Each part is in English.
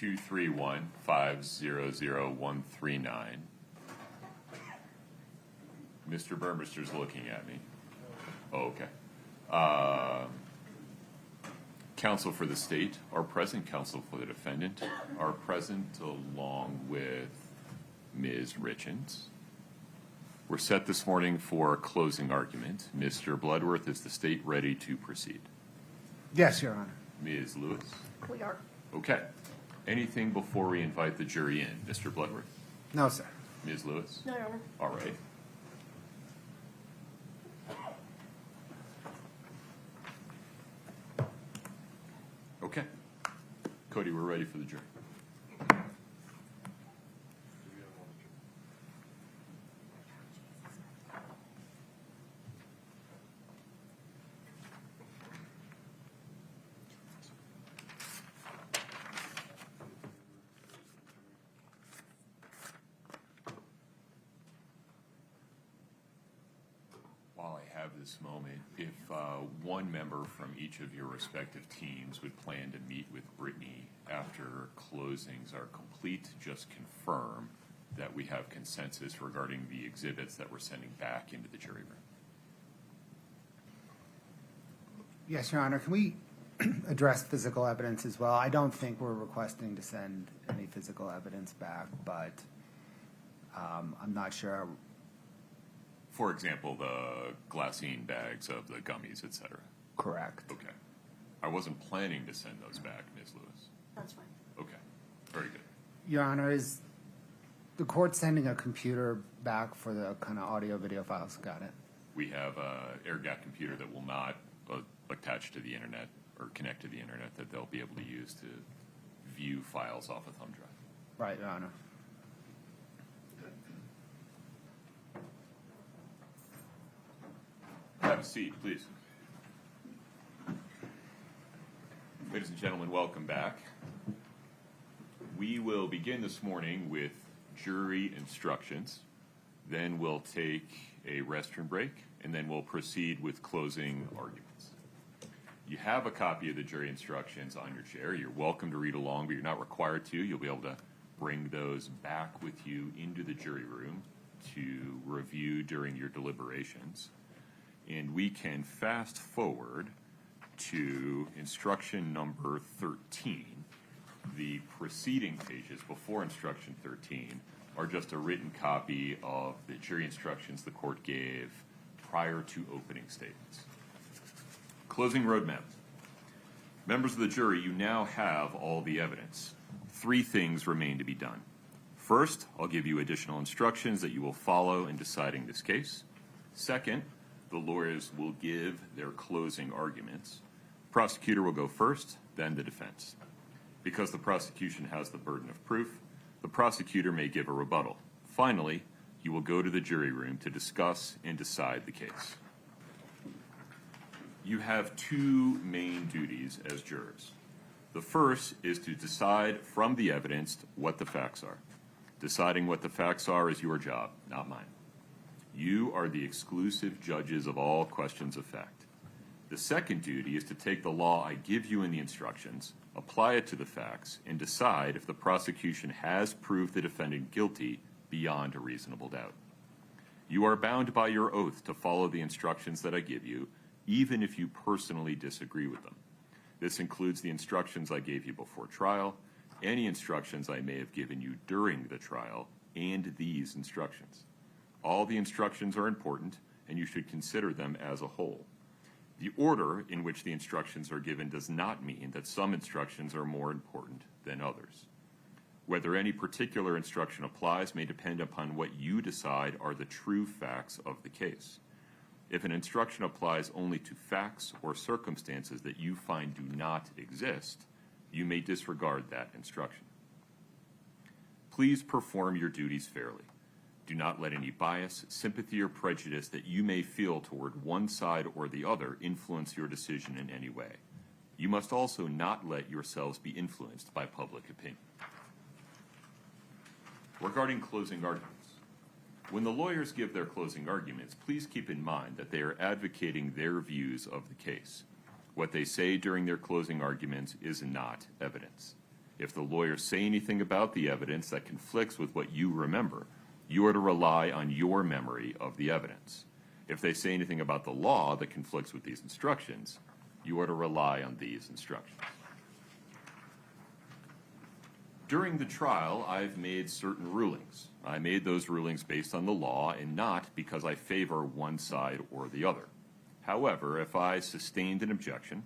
231-500-139. Mr. Burmister's looking at me. Oh, okay. Counsel for the state are present. Counsel for the defendant are present, along with Ms. Richins. We're set this morning for a closing argument. Mr. Bloodworth, is the state ready to proceed? Yes, Your Honor. Ms. Lewis? We are. Okay. Anything before we invite the jury in? Mr. Bloodworth? No, sir. Ms. Lewis? No, Your Honor. All right. Okay. Cody, we're ready for the jury. While I have this moment, if one member from each of your respective teams would plan to meet with Brittany after closings are complete, just confirm that we have consensus regarding the exhibits that we're sending back into the jury room. Yes, Your Honor. Can we address physical evidence as well? I don't think we're requesting to send any physical evidence back, but I'm not sure. For example, the glassine bags of the gummies, et cetera. Correct. Okay. I wasn't planning to send those back, Ms. Lewis. That's fine. Okay. Very good. Your Honor, is the court sending a computer back for the kind of audio video files? Got it. We have an air-gapped computer that will not attach to the internet or connect to the internet, that they'll be able to use to view files off a thumb drive. Right, Your Honor. Have a seat, please. Ladies and gentlemen, welcome back. We will begin this morning with jury instructions. Then we'll take a restroom break, and then we'll proceed with closing arguments. You have a copy of the jury instructions on your chair. You're welcome to read along, but you're not required to. You'll be able to bring those back with you into the jury room to review during your deliberations. And we can fast forward to instruction number 13. The preceding pages before instruction 13 are just a written copy of the jury instructions the court gave prior to opening statements. Closing roadmap. Members of the jury, you now have all the evidence. 3 things remain to be done. First, I'll give you additional instructions that you will follow in deciding this case. Second, the lawyers will give their closing arguments. Prosecutor will go first, then the defense. Because the prosecution has the burden of proof, the prosecutor may give a rebuttal. Finally, you will go to the jury room to discuss and decide the case. You have 2 main duties as jurors. The first is to decide from the evidence what the facts are. Deciding what the facts are is your job, not mine. You are the exclusive judges of all questions of fact. The second duty is to take the law I give you in the instructions, apply it to the facts, and decide if the prosecution has proved the defendant guilty beyond a reasonable doubt. You are bound by your oath to follow the instructions that I give you, even if you personally disagree with them. This includes the instructions I gave you before trial, any instructions I may have given you during the trial, and these instructions. All the instructions are important, and you should consider them as a whole. The order in which the instructions are given does not mean that some instructions are more important than others. Whether any particular instruction applies may depend upon what you decide are the true facts of the case. If an instruction applies only to facts or circumstances that you find do not exist, you may disregard that instruction. Please perform your duties fairly. Do not let any bias, sympathy, or prejudice that you may feel toward one side or the other influence your decision in any way. You must also not let yourselves be influenced by public opinion. Regarding closing arguments, when the lawyers give their closing arguments, please keep in mind that they are advocating their views of the case. What they say during their closing arguments is not evidence. If the lawyers say anything about the evidence that conflicts with what you remember, you are to rely on your memory of the evidence. If they say anything about the law that conflicts with these instructions, you are to rely on these instructions. During the trial, I've made certain rulings. I made those rulings based on the law and not because I favor one side or the other. However, if I sustained an objection,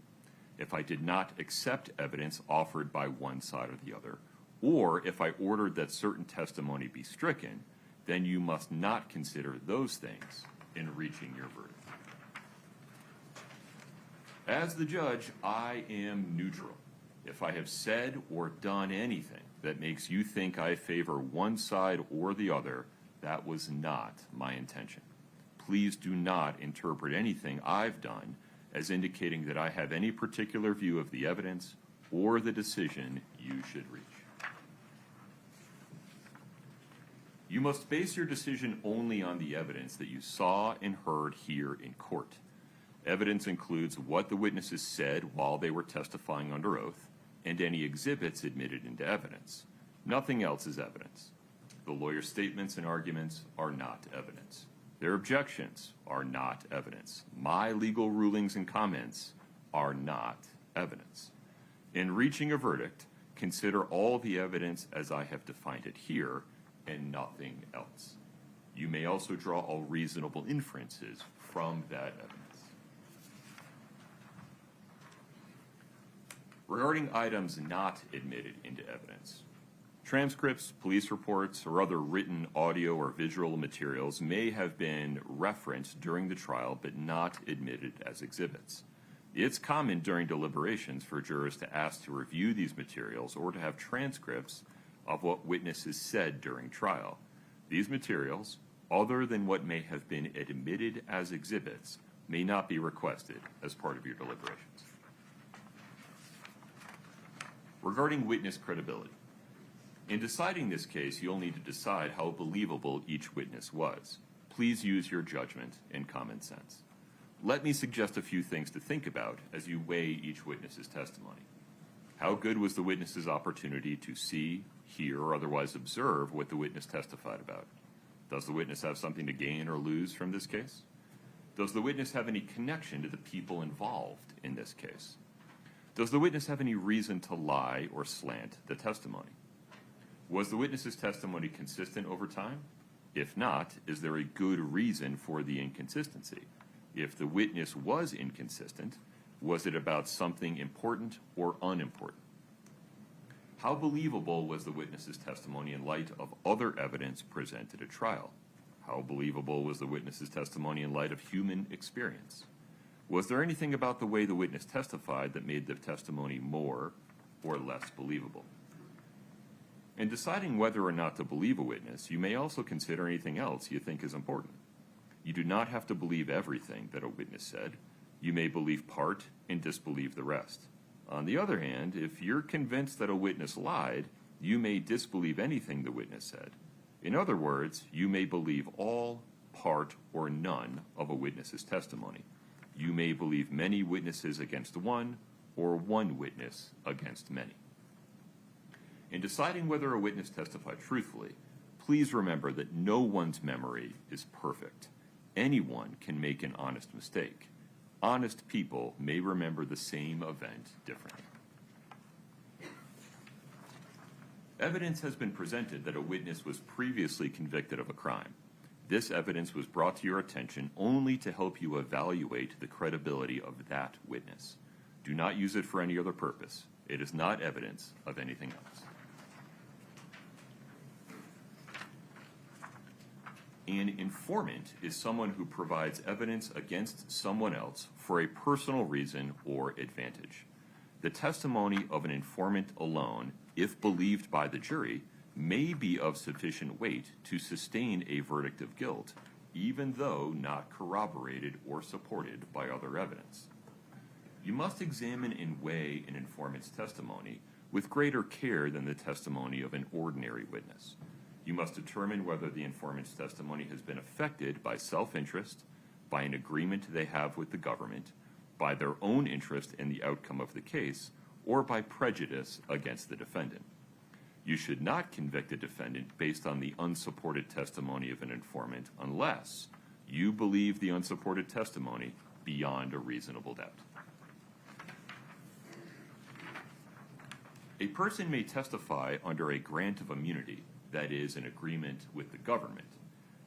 if I did not accept evidence offered by one side or the other, or if I ordered that certain testimony be stricken, then you must not consider those things in reaching your verdict. As the judge, I am neutral. If I have said or done anything that makes you think I favor one side or the other, that was not my intention. Please do not interpret anything I've done as indicating that I have any particular view of the evidence or the decision you should reach. You must base your decision only on the evidence that you saw and heard here in court. Evidence includes what the witnesses said while they were testifying under oath and any exhibits admitted into evidence. Nothing else is evidence. The lawyer's statements and arguments are not evidence. Their objections are not evidence. My legal rulings and comments are not evidence. In reaching a verdict, consider all the evidence as I have defined it here and nothing else. You may also draw all reasonable inferences from that evidence. Regarding items not admitted into evidence, transcripts, police reports, or other written, audio, or visual materials may have been referenced during the trial but not admitted as exhibits. It's common during deliberations for jurors to ask to review these materials or to have transcripts of what witnesses said during trial. These materials, other than what may have been admitted as exhibits, may not be requested as part of your deliberations. Regarding witness credibility, in deciding this case, you'll need to decide how believable each witness was. Please use your judgment and common sense. Let me suggest a few things to think about as you weigh each witness's testimony. How good was the witness's opportunity to see, hear, or otherwise observe what the witness testified about? Does the witness have something to gain or lose from this case? Does the witness have any connection to the people involved in this case? Does the witness have any reason to lie or slant the testimony? Was the witness's testimony consistent over time? If not, is there a good reason for the inconsistency? If the witness was inconsistent, was it about something important or unimportant? How believable was the witness's testimony in light of other evidence presented at trial? How believable was the witness's testimony in light of human experience? Was there anything about the way the witness testified that made the testimony more or less believable? In deciding whether or not to believe a witness, you may also consider anything else you think is important. You do not have to believe everything that a witness said. You may believe part and disbelieve the rest. On the other hand, if you're convinced that a witness lied, you may disbelieve anything the witness said. In other words, you may believe all, part, or none of a witness's testimony. You may believe many witnesses against one, or one witness against many. In deciding whether a witness testified truthfully, please remember that no one's memory is perfect. Anyone can make an honest mistake. Honest people may remember the same event differently. Evidence has been presented that a witness was previously convicted of a crime. This evidence was brought to your attention only to help you evaluate the credibility of that witness. Do not use it for any other purpose. It is not evidence of anything else. An informant is someone who provides evidence against someone else for a personal reason or advantage. The testimony of an informant alone, if believed by the jury, may be of sufficient weight to sustain a verdict of guilt, even though not corroborated or supported by other evidence. You must examine and weigh an informant's testimony with greater care than the testimony of an ordinary witness. You must determine whether the informant's testimony has been affected by self-interest, by an agreement they have with the government, by their own interest in the outcome of the case, or by prejudice against the defendant. You should not convict a defendant based on the unsupported testimony of an informant unless you believe the unsupported testimony beyond a reasonable doubt. A person may testify under a grant of immunity, that is, an agreement with the government.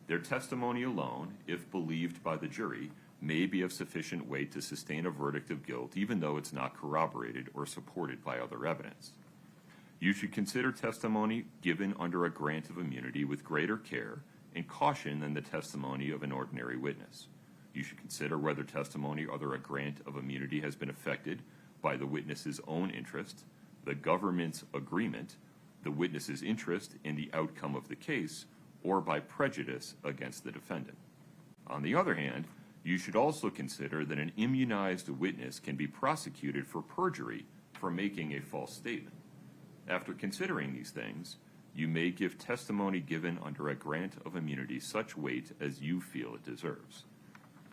Their testimony alone, if believed by the jury, may be of sufficient weight to sustain a verdict of guilt, even though it's not corroborated or supported by other evidence. You should consider testimony given under a grant of immunity with greater care and caution than the testimony of an ordinary witness. You should consider whether testimony under a grant of immunity has been affected by the witness's own interest, the government's agreement, the witness's interest in the outcome of the case, or by prejudice against the defendant. On the other hand, you should also consider that an immunized witness can be prosecuted for perjury for making a false statement. After considering these things, you may give testimony given under a grant of immunity such weight as you feel it deserves.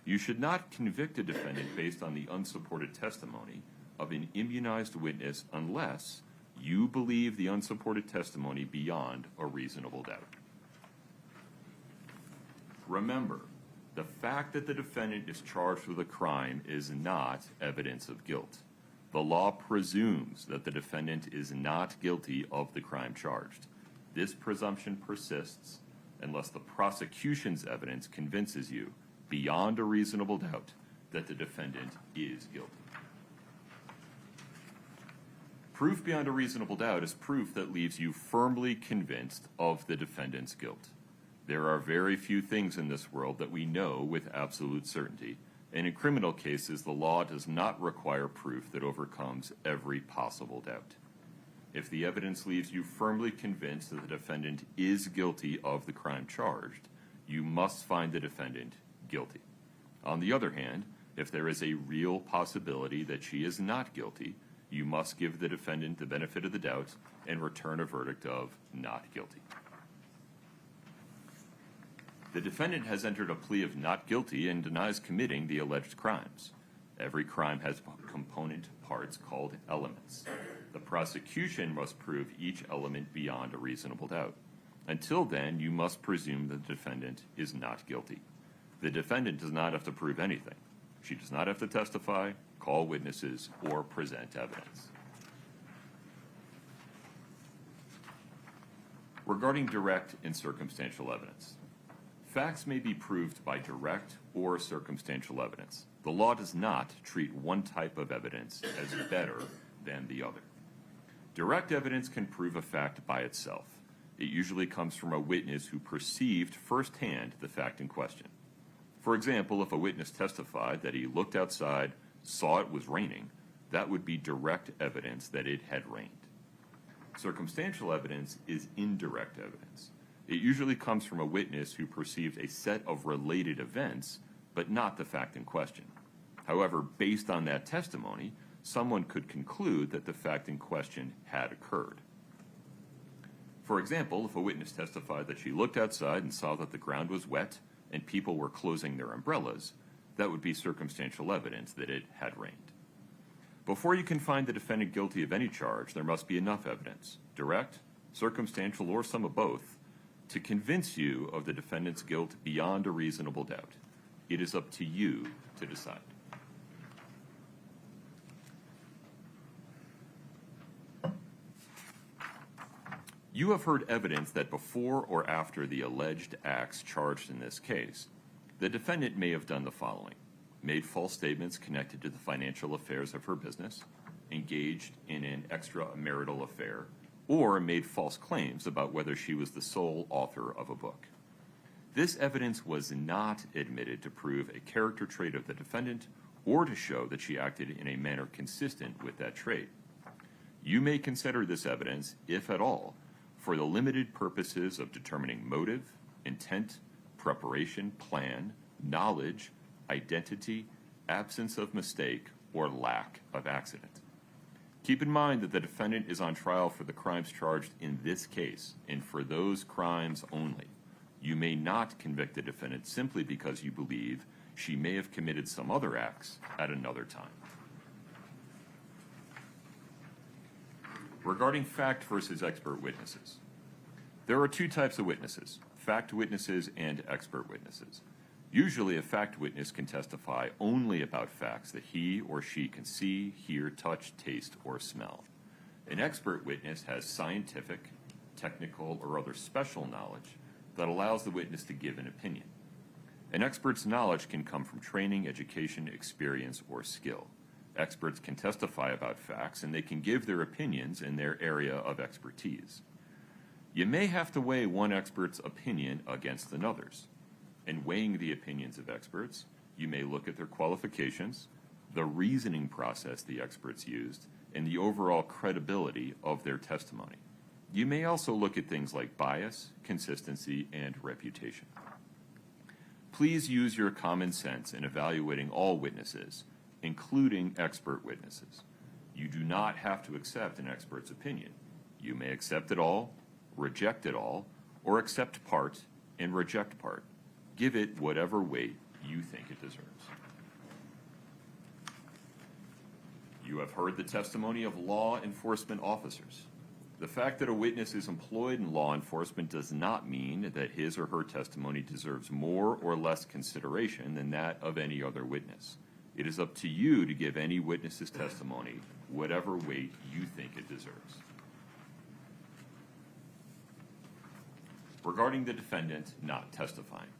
You should not convict a defendant based on the unsupported testimony of an immunized witness unless you believe the unsupported testimony beyond a reasonable doubt. Remember, the fact that the defendant is charged with a crime is not evidence of guilt. The law presumes that the defendant is not guilty of the crime charged. This presumption persists unless the prosecution's evidence convinces you, beyond a reasonable doubt, that the defendant is guilty. Proof beyond a reasonable doubt is proof that leaves you firmly convinced of the defendant's guilt. There are very few things in this world that we know with absolute certainty, and in criminal cases, the law does not require proof that overcomes every possible doubt. If the evidence leaves you firmly convinced that the defendant is guilty of the crime charged, you must find the defendant guilty. On the other hand, if there is a real possibility that she is not guilty, you must give the defendant the benefit of the doubt and return a verdict of not guilty. The defendant has entered a plea of not guilty and denies committing the alleged crimes. Every crime has component parts called elements. The prosecution must prove each element beyond a reasonable doubt. Until then, you must presume the defendant is not guilty. The defendant does not have to prove anything. She does not have to testify, call witnesses, or present evidence. Regarding direct and circumstantial evidence, facts may be proved by direct or circumstantial evidence. The law does not treat one type of evidence as better than the other. Direct evidence can prove a fact by itself. It usually comes from a witness who perceived firsthand the fact in question. For example, if a witness testified that he looked outside, saw it was raining, that would be direct evidence that it had rained. Circumstantial evidence is indirect evidence. It usually comes from a witness who perceived a set of related events, but not the fact in question. However, based on that testimony, someone could conclude that the fact in question had occurred. For example, if a witness testified that she looked outside and saw that the ground was wet and people were closing their umbrellas, that would be circumstantial evidence that it had rained. Before you can find the defendant guilty of any charge, there must be enough evidence, direct, circumstantial, or some of both, to convince you of the defendant's guilt beyond a reasonable doubt. It is up to you to decide. You have heard evidence that before or after the alleged acts charged in this case, the defendant may have done the following: made false statements connected to the financial affairs of her business, engaged in an extramarital affair, or made false claims about whether she was the sole author of a book. This evidence was not admitted to prove a character trait of the defendant or to show that she acted in a manner consistent with that trait. You may consider this evidence, if at all, for the limited purposes of determining motive, intent, preparation, plan, knowledge, identity, absence of mistake, or lack of accident. Keep in mind that the defendant is on trial for the crimes charged in this case, and for those crimes only. You may not convict the defendant simply because you believe she may have committed some other acts at another time. Regarding fact versus expert witnesses, there are two types of witnesses, fact witnesses and expert witnesses. Usually a fact witness can testify only about facts that he or she can see, hear, touch, taste, or smell. An expert witness has scientific, technical, or other special knowledge that allows the witness to give an opinion. An expert's knowledge can come from training, education, experience, or skill. Experts can testify about facts and they can give their opinions in their area of expertise. You may have to weigh one expert's opinion against another's. In weighing the opinions of experts, you may look at their qualifications, the reasoning process the experts used, and the overall credibility of their testimony. You may also look at things like bias, consistency, and reputation. Please use your common sense in evaluating all witnesses, including expert witnesses. You do not have to accept an expert's opinion. You may accept it all, reject it all, or accept part and reject part. Give it whatever weight you think it deserves. You have heard the testimony of law enforcement officers. The fact that a witness is employed in law enforcement does not mean that his or her testimony deserves more or less consideration than that of any other witness. It is up to you to give any witness's testimony whatever weight you think it deserves. Regarding the defendant not testifying,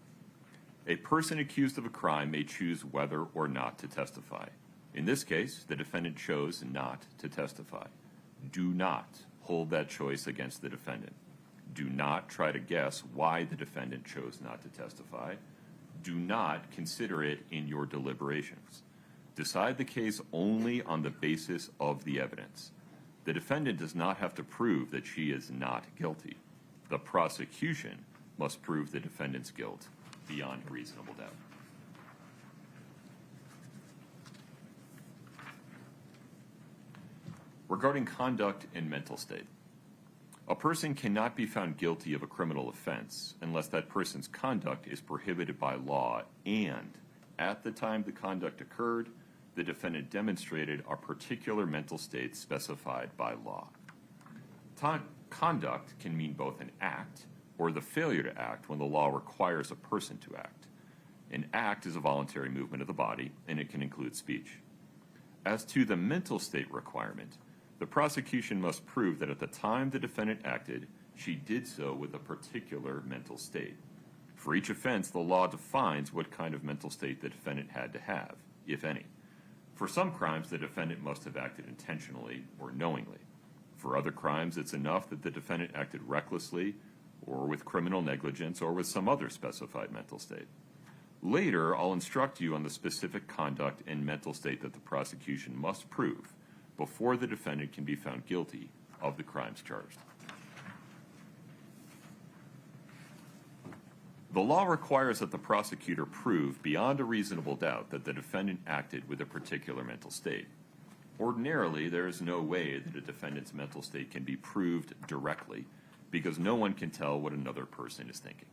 a person accused of a crime may choose whether or not to testify. In this case, the defendant chose not to testify. Do not hold that choice against the defendant. Do not try to guess why the defendant chose not to testify. Do not consider it in your deliberations. Decide the case only on the basis of the evidence. The defendant does not have to prove that she is not guilty. The prosecution must prove the defendant's guilt beyond a reasonable doubt. Regarding conduct and mental state, a person cannot be found guilty of a criminal offense unless that person's conduct is prohibited by law and, at the time the conduct occurred, the defendant demonstrated a particular mental state specified by law. Conduct can mean both an act or the failure to act when the law requires a person to act. An act is a voluntary movement of the body, and it can include speech. As to the mental state requirement, the prosecution must prove that at the time the defendant acted, she did so with a particular mental state. For each offense, the law defines what kind of mental state the defendant had to have, if any. For some crimes, the defendant must have acted intentionally or knowingly. For other crimes, it's enough that the defendant acted recklessly or with criminal negligence or with some other specified mental state. Later, I'll instruct you on the specific conduct and mental state that the prosecution must prove before the defendant can be found guilty of the crimes charged. The law requires that the prosecutor prove beyond a reasonable doubt that the defendant acted with a particular mental state. Ordinarily, there is no way that a defendant's mental state can be proved directly because no one can tell what another person is thinking.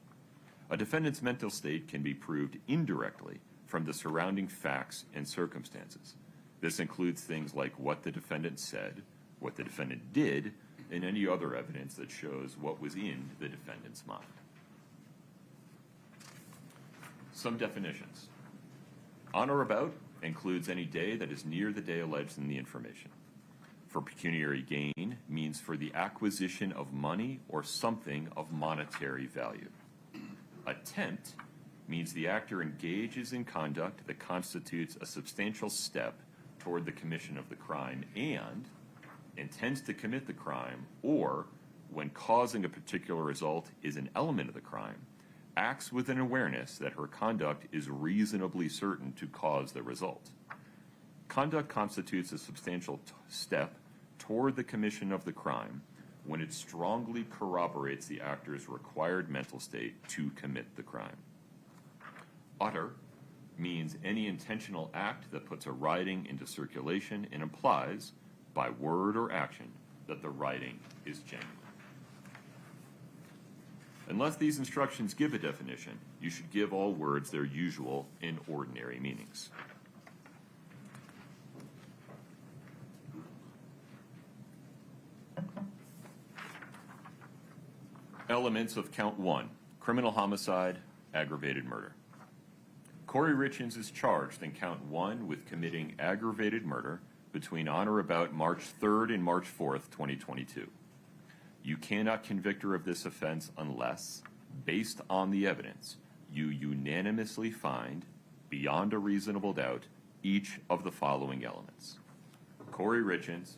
A defendant's mental state can be proved indirectly from the surrounding facts and circumstances. This includes things like what the defendant said, what the defendant did, and any other evidence that shows what was in the defendant's mind. Some definitions. On or about includes any day that is near the day alleged in the information. For pecuniary gain means for the acquisition of money or something of monetary value. Attempt means the actor engages in conduct that constitutes a substantial step toward the commission of the crime and intends to commit the crime, or, when causing a particular result is an element of the crime, acts with an awareness that her conduct is reasonably certain to cause the result. Conduct constitutes a substantial step toward the commission of the crime when it strongly corroborates the actor's required mental state to commit the crime. Utter means any intentional act that puts a writing into circulation and implies, by word or action, that the writing is genuine. Unless these instructions give a definition, you should give all words their usual and ordinary meanings. Elements of count 1, criminal homicide, aggravated murder. Kouri Richins is charged in count 1 with committing aggravated murder between on or about March 3rd and March 4th, 2022. You cannot convict her of this offense unless, based on the evidence, you unanimously find, beyond a reasonable doubt, each of the following elements. Kouri Richins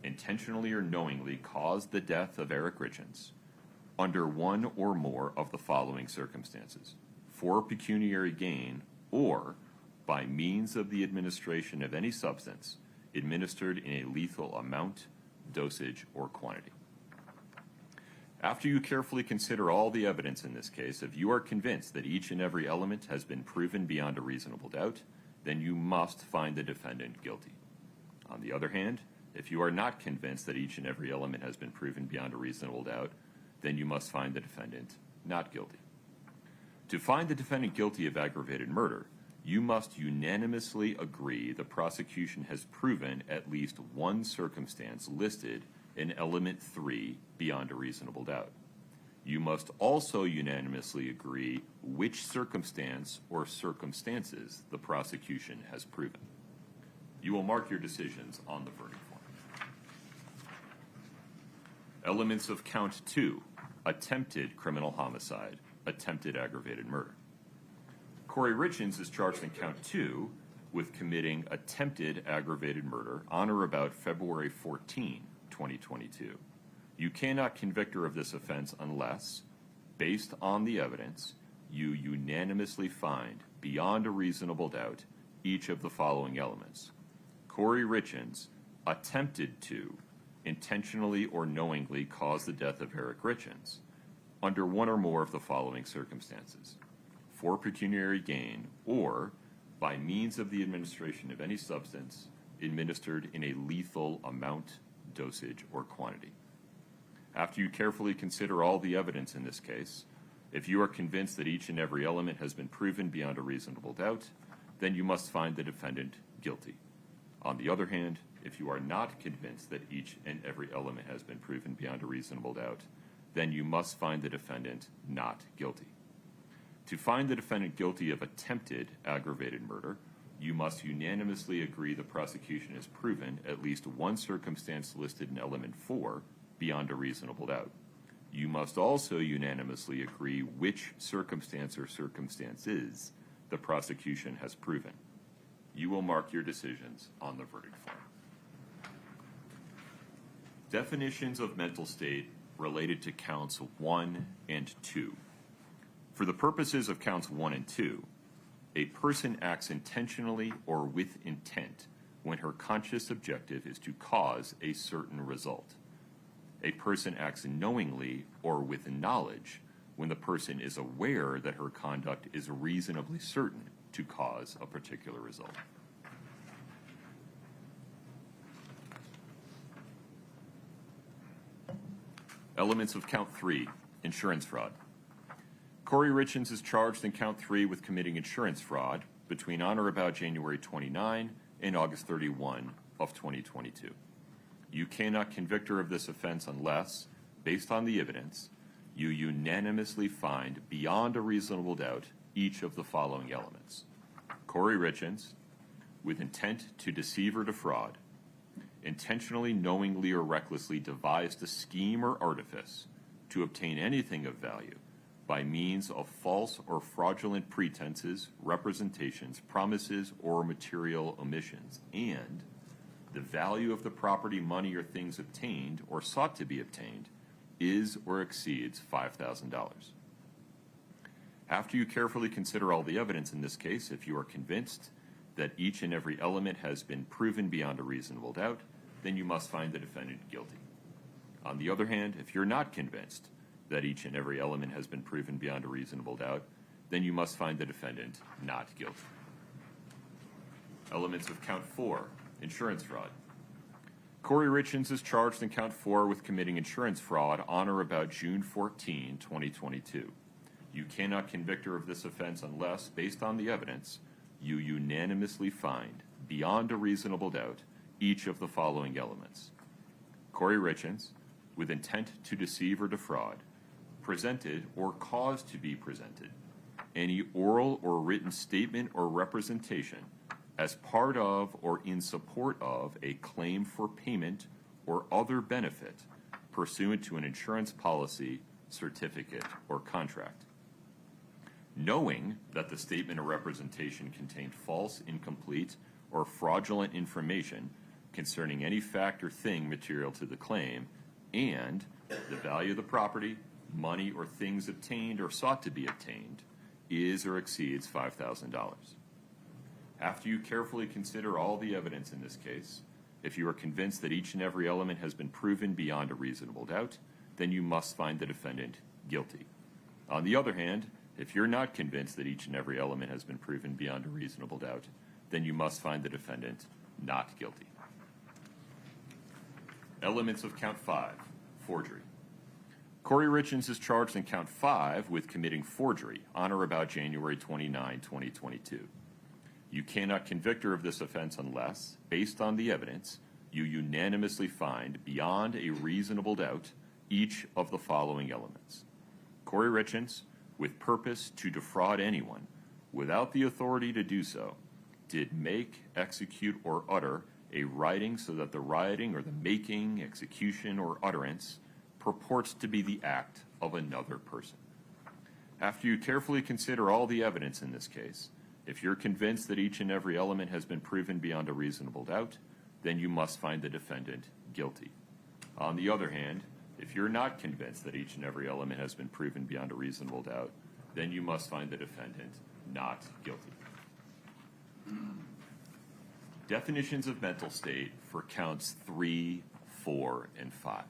intentionally or knowingly caused the death of Eric Richins under one or more of the following circumstances: for pecuniary gain or by means of the administration of any substance administered in a lethal amount, dosage, or quantity. After you carefully consider all the evidence in this case, if you are convinced that each and every element has been proven beyond a reasonable doubt, then you must find the defendant guilty. On the other hand, if you are not convinced that each and every element has been proven beyond a reasonable doubt, then you must find the defendant not guilty. To find the defendant guilty of aggravated murder, you must unanimously agree the prosecution has proven at least one circumstance listed in element 3 beyond a reasonable doubt. You must also unanimously agree which circumstance or circumstances the prosecution has proven. You will mark your decisions on the verdict form. Elements of count 2, attempted criminal homicide, attempted aggravated murder. Kouri Richins is charged in count 2 with committing attempted aggravated murder on or about February 14, 2022. You cannot convict her of this offense unless, based on the evidence, you unanimously find, beyond a reasonable doubt, each of the following elements. Kouri Richins attempted to intentionally or knowingly cause the death of Eric Richins under one or more of the following circumstances: for pecuniary gain or by means of the administration of any substance administered in a lethal amount, dosage, or quantity. After you carefully consider all the evidence in this case, if you are convinced that each and every element has been proven beyond a reasonable doubt, then you must find the defendant guilty. On the other hand, if you are not convinced that each and every element has been proven beyond a reasonable doubt, then you must find the defendant not guilty. To find the defendant guilty of attempted aggravated murder, you must unanimously agree the prosecution has proven at least one circumstance listed in element 4 beyond a reasonable doubt. You must also unanimously agree which circumstance or circumstances the prosecution has proven. You will mark your decisions on the verdict form. Definitions of mental state related to counts 1 and 2. For the purposes of counts 1 and 2, a person acts intentionally or with intent when her conscious objective is to cause a certain result. A person acts knowingly or with knowledge when the person is aware that her conduct is reasonably certain to cause a particular result. Elements of count 3, insurance fraud. Kouri Richins is charged in count 3 with committing insurance fraud between on or about January 29 and August 31 of 2022. You cannot convict her of this offense unless, based on the evidence, you unanimously find beyond a reasonable doubt each of the following elements. Kouri Richins, with intent to deceive or defraud, intentionally, knowingly, or recklessly devised a scheme or artifice to obtain anything of value by means of false or fraudulent pretenses, representations, promises, or material omissions, and the value of the property, money, or things obtained or sought to be obtained is or exceeds $5,000. After you carefully consider all the evidence in this case, if you are convinced that each and every element has been proven beyond a reasonable doubt, then you must find the defendant guilty. On the other hand, if you're not convinced that each and every element has been proven beyond a reasonable doubt, then you must find the defendant not guilty. Elements of count 4, insurance fraud. Kouri Richins is charged in count 4 with committing insurance fraud on or about June 14, 2022. You cannot convict her of this offense unless, based on the evidence, you unanimously find, beyond a reasonable doubt, each of the following elements. Kouri Richins, with intent to deceive or defraud, presented, or caused to be presented any oral or written statement or representation as part of or in support of a claim for payment or other benefit pursuant to an insurance policy, certificate, or contract. Knowing that the statement or representation contained false, incomplete, or fraudulent information concerning any fact or thing material to the claim, and the value of the property, money, or things obtained or sought to be obtained is or exceeds $5,000. After you carefully consider all the evidence in this case, if you are convinced that each and every element has been proven beyond a reasonable doubt, then you must find the defendant guilty. On the other hand, if you're not convinced that each and every element has been proven beyond a reasonable doubt, then you must find the defendant not guilty. Elements of count 5, forgery. Kouri Richins is charged in count 5 with committing forgery on or about January 29, 2022. You cannot convict her of this offense unless, based on the evidence, you unanimously find beyond a reasonable doubt each of the following elements. Kouri Richins, with purpose to defraud anyone, without the authority to do so, did make, execute, or utter a writing so that the writing or the making, execution, or utterance purports to be the act of another person. After you carefully consider all the evidence in this case, if you're convinced that each and every element has been proven beyond a reasonable doubt, then you must find the defendant guilty. On the other hand, if you're not convinced that each and every element has been proven beyond a reasonable doubt, then you must find the defendant not guilty. Definitions of mental state for counts 3, 4, and 5.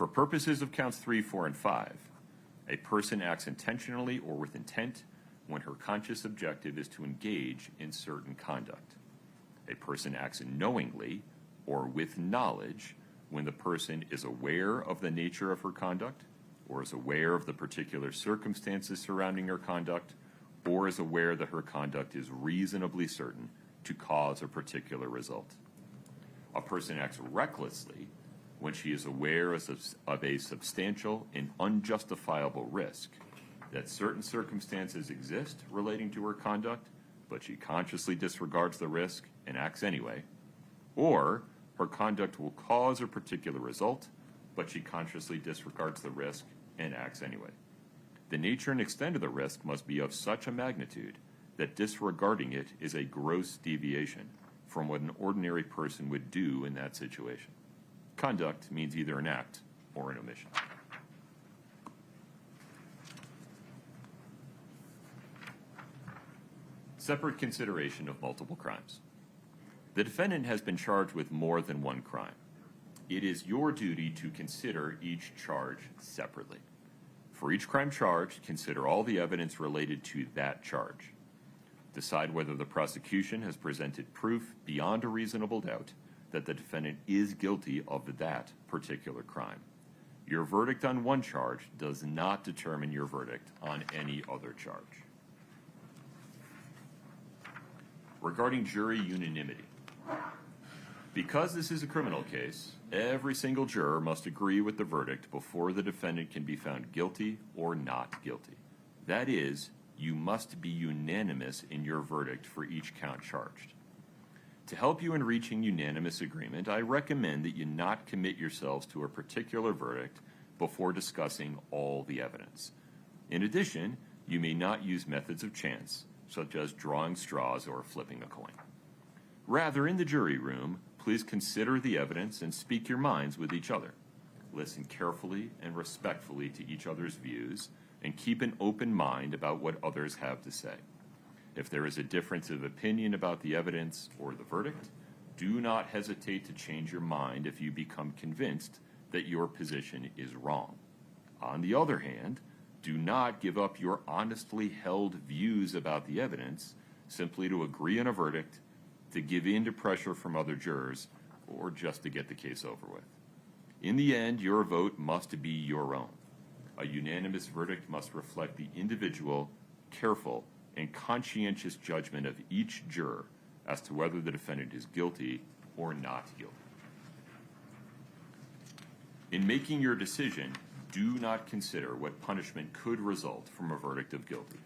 For purposes of counts 3, 4, and 5, a person acts intentionally or with intent when her conscious objective is to engage in certain conduct. A person acts knowingly or with knowledge when the person is aware of the nature of her conduct, or is aware of the particular circumstances surrounding her conduct, or is aware that her conduct is reasonably certain to cause a particular result. A person acts recklessly when she is aware of a substantial and unjustifiable risk that certain circumstances exist relating to her conduct, but she consciously disregards the risk and acts anyway, or her conduct will cause a particular result, but she consciously disregards the risk and acts anyway. The nature and extent of the risk must be of such a magnitude that disregarding it is a gross deviation from what an ordinary person would do in that situation. Conduct means either an act or an omission. Separate consideration of multiple crimes. The defendant has been charged with more than one crime. It is your duty to consider each charge separately. For each crime charged, consider all the evidence related to that charge. Decide whether the prosecution has presented proof beyond a reasonable doubt that the defendant is guilty of that particular crime. Your verdict on one charge does not determine your verdict on any other charge. Regarding jury unanimity. Because this is a criminal case, every single juror must agree with the verdict before the defendant can be found guilty or not guilty. That is, you must be unanimous in your verdict for each count charged. To help you in reaching unanimous agreement, I recommend that you not commit yourselves to a particular verdict before discussing all the evidence. In addition, you may not use methods of chance, such as drawing straws or flipping a coin. Rather, in the jury room, please consider the evidence and speak your minds with each other. Listen carefully and respectfully to each other's views, and keep an open mind about what others have to say. If there is a difference of opinion about the evidence or the verdict, do not hesitate to change your mind if you become convinced that your position is wrong. On the other hand, do not give up your honestly held views about the evidence simply to agree on a verdict, to give in to pressure from other jurors, or just to get the case over with. In the end, your vote must be your own. A unanimous verdict must reflect the individual, careful, and conscientious judgment of each juror as to whether the defendant is guilty or not guilty. In making your decision, do not consider what punishment could result from a verdict of guilty.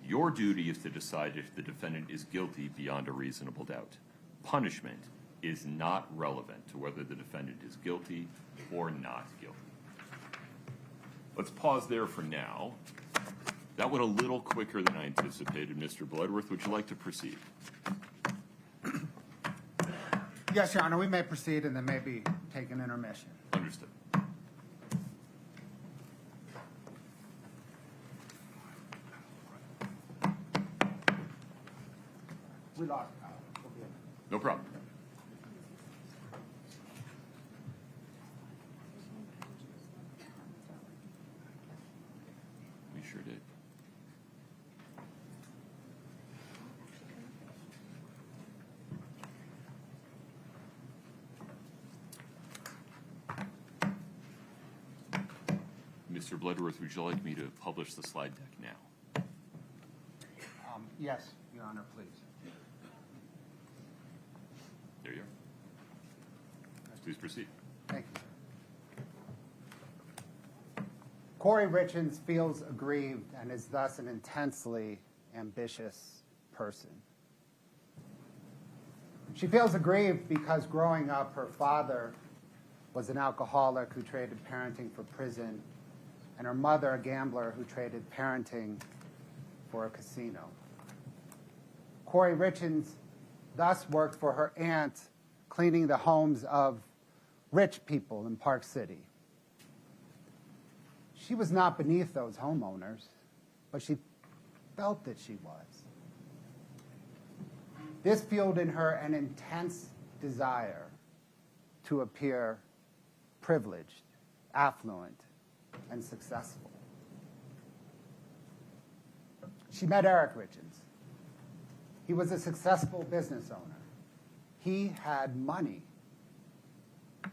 Your duty is to decide if the defendant is guilty beyond a reasonable doubt. Punishment is not relevant to whether the defendant is guilty or not guilty. Let's pause there for now. That went a little quicker than I anticipated. Mr. Bloodworth, would you like to proceed? Yes, Your Honor, we may proceed and then maybe take an intermission. Understood. We lost. No problem. We sure did. Mr. Bloodworth, would you like me to publish the slide deck now? Yes, Your Honor, please. There you are. Please proceed. Thank you. Kouri Richins feels aggrieved and is thus an intensely ambitious person. She feels aggrieved because growing up, her father was an alcoholic who traded parenting for prison, and her mother a gambler who traded parenting for a casino. Kouri Richins thus worked for her aunt, cleaning the homes of rich people in Park City. She was not beneath those homeowners, but she felt that she was. This fueled in her an intense desire to appear privileged, affluent, and successful. She met Eric Richins. He was a successful business owner. He had money.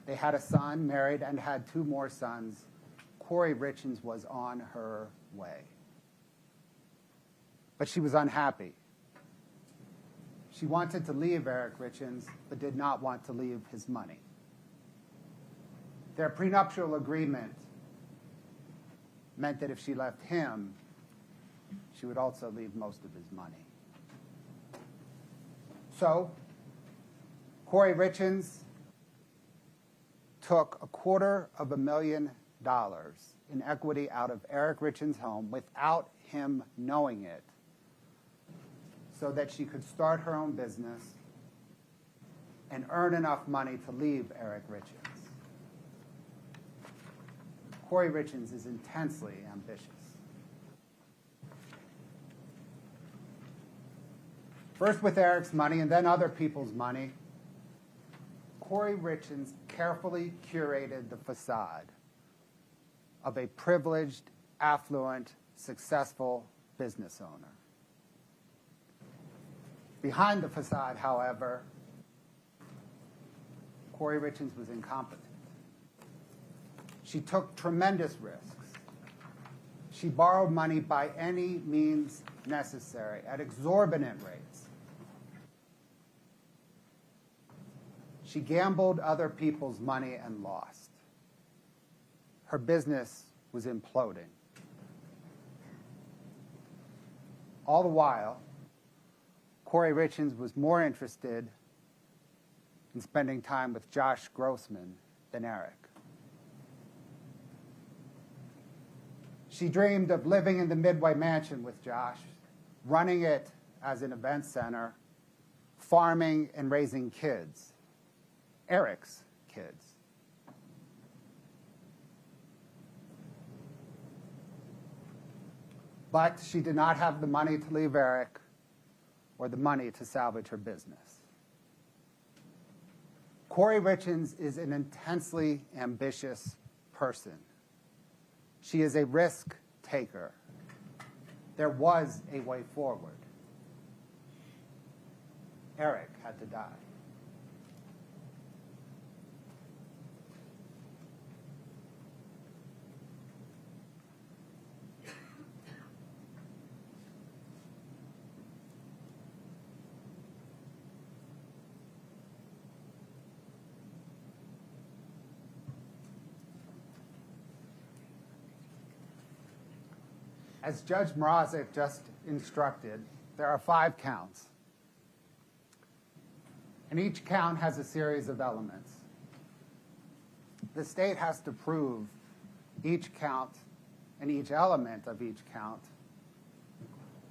They had a son, married, and had 2 more sons. Kouri Richins was on her way. But she was unhappy. She wanted to leave Eric Richins, but did not want to leave his money. Their prenuptial agreement meant that if she left him, she would also leave most of his money. So, Kouri Richins took $250,000 in equity out of Eric Richins' home without him knowing it, so that she could start her own business and earn enough money to leave Eric Richins. Kouri Richins is intensely ambitious. First with Eric's money and then other people's money, Kouri Richins carefully curated the facade of a privileged, affluent, successful business owner. Behind the facade, however, Kouri Richins was incompetent. She took tremendous risks. She borrowed money by any means necessary at exorbitant rates. She gambled other people's money and lost. Her business was imploding. All the while, Kouri Richins was more interested in spending time with Josh Grossman than Eric. She dreamed of living in the Midway Mansion with Josh, running it as an event center, farming and raising kids, Eric's kids. But she did not have the money to leave Eric or the money to salvage her business. Kouri Richins is an intensely ambitious person. She is a risk taker. There was a way forward. Eric had to die. As Judge Mrazek just instructed, there are 5 counts. And each count has a series of elements. The state has to prove each count and each element of each count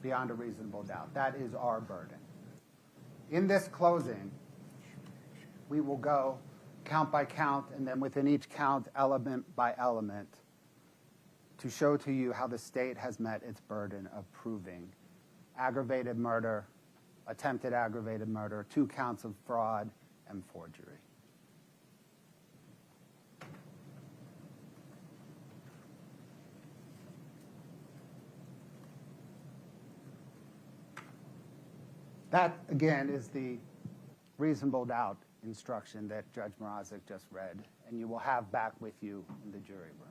beyond a reasonable doubt. That is our burden. In this closing, we will go count by count, and then within each count, element by element, to show to you how the state has met its burden of proving aggravated murder, attempted aggravated murder, 2 counts of fraud, and forgery. That, again, is the reasonable doubt instruction that Judge Mrazek just read, and you will have back with you in the jury room.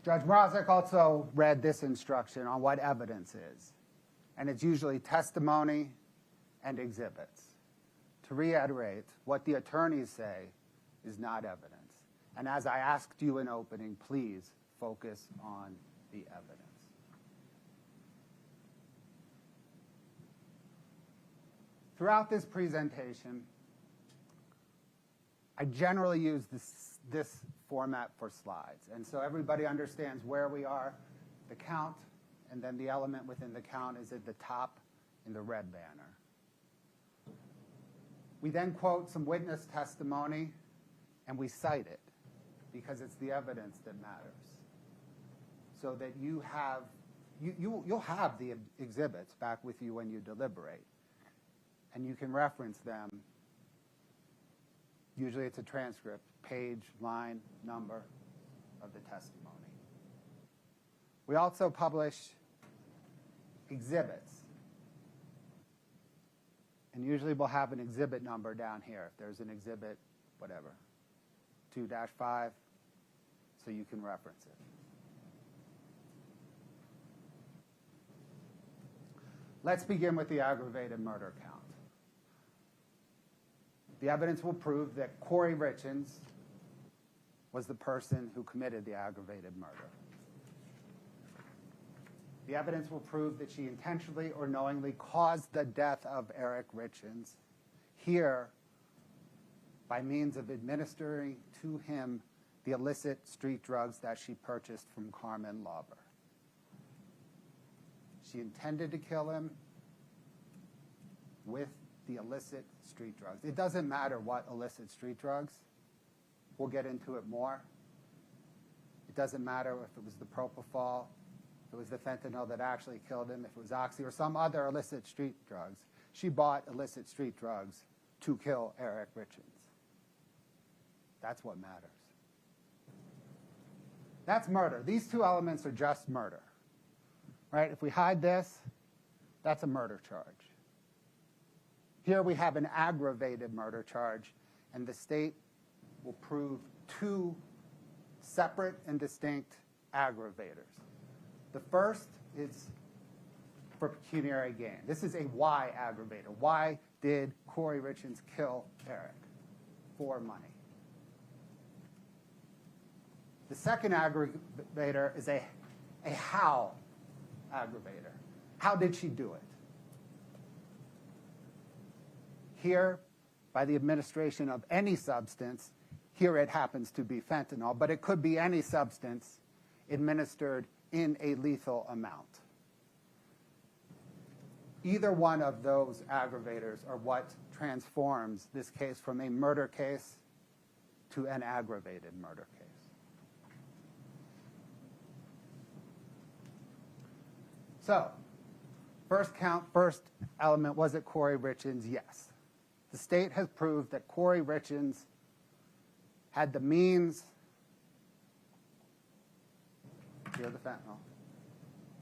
Judge Mrazek also read this instruction on what evidence is, and it's usually testimony and exhibits. To reiterate, what the attorneys say is not evidence. And as I asked you in opening, please focus on the evidence. Throughout this presentation, I generally use this format for slides. And so everybody understands where we are, the count, and then the element within the count is at the top in the red banner. We then quote some witness testimony, and we cite it because it's the evidence that matters. So that you'll have the exhibits back with you when you deliberate, and you can reference them. Usually it's a transcript, page, line, number of the testimony. We also publish exhibits. And usually we'll have an exhibit number down here. If there's an exhibit, whatever, 2-5, so you can reference it. Let's begin with the aggravated murder count. The evidence will prove that Kouri Richins was the person who committed the aggravated murder. The evidence will prove that she intentionally or knowingly caused the death of Eric Richins, here by means of administering to him the illicit street drugs that she purchased from Carmen Lauber. She intended to kill him with the illicit street drugs. It doesn't matter what illicit street drugs. We'll get into it more. It doesn't matter if it was the propofol, if it was the fentanyl that actually killed him, if it was oxy or some other illicit street drugs. She bought illicit street drugs to kill Eric Richins. That's what matters. That's murder. These 2 elements are just murder. Right? If we hide this, that's a murder charge. Here we have an aggravated murder charge, and the state will prove 2 separate and distinct aggravators. The first is for pecuniary gain. This is a why aggravator. Why did Kouri Richins kill Eric? For money. The second aggravator is a how aggravator. How did she do it? Here, by the administration of any substance, here it happens to be fentanyl, but it could be any substance administered in a lethal amount. Either one of those aggravators are what transforms this case from a murder case to an aggravated murder case. So, first count, first element, was it Kouri Richins? Yes. The state has proved that Kouri Richins had the means, here the fentanyl,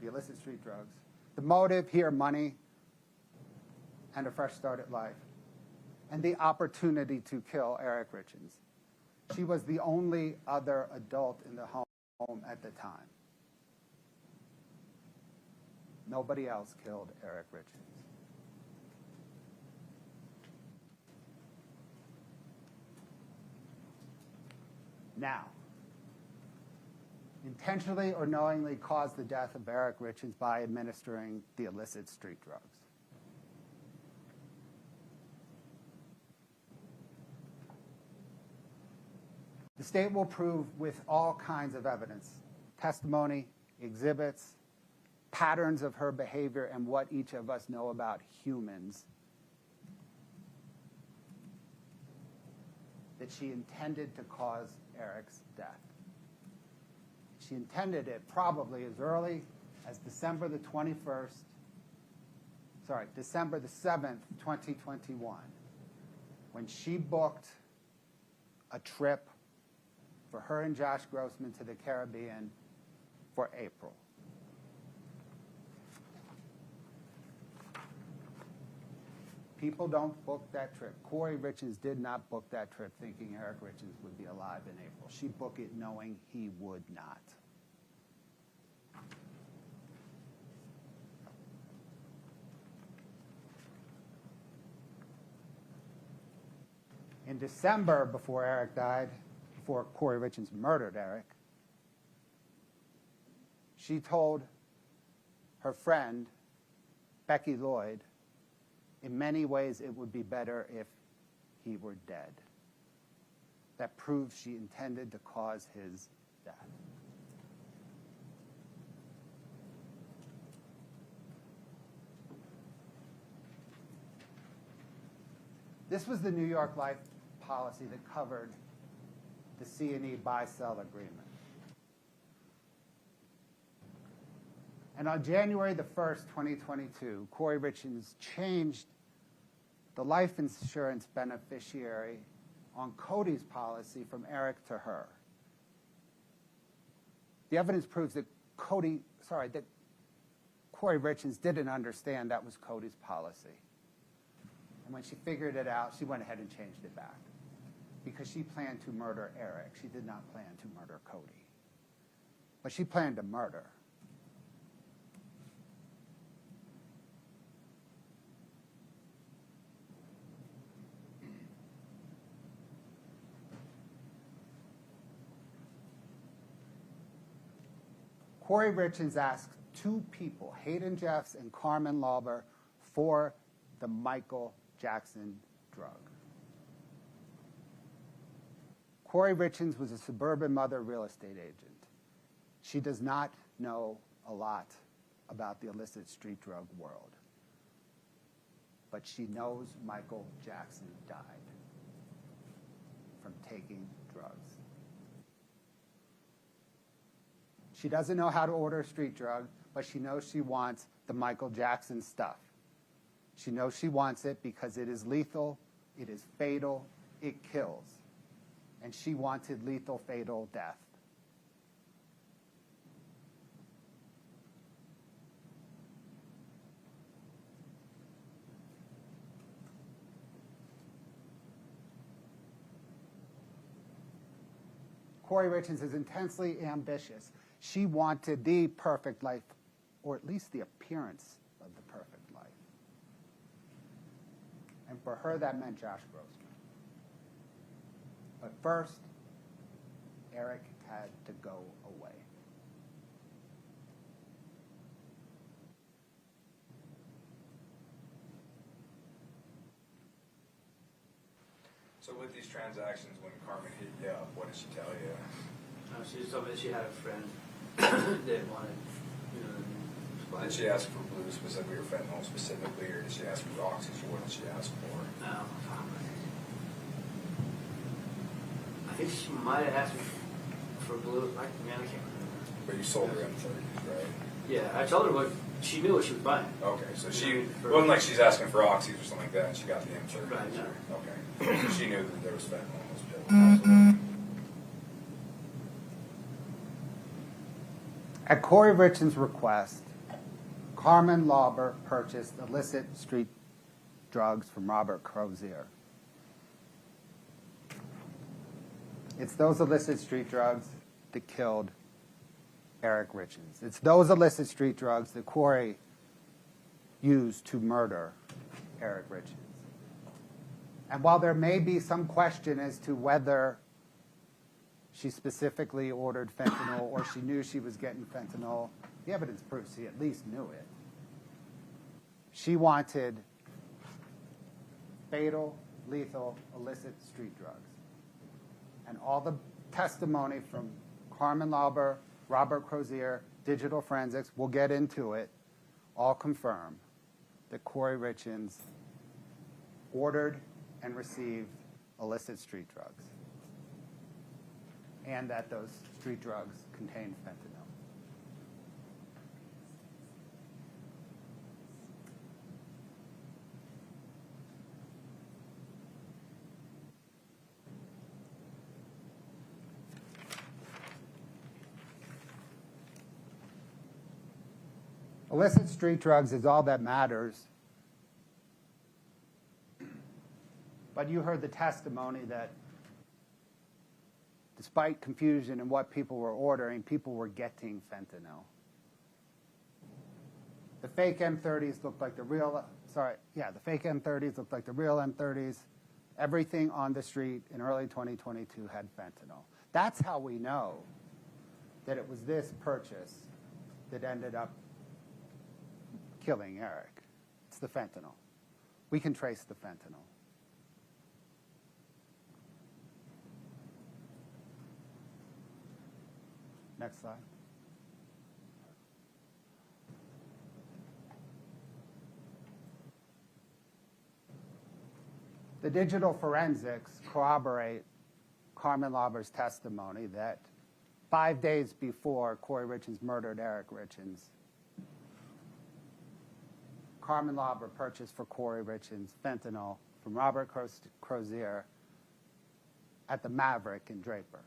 the illicit street drugs, the motive, here money, and a fresh start at life, and the opportunity to kill Eric Richins. She was the only other adult in the home at the time. Nobody else killed Eric Richins. Now, intentionally or knowingly caused the death of Eric Richins by administering the illicit street drugs. The state will prove with all kinds of evidence, testimony, exhibits, patterns of her behavior, and what each of us know about humans, that she intended to cause Eric's death. She intended it probably as early as December the 7th, 2021, when she booked a trip for her and Josh Grossman to the Caribbean for April. People don't book that trip. Kouri Richins did not book that trip thinking Eric Richins would be alive in April. She booked it knowing he would not. In December, before Eric died, before Kouri Richins murdered Eric, she told her friend, Becky Lloyd, in many ways it would be better if he were dead. That proves she intended to cause his death. This was the New York Life policy that covered the C&E buy-sell agreement. And on January the 1st, 2022, Kouri Richins changed the life insurance beneficiary on Cody's policy from Eric to her. The evidence proves that Kouri Richins didn't understand that was Cody's policy. And when she figured it out, she went ahead and changed it back because she planned to murder Eric. She did not plan to murder Cody. But she planned to murder. Kouri Richins asked two people, Hayden Jeffs and Carmen Lauber, for the Michael Jackson drug. Kouri Richins was a suburban mother real estate agent. She does not know a lot about the illicit street drug world. But she knows Michael Jackson died from taking drugs. She doesn't know how to order a street drug, but she knows she wants the Michael Jackson stuff. She knows she wants it because it is lethal, it is fatal, it kills. And she wanted lethal, fatal death. Kouri Richins is intensely ambitious. She wanted the perfect life, or at least the appearance of the perfect life. And for her, that meant Josh Grossman. But first, Eric had to go away. So with these transactions, when Carmen hit you up, what did she tell you? She just told me that she had a friend that wanted, Did she ask for blue specifically or fentanyl specifically, or did she ask for oxys, or what did she ask for? I think she might have asked me for blue. I can't remember. But you sold her M30s, right? Yeah, I told her what she knew what she was buying. Okay, so it wasn't like she's asking for oxys or something like that, and she got the M30s. Right, no. Okay. So she knew that there was fentanyl in those pills. Absolutely. At Kouri Richins' request, Carmen Lauber purchased illicit street drugs from Robert Crozier. It's those illicit street drugs that killed Eric Richins. It's those illicit street drugs that Kouri used to murder Eric Richins. And while there may be some question as to whether she specifically ordered fentanyl or she knew she was getting fentanyl. The evidence proves she at least knew it. She wanted fatal, lethal, illicit street drugs. And all the testimony from Carmen Lauber, Robert Crozier, digital forensics, we'll get into it, all confirm that Kouri Richins ordered and received illicit street drugs, and that those street drugs contained fentanyl. Illicit street drugs is all that matters. But you heard the testimony that despite confusion in what people were ordering, people were getting fentanyl. The fake M30s looked like the real, the fake M30s looked like the real M30s. Everything on the street in early 2022 had fentanyl. That's how we know that it was this purchase that ended up killing Eric. It's the fentanyl. We can trace the fentanyl. Next slide. The digital forensics corroborate Carmen Lauber's testimony that 5 days before Kouri Richins murdered Eric Richins, Carmen Lauber purchased for Kouri Richins fentanyl from Robert Crozier at the Maverick in Draper.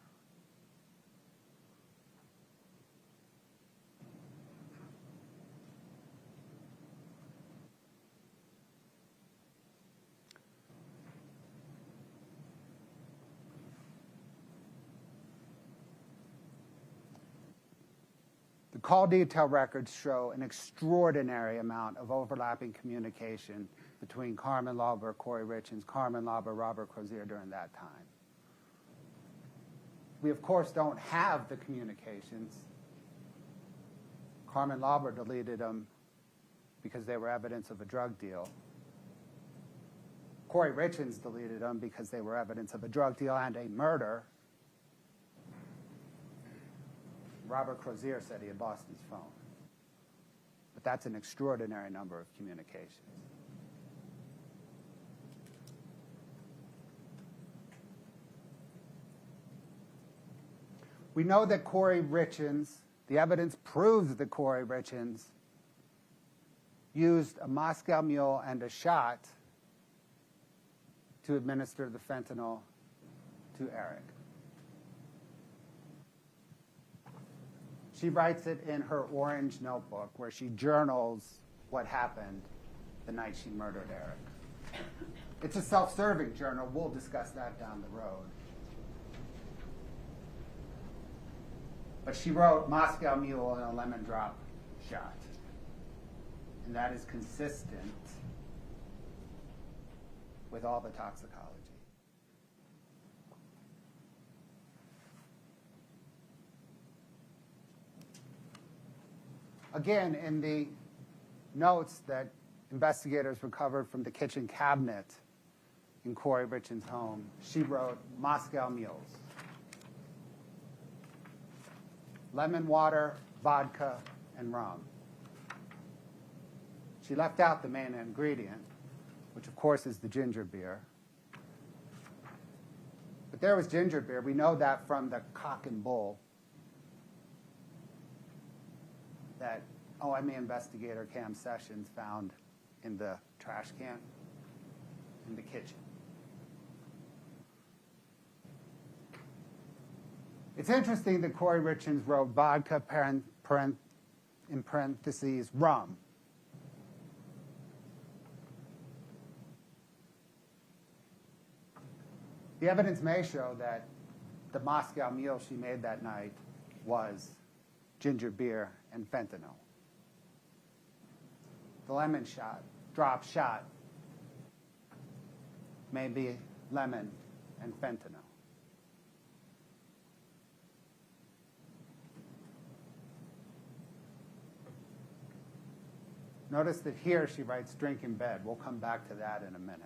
The call detail records show an extraordinary amount of overlapping communication between Carmen Lauber, Kouri Richins, Carmen Lauber, Robert Crozier during that time. We, of course, don't have the communications. Carmen Lauber deleted them because they were evidence of a drug deal. Kouri Richins deleted them because they were evidence of a drug deal and a murder. Robert Crozier said he had lost his phone. But that's an extraordinary number of communications. We know that Kouri Richins, the evidence proves that Kouri Richins used a Moscow Mule and a shot to administer the fentanyl to Eric. She writes it in her orange notebook where she journals what happened the night she murdered Eric. It's a self-serving journal. We'll discuss that down the road. But she wrote Moscow Mule and a lemon drop shot. And that is consistent with all the toxicology. Again, in the notes that investigators recovered from the kitchen cabinet in Kouri Richins' home, she wrote Moscow Mules. Lemon water, vodka, and rum. She left out the main ingredient, which of course is the ginger beer. But there was ginger beer. We know that from the cock and bull that OME investigator Cam Sessions found in the trash can in the kitchen. It's interesting that Kouri Richins wrote vodka, in parentheses, rum. The evidence may show that the Moscow Mule she made that night was ginger beer and fentanyl. The lemon drop shot may be lemon and fentanyl. Notice that here she writes drink in bed. We'll come back to that in a minute.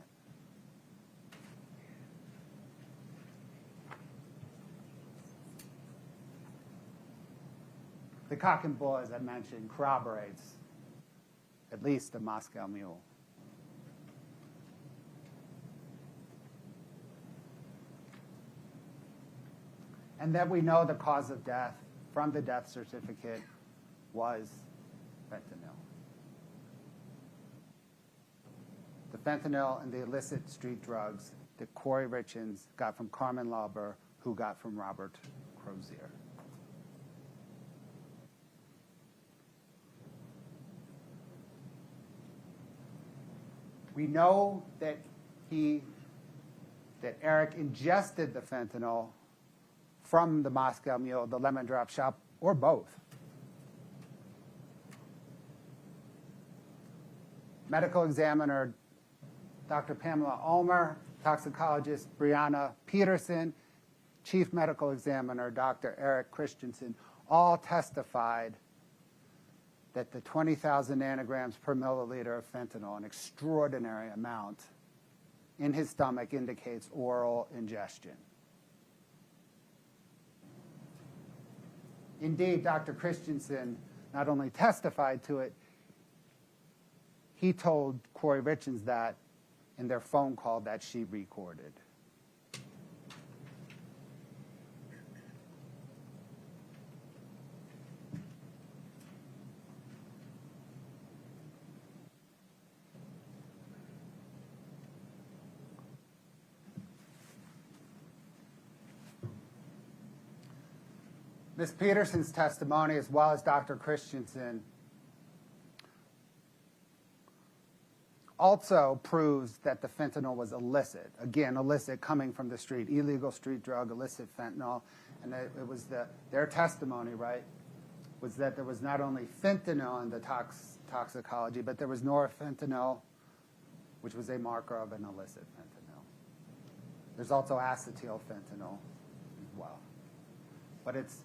The cock and bull, as I mentioned, corroborates at least the Moscow Mule. And that we know the cause of death from the death certificate was fentanyl. The fentanyl and the illicit street drugs that Kouri Richins got from Carmen Lauber, who got from Robert Crozier. We know that Eric ingested the fentanyl from the Moscow Mule, the lemon drop shop, or both. Medical examiner Dr. Pamela Ulmer, toxicologist Brianna Peterson, chief medical examiner Dr. Eric Christensen, all testified that the 20,000 nanograms per milliliter of fentanyl, an extraordinary amount, in his stomach indicates oral ingestion. Indeed, Dr. Christensen not only testified to it, he told Kouri Richins that in their phone call that she recorded. Ms. Peterson's testimony, as well as Dr. Christensen, also proves that the fentanyl was illicit. Again, illicit coming from the street, illegal street drug, illicit fentanyl. And it was their testimony, right, was that there was not only fentanyl in the toxicology, but there was norfentanyl, which was a marker of an illicit fentanyl. There's also acetylfentanyl as well. But it's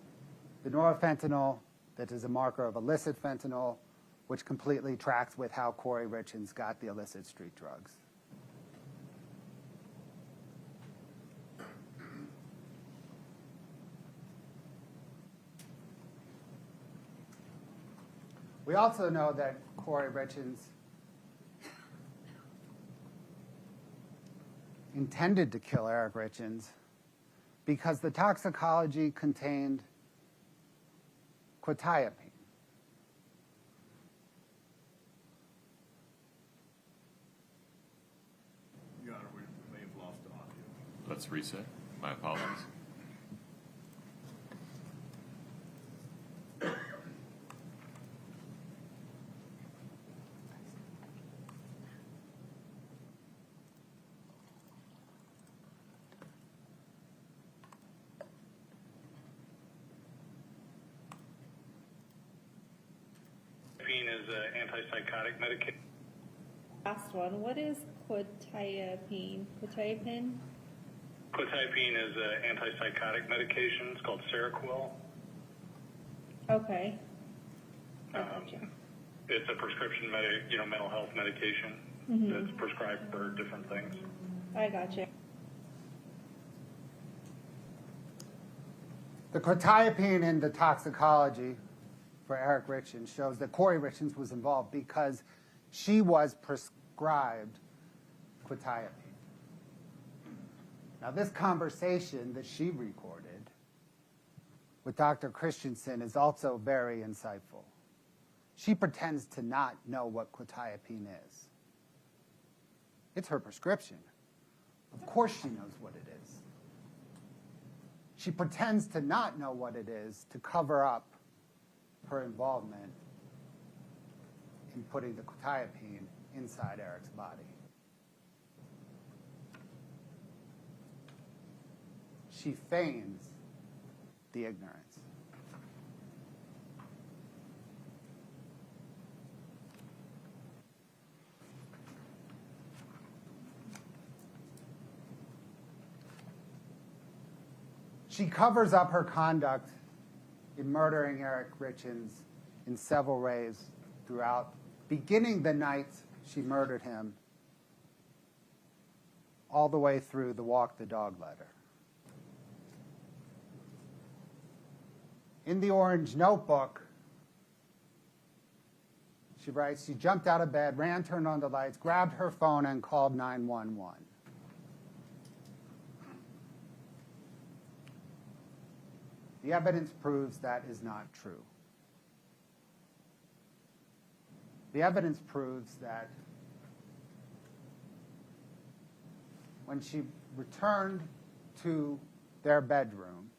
the norfentanyl that is a marker of illicit fentanyl, which completely tracks with how Kouri Richins got the illicit street drugs. We also know that Kouri Richins intended to kill Eric Richins because the toxicology contained quetiapine. Your Honor, we may have lost the audio. Let's reset. My apologies. Is an antipsychotic medication. Last one. What is quetiapine? Quetiapine? Quetiapine is an antipsychotic medication. It's called Seroquel. Okay. I gotcha. It's a prescription, mental health medication that's prescribed for different things. I gotcha. The quetiapine in the toxicology for Eric Richins shows that Kouri Richins was involved because she was prescribed quetiapine. Now, this conversation that she recorded with Dr. Christensen is also very insightful. She pretends to not know what quetiapine is. It's her prescription. Of course she knows what it is. She pretends to not know what it is to cover up her involvement in putting the quetiapine inside Eric's body. She feigns the ignorance. She covers up her conduct in murdering Eric Richins in several ways throughout beginning the night she murdered him, all the way through the walk the dog letter. In the orange notebook, she writes, she jumped out of bed, ran, turned on the lights, grabbed her phone, and called 911. The evidence proves that is not true. The evidence proves that when she returned to their bedroom,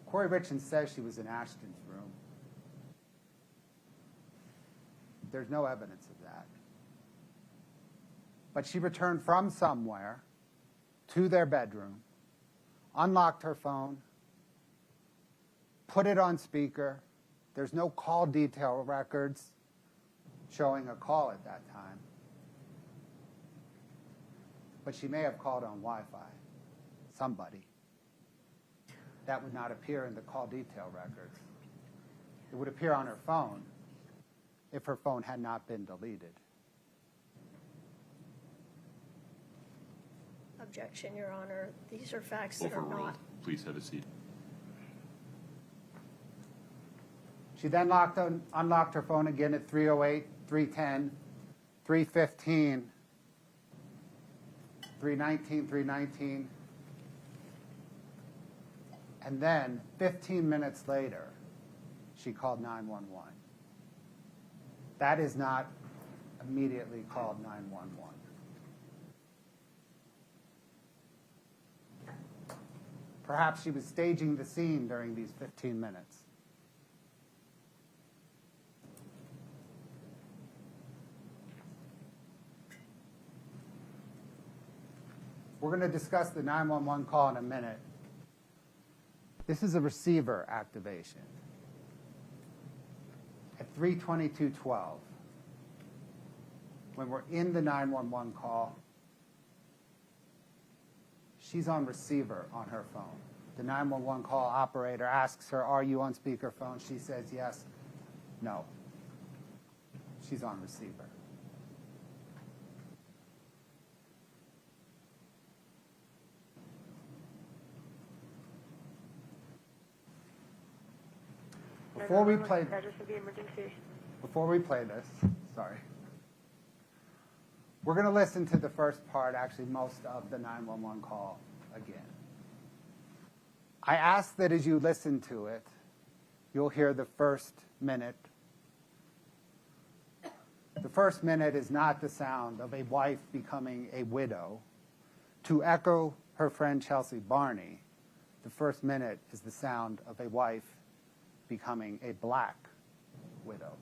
Kouri Richins says she was in Ashton's room. There's no evidence of that. But she returned from somewhere to their bedroom, unlocked her phone, put it on speaker. There's no call detail records showing a call at that time. But she may have called on Wi-Fi, somebody. That would not appear in the call detail records. It would appear on her phone if her phone had not been deleted. Objection, Your Honor. These are facts that are Overruled. not. Please have a seat. She then unlocked her phone again at 3:08, 3:10, 3:15, 3:19, 3:19. And then 15 minutes later, she called 911. That is not immediately called 911. Perhaps she was staging the scene during these 15 minutes. We're going to discuss the 911 call in a minute. This is a receiver activation. At 3:22:12, when we're in the 911 call, she's on receiver on her phone. The 911 call operator asks her, "Are you on speakerphone?" She says yes, no. She's on receiver. Before we play this, sorry, we're going to listen to the first part, actually most of the 911 call again. I ask that as you listen to it, you'll hear the first minute. The first minute is not the sound of a wife becoming a widow. To echo her friend Chelsea Barney, the first minute is the sound of a wife becoming a black widow.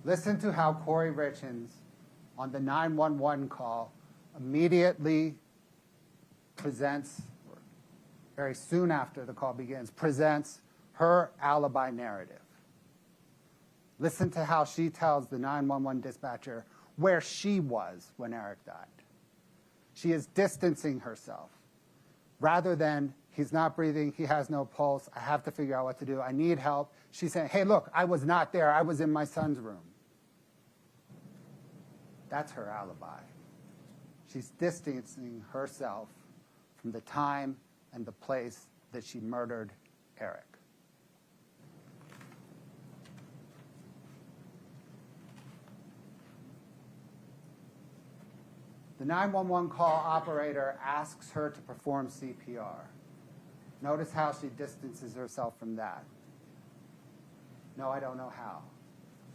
Listen to how Kouri Richins, on the 911 call, immediately presents, or very soon after the call begins, presents her alibi narrative. Listen to how she tells the 911 dispatcher where she was when Eric died. She is distancing herself. Rather than, he's not breathing, he has no pulse, I have to figure out what to do, I need help, she's saying, hey, look, I was not there, I was in my son's room. That's her alibi. She's distancing herself from the time and the place that she murdered Eric. The 911 call operator asks her to perform CPR. Notice how she distances herself from that. No, I don't know how.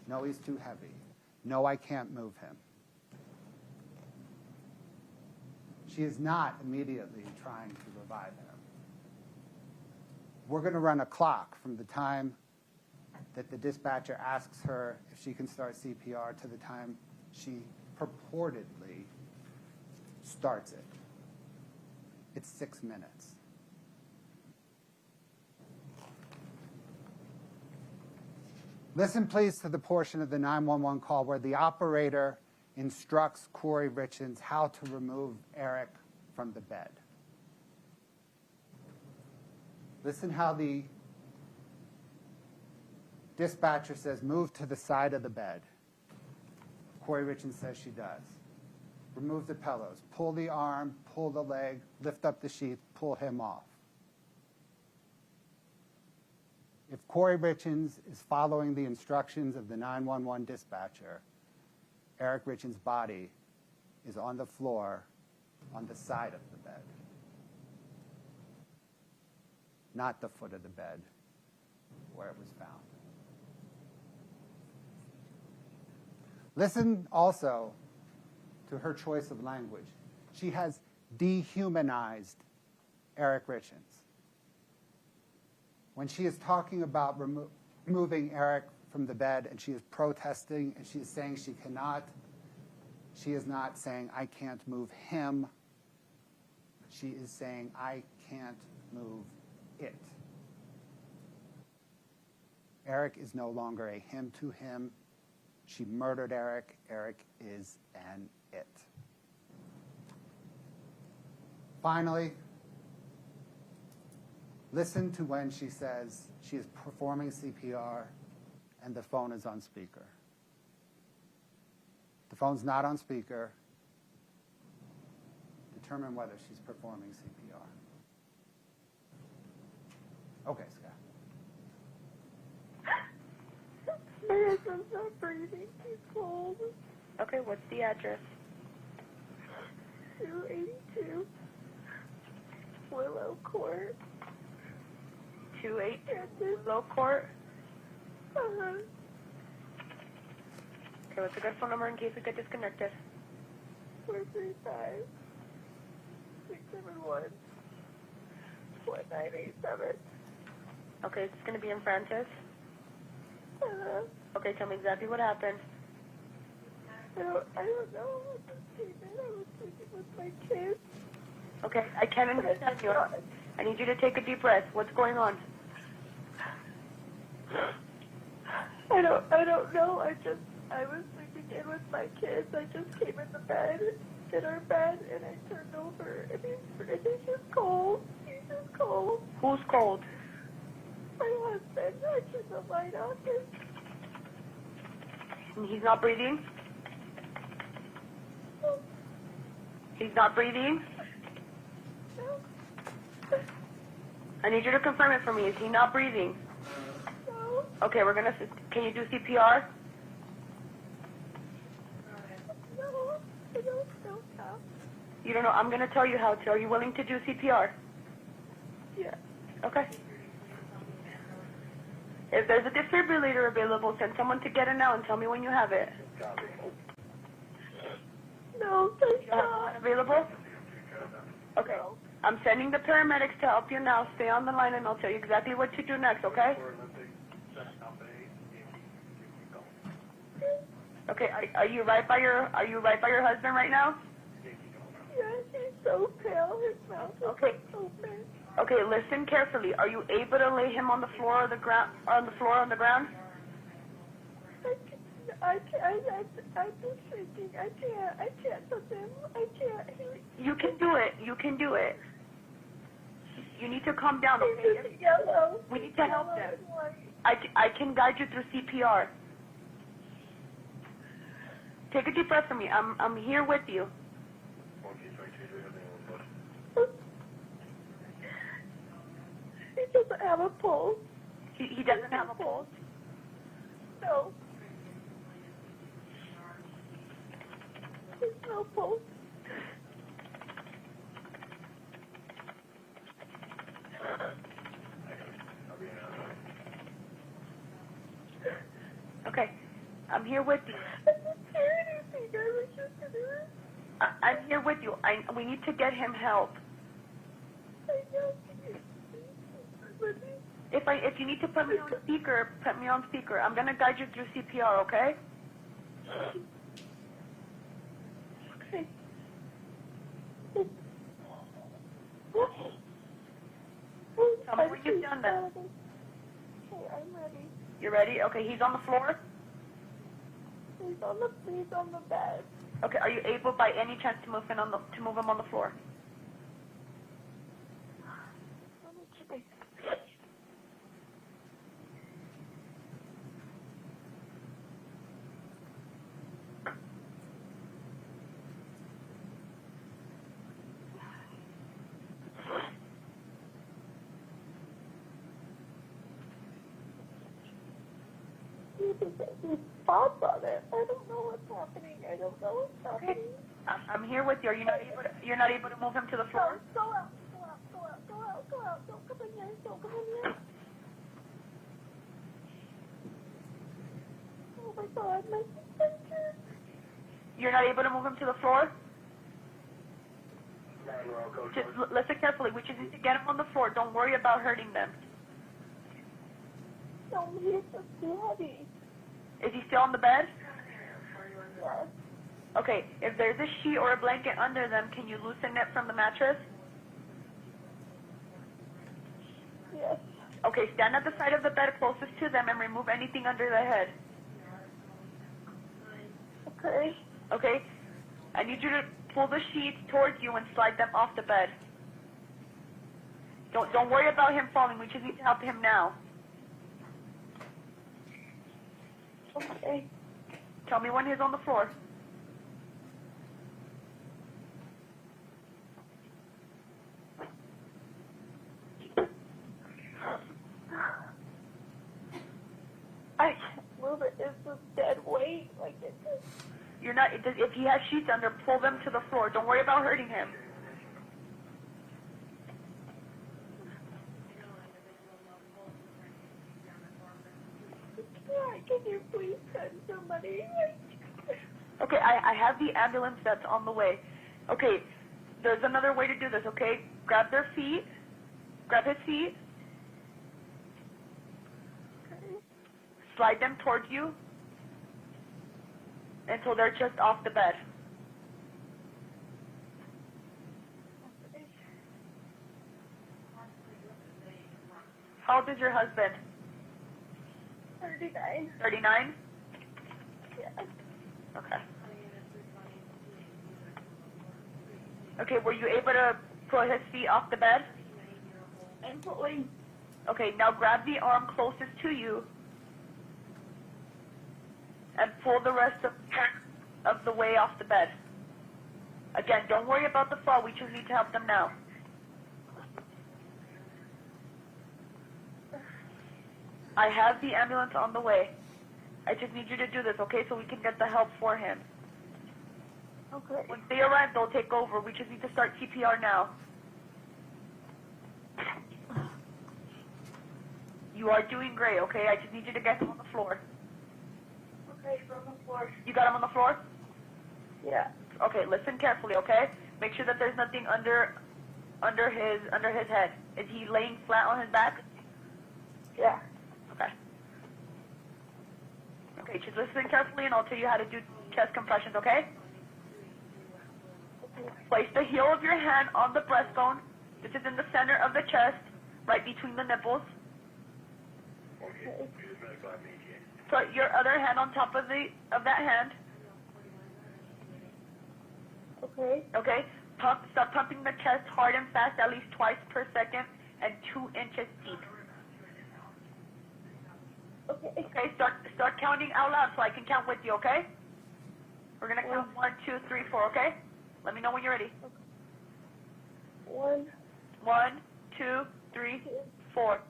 No, he's too heavy. No, I can't move him. She is not immediately trying to revive him. We're going to run a clock from the time that the dispatcher asks her if she can start CPR to the time she purportedly starts it. It's 6 minutes. Listen, please, to the portion of the 911 call where the operator instructs Kouri Richins how to remove Eric from the bed. Listen how the Dispatcher says, move to the side of the bed. Kouri Richins says she does. Remove the pillows. Pull the arm, pull the leg, lift up the sheath, pull him off. If Kouri Richins is following the instructions of the 911 dispatcher, Eric Richins' body is on the floor on the side of the bed, not the foot of the bed where it was found. Listen also to her choice of language. She has dehumanized Eric Richins. When she is talking about removing Eric from the bed and she is protesting and she is saying she cannot, she is not saying, I can't move him. She is saying, I can't move it. Eric is no longer a him to him. She murdered Eric. Eric is an it. Finally, listen to when she says she is performing CPR and the phone is on speaker. The phone's not on speaker. Determine whether she's performing CPR. Okay, Scott. My husband's not breathing. He's cold. Okay, what's the address? 282 Willow Court. 282 Willow Court. Uh-huh. Okay, what's a good phone number in case we get disconnected? 435 671 1987. Okay, it's going to be in Francis. Uh-huh. Okay, tell me exactly what happened. I don't know. I just came in. I was sleeping with my kids. Okay, I can't understand you. I need you to take a deep breath. What's going on? I don't know. I was sleeping in with my kids. I just came in the bed, in our bed, and I turned over, and he's just cold. He's just cold. Who's cold? My husband. I turned the light on. And he's not breathing? He's not breathing? No. I need you to confirm it for me. Is he not breathing? No. Okay, can you do CPR? No. I don't know how. You don't know. I'm going to tell you how to. Are you willing to do CPR? Yeah. Okay. If there's a defibrillator available, send someone to get it now and tell me when you have it. No, there's You don't have not. one available? Okay. I'm sending the paramedics to help you now. Stay on the line and I'll tell you exactly what to do next, okay? Okay, are you right by your husband right now? Yeah, he's so pale. His mouth is Okay. open. Okay, listen carefully. Are you able to lay him on the floor or the ground on the ground? I'm just shaking. I can't touch him. I can't. You can do it. You can do it. You need to calm down, He's okay? just yellow. We need to help Yellow them. and white. I can guide you through CPR. Take a deep breath for me. I'm here with you. He doesn't have a pulse. He doesn't have a pulse. No. There's no pulse. Okay, I'm here with you. I didn't hear anything. I was just gonna. I'm here with you. We need to get him help. I know. If you need to put me on speaker, put me on speaker. I'm gonna guide you through CPR, okay? Okay. Tell me when you've done that. Okay, I'm ready. You ready? Okay, he's on the floor. He's on the bed. Okay, are you able by any chance to move him on the floor? Let me try. these spots on it. I don't know what's happening. I don't know what's happening. I'm here with you. Are you not able to, you're not able to move him to the floor? Go out, go out, go out, go out, go out. Don't come in here, don't come in here. Oh my God, my suspension. You're not able to move him to the floor? Just listen carefully. We just need to get him on the floor. Don't worry about hurting them. No, he's just too heavy. Is he still on the bed? Yes. Okay, if there's a sheet or a blanket under them, can you loosen it from the mattress? Yes. Okay, stand at the side of the bed closest to them and remove anything under the head. Okay. Okay? I need you to pull the sheets towards you and slide them off the bed. Don't worry about him falling. We just need to help him now. Okay. Tell me when he's on the floor. I can't move it. It's just dead weight. Like it just... You're not. If he has sheets under, pull them to the floor. Don't worry about hurting him. Can you please send somebody? Okay, I have the ambulance that's on the way. Okay, there's another way to do this, okay? Grab their feet. Grab his feet. Okay. Slide them towards you until they're just off the bed. How old is your husband? 39. 39? Yes. Okay. Okay, were you able to put his feet off the bed? I'm pulling. Okay, now grab the arm closest to you and pull the rest of the way off the bed. Again, don't worry about the fall. We just need to help them now. I have the ambulance on the way. I just need you to do this, okay, so we can get the help for him. Okay. When they arrive, they'll take over. We just need to start CPR now. You are doing great, okay? I just need you to get him on the floor. Okay, from the floor. You got him on the floor? Yeah. Okay, listen carefully, okay? Make sure that there's nothing under his head. Is he laying flat on his back? Yeah. Okay. Okay, just listen carefully and I'll tell you how to do chest compressions, okay? Place the heel of your hand on the breastbone. This is in the center of the chest, right between the nipples. Okay. Put your other hand on top of that hand. Okay. Okay? Start pumping the chest hard and fast, at least twice per second, and 2 inches deep. Okay. Okay, start counting out loud so I can count with you, okay? We're gonna count 1, 2, 3, 4, okay? Let me know when you're ready. 1, 1, 2, 3, 4.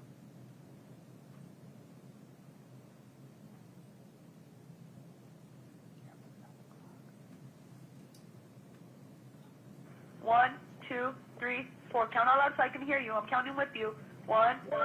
One, 2, 3, 4. Count out loud so I can hear you. I'm counting with you. 1, 2,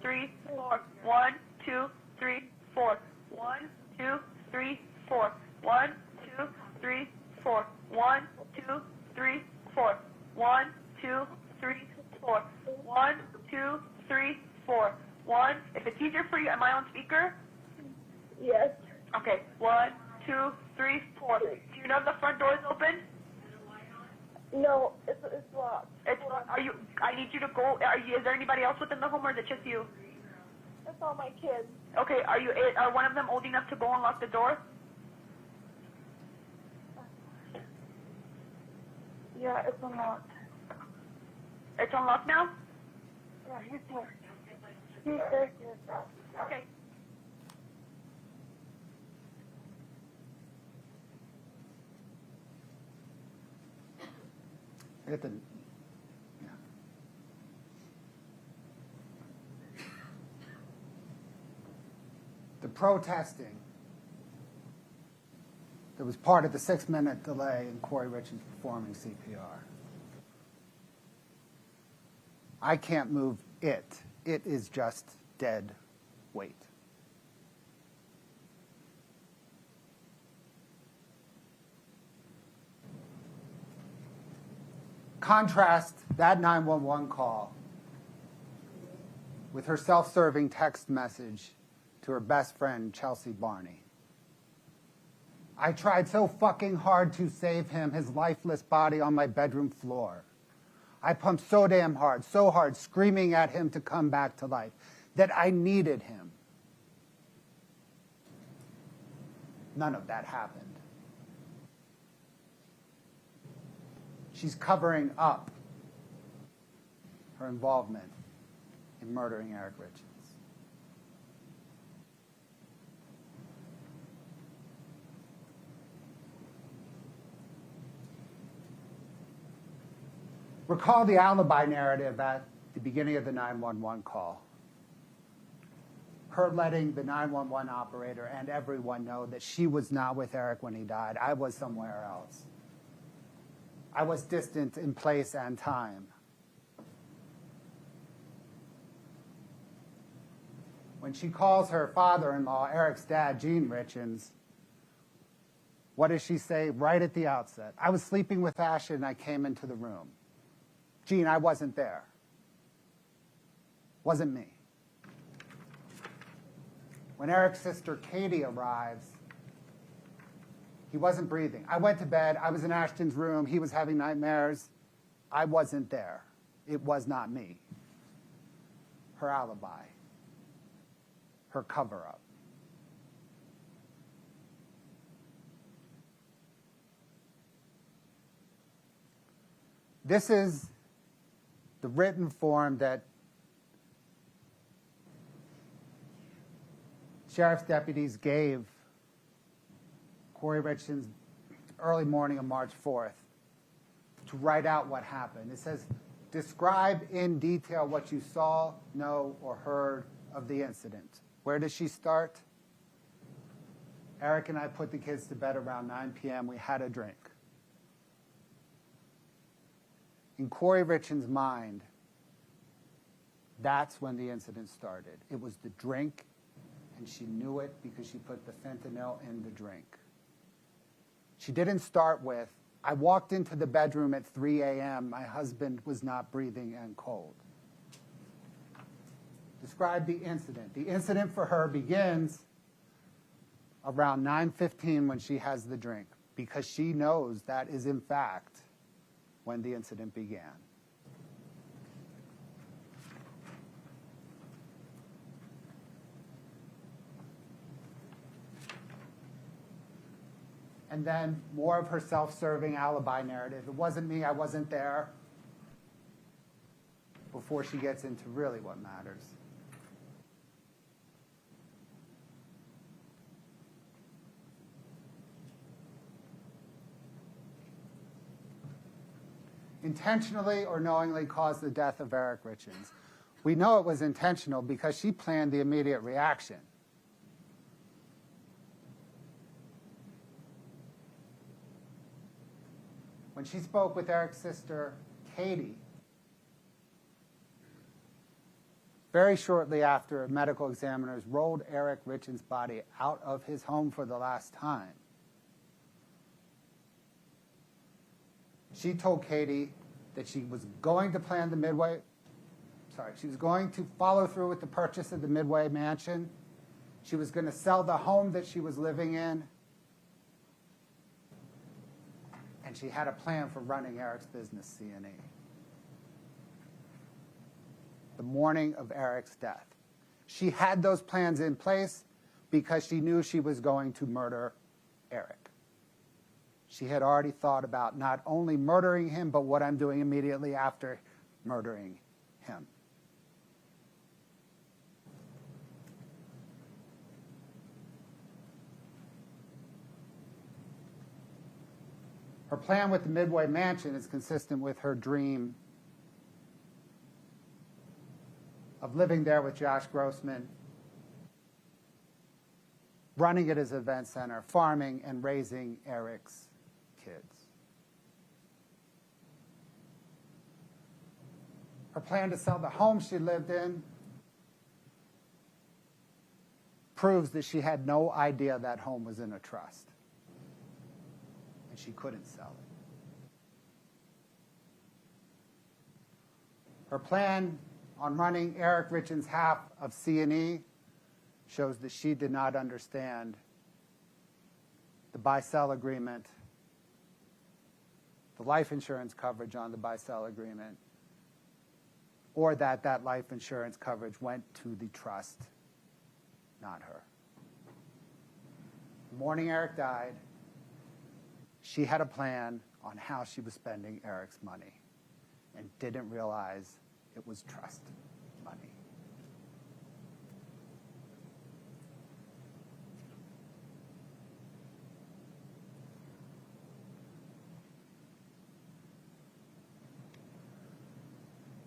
3, 4. 1, 2, 3, 4. 1, 2, 3, 4. 1, 2, 3, 4. 1, 2, 3, 4. 1, 2, 3, 4. 1, 2, 3, 4. 1. If it's easier for you, am I on speaker? yes. Okay. 1, 2, 3, 4. Do you know if the front door is open? No, it's locked. I need you to go. Is there anybody else within the home, or is it just you? It's all my kids. Okay. Are one of them old enough to go unlock the door? Yeah, it's unlocked. It's unlocked now? Yeah, he's here. He's there. Okay. At the, yeah. The protesting that was part of the 6-minute delay in Kouri Richins performing CPR. I can't move it. It is just dead weight. Contrast that 911 call with her self-serving text message to her best friend, Chelsea Barney. I tried so fucking hard to save him, his lifeless body on my bedroom floor. I pumped so damn hard, so hard, screaming at him to come back to life, that I needed him. None of that happened. She's covering up her involvement in murdering Eric Richins. Recall the alibi narrative at the beginning of the 911 call. Her letting the 911 operator and everyone know that she was not with Eric when he died. I was somewhere else. I was distant in place and time. When she calls her father-in-law, Eric's dad, Gene Richins, what does she say right at the outset? I was sleeping with Ashley and I came into the room. Gene, I wasn't there. Wasn't me. When Eric's sister Katie arrives, he wasn't breathing. I went to bed. I was in Ashton's room. He was having nightmares. I wasn't there. It was not me. Her alibi. Her cover-up. This is the written form that sheriff's deputies gave Kouri Richins early morning of March 4th to write out what happened. It says, describe in detail what you saw, know, or heard of the incident. Where does she start? Eric and I put the kids to bed around 9 p.m. We had a drink. In Kouri Richins' mind, that's when the incident started. It was the drink, and she knew it because she put the fentanyl in the drink. She didn't start with, I walked into the bedroom at 3 a.m. My husband was not breathing and cold. Describe the incident. The incident for her begins around 9:15 when she has the drink, because she knows that is, in fact, when the incident began. And then more of her self-serving alibi narrative. It wasn't me, I wasn't there, before she gets into really what matters. Intentionally or knowingly caused the death of Eric Richins. We know it was intentional because she planned the immediate reaction. When she spoke with Eric's sister, Katie, very shortly after medical examiners rolled Eric Richins' body out of his home for the last time, she told Katie that she was going to plan the she was going to follow through with the purchase of the Midway mansion. She was going to sell the home that she was living in. And she had a plan for running Eric's business, C&E. The morning of Eric's death. She had those plans in place because she knew she was going to murder Eric. She had already thought about not only murdering him, but what I'm doing immediately after murdering him. Her plan with the Midway mansion is consistent with her dream of living there with Josh Grossman running it as an event center, farming, and raising Eric's kids. Her plan to sell the home she lived in proves that she had no idea that home was in a trust, and she couldn't sell it. Her plan on running Eric Richins' half of C&E shows that she did not understand the buy-sell agreement, the life insurance coverage on the buy-sell agreement, or that that life insurance coverage went to the trust, not her. The morning Eric died, she had a plan on how she was spending Eric's money and didn't realize it was trust money.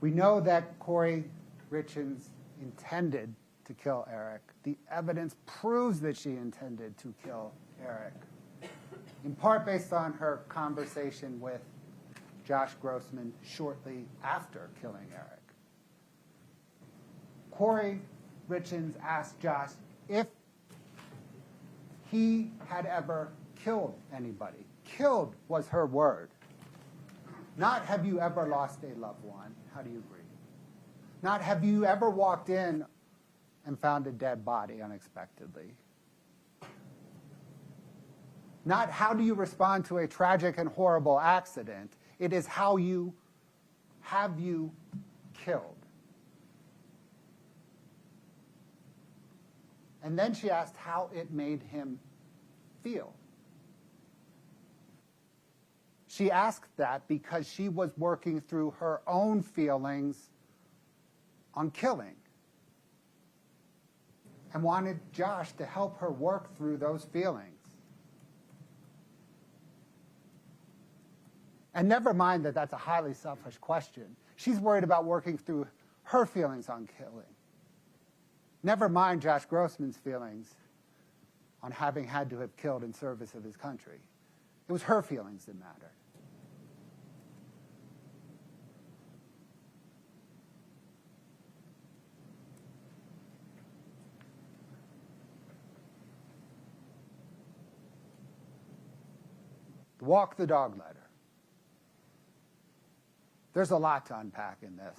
We know that Kouri Richins intended to kill Eric. The evidence proves that she intended to kill Eric, in part based on her conversation with Josh Grossman shortly after killing Eric. Kouri Richins asked Josh if he had ever killed anybody. Killed was her word. Not have you ever lost a loved one. How do you agree? Not have you ever walked in and found a dead body unexpectedly. Not how do you respond to a tragic and horrible accident. It is have you killed? And then she asked how it made him feel. She asked that because she was working through her own feelings on killing and wanted Josh to help her work through those feelings. And never mind that that's a highly selfish question. She's worried about working through her feelings on killing. Never mind Josh Grossman's feelings on having had to have killed in service of his country. It was her feelings that mattered. The walk the dog letter. There's a lot to unpack in this.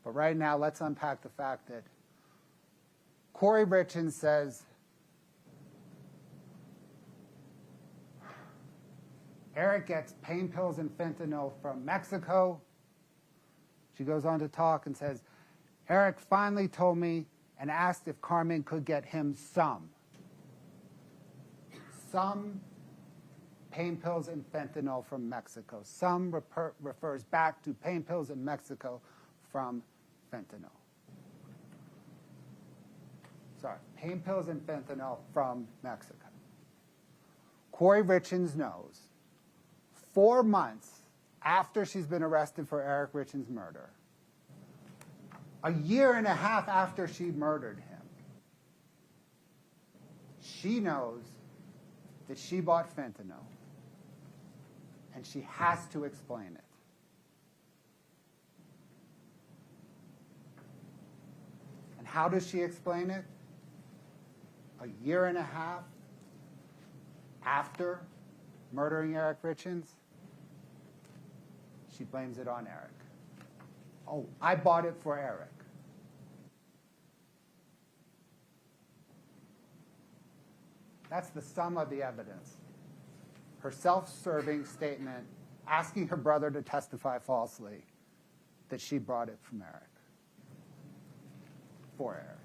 But right now, let's unpack the fact that Kouri Richins says Eric gets pain pills and fentanyl from Mexico. She goes on to talk and says, Eric finally told me and asked if Carmen could get him some pain pills and fentanyl from Mexico. Some refers back to pain pills in Mexico from fentanyl. Sorry, pain pills and fentanyl from Mexico. Kouri Richins knows 4 months after she's been arrested for Eric Richins' murder, a year and a half after she murdered him, she knows that she bought fentanyl, and she has to explain it. And how does she explain it? A year and a half after murdering Eric Richins, she blames it on Eric. Oh, I bought it for Eric. That's the sum of the evidence. Her self-serving statement asking her brother to testify falsely that she brought it from Eric, for Eric.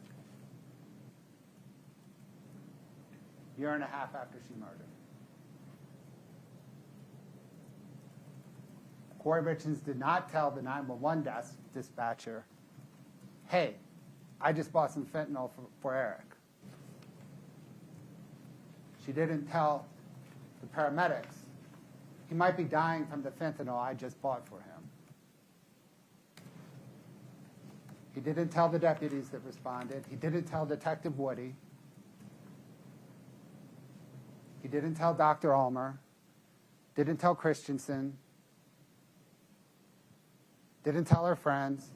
Year and a half after she murdered. Kouri Richins did not tell the 911 dispatcher, hey, I just bought some fentanyl for Eric. She didn't tell the paramedics, he might be dying from the fentanyl I just bought for him. He didn't tell the deputies that responded. He didn't tell Detective Woody. He didn't tell Dr. Ulmer, didn't tell Christensen, didn't tell her friends,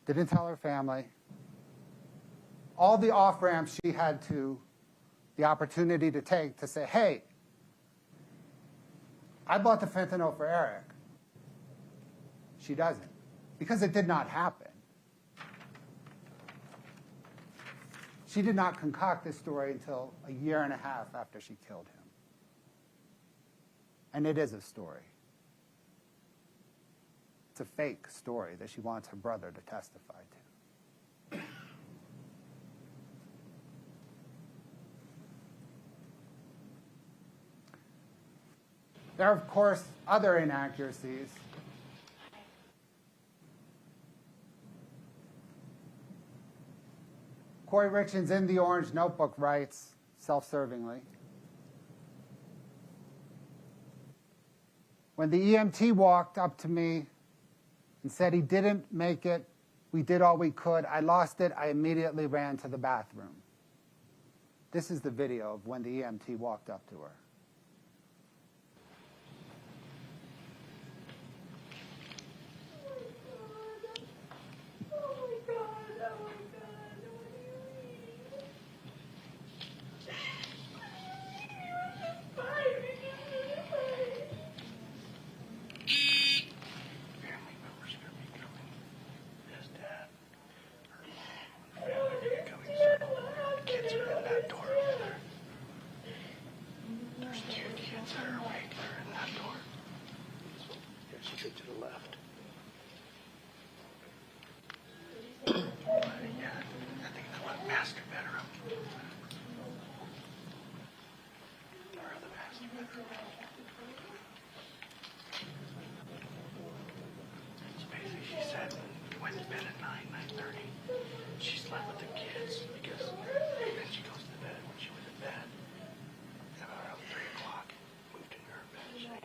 didn't tell her family. All the off-ramps she had the opportunity to take to say, hey, I bought the fentanyl for Eric. She doesn't, because it did not happen. She did not concoct this story until a year and a half after she killed him. And it is a story. It's a fake story that she wants her brother to testify to. There are, of course, other inaccuracies. Kouri Richins in the Orange Notebook writes, self-servingly, when the EMT walked up to me and said he didn't make it, we did all we could, I lost it, I immediately ran to the bathroom. This is the video of when the EMT walked up to her.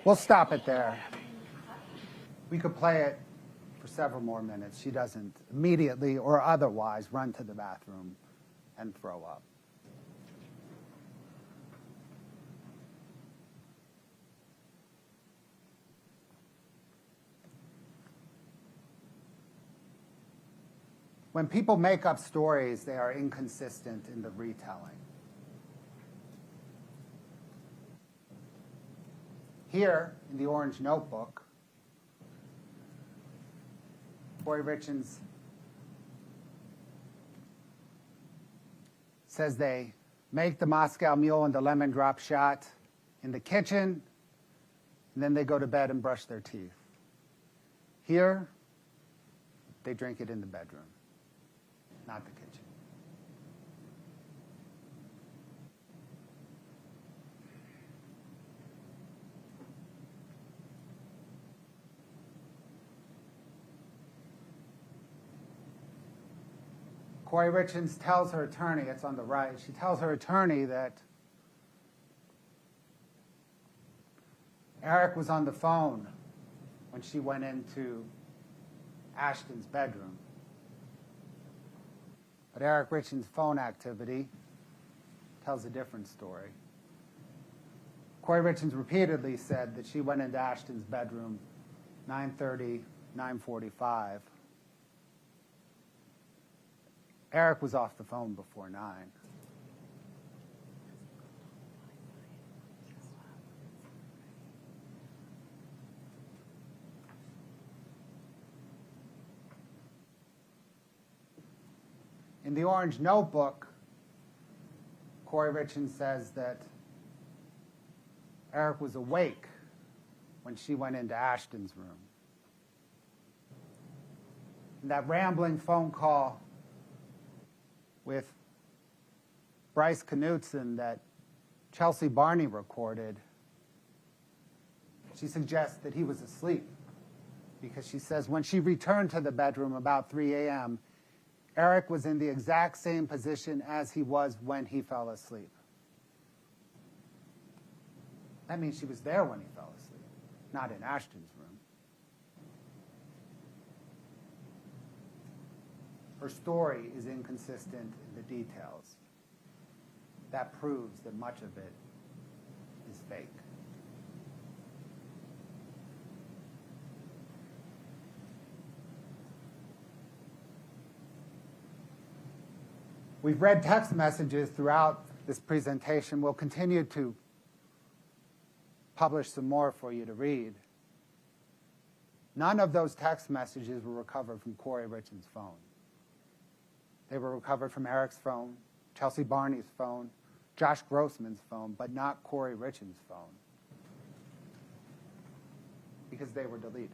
We'll stop it there. We could play it for several more minutes. She doesn't immediately or otherwise run to the bathroom and throw up. When people make up stories, they are inconsistent in the retelling. Here, in the Orange Notebook, Kouri Richins says they make the Moscow Mule and the lemon drop shot in the kitchen, and then they go to bed and brush their teeth. Here, they drink it in the bedroom, not the kitchen. Kouri Richins tells her attorney, it's on the right, she tells her attorney that Eric was on the phone when she went into Ashton's bedroom. But Eric Richins' phone activity tells a different story. Kouri Richins repeatedly said that she went into Ashton's bedroom 9:30, 9:45. Eric was off the phone before 9. In the Orange Notebook, Kouri Richins says that Eric was awake when she went into Ashton's room. In that rambling phone call with Bryce Knutson that Chelsea Barney recorded, she suggests that he was asleep because she says when she returned to the bedroom about 3 a.m., Eric was in the exact same position as he was when he fell asleep. That means she was there when he fell asleep, not in Ashton's room. Her story is inconsistent in the details. that proves that much of it is fake. We've read text messages throughout this presentation. We'll continue to publish some more for you to read. None of those text messages were recovered from Kouri Richins' phone. They were recovered from Eric's phone, Chelsea Barney's phone, Josh Grossman's phone, but not Kouri Richins' phone, because they were deleted.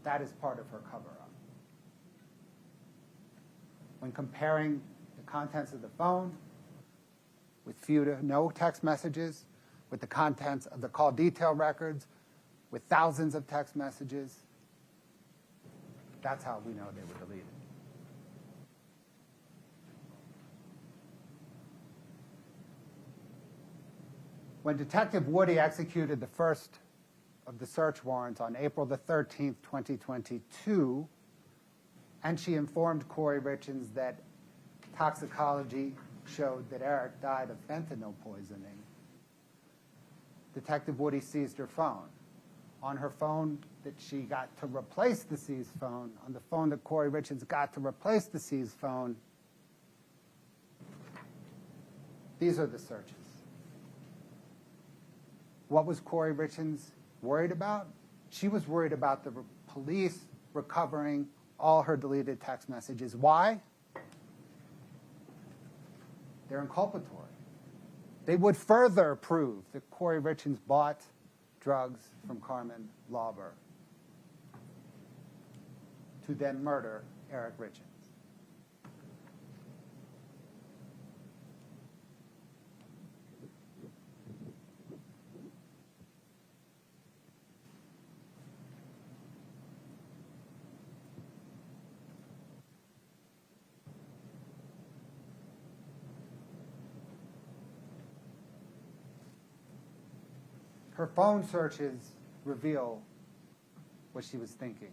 That is part of her cover-up. When comparing the contents of the phone with few to no text messages, with the contents of the call detail records, with thousands of text messages, that's how we know they were deleted. When Detective Woody executed the first of the search warrants on April the 13th, 2022, and she informed Kouri Richins that toxicology showed that Eric died of fentanyl poisoning, Detective Woody seized her phone. On her phone that she got to replace the seized phone, on the phone that Kouri Richins got to replace the seized phone, these are the searches. What was Kouri Richins worried about? She was worried about the police recovering all her deleted text messages. Why? They're inculpatory. They would further prove that Kouri Richins bought drugs from Carmen Lauber to then murder Eric Richins. Her phone searches reveal what she was thinking.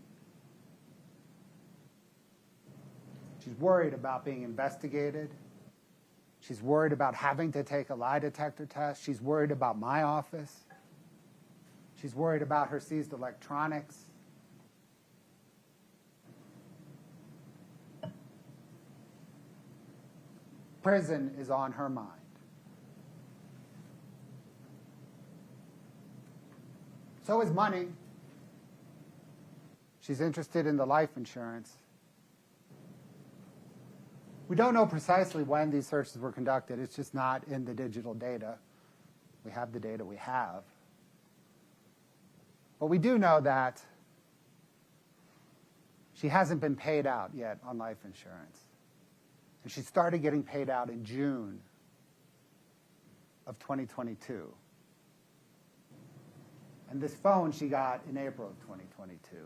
She's worried about being investigated. She's worried about having to take a lie detector test. She's worried about my office. She's worried about her seized electronics. Prison is on her mind. So is money. She's interested in the life insurance. We don't know precisely when these searches were conducted. It's just not in the digital data. We have the data we have. But we do know that she hasn't been paid out yet on life insurance. And she started getting paid out in June of 2022. And this phone she got in April of 2022.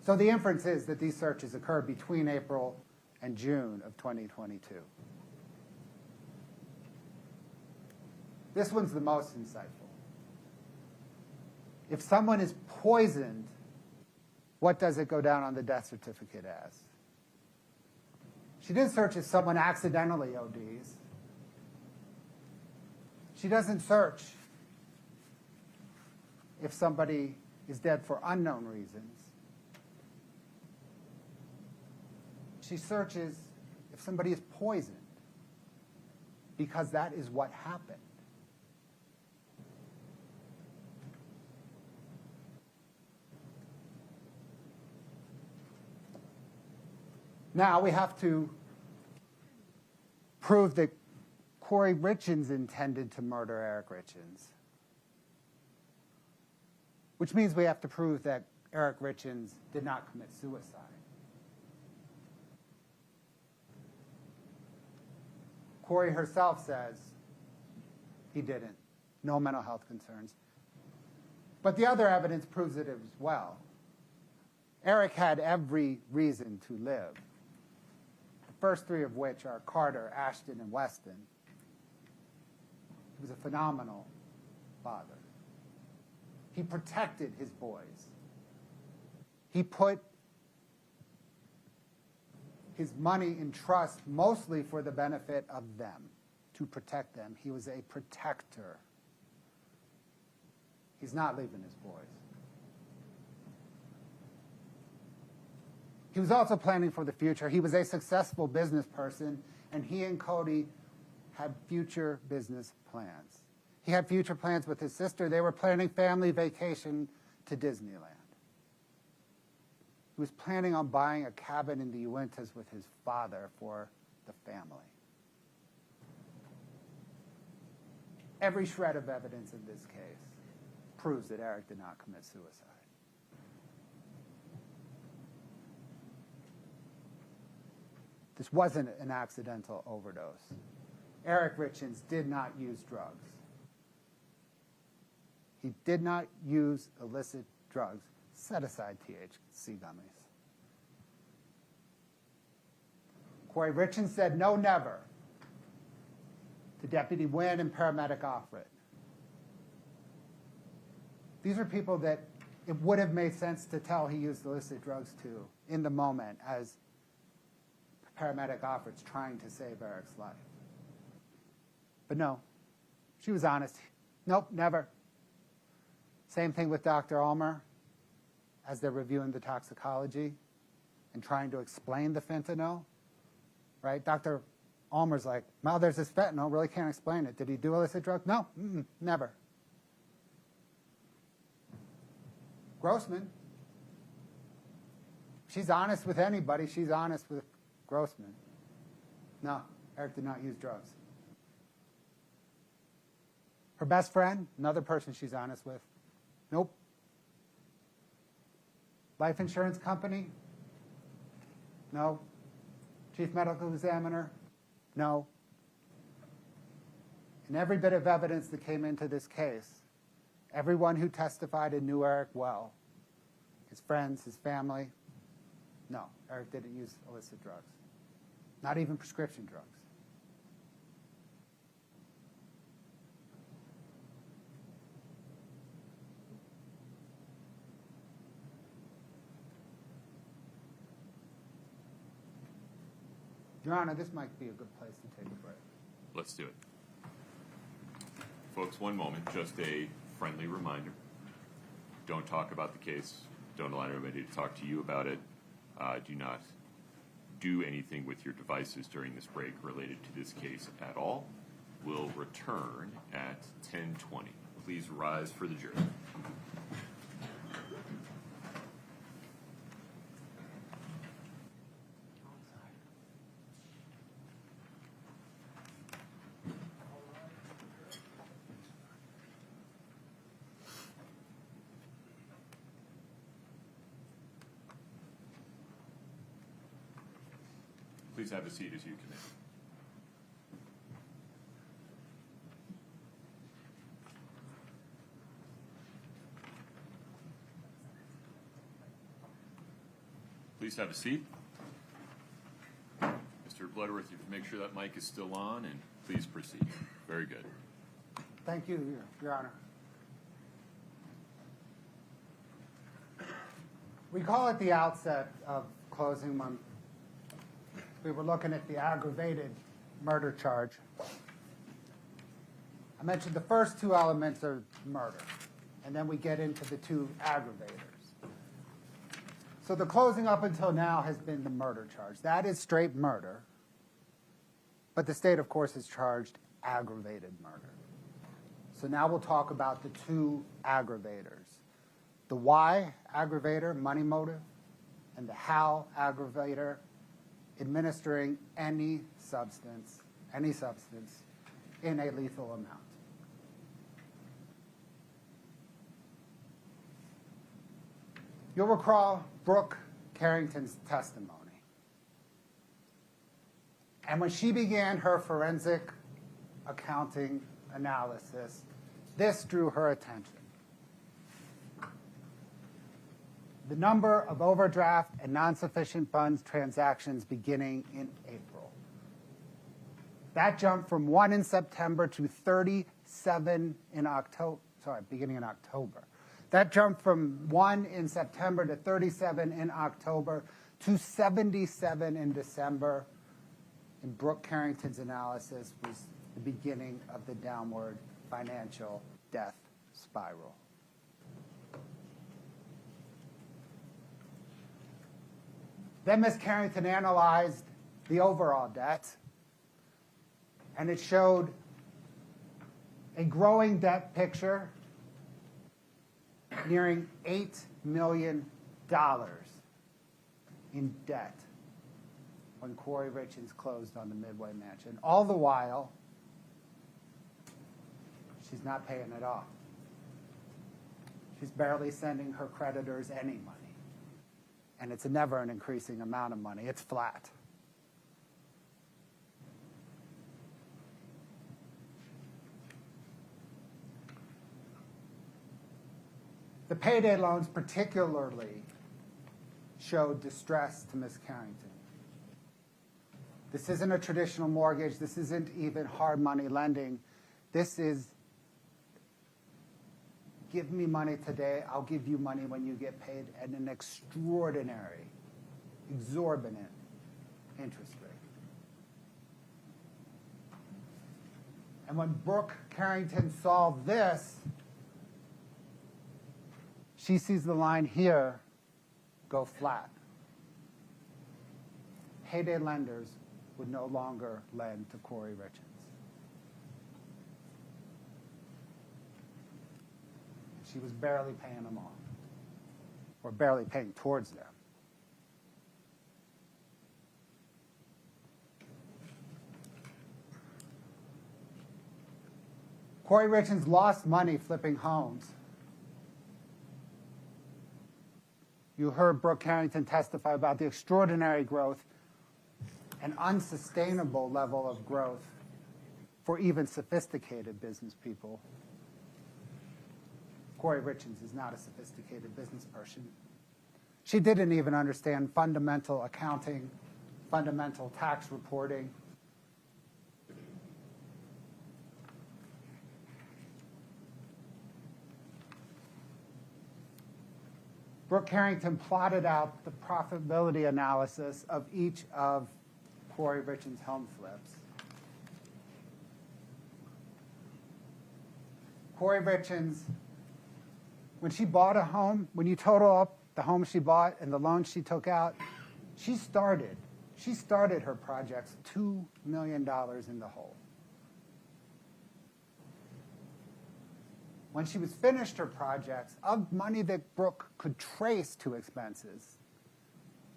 So the inference is that these searches occurred between April and June of 2022. This one's the most insightful. If someone is poisoned, what does it go down on the death certificate as? She didn't search if someone accidentally ODs. She doesn't search if somebody is dead for unknown reasons. She searches if somebody is poisoned, because that is what happened. Now we have to prove that Kouri Richins intended to murder Eric Richins, which means we have to prove that Eric Richins did not commit suicide. Kouri herself says he didn't. No mental health concerns. But the other evidence proves it as well. Eric had every reason to live. The first three of which are Carter, Ashton, and Weston. He was a phenomenal father. He protected his boys. He put his money in trust mostly for the benefit of them, to protect them. He was a protector. He's not leaving his boys. He was also planning for the future. He was a successful business person, and he and Kouri had future business plans. He had future plans with his sister. They were planning family vacation to Disneyland. He was planning on buying a cabin in the Uintas with his father for the family. Every shred of evidence in this case proves that Eric did not commit suicide. This wasn't an accidental overdose. Eric Richins did not use drugs. He did not use illicit drugs. Set aside THC gummies. Kouri Richins said no, never to Deputy Wynn and Paramedic Offred. These are people that it would have made sense to tell he used illicit drugs to in the moment as Paramedic Offred's trying to save Eric's life. But no, she was honest. Nope, never. Same thing with Dr. Ulmer as they're reviewing the toxicology and trying to explain the fentanyl, right? Dr. Ulmer's like, well, there's this fentanyl, really can't explain it. Did he do illicit drugs? No, never. Grossman, she's honest with anybody. She's honest with Grossman. No, Eric did not use drugs. Her best friend, another person she's honest with. Nope. Life insurance company? No. Chief medical examiner? No. And every bit of evidence that came into this case, everyone who testified and knew Eric well, his friends, his family, no, Eric didn't use illicit drugs. Not even prescription drugs. Your Honor, this might be a good place to take a break. Let's do it. Folks, one moment, just a friendly reminder. Don't talk about the case. Don't allow anybody to talk to you about it. Do not do anything with your devices during this break related to this case at all. We'll return at 10:20. Please rise for the jury. Please have a seat as you come in. Please have a seat. Mr. Bloodworth, you can make sure that mic is still on, and please proceed. Very good. Thank you, Your Honor. Recall at the outset of closing when we were looking at the aggravated murder charge. I mentioned the first two elements are murder, and then we get into the two aggravators. So the closing up until now has been the murder charge. That is straight murder, but the state, of course, has charged aggravated murder. So now we'll talk about the two aggravators. The why aggravator, money motive, and the how aggravator, administering any substance in a lethal amount. You'll recall Brooke Carrington's testimony. And when she began her forensic accounting analysis, this drew her attention. The number of overdraft and non-sufficient funds transactions beginning in April. That jumped from 1 in September to 37 in October, beginning in October. That jumped from 1 in September to 37 in October to 77 in December, and Brooke Carrington's analysis was the beginning of the downward financial death spiral. Then Ms. Carrington analyzed the overall debt, and it showed a growing debt picture nearing $8 million in debt when Kouri Richins closed on the Midway Mansion. All the while, she's not paying it off. She's barely sending her creditors any money. And it's never an increasing amount of money. It's flat. The payday loans particularly showed distress to Ms. Carrington. This isn't a traditional mortgage. This isn't even hard money lending. This is, give me money today, I'll give you money when you get paid at an extraordinary, exorbitant interest rate. And when Brooke Carrington saw this, she sees the line here go flat. Payday lenders would no longer lend to Kouri Richins. She was barely paying them off, or barely paying towards them. Kouri Richins lost money flipping homes. You heard Brooke Carrington testify about the extraordinary growth and unsustainable level of growth for even sophisticated business people. Kouri Richins is not a sophisticated business person. She didn't even understand fundamental accounting, fundamental tax reporting. Brooke Carrington plotted out the profitability analysis of each of Kouri Richins' home flips. Kouri Richins, when she bought a home, when you total up the home she bought and the loans she took out, she started her projects $2 million in the hole. When she was finished her projects, of money that Brooke could trace to expenses,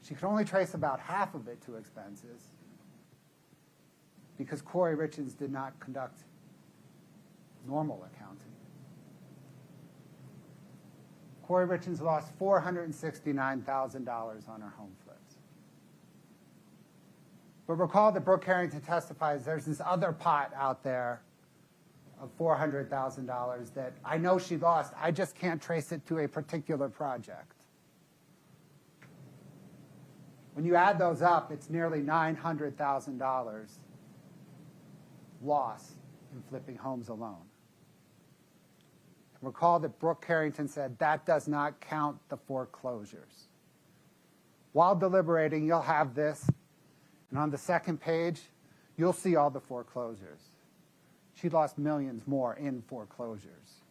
she could only trace about half of it to expenses because Kouri Richins did not conduct normal accounting. Kouri Richins lost $469,000 on her home flips. But recall that Brooke Carrington testifies there's this other pot out there of $400,000 that I know she lost. I just can't trace it to a particular project. When you add those up, it's nearly $900,000 loss in flipping homes alone. And recall that Brooke Carrington said that does not count the foreclosures. While deliberating, you'll have this, and on the second page, you'll see all the foreclosures. She lost millions more in foreclosures.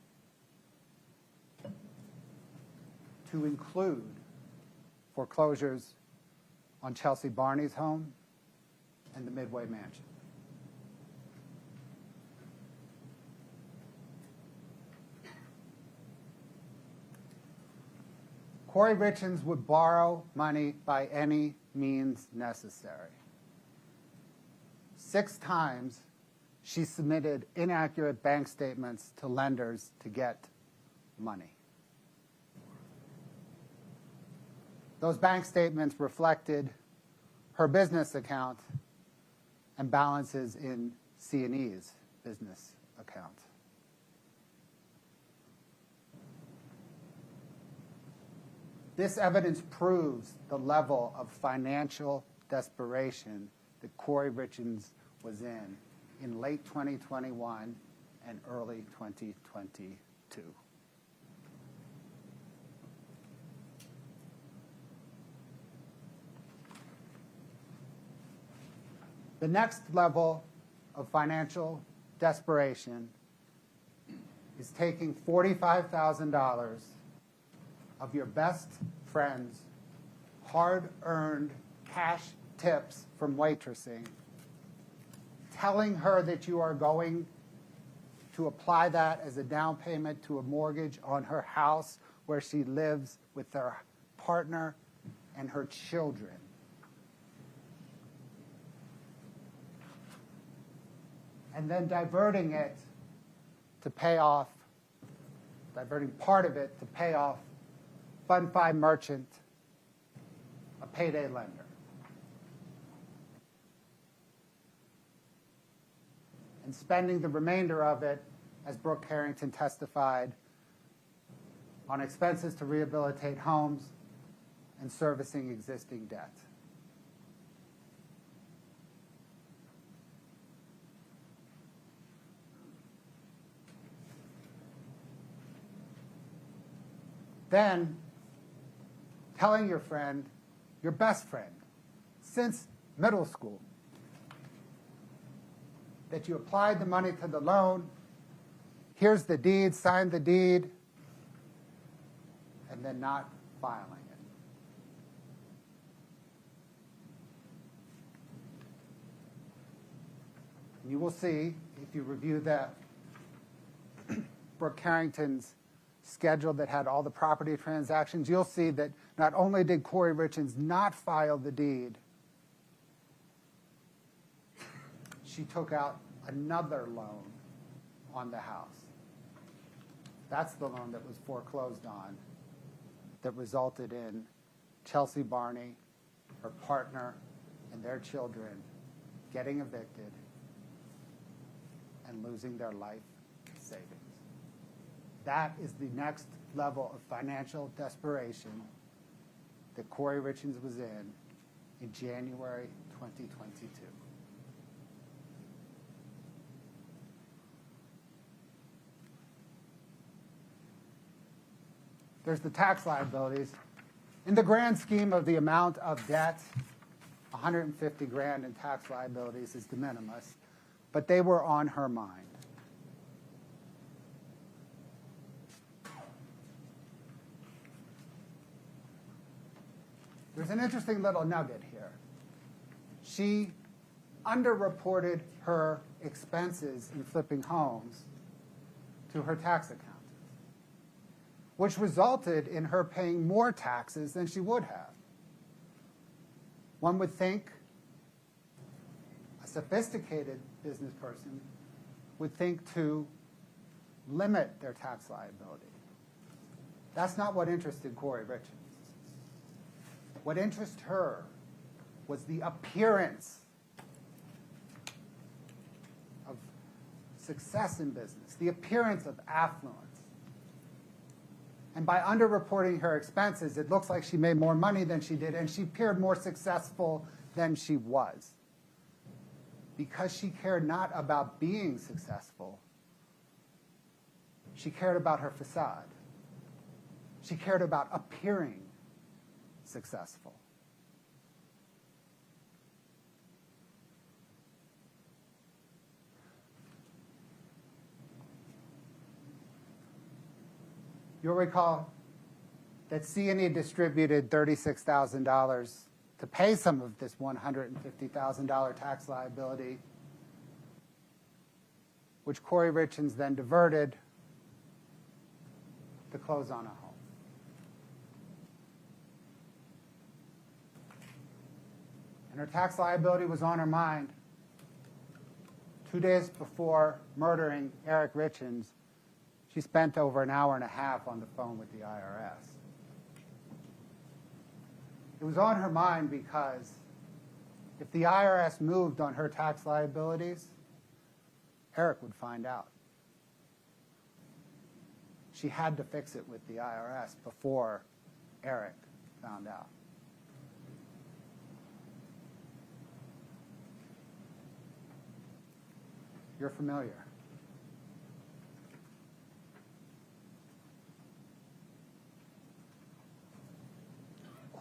To include foreclosures on Chelsea Barney's home and the Midway Mansion. Kouri Richins would borrow money by any means necessary. 6 times she submitted inaccurate bank statements to lenders to get money. Those bank statements reflected her business account and balances in C&E's business account. This evidence proves the level of financial desperation that Kouri Richins was in late 2021 and early 2022. The next level of financial desperation is taking $45,000 of your best friend's hard-earned cash tips from waitressing, telling her that you are going to apply that as a down payment to a mortgage on her house where she lives with her partner and her children. And then diverting part of it to pay off Fund 5 Merchant, a payday lender. And spending the remainder of it, as Brooke Harrington testified, on expenses to rehabilitate homes and servicing existing debt. Then, telling your friend, your best friend, since middle school, that you applied the money to the loan, here's the deed, sign the deed, and then not filing it. And you will see, if you review that Brooke Harrington's schedule that had all the property transactions, you'll see that not only did Kouri Richins not file the deed, she took out another loan on the house. That's the loan that was foreclosed on, that resulted in Chelsea Barney, her partner, and their children getting evicted and losing their life savings. That is the next level of financial desperation that Kouri Richins was in January 2022. There's the tax liabilities. In the grand scheme of the amount of debt, 150 grand in tax liabilities is de minimis, but they were on her mind. There's an interesting little nugget here. She underreported her expenses in flipping homes to her tax accountant, which resulted in her paying more taxes than she would have. One would think a sophisticated business person would think to limit their tax liability. That's not what interested Kouri Richins. What interested her was the appearance of success in business, the appearance of affluence. And by underreporting her expenses, it looks like she made more money than she did, and she appeared more successful than she was. Because she cared not about being successful, she cared about her facade. She cared about appearing successful. You'll recall that C&E distributed $36,000 to pay some of this $150,000 tax liability, which Kouri Richins then diverted to close on a home. And her tax liability was on her mind. 2 days before murdering Eric Richins, she spent over an hour and a half on the phone with the IRS. It was on her mind because if the IRS moved on her tax liabilities, Eric would find out. She had to fix it with the IRS before Eric found out. You're familiar.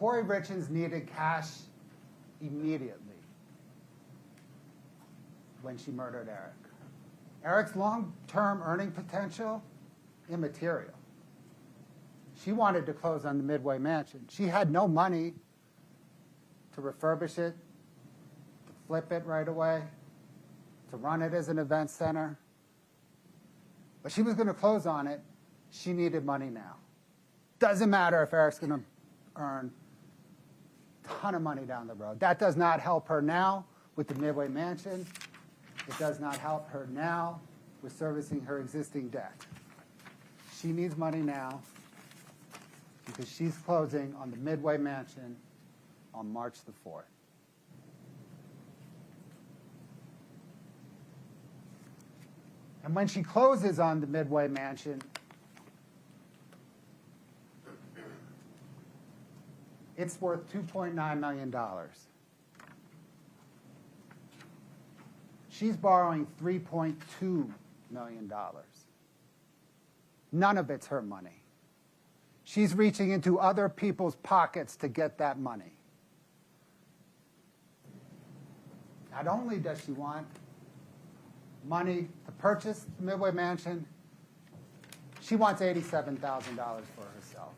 Kouri Richins needed cash immediately. when she murdered Eric. Eric's long-term earning potential, immaterial. She wanted to close on the Midway Mansion. She had no money to refurbish it, to flip it right away, to run it as an event center. But she was going to close on it. She needed money now. Doesn't matter if Eric's going to earn a ton of money down the road. That does not help her now with the Midway Mansion. It does not help her now with servicing her existing debt. She needs money now because she's closing on the Midway Mansion on March the 4th. And when she closes on the Midway Mansion, it's worth $2.9 million. She's borrowing $3.2 million. None of it's her money. She's reaching into other people's pockets to get that money. Not only does she want money to purchase the Midway Mansion, she wants $87,000 for herself.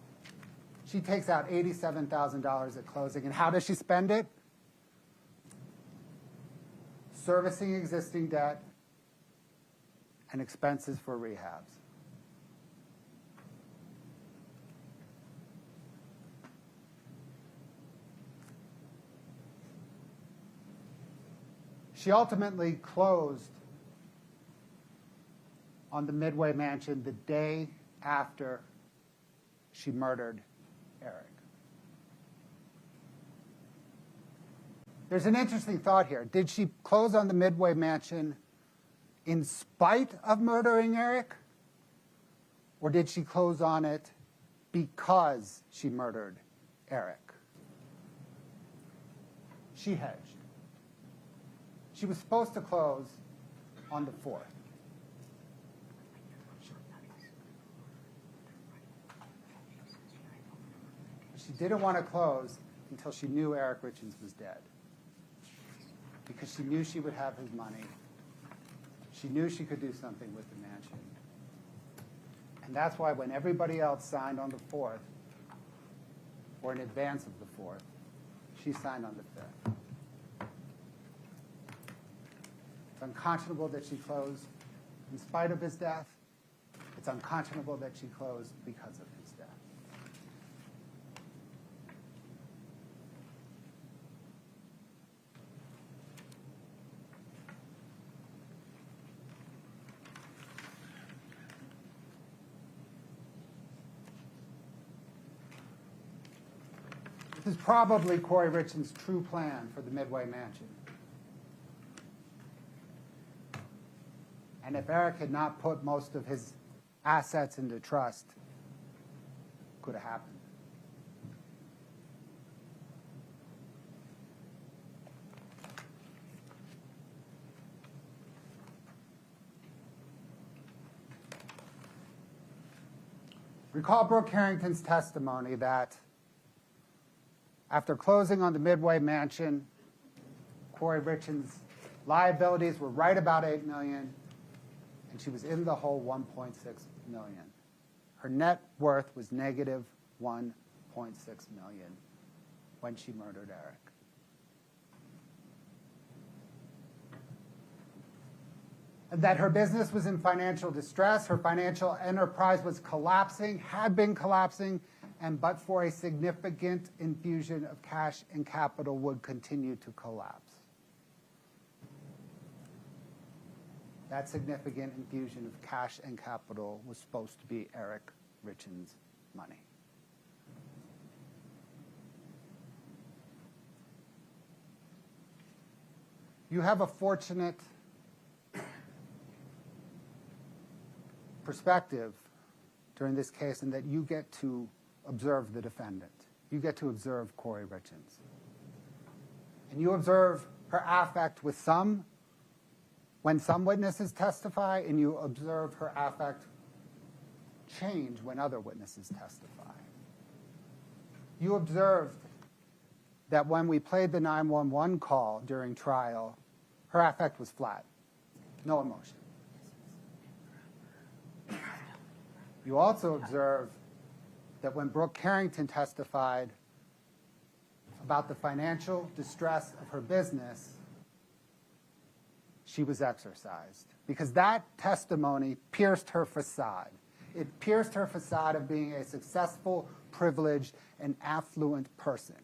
She takes out $87,000 at closing, and how does she spend it? Servicing existing debt and expenses for rehabs. She ultimately closed on the Midway Mansion the day after she murdered Eric. There's an interesting thought here. Did she close on the Midway Mansion in spite of murdering Eric? Or did she close on it because she murdered Eric? She hedged. She was supposed to close on the 4th. She didn't want to close until she knew Eric Richins was dead, because she knew she would have his money. She knew she could do something with the mansion. And that's why when everybody else signed on the 4th, or in advance of the 4th, she signed on the 5th. It's unconscionable that she closed in spite of his death. It's unconscionable that she closed because of his death. This is probably Kouri Richins' true plan for the Midway Mansion. And if Eric had not put most of his assets into trust, could have happened. Recall Brooke Harrington's testimony that after closing on the Midway Mansion, Kouri Richins' liabilities were right about $8 million, and she was in the hole $1.6 million. Her net worth was negative $1.6 million when she murdered Eric. And that her business was in financial distress, her financial enterprise was collapsing, had been collapsing, and but for a significant infusion of cash and capital would continue to collapse. That significant infusion of cash and capital was supposed to be Eric Richins' money. You have a fortunate perspective during this case in that you get to observe the defendant. You get to observe Kouri Richins. And you observe her affect with some, when some witnesses testify, and you observe her affect change when other witnesses testify. You observed that when we played the 911 call during trial, her affect was flat. No emotion. You also observe that when Brooke Carrington testified about the financial distress of her business, she was exercised, because that testimony pierced her facade. It pierced her facade of being a successful, privileged, and affluent person.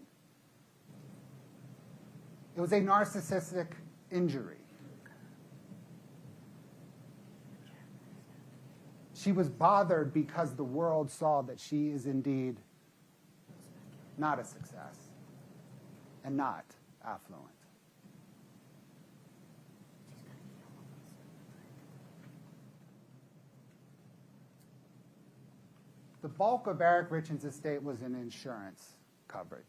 It was a narcissistic injury. She was bothered because the world saw that she is indeed not a success and not affluent. The bulk of Eric Richins' estate was in insurance coverage.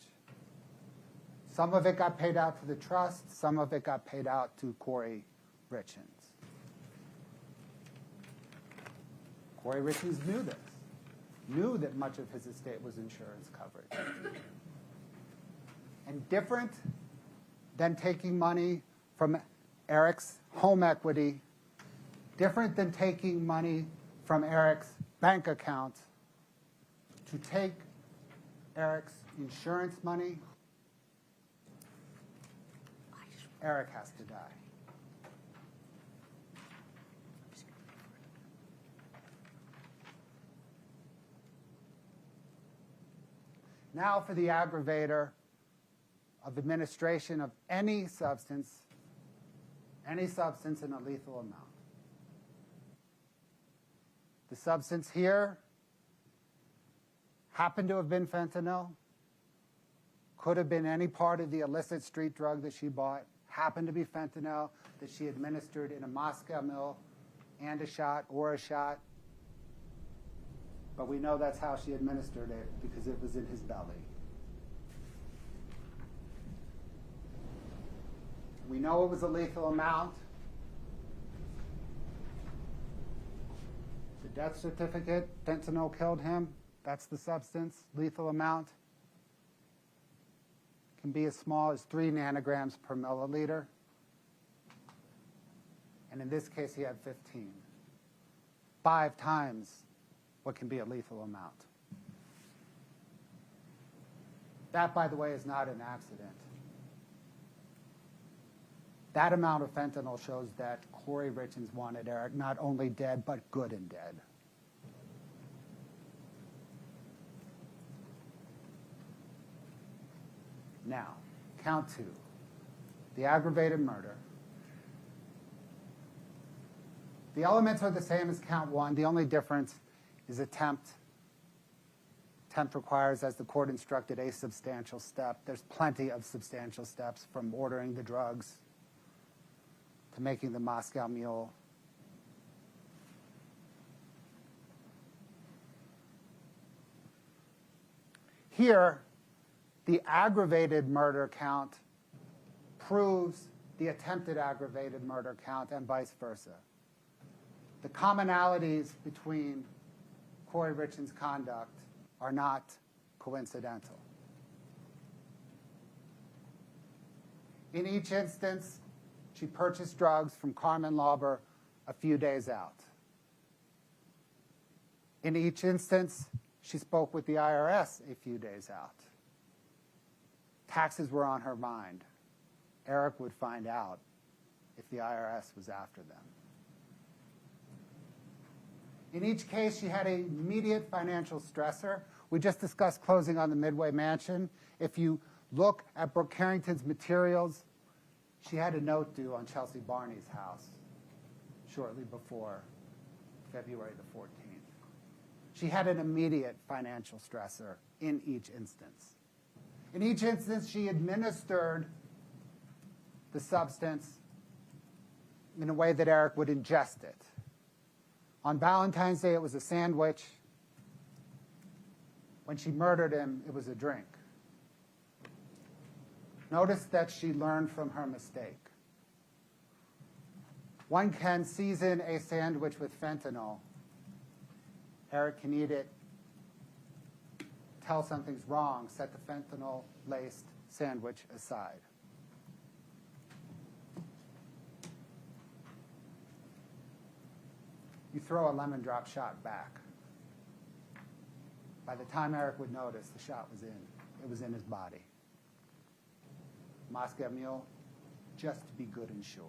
Some of it got paid out to the trust, some of it got paid out to Kouri Richins. Kouri Richins knew this, knew that much of his estate was insurance coverage. And different than taking money from Eric's home equity, different than taking money from Eric's bank account, to take Eric's insurance money, Eric has to die. Now for the aggravator of administration of any substance in a lethal amount. The substance here happened to have been fentanyl, could have been any part of the illicit street drug that she bought, happened to be fentanyl that she administered in a Moscow Mule and a shot or a shot. But we know that's how she administered it because it was in his belly. We know it was a lethal amount. The death certificate, fentanyl killed him. That's the substance, lethal amount. Can be as small as 3 nanograms per milliliter. And in this case, he had 15. 5 times what can be a lethal amount. That, by the way, is not an accident. That amount of fentanyl shows that Kouri Richins wanted Eric not only dead, but good and dead. Now, count 2, the aggravated murder. The elements are the same as count 1. The only difference is attempt. Attempt requires, as the court instructed, a substantial step. There's plenty of substantial steps, from ordering the drugs to making the Moscow Mule. Here, the aggravated murder count proves the attempted aggravated murder count and vice versa. The commonalities between Kouri Richins' conduct are not coincidental. In each instance, she purchased drugs from Carmen Lauber a few days out. In each instance, she spoke with the IRS a few days out. Taxes were on her mind. Eric would find out if the IRS was after them. In each case, she had an immediate financial stressor. We just discussed closing on the Midway Mansion. If you look at Brooke Carrington's materials, she had a note due on Chelsea Barney's house shortly before February the 14th. She had an immediate financial stressor in each instance. In each instance, she administered the substance in a way that Eric would ingest it. On Valentine's Day, it was a sandwich. When she murdered him, it was a drink. Notice that she learned from her mistake. One can season a sandwich with fentanyl. Eric can eat it, tell something's wrong, set the fentanyl-laced sandwich aside. you throw a lemon drop shot back. By the time Eric would notice, the shot was in. It was in his body. Moscow Mule, just to be good and sure.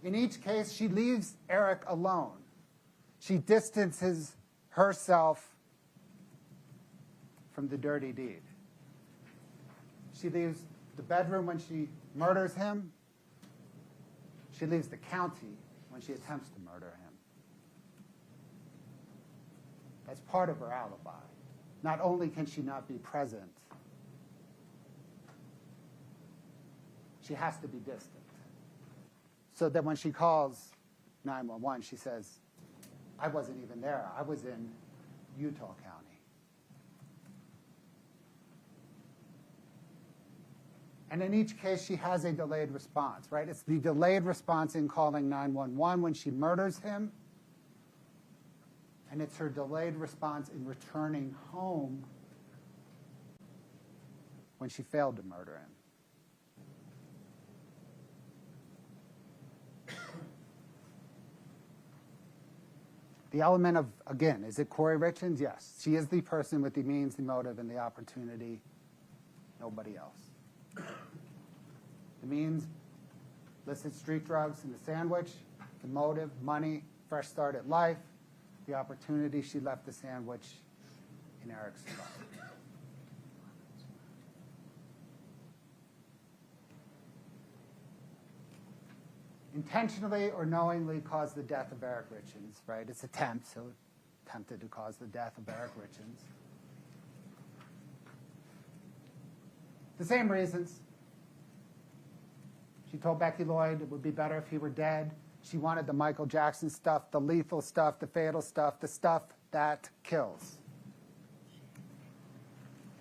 In each case, she leaves Eric alone. She distances herself from the dirty deed. She leaves the bedroom when she murders him. She leaves the county when she attempts to murder him. That's part of her alibi. Not only can she not be present, she has to be distant. So that when she calls 911, she says, I wasn't even there. I was in Utah County. And in each case, she has a delayed response, right? It's the delayed response in calling 911 when she murders him, and it's her delayed response in returning home when she failed to murder him. The element of, again, is it Kouri Richins? Yes. She is the person with the means, the motive, and the opportunity. Nobody else. The means, illicit street drugs in the sandwich. The motive, money, fresh start at life. The opportunity, she left the sandwich in Eric's spot. Intentionally or knowingly caused the death of Eric Richins, right? It's attempt, so attempted to cause the death of Eric Richins. The same reasons. She told Becky Lloyd it would be better if he were dead. She wanted the Michael Jackson stuff, the lethal stuff, the fatal stuff, the stuff that kills.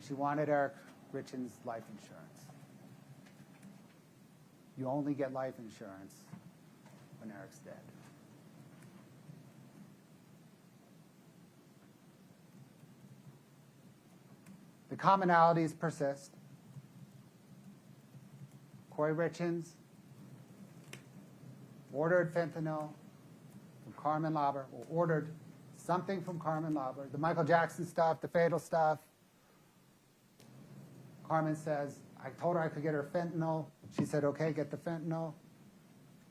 She wanted Eric Richins' life insurance. You only get life insurance when Eric's dead. The commonalities persist. Kouri Richins ordered fentanyl from Carmen Lauber, or ordered something from Carmen Lauber, the Michael Jackson stuff, the fatal stuff. Carmen says, I told her I could get her fentanyl. She said, okay, get the fentanyl.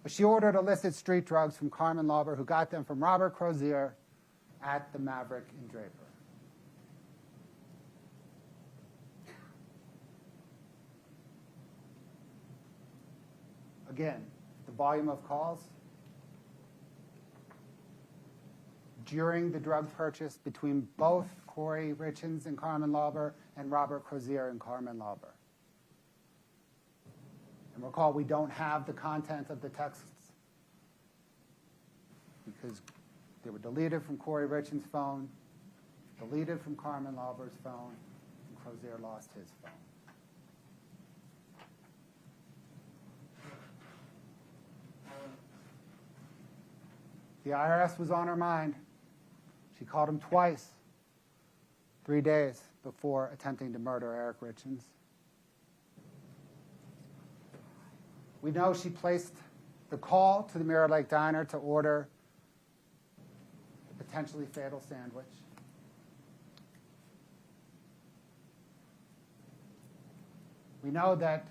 But she ordered illicit street drugs from Carmen Lauber, who got them from Robert Crozier at the Maverick in Draper. Again, the volume of calls during the drug purchase between both Kouri Richins and Carmen Lauber and Robert Crozier and Carmen Lauber. And recall, we don't have the content of the texts because they were deleted from Kouri Richins' phone, deleted from Carmen Lauber's phone, and Crozier lost his phone. The IRS was on her mind. She called him twice, 3 days before attempting to murder Eric Richins. We know she placed the call to the Mirror Lake Diner to order a potentially fatal sandwich. We know that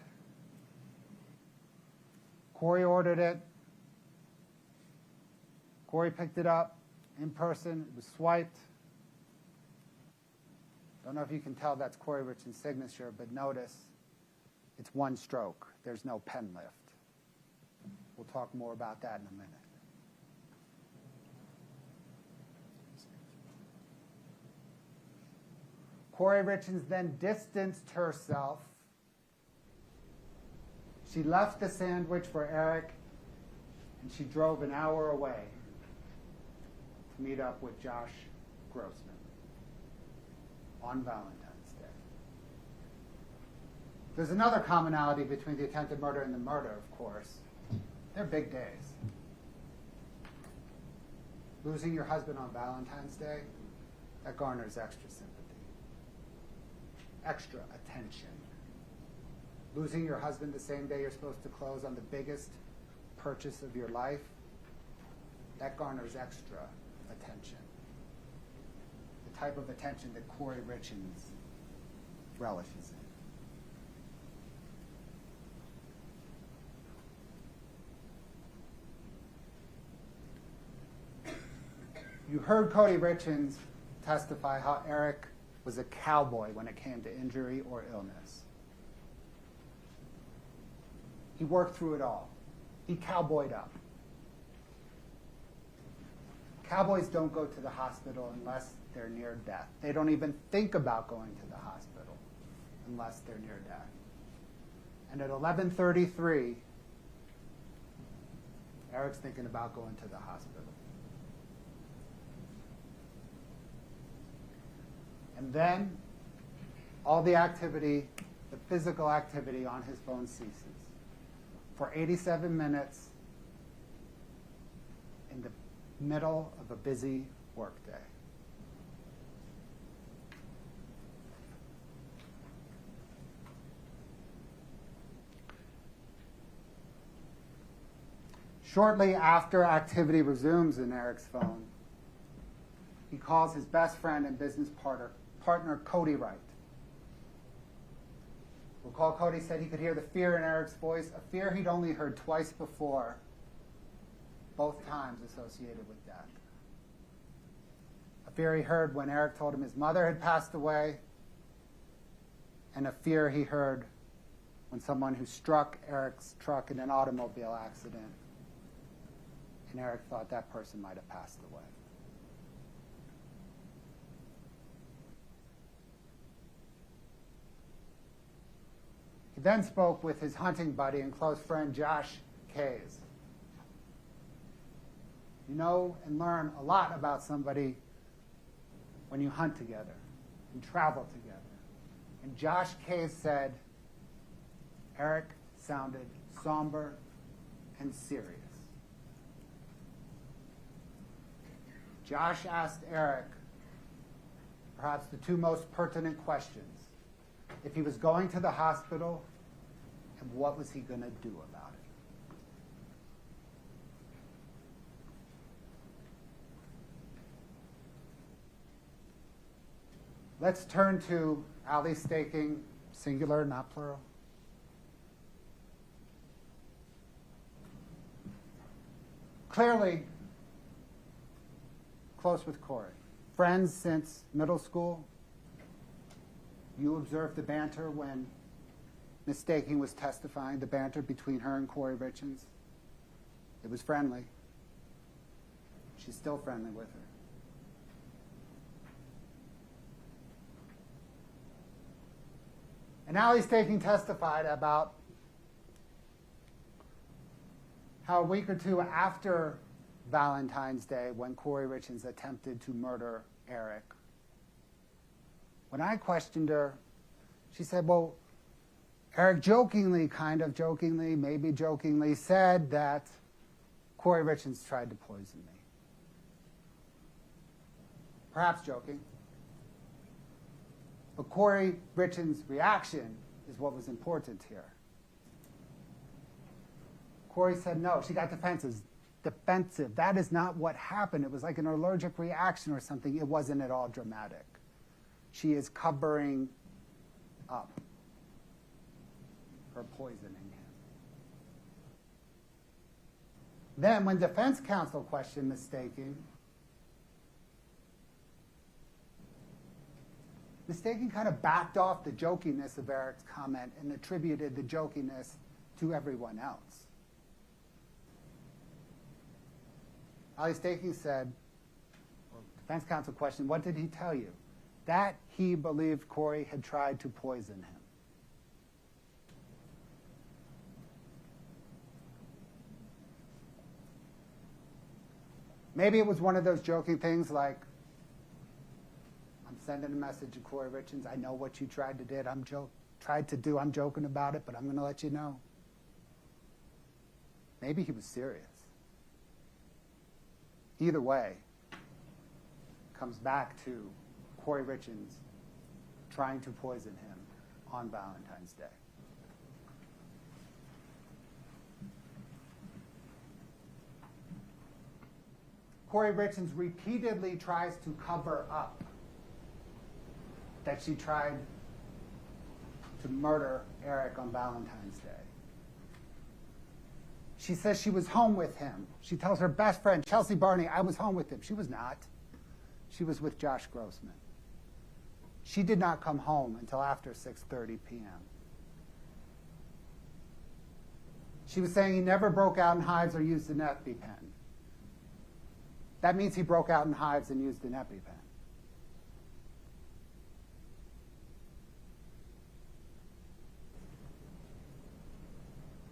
Kouri ordered it. Kouri picked it up in person. It was swiped. Don't know if you can tell that's Kouri Richins' signature, but notice it's one stroke. There's no pen lift. We'll talk more about that in a minute. Kouri Richins then distanced herself. She left the sandwich for Eric, and she drove an hour away to meet up with Josh Grossman on Valentine's Day. There's another commonality between the attempted murder and the murder, of course. They're big days. Losing your husband on Valentine's Day, that garners extra sympathy, extra attention. Losing your husband the same day you're supposed to close on the biggest purchase of your life, that garners extra attention. The type of attention that Kouri Richins relishes in. You heard Kouri Richins testify how Eric was a cowboy when it came to injury or illness. He worked through it all. He cowboyed up. Cowboys don't go to the hospital unless they're near death. They don't even think about going to the hospital unless they're near death. And at 11:33, Eric's thinking about going to the hospital. And then all the activity, the physical activity on his phone ceases. For 87 minutes in the middle of a busy workday. Shortly after activity resumes in Eric's phone, he calls his best friend and business partner Kouri Wright. Recall Cody said he could hear the fear in Eric's voice, a fear he'd only heard twice before, both times associated with death. A fear he heard when Eric told him his mother had passed away, and a fear he heard when someone who struck Eric's truck in an automobile accident, and Eric thought that person might have passed away. He then spoke with his hunting buddy and close friend, Josh Kays. You know and learn a lot about somebody when you hunt together and travel together. And Josh Kays said Eric sounded somber and serious. Josh asked Eric perhaps the two most pertinent questions. If he was going to the hospital, and what was he going to do about it? Let's turn to alley staking, singular, not plural. Clearly, close with Kouri. Friends since middle school. You observed the banter when Ms. Staking was testifying, the banter between her and Kouri Richins. It was friendly. She's still friendly with her. And Allie Staking testified about how a week or two after Valentine's Day, when Kouri Richins attempted to murder Eric, when I questioned her, she said, well, Eric jokingly, kind of jokingly, maybe jokingly, said that Kouri Richins tried to poison me. Perhaps joking. But Kouri Richins' reaction is what was important here. Kouri said no. She got defensive. That is not what happened. It was like an allergic reaction or something. It wasn't at all dramatic. She is covering up her poisoning him. Then when defense counsel questioned Ms. Staking, Ms. Staking kind of backed off the jokiness of Eric's comment and attributed the jokiness to everyone else. Allie Staking said, or defense counsel questioned, what did he tell you? That he believed Kouri had tried to poison him. Maybe it was one of those joking things like, I'm sending a message to Kouri Richins. I know what you tried to do. I'm joking about it, but I'm going to let you know. Maybe he was serious. Either way, comes back to Kouri Richins trying to poison him on Valentine's Day. Kouri Richins repeatedly tries to cover up that she tried to murder Eric on Valentine's Day. She says she was home with him. She tells her best friend, Chelsea Barney, I was home with him. She was not. She was with Josh Grossman. She did not come home until after 6:30 p.m. She was saying he never broke out in hives or used an EpiPen. That means he broke out in hives and used an EpiPen.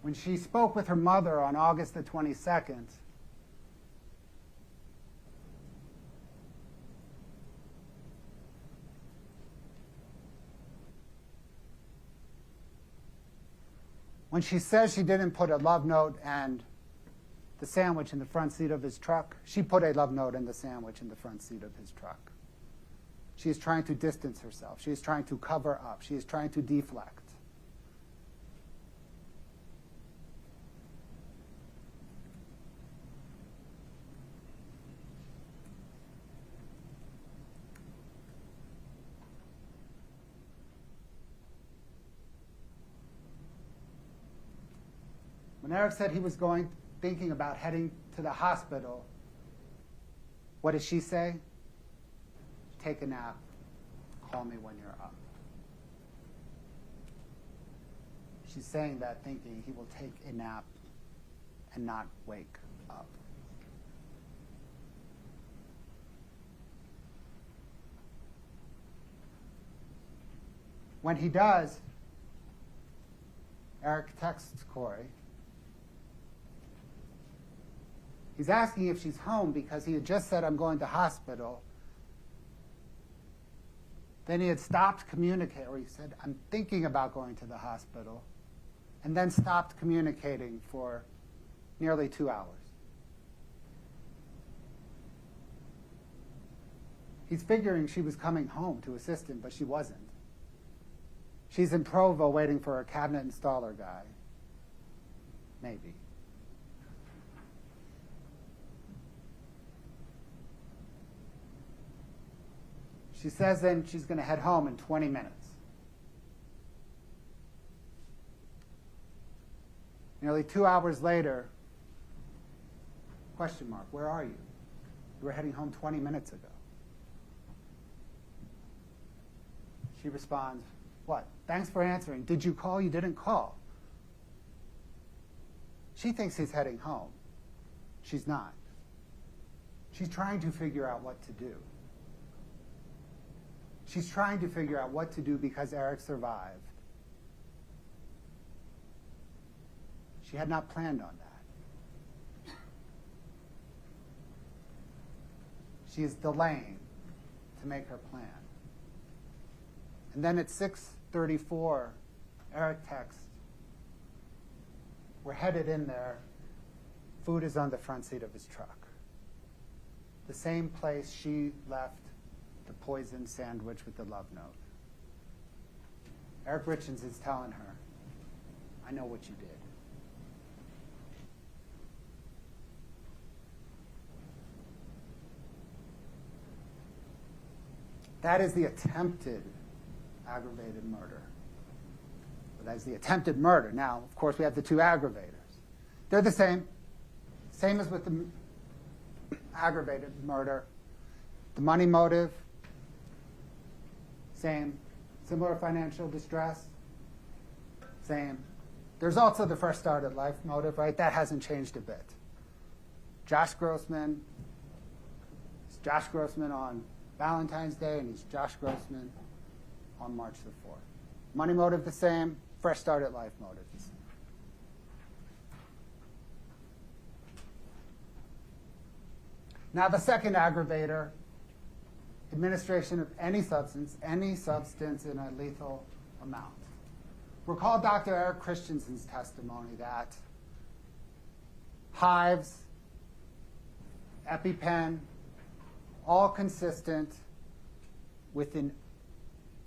When she spoke with her mother on August the 22nd, when she says she didn't put a love note and the sandwich in the front seat of his truck, she put a love note and the sandwich in the front seat of his truck. She is trying to distance herself. She is trying to cover up. She is trying to deflect. When Eric said he was thinking about heading to the hospital, what did she say? Take a nap. Call me when you're up. She's saying that thinking he will take a nap and not wake up. When he does, Eric texts Kouri. He's asking if she's home because he had just said, I'm going to hospital. Then he had stopped communicating, or he said, I'm thinking about going to the hospital, and then stopped communicating for nearly 2 hours. He's figuring she was coming home to assist him, but she wasn't. She's in Provo waiting for a cabinet installer guy. Maybe. She says then she's going to head home in 20 minutes. Nearly 2 hours later, question mark, where are you? You were heading home 20 minutes ago. She responds, what? Thanks for answering. Did you call? You didn't call. She thinks he's heading home. She's not. She's trying to figure out what to do. She's trying to figure out what to do because Eric survived. She had not planned on that. She is delaying to make her plan. And then at 6:34, Eric texts, we're headed in there. Food is on the front seat of his truck. The same place she left the poisoned sandwich with the love note. Eric Richins is telling her, I know what you did. That is the attempted aggravated murder. But that is the attempted murder. Now, of course, we have the two aggravators. They're the same. Same as with the aggravated murder. The money motive, same. Similar financial distress, same. There's also the first start at life motive, right? That hasn't changed a bit. Josh Grossman is Josh Grossman on Valentine's Day, and he's Josh Grossman on March the 4th. Money motive the same, fresh start at life motive the same. Now the second aggravator, administration of any substance in a lethal amount. Recall Dr. Eric Christensen's testimony that hives, EpiPen, all consistent with an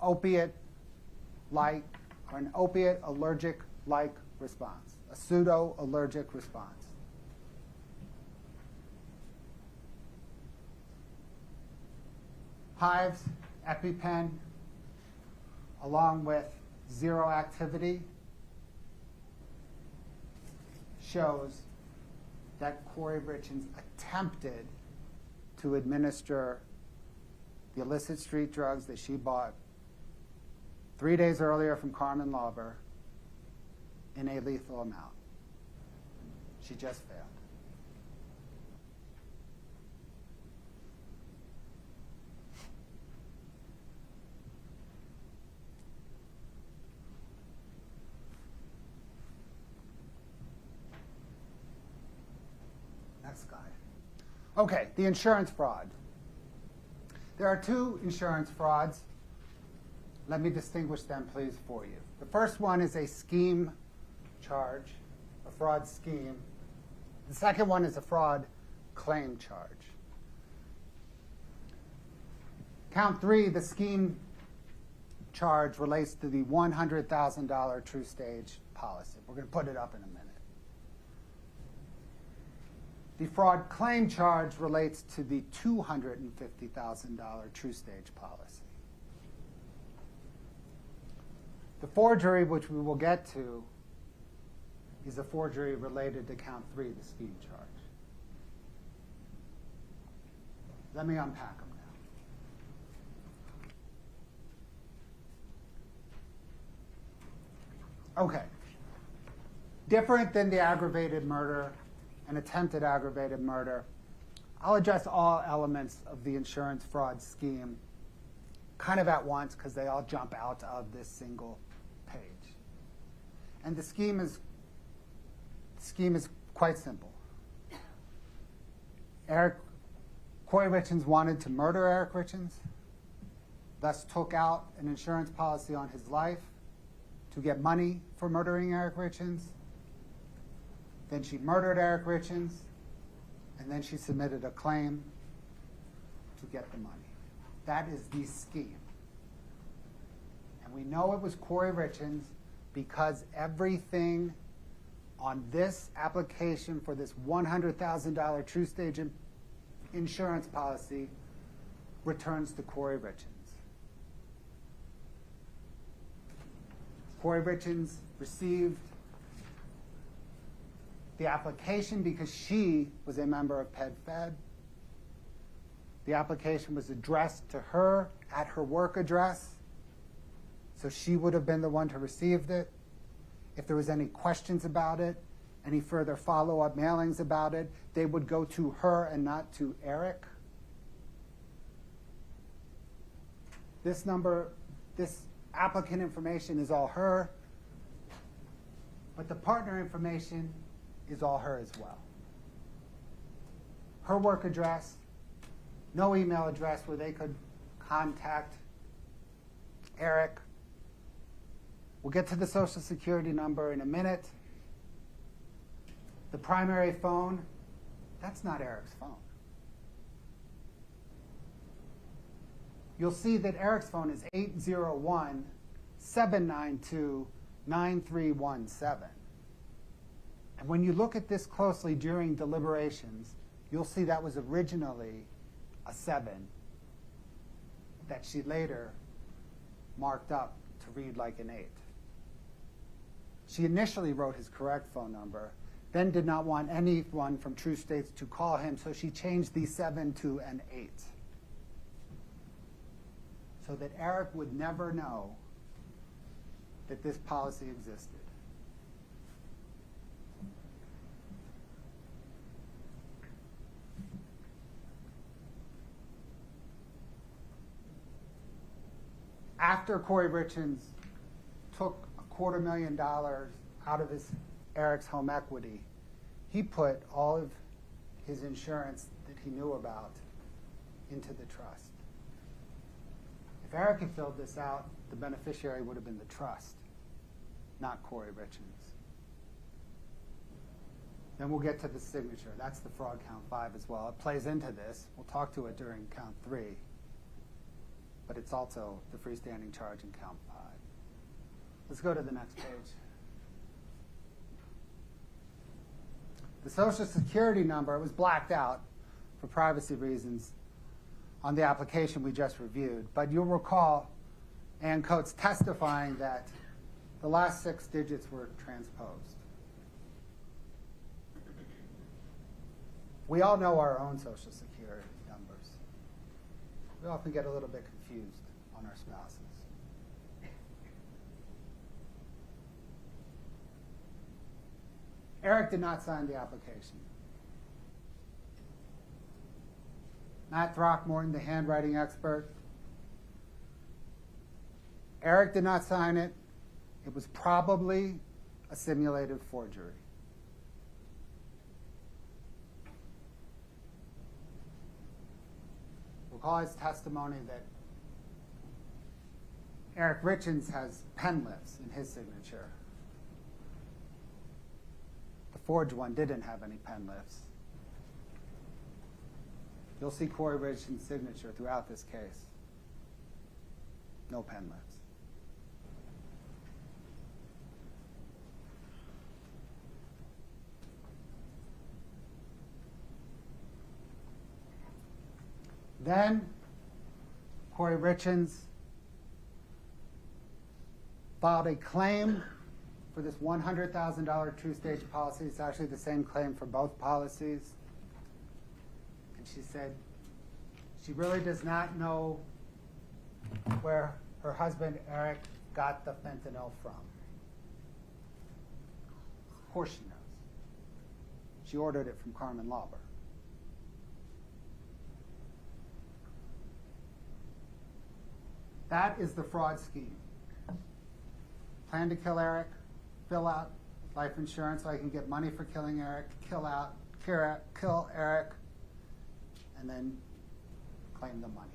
opiate-like or an opiate allergic-like response, a pseudo-allergic response. Hives, EpiPen, along with zero activity, shows that Kouri Richins attempted to administer the illicit street drugs that she bought 3 days earlier from Carmen Lauber in a lethal amount. She just failed. Next guy. Okay, the insurance fraud. There are two insurance frauds. Let me distinguish them, please, for you. The first one is a scheme charge, a fraud scheme. The second one is a fraud claim charge. Count 3, the scheme charge relates to the $100,000 True Stage policy. We're going to put it up in a minute. The fraud claim charge relates to the $250,000 True Stage policy. The forgery, which we will get to, is a forgery related to count 3, the scheme charge. Let me unpack them now. Okay. Different than the aggravated murder and attempted aggravated murder, I'll address all elements of the insurance fraud scheme kind of at once because they all jump out of this single page. And the scheme is quite simple. Kouri Richins wanted to murder Eric Richins, thus took out an insurance policy on his life to get money for murdering Eric Richins. Then she murdered Eric Richins, and then she submitted a claim to get the money. That is the scheme. And we know it was Kouri Richins because everything on this application for this $100,000 True Stage insurance policy returns to Kouri Richins. Kouri Richins received the application because she was a member of PED-FED. The application was addressed to her at her work address, so she would have been the one to receive it. If there was any questions about it, any further follow-up mailings about it, they would go to her and not to Eric. This applicant information is all her, but the partner information is all her as well. Her work address, no email address where they could contact Eric. We'll get to the Social Security number in a minute. The primary phone, that's not Eric's phone. You'll see that Eric's phone is 801-792-9317. And when you look at this closely during deliberations, you'll see that was originally a 7 that she later marked up to read like an 8. She initially wrote his correct phone number, then did not want anyone from True States to call him, so she changed the 7 to an 8. So that Eric would never know that this policy existed. After Kouri Richins took $250,000 out of Eric's home equity, he put all of his insurance that he knew about into the trust. If Eric had filled this out, the beneficiary would have been the trust, not Kouri Richins. Then we'll get to the signature. That's the fraud count 5 as well. It plays into this. We'll talk to it during count 3. But it's also the freestanding charge in count 5. Let's go to the next page. The Social Security number was blacked out for privacy reasons on the application we just reviewed. But you'll recall Ann Coates testifying that the last 6 digits were transposed. We all know our own Social Security numbers. We often get a little bit confused on our spouses. Eric did not sign the application. Matt Throckmorton, the handwriting expert. Eric did not sign it. It was probably a simulated forgery. Recall his testimony that Eric Richins has pen lifts in his signature. The forged one didn't have any pen lifts. You'll see Kouri Richins' signature throughout this case. No pen lifts. Then, Kouri Richins filed a claim for this $100,000 true stage policy. It's actually the same claim for both policies. And she said she really does not know where her husband, Eric, got the fentanyl from. Of course she knows. She ordered it from Carmen Lauber. That is the fraud scheme. Plan to kill Eric, fill out life insurance so I can get money for killing Eric, kill Eric, and then claim the money.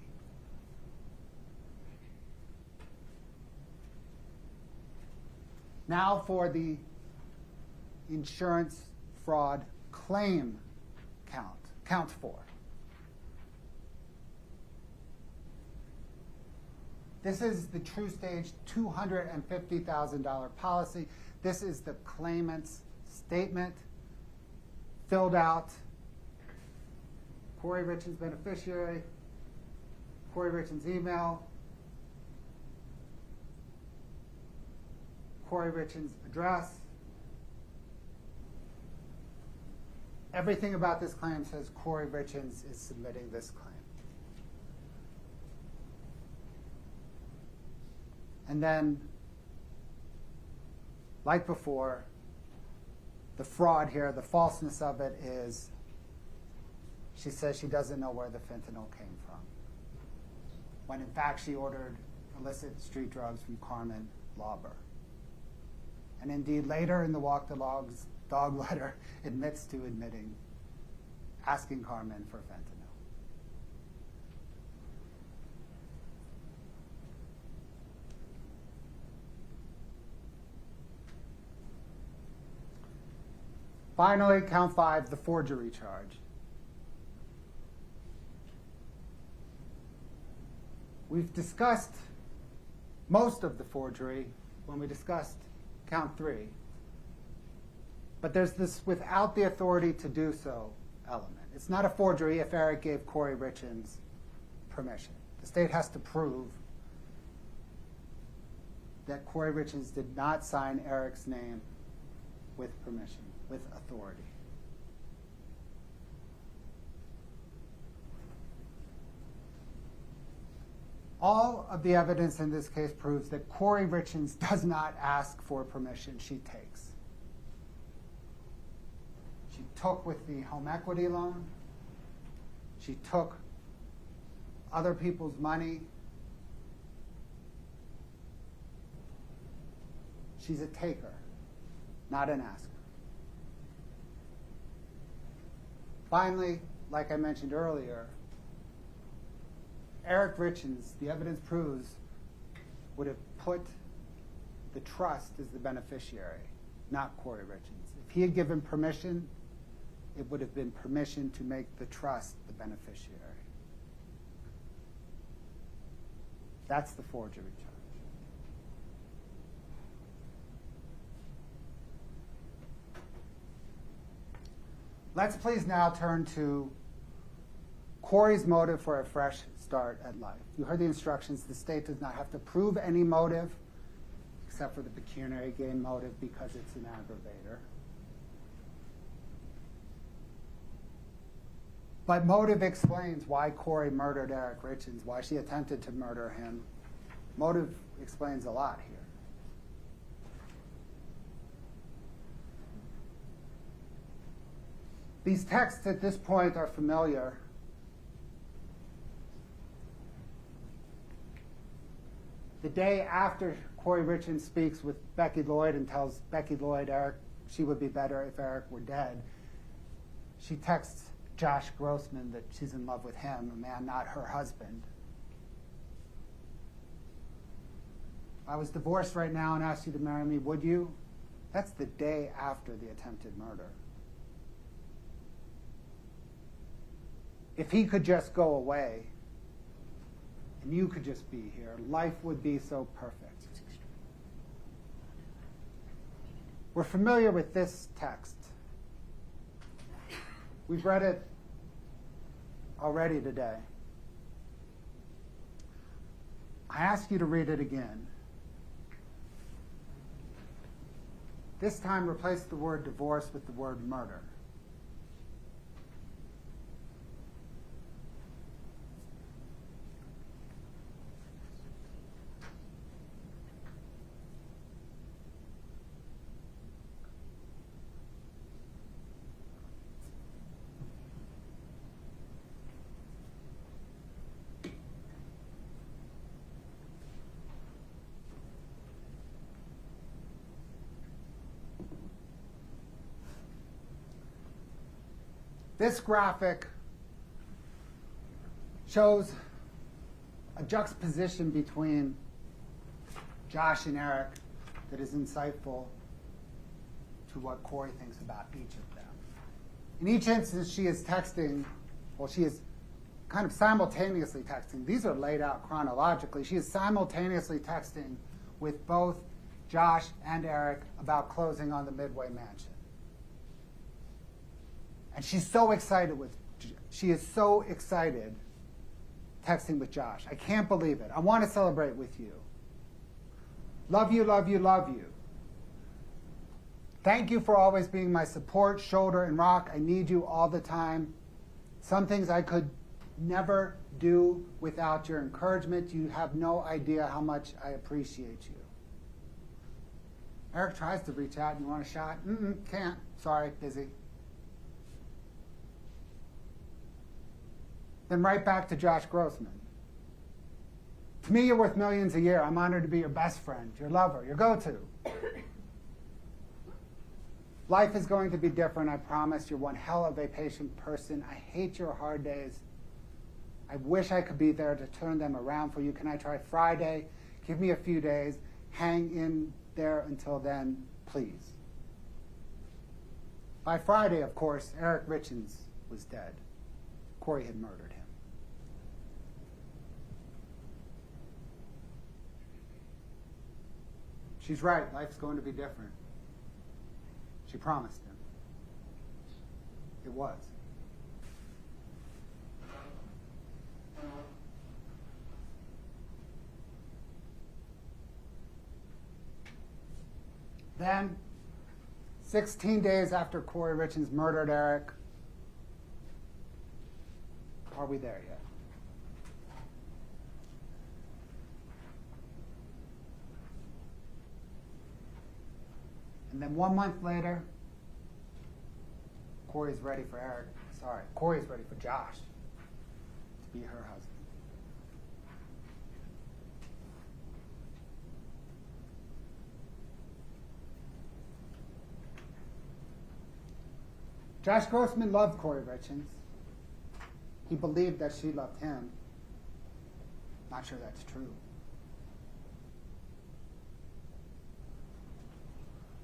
Now for the insurance fraud claim count 4. This is the true stage $250,000 policy. This is the claimant's statement filled out. Kouri Richins beneficiary, Kouri Richins email, Kouri Richins address. Everything about this claim says Kouri Richins is submitting this claim. And then, like before, the fraud here, the falseness of it is she says she doesn't know where the fentanyl came from, when in fact she ordered illicit street drugs from Carmen Lauber. And indeed, later in the Walk the Dog letter, admits to asking Carmen for fentanyl. Finally, count 5, the forgery charge. We've discussed most of the forgery when we discussed count 3. But there's this without the authority to do so element. It's not a forgery if Eric gave Kouri Richins permission. The state has to prove that Kouri Richins did not sign Eric's name with permission, with authority. All of the evidence in this case proves that Kouri Richins does not ask for permission, she takes. She took with the home equity loan. She took other people's money. She's a taker, not an asker. Finally, like I mentioned earlier, Eric Richins, the evidence proves, would have put the trust as the beneficiary, not Kouri Richins. If he had given permission, it would have been permission to make the trust the beneficiary. That's the forgery charge. Let's please now turn to Kouri's motive for a fresh start at life. You heard the instructions. The state does not have to prove any motive except for the pecuniary gain motive because it's an aggravator. But motive explains why Kouri murdered Eric Richins, why she attempted to murder him. Motive explains a lot here. These texts at this point are familiar. The day after Kouri Richins speaks with Becky Lloyd and tells Becky Lloyd she would be better if Eric were dead, she texts Josh Grossman that she's in love with him, a man not her husband. If I was divorced right now and asked you to marry me, would you? That's the day after the attempted murder. If he could just go away and you could just be here, life would be so perfect. We're familiar with this text. We've read it already today. I ask you to read it again. This time, replace the word divorce with the word murder. This graphic shows a juxtaposition between Josh and Eric that is insightful to what Kouri thinks about each of them. In each instance, she is texting, well, she is kind of simultaneously texting. These are laid out chronologically. She is simultaneously texting with both Josh and Eric about closing on the Midway mansion. And she's so excited she is so excited texting with Josh. I can't believe it. I want to celebrate with you. Love you, love you, love you. Thank you for always being my support, shoulder, and rock. I need you all the time. Some things I could never do without your encouragement. You have no idea how much I appreciate you. Eric tries to reach out. You want a shot? Can't. Sorry, busy. Then right back to Josh Grossman. To me, you're worth millions a year. I'm honored to be your best friend, your lover, your go-to. Life is going to be different, I promise. You're one hell of a patient person. I hate your hard days. I wish I could be there to turn them around for you. Can I try Friday? Give me a few days. Hang in there until then, please. By Friday, of course, Eric Richins was dead. Kouri had murdered him. She's right. Life's going to be different. She promised him. It was. Then, 16 days after Kouri Richins murdered Eric, are we there yet? And then 1 month later, Kouri's ready for Kouri's ready for Josh to be her husband. Josh Grossman loved Kouri Richins. He believed that she loved him. Not sure that's true.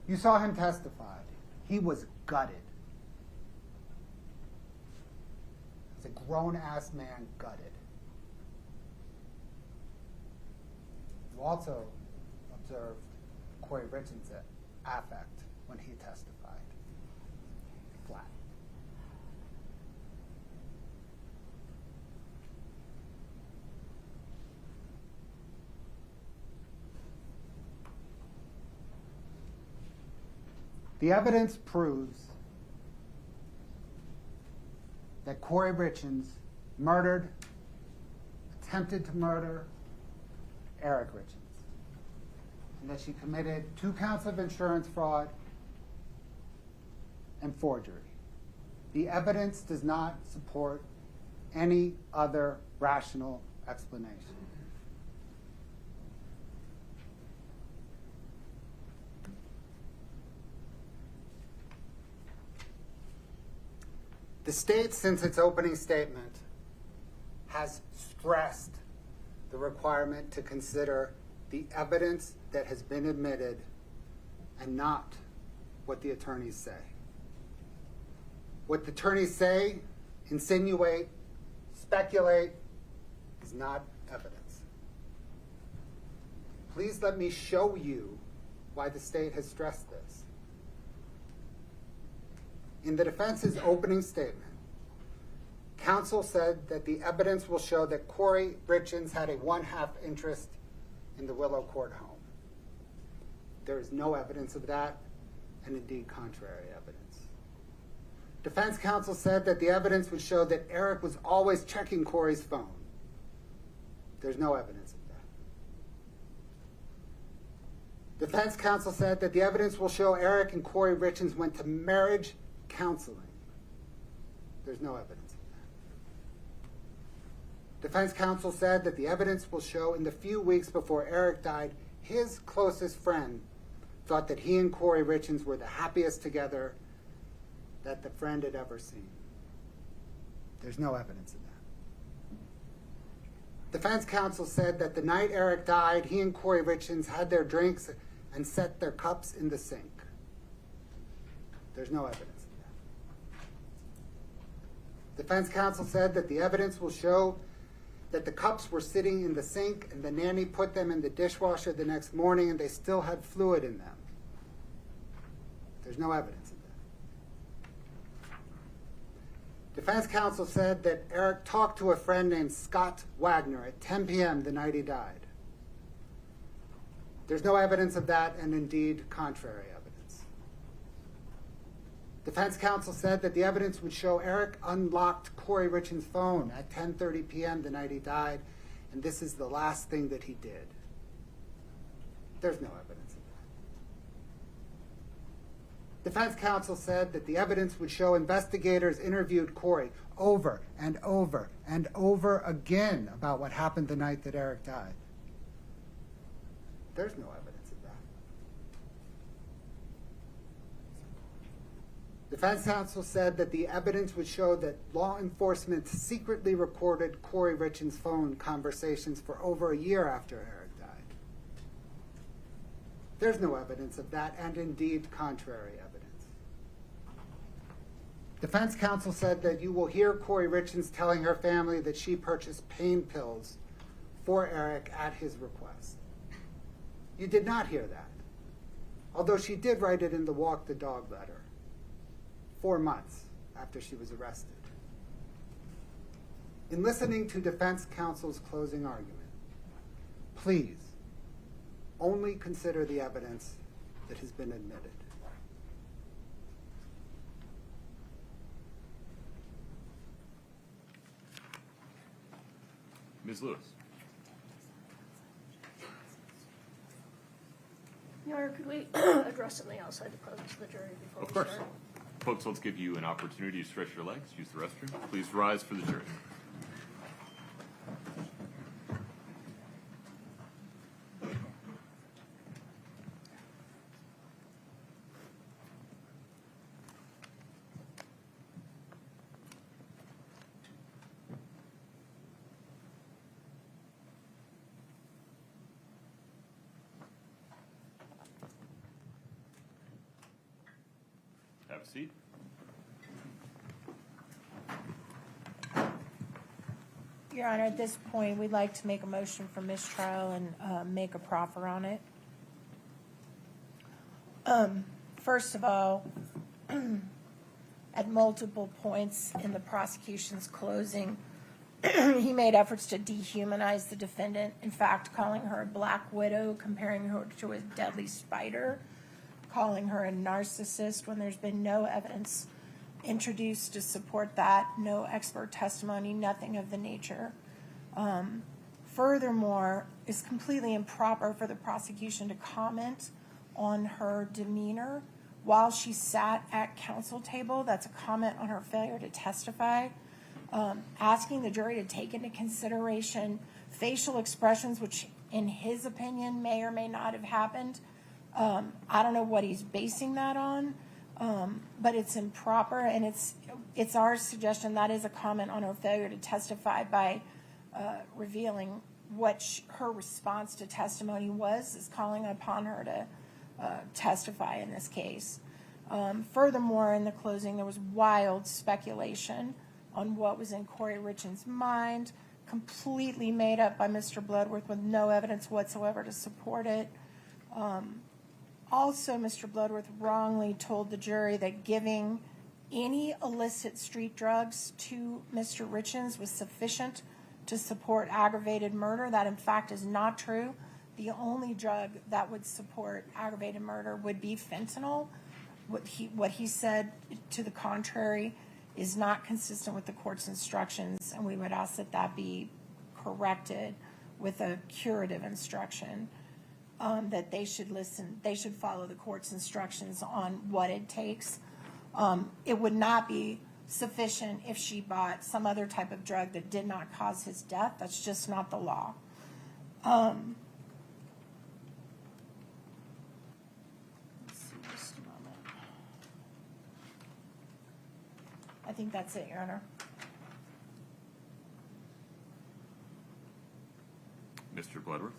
You saw him testify. He was gutted. As a grown-ass man, gutted. You also observed Kouri Richins' affect when he testified. Flat. The evidence proves that Kouri Richins murdered, attempted to murder Eric Richins, and that she committed 2 counts of insurance fraud and forgery. The evidence does not support any other rational explanation. The state, since its opening statement, has stressed the requirement to consider the evidence that has been admitted and not what the attorneys say. What the attorneys say, insinuate, speculate, is not evidence. Please let me show you why the state has stressed this. In the defense's opening statement, counsel said that the evidence will show that Kouri Richins had a 1/2 interest in the Willow Court home. There is no evidence of that, and indeed contrary evidence. Defense counsel said that the evidence would show that Eric was always checking Kouri's phone. There's no evidence of that. Defense counsel said that the evidence will show Eric and Kouri Richins went to marriage counseling. There's no evidence of that. Defense counsel said that the evidence will show in the few weeks before Eric died, his closest friend thought that he and Kouri Richins were the happiest together that the friend had ever seen. There's no evidence of that. Defense counsel said that the night Eric died, he and Kouri Richins had their drinks and set their cups in the sink. There's no evidence of that. Defense counsel said that the evidence will show that the cups were sitting in the sink and the nanny put them in the dishwasher the next morning and they still had fluid in them. There's no evidence of that. Defense counsel said that Eric talked to a friend named Scott Wagner at 10 p.m. the night he died. There's no evidence of that, and indeed contrary evidence. Defense counsel said that the evidence would show Eric unlocked Kouri Richins' phone at 10:30 p.m. the night he died, and this is the last thing that he did. There's no evidence of that. Defense counsel said that the evidence would show investigators interviewed Kouri over and over and over again about what happened the night that Eric died. There's no evidence of that. Defense counsel said that the evidence would show that law enforcement secretly recorded Kouri Richins' phone conversations for over a year after Eric died. There's no evidence of that, and indeed contrary evidence. Defense counsel said that you will hear Kouri Richins telling her family that she purchased pain pills for Eric at his request. You did not hear that, although she did write it in the Walk the Dog letter 4 months after she was arrested. In listening to defense counsel's closing argument, please only consider the evidence that has been admitted. Ms. Lewis. Your Honor, could we address something outside the presence of the jury before Of we course. start? Folks, let's give you an opportunity to stretch your legs, use the restroom. Please rise for the jury. Have a seat. Your Honor, at this point, we'd like to make a motion for mistrial and make a proffer on it. First of all, at multiple points in the prosecution's closing, he made efforts to dehumanize the defendant, in fact, calling her a black widow, comparing her to a deadly spider. calling her a narcissist when there's been no evidence introduced to support that, no expert testimony, nothing of the nature. Furthermore, it's completely improper for the prosecution to comment on her demeanor while she sat at counsel table. That's a comment on her failure to testify. Asking the jury to take into consideration facial expressions, which in his opinion may or may not have happened. I don't know what he's basing that on, but it's improper, and it's our suggestion that is a comment on her failure to testify by revealing what her response to testimony was, is calling upon her to testify in this case. Furthermore, in the closing, there was wild speculation on what was in Kouri Richins' mind, completely made up by Mr. Bloodworth with no evidence whatsoever to support it. Also, Mr. Bloodworth wrongly told the jury that giving any illicit street drugs to Mr. Richins was sufficient to support aggravated murder. That, in fact, is not true. The only drug that would support aggravated murder would be fentanyl. What he said to the contrary is not consistent with the court's instructions, and we would ask that that be corrected with a curative instruction, that they should follow the court's instructions on what it takes. It would not be sufficient if she bought some other type of drug that did not cause his death. That's just not the law. Let's see, just a moment. I think that's it, Your Honor. Mr. Bloodworth?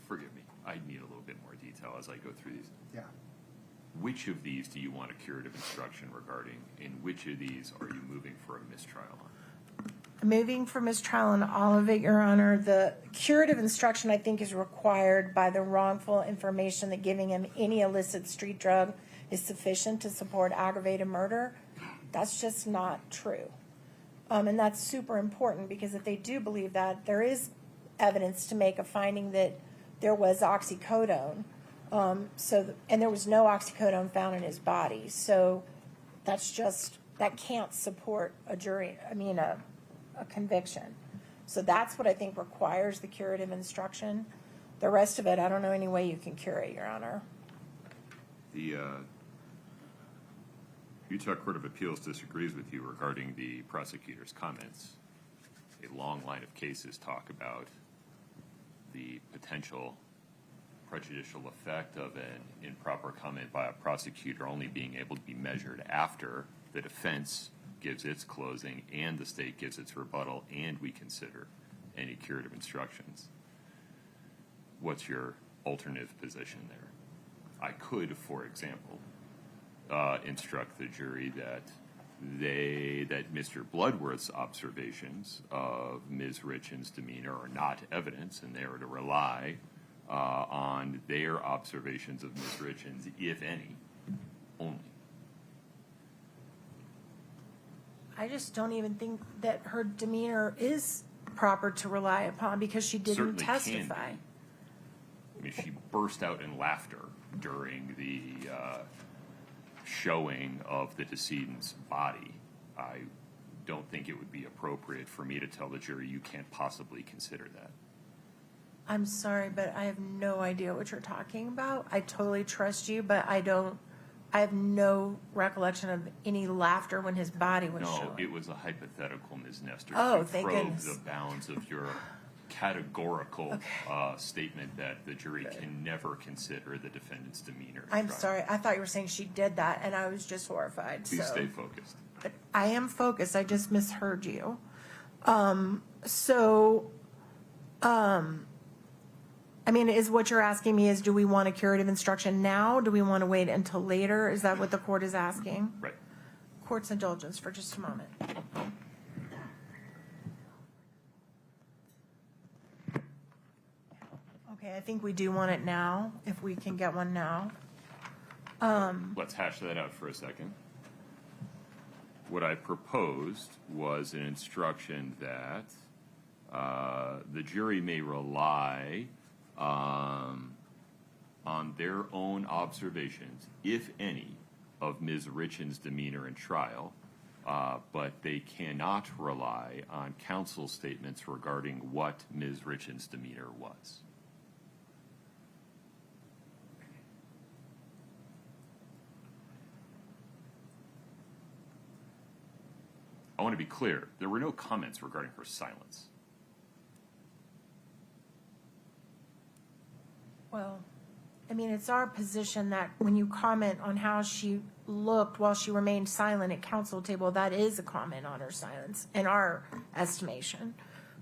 Forgive me, I need a little bit more detail as I go through these. Yeah. Which of these do you want a curative instruction regarding, and which of these are you moving for a mistrial on? Moving for mistrial on all of it, Your Honor. The curative instruction, I think, is required by the wrongful information that giving him any illicit street drug is sufficient to support aggravated murder. That's just not true. And that's super important, because if they do believe that, there is evidence to make a finding that there was oxycodone. And there was no oxycodone found in his body. So that can't support a conviction. So that's what I think requires the curative instruction. The rest of it, I don't know any way you can cure it, Your Honor. The Utah Court of Appeals disagrees with you regarding the prosecutor's comments. A long line of cases talk about the potential prejudicial effect of an improper comment by a prosecutor only being able to be measured after the defense gives its closing and the state gives its rebuttal, and we consider any curative instructions. What's your alternative position there? I could, for example, instruct the jury that Mr. Bloodworth's observations of Ms. Richins' demeanor are not evidence, and they are to rely on their observations of Ms. Richins, if any, only. I just don't even think that her demeanor is proper to rely upon, because she didn't Certainly testify. Can be. I mean, she burst out in laughter during the showing of the decedent's body. I don't think it would be appropriate for me to tell the jury you can't possibly consider that. I'm sorry, but I have no idea what you're talking about. I totally trust you, but I have no recollection of any laughter when his body was shown. No, it was a hypothetical, Ms. Nestor. Oh, to thank probe goodness. the bounds of your categorical statement that the jury can never consider the defendant's demeanor. I'm sorry. I thought you were saying she did that, and I was just horrified. Please so. stay focused. But I am focused. I just misheard you. Is what you're asking me is, do we want a curative instruction now? Do we want to wait until later? Is that what the court is asking? Right. Court's indulgence for just a moment. Okay, I think we do want it now, if we can get one now. Let's hash that out for a second. what I proposed was an instruction that the jury may rely on their own observations, if any, of Ms. Richins' demeanor in trial, but they cannot rely on counsel's statements regarding what Ms. Richins' demeanor was. I want to be clear, there were no comments regarding her silence. Well, I mean, it's our position that when you comment on how she looked while she remained silent at counsel table, that is a comment on her silence in our estimation.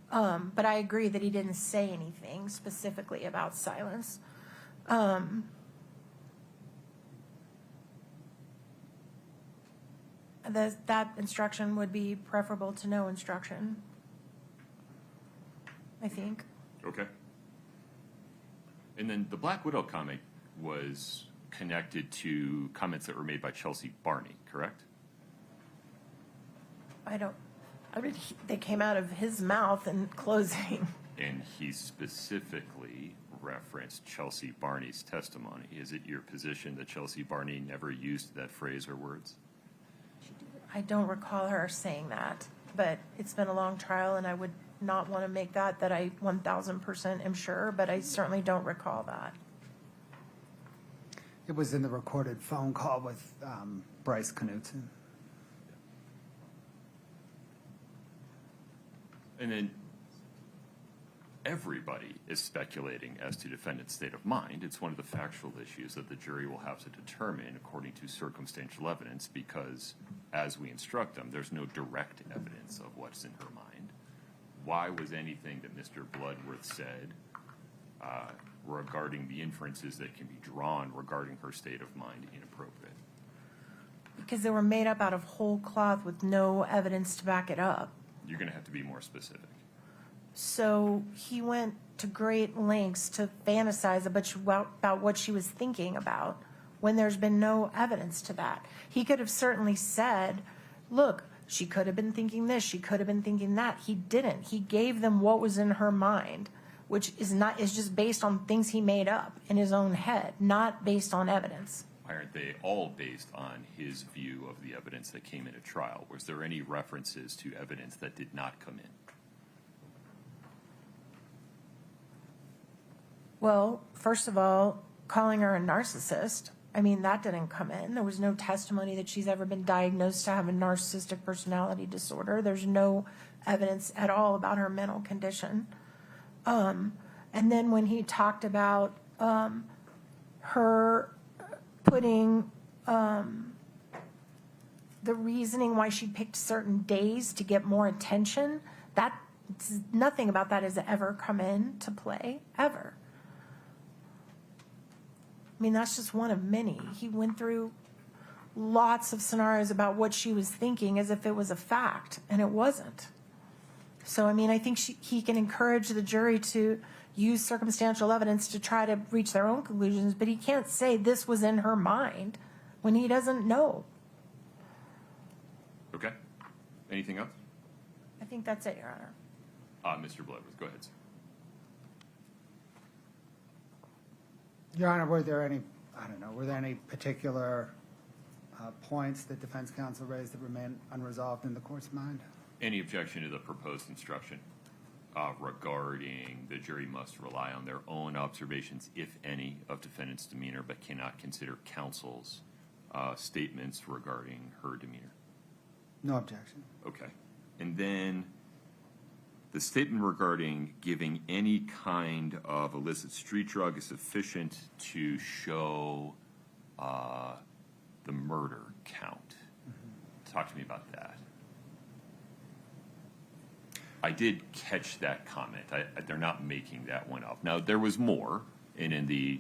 But I agree that he didn't say anything specifically about silence. That instruction would be preferable to no instruction, I think. Okay. And then the Black Widow comment was connected to comments that were made by Chelsea Barney, correct? I mean, they came out of his mouth in closing. And he specifically referenced Chelsea Barney's testimony. Is it your position that Chelsea Barney never used that phrase or words? I don't recall her saying that, but it's been a long trial, and I would not want to make that I 1,000% am sure, but I certainly don't recall that. It was in the recorded phone call with Bryce Knutson. And then everybody is speculating as to defendant's state of mind. It's one of the factual issues that the jury will have to determine according to circumstantial evidence, because as we instruct them, there's no direct evidence of what's in her mind. Why was anything that Mr. Bloodworth said regarding the inferences that can be drawn regarding her state of mind inappropriate? Because they were made up out of whole cloth with no evidence to back it up. You're going to have to be more specific. So he went to great lengths to fantasize about what she was thinking about when there's been no evidence to that. He could have certainly said, look, she could have been thinking this, she could have been thinking that. He didn't. He gave them what was in her mind, which is just based on things he made up in his own head, not based on evidence. Why aren't they all based on his view of the evidence that came in at trial? Was there any references to evidence that did not come in? Well, first of all, calling her a narcissist, I mean, that didn't come in. There was no testimony that she's ever been diagnosed to have a narcissistic personality disorder. There's no evidence at all about her mental condition. And then when he talked about her putting the reasoning why she picked certain days to get more attention, nothing about that has ever come in to play, ever. I mean, that's just one of many. He went through lots of scenarios about what she was thinking as if it was a fact, and it wasn't. So, I mean, I think he can encourage the jury to use circumstantial evidence to try to reach their own conclusions, but he can't say this was in her mind when he doesn't know. Okay. Anything else? I think that's it, Your Honor. Mr. Bloodworth, go ahead, sir. Your Honor, were there any particular points that defense counsel raised that remain unresolved in the court's mind? Any objection to the proposed instruction regarding the jury must rely on their own observations, if any, of defendant's demeanor, but cannot consider counsel's statements regarding her demeanor? No objection. Okay. And then the statement regarding giving any kind of illicit street drug is sufficient to show the murder count. Mm-hmm. Talk to me about that. I did catch that comment. They're not making that one up. Now, there was more, and in the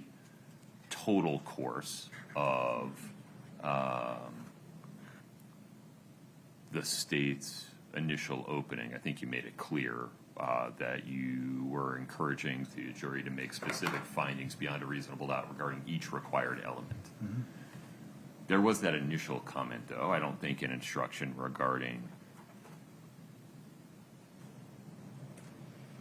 total course of the state's initial opening, I think you made it clear that you were encouraging the jury to make specific findings beyond a reasonable doubt regarding each required element. Mm-hmm. There was that initial comment, though. I don't think an instruction regarding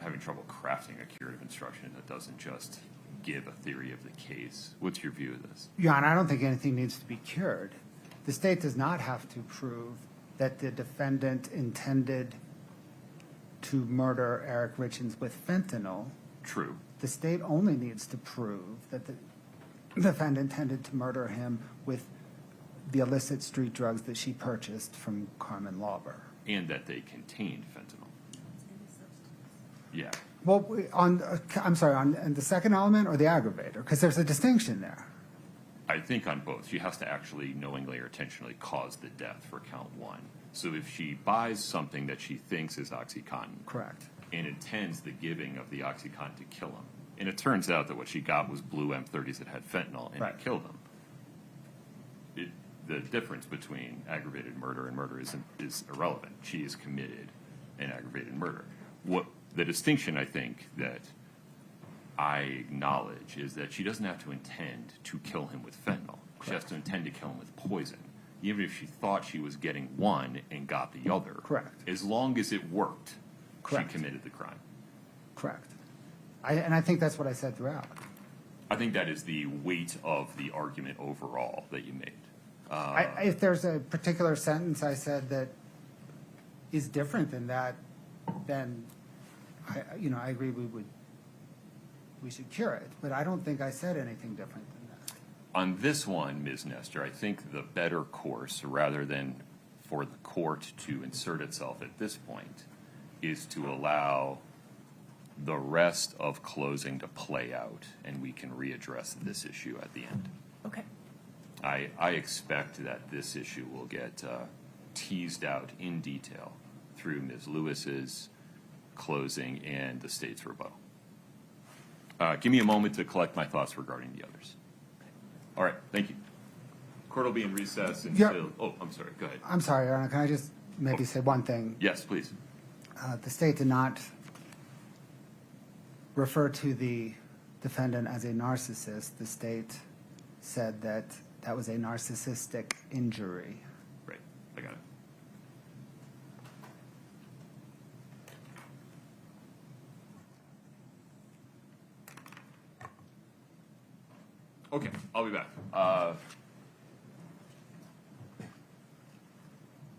having trouble crafting a curative instruction that doesn't just give a theory of the case. What's your view of this? Your Honor, I don't think anything needs to be cured. The state does not have to prove that the defendant intended to murder Eric Richins with fentanyl. True. The state only needs to prove that the defendant intended to murder him with the illicit street drugs that she purchased from Carmen Lauber. And that they contained fentanyl. Yeah. Well, I'm sorry, on the second element or the aggravator? Because there's a distinction there. I think on both. She has to actually knowingly or intentionally cause the death for count one. So if she buys something that she thinks is OxyContin. Correct. And intends the giving of the OxyContin to kill him. And it turns out that what she got was blue M30s that had fentanyl and it killed him. The difference between aggravated murder and murder is irrelevant. She has committed an aggravated murder. What the distinction, I think, that I acknowledge is that she doesn't have to intend to kill him with fentanyl. She has to intend to kill him with poison. Even if she thought she was getting one and got the other. Correct. As long as it worked, Correct. she committed the crime. Correct. And I think that's what I said throughout. I think that is the weight of the argument overall that you made. If there's a particular sentence I said that is different than that, then I agree we should cure it. But I don't think I said anything different than that. On this one, Ms. Nestor, I think the better course, rather than for the court to insert itself at this point, is to allow the rest of closing to play out, and we can readdress this issue at the end. Okay. I expect that this issue will get teased out in detail through Ms. Lewis's closing and the state's rebuttal. Give me a moment to collect my thoughts regarding the others. All right, thank you. Court will be in recess until, oh, I'm sorry, go ahead. I'm sorry, Your Honor, can I just maybe say one thing? Yes, please. The state did not refer to the defendant as a narcissist. The state said that that was a narcissistic injury. Right, I got it. Okay, I'll be back.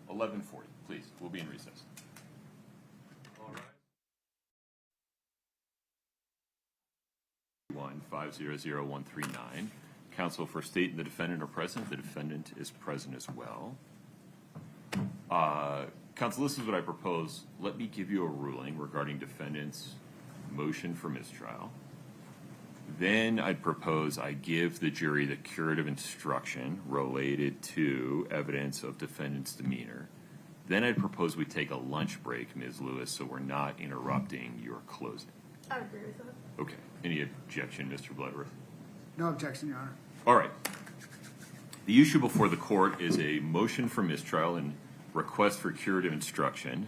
11:40, please. We'll be in recess. All right. 1500139. Counsel for state and the defendant are present. The defendant is present as well. Counsel, this is what I propose. Let me give you a ruling regarding defendant's motion for mistrial. Then I'd propose I give the jury the curative instruction related to evidence of defendant's demeanor. Then I'd propose we take a lunch break, Ms. Lewis, so we're not interrupting your closing. I agree with that. Okay. Any objection, Mr. Bloodworth? No objection, Your Honor. All right. The issue before the court is a motion for mistrial and request for curative instruction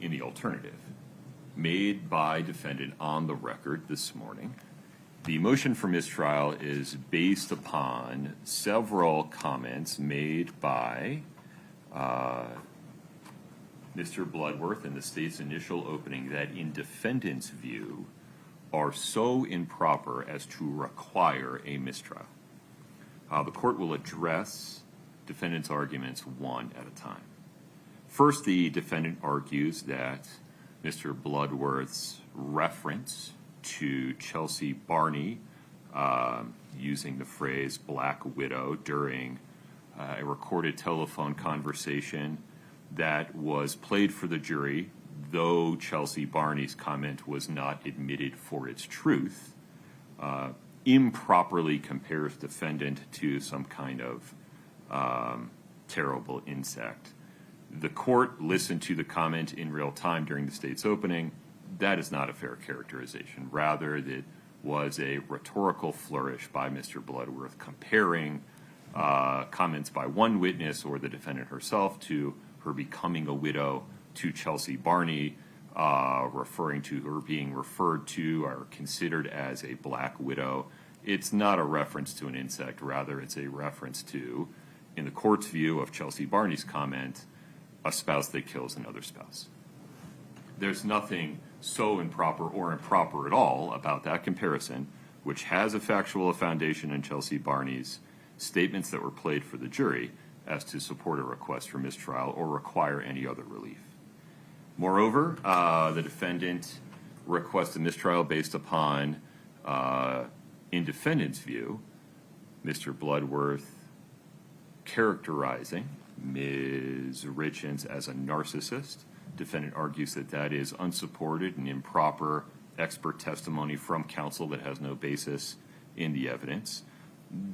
in the alternative made by defendant on the record this morning. The motion for mistrial is based upon several comments made by Mr. Bloodworth in the state's initial opening that, in defendant's view, are so improper as to require a mistrial. The court will address defendant's arguments one at a time. First, the defendant argues that Mr. Bloodworth's reference to Chelsea Barney using the phrase black widow during a recorded telephone conversation that was played for the jury, though Chelsea Barney's comment was not admitted for its truth, improperly compares defendant to some kind of terrible insect. The court listened to the comment in real time during the state's opening. That is not a fair characterization. Rather, that was a rhetorical flourish by Mr. Bloodworth comparing comments by one witness or the defendant herself to her becoming a widow to Chelsea Barney, referring to her being referred to or considered as a black widow. It's not a reference to an insect. Rather, it's a reference to in the court's view of Chelsea Barney's comment, a spouse that kills another spouse. There's nothing so improper or improper at all about that comparison, which has a factual foundation in Chelsea Barney's statements that were played for the jury as to support a request for mistrial or require any other relief. Moreover, the defendant requests a mistrial based upon, in defendant's view, Mr. Bloodworth characterizing Ms. Richins as a narcissist. Defendant argues that that is unsupported and improper expert testimony from counsel that has no basis in the evidence.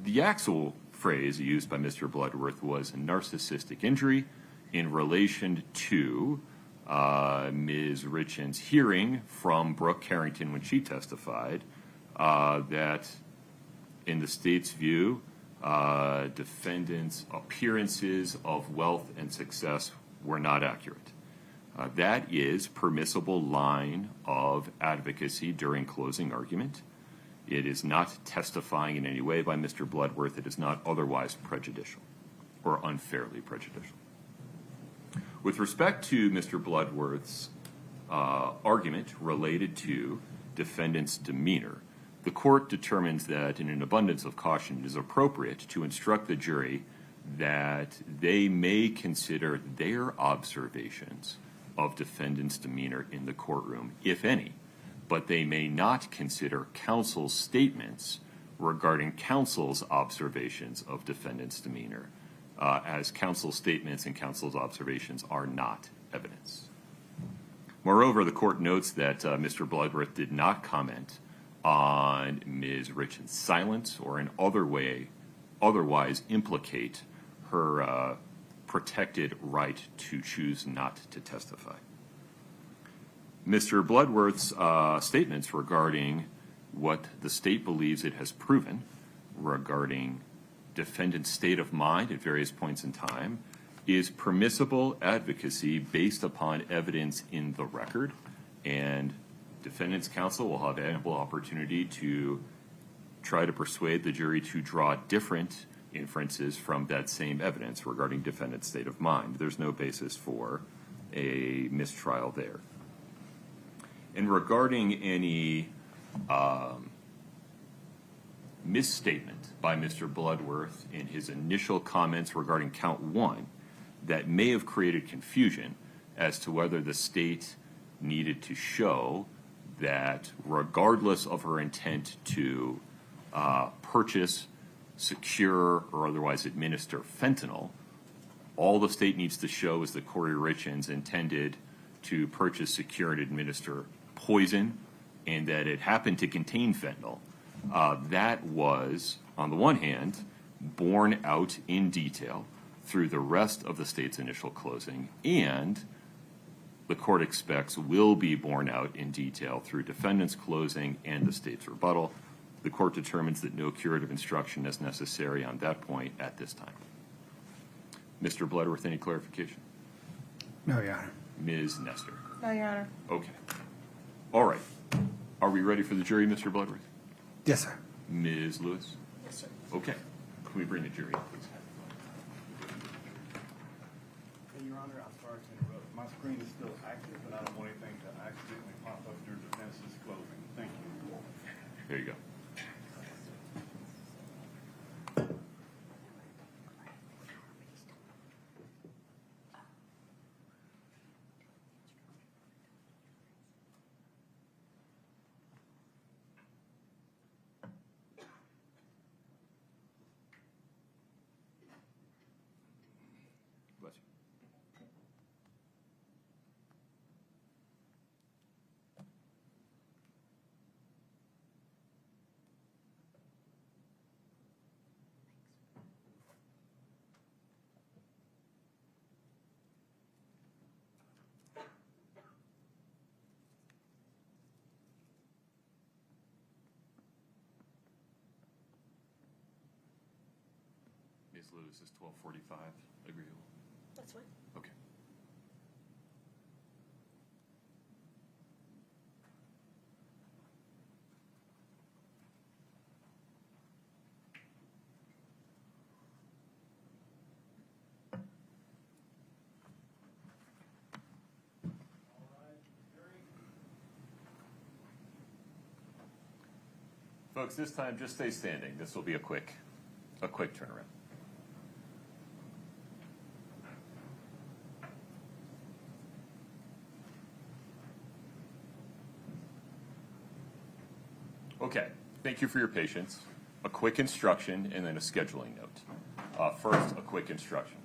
The actual phrase used by Mr. Bloodworth was a narcissistic injury in relation to Ms. Richins' hearing from Brooke Carrington when she testified that, in the state's view, defendants' appearances of wealth and success were not accurate. That is permissible line of advocacy during closing argument. It is not testifying in any way by Mr. Bloodworth. It is not otherwise prejudicial or unfairly prejudicial. With respect to Mr. Bloodworth's argument related to defendant's demeanor, the court determines that in an abundance of caution it is appropriate to instruct the jury that they may consider their observations of defendant's demeanor in the courtroom, if any, but they may not consider counsel's statements regarding counsel's observations of defendant's demeanor, as counsel's statements and counsel's observations are not evidence. Moreover, the court notes that Mr. Bloodworth did not comment on Ms. Richins' silence or in other way otherwise implicate her protected right to choose not to testify. Mr. Bloodworth's statements regarding what the state believes it has proven regarding defendant's state of mind at various points in time is permissible advocacy based upon evidence in the record, and defendant's counsel will have ample opportunity to try to persuade the jury to draw different inferences from that same evidence regarding defendant's state of mind. There's no basis for a mistrial there. And regarding any misstatement by Mr. Bloodworth in his initial comments regarding count one that may have created confusion as to whether the state needed to show that regardless of her intent to purchase, secure, or otherwise administer fentanyl, all the state needs to show is that Kouri Richins intended to purchase, secure, and administer poison, and that it happened to contain fentanyl. That was, on the one hand, borne out in detail through the rest of the state's initial closing, and the court expects will be borne out in detail through defendant's closing and the state's rebuttal. The court determines that no curative instruction is necessary on that point at this time. Mr. Bloodworth, any clarification? No, Your Honor. Ms. Nestor? No, Your Honor. Okay. All right. Are we ready for the jury, Mr. Bloodworth? Yes, sir. Ms. Lewis? Yes, sir. Okay. Can we bring the jury in, please? And Your Honor, I'm sorry to interrupt. My screen is still active, and I don't want anything to accidentally pop up during defense's closing. Thank you. There you go. Bless you. Ms. Lewis, is 12:45 agreeable? That's fine. Okay. Folks, this time just stay standing. This will be a quick turnaround. Okay, thank you for your patience. A quick instruction and then a scheduling note. First, a quick instruction.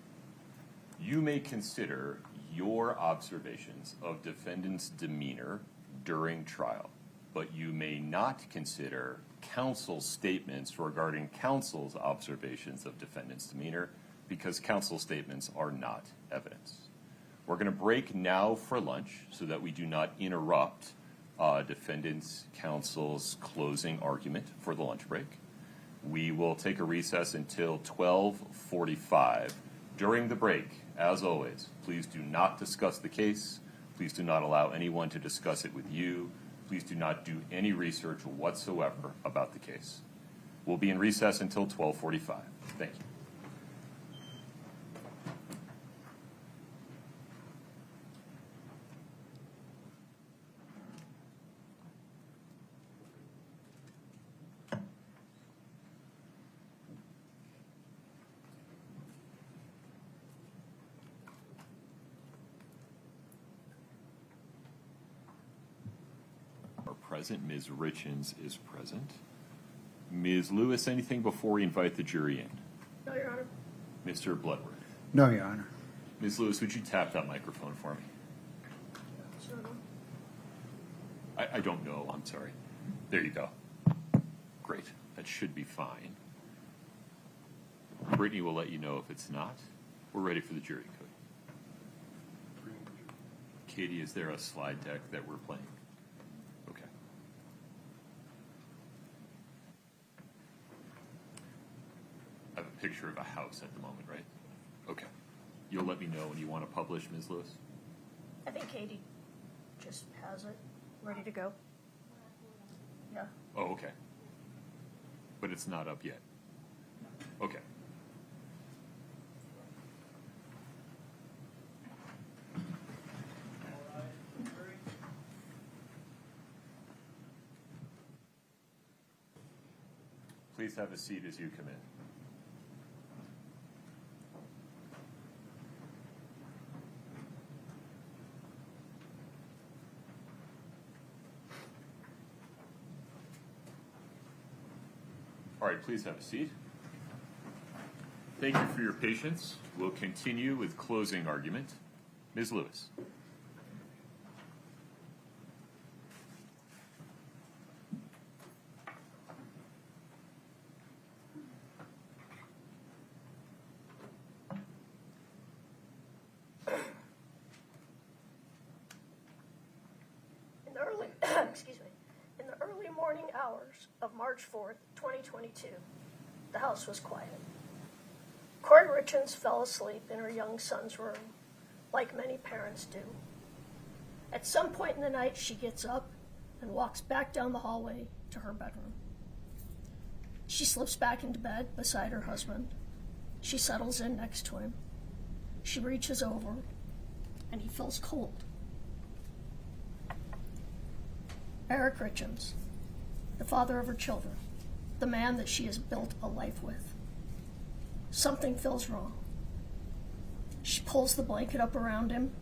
You may consider your observations of defendant's demeanor during trial, but you may not consider counsel's statements regarding counsel's observations of defendant's demeanor because counsel's statements are not evidence. We're going to break now for lunch so that we do not interrupt defendant's counsel's closing argument for the lunch break. We will take a recess until 12:45. During the break, as always, please do not discuss the case. Please do not allow anyone to discuss it with you. Please do not do any research whatsoever about the case. We'll be in recess until 12:45. Thank you. Present. Ms. Richins is present. Ms. Lewis, anything before we invite the jury in? No, Your Honor. Mr. Bloodworth. No, Your Honor. Ms. Lewis, would you tap that microphone for me? I don't know. I'm sorry. There you go. Great. That should be fine. Brittany will let you know if it's not. We're ready for the jury code. Katie, is there a slide deck that we're playing? Okay. I have a picture of a house at the moment, right? Okay. You'll let me know when you want to publish, Ms. Lewis? I think Katie just has it ready to go. Yeah. Oh, okay. But it's not up yet. Okay. Please have a seat as you come in. All right, please have a seat. Thank you for your patience. We'll continue with closing argument. Ms. Lewis. In the early, excuse me, in the early morning hours of March 4th, 2022, the house was quiet. Kouri Richins fell asleep in her young son's room, like many parents do. At some point in the night, she gets up and walks back down the hallway to her bedroom. She slips back into bed beside her husband. She settles in next to him. She reaches over, and he feels cold. Eric Richins, the father of her children, the man that she has built a life with. Something feels wrong. She pulls the blanket up around him,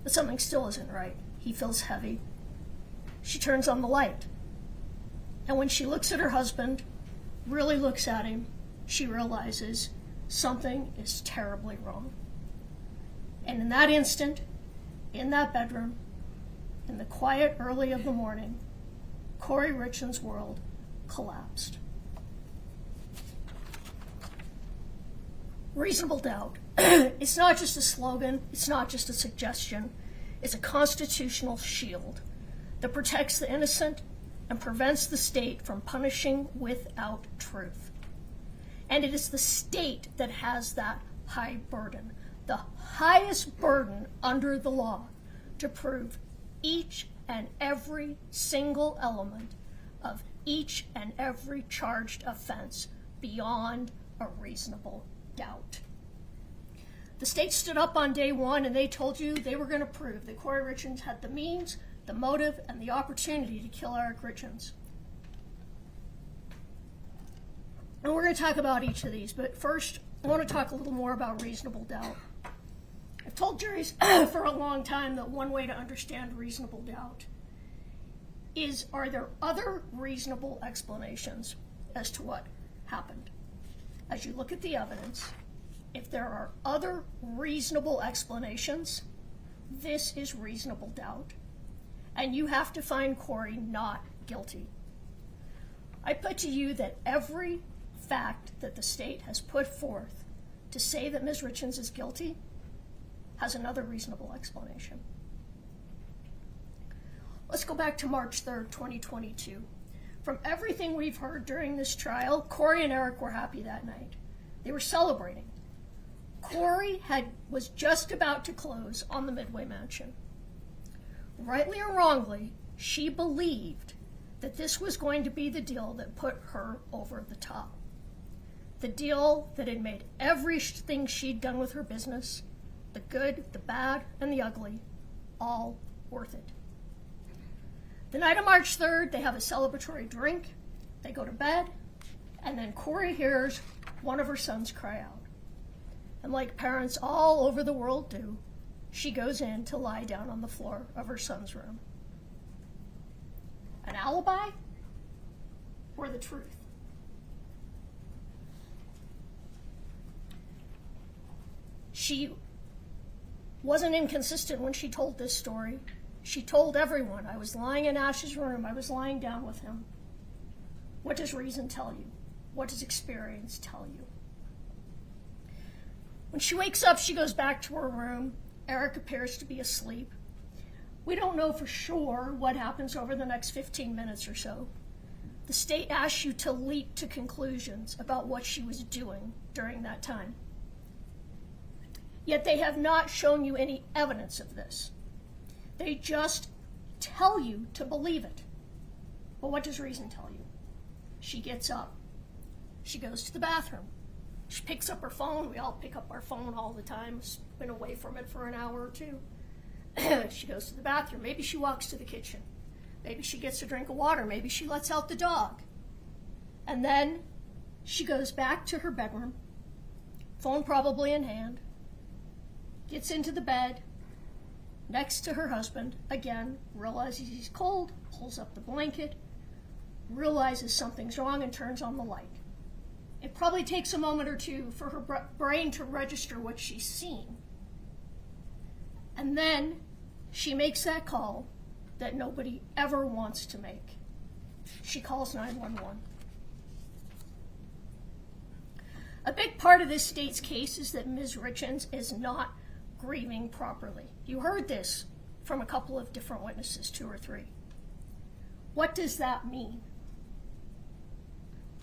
but something still isn't right. He feels heavy. She turns on the light, and when she looks at her husband, really looks at him, she realizes something is terribly wrong. And in that instant, in that bedroom, in the quiet early of the morning, Kouri Richins' world collapsed. Reasonable doubt. It's not just a slogan, it's not just a suggestion, it's a constitutional shield that protects the innocent and prevents the state from punishing without truth. And it is the state that has that high burden, the highest burden under the law, to prove each and every single element of each and every charged offense beyond a reasonable doubt. The state stood up on day one and they told you they were going to prove that Kouri Richins had the means, the motive, and the opportunity to kill Eric Richins. And we're going to talk about each of these, but first, I want to talk a little more about reasonable doubt. I've told juries for a long time that one way to understand reasonable doubt is, are there other reasonable explanations as to what happened? As you look at the evidence, if there are other reasonable explanations, this is reasonable doubt. And you have to find Kouri not guilty. I put to you that every fact that the state has put forth to say that Ms. Richins is guilty has another reasonable explanation. Let's go back to March 3rd, 2022. From everything we've heard during this trial, Kouri and Eric were happy that night. They were celebrating. Kouri was just about to close on the Midway Mansion. Rightly or wrongly, she believed that this was going to be the deal that put her over the top. The deal that had made everything she'd done with her business, the good, the bad, and the ugly, all worth it. The night of March 3rd, they have a celebratory drink, they go to bed, and then Kouri hears one of her sons cry out. And like parents all over the world do, she goes in to lie down on the floor of her son's room. An alibi or the truth? She wasn't inconsistent when she told this story. She told everyone, I was lying in Ash's room, I was lying down with him. What does reason tell you? What does experience tell you? When she wakes up, she goes back to her room. Eric appears to be asleep. We don't know for sure what happens over the next 15 minutes or so. The state asks you to leap to conclusions about what she was doing during that time. Yet they have not shown you any evidence of this. They just tell you to believe it. But what does reason tell you? She gets up. She goes to the bathroom. She picks up her phone. We all pick up our phone all the time. Been away from it for an hour or two. She goes to the bathroom. Maybe she walks to the kitchen. Maybe she gets a drink of water. Maybe she lets out the dog. And then she goes back to her bedroom, phone probably in hand, gets into the bed next to her husband, again, realizes he's cold, pulls up the blanket, realizes something's wrong, and turns on the light. It probably takes a moment or two for her brain to register what she's seen. And then she makes that call that nobody ever wants to make. She calls 911. A big part of this state's case is that Ms. Richins is not grieving properly. You heard this from a couple of different witnesses, 2 or 3. What does that mean?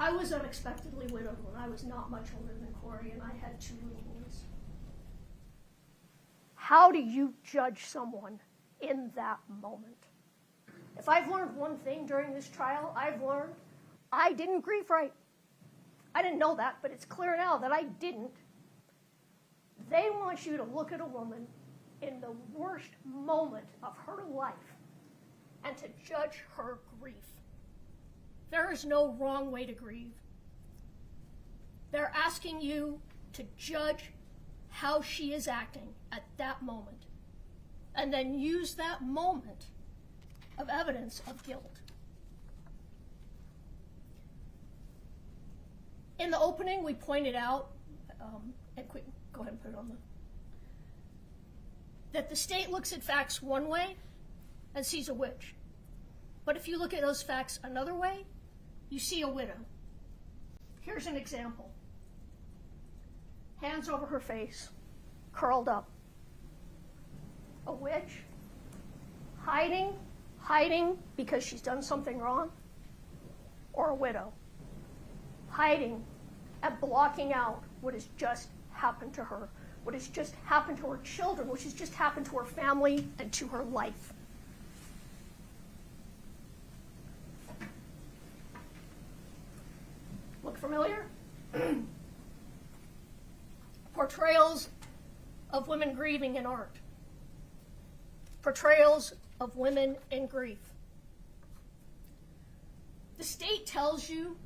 I was unexpectedly widowed when I was not much older than Kouri, and I had 2 little boys. How do you judge someone in that moment? If I've learned one thing during this trial, I've learned I didn't grieve right. I didn't know that, but it's clear now that I didn't. They want you to look at a woman in the worst moment of her life and to judge her grief. There is no wrong way to grieve. They're asking you to judge how she is acting at that moment and then use that moment of evidence of guilt. In the opening, we pointed out, go ahead and put it on that the state looks at facts one way and sees a witch. But if you look at those facts another way, you see a widow. Here's an example. Hands over her face, curled up. A witch, hiding because she's done something wrong, or a widow, hiding and blocking out what has just happened to her, what has just happened to her children, which has just happened to her family and to her life. Look familiar? Portrayals of women grieving in art. Portrayals of women in grief. The state tells you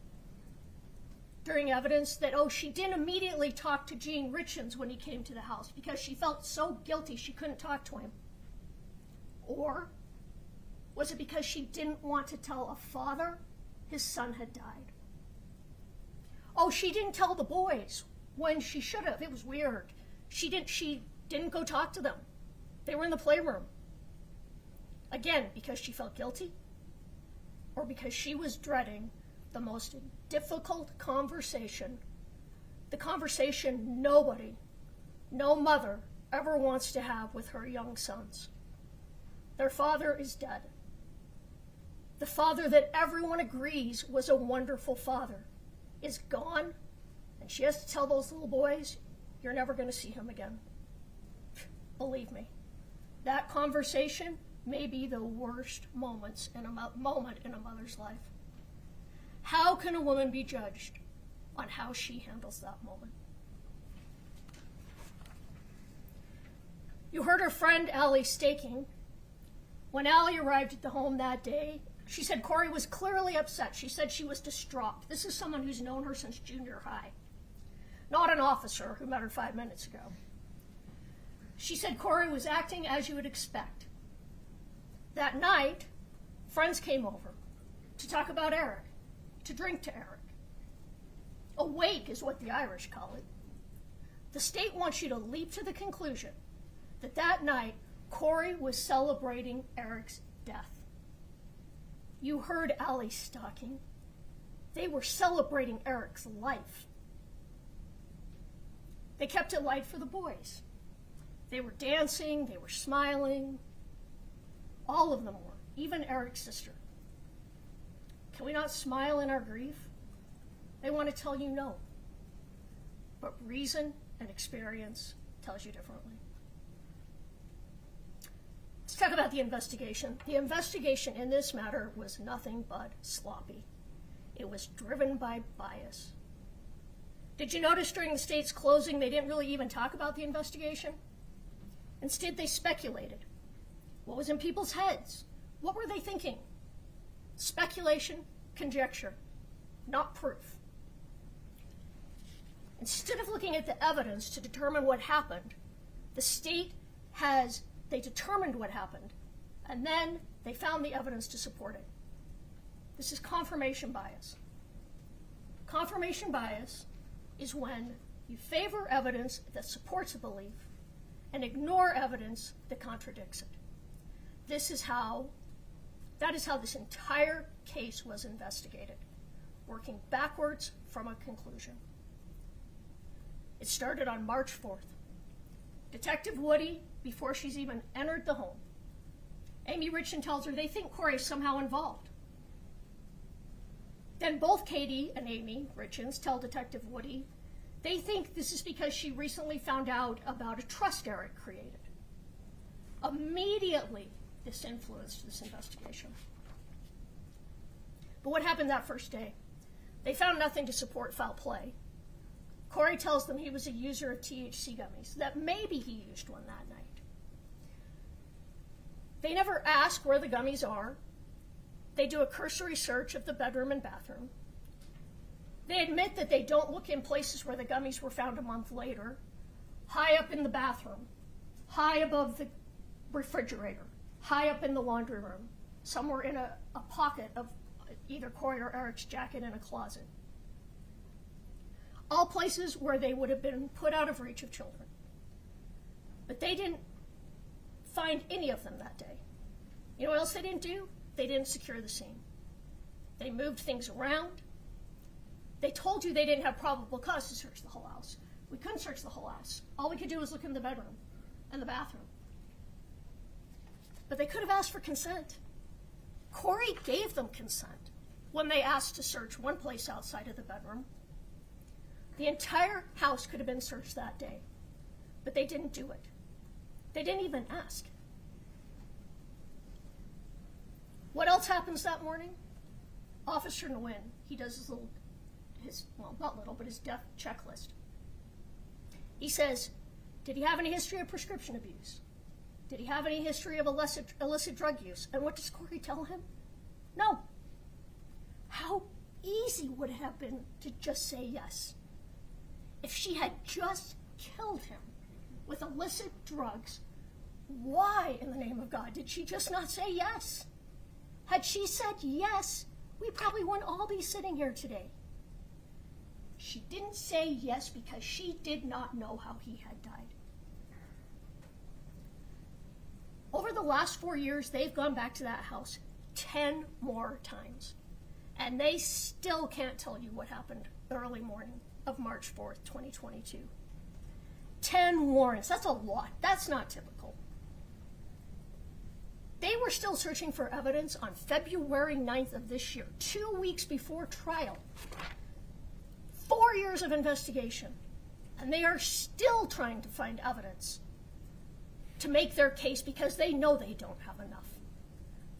during evidence that, oh, she didn't immediately talk to Kouri Richins when he came to the house because she felt so guilty she couldn't talk to him? Or was it because she didn't want to tell a father his son had died? Oh, she didn't tell the boys when she should have. It was weird. She didn't go talk to them. They were in the playroom. Again, because she felt guilty? Or because she was dreading the most difficult conversation, the conversation nobody, no mother, ever wants to have with her young sons. Their father is dead. The father that everyone agrees was a wonderful father is gone, and she has to tell those little boys, you're never going to see him again. Believe me, that conversation may be the worst moment in a mother's life. How can a woman be judged on how she handles that moment? You heard her friend Allie staking. When Allie arrived at the home that day, she said Kouri was clearly upset. She said she was distraught. This is someone who's known her since junior high, not an officer who met her 5 minutes ago. She said Kouri was acting as you would expect. That night, friends came over to talk about Eric, to drink to Eric. A wake is what the Irish call it. The state wants you to leap to the conclusion that that night, Kouri was celebrating Eric's death. You heard Allie stalking. They were celebrating Eric's life. They kept it light for the boys. They were dancing, they were smiling. All of them were, even Eric's sister. Can we not smile in our grief? They want to tell you no. But reason and experience tells you differently. Let's talk about the investigation. The investigation in this matter was nothing but sloppy. It was driven by bias. Did you notice during the state's closing they didn't really even talk about the investigation? Instead, they speculated. What was in people's heads? What were they thinking? Speculation, conjecture, not proof. Instead of looking at the evidence to determine what happened, the state they determined what happened, and then they found the evidence to support it. This is confirmation bias. Confirmation bias is when you favor evidence that supports a belief and ignore evidence that contradicts it. That is how this entire case was investigated, working backwards from a conclusion. It started on March 4th. Detective Woody, before she's even entered the home, Amy Richin tells her they think Kouri is somehow involved. Then both Katie and Amy Richins tell Detective Woody they think this is because she recently found out about a trust Eric created. Immediately, this influenced this investigation. But what happened that first day? They found nothing to support foul play. Kouri tells them he was a user of THC gummies, that maybe he used one that night. They never ask where the gummies are. They do a cursory search of the bedroom and bathroom. They admit that they don't look in places where the gummies were found a month later, high up in the bathroom, high above the refrigerator, high up in the laundry room, somewhere in a pocket of either Kouri or Eric's jacket in a closet. All places where they would have been put out of reach of children. But they didn't find any of them that day. You know what else they didn't do? They didn't secure the scene. They moved things around. They told you they didn't have probable cause to search the whole house. We couldn't search the whole house. All we could do was look in the bedroom and the bathroom. But they could have asked for consent. Kouri gave them consent when they asked to search one place outside of the bedroom. The entire house could have been searched that day, but they didn't do it. They didn't even ask. What else happens that morning? Officer Nguyen, he does his death checklist. He says, did he have any history of prescription abuse? Did he have any history of illicit drug use? And what does Kouri tell him? No. How easy would it have been to just say yes? If she had just killed him with illicit drugs, why in the name of God did she just not say yes? Had she said yes, we probably wouldn't all be sitting here today. She didn't say yes because she did not know how he had died. Over the last 4 years, they've gone back to that house 10 more times. And they still can't tell you what happened the early morning of March 4th, 2022. 10 warrants, that's a lot. That's not typical. They were still searching for evidence on February 9th of this year, 2 weeks before trial. 4 years of investigation, and they are still trying to find evidence to make their case because they know they don't have enough.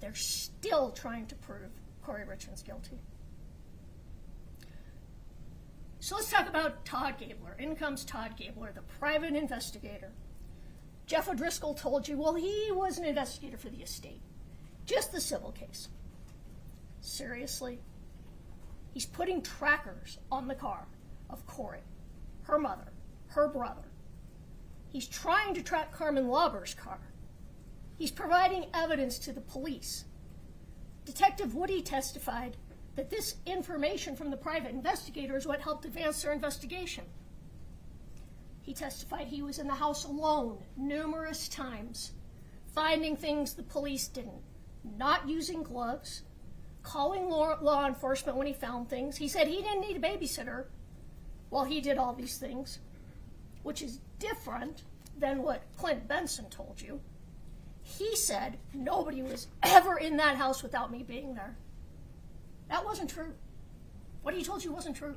They're still trying to prove Kouri Richins guilty. So let's talk about Todd Gabler. In comes Todd Gabler, the private investigator. Jeff O'Driscoll told you, well, he was an investigator for the estate. Just the civil case. Seriously? He's putting trackers on the car of Kouri, her mother, her brother. He's trying to track Carmen Lauber's car. He's providing evidence to the police. Detective Woody testified that this information from the private investigator is what helped advance their investigation. He testified he was in the house alone numerous times, finding things the police didn't, not using gloves, calling law enforcement when he found things. He said he didn't need a babysitter while he did all these things, which is different than what Clint Benson told you. He said nobody was ever in that house without me being there. That wasn't true. What he told you wasn't true.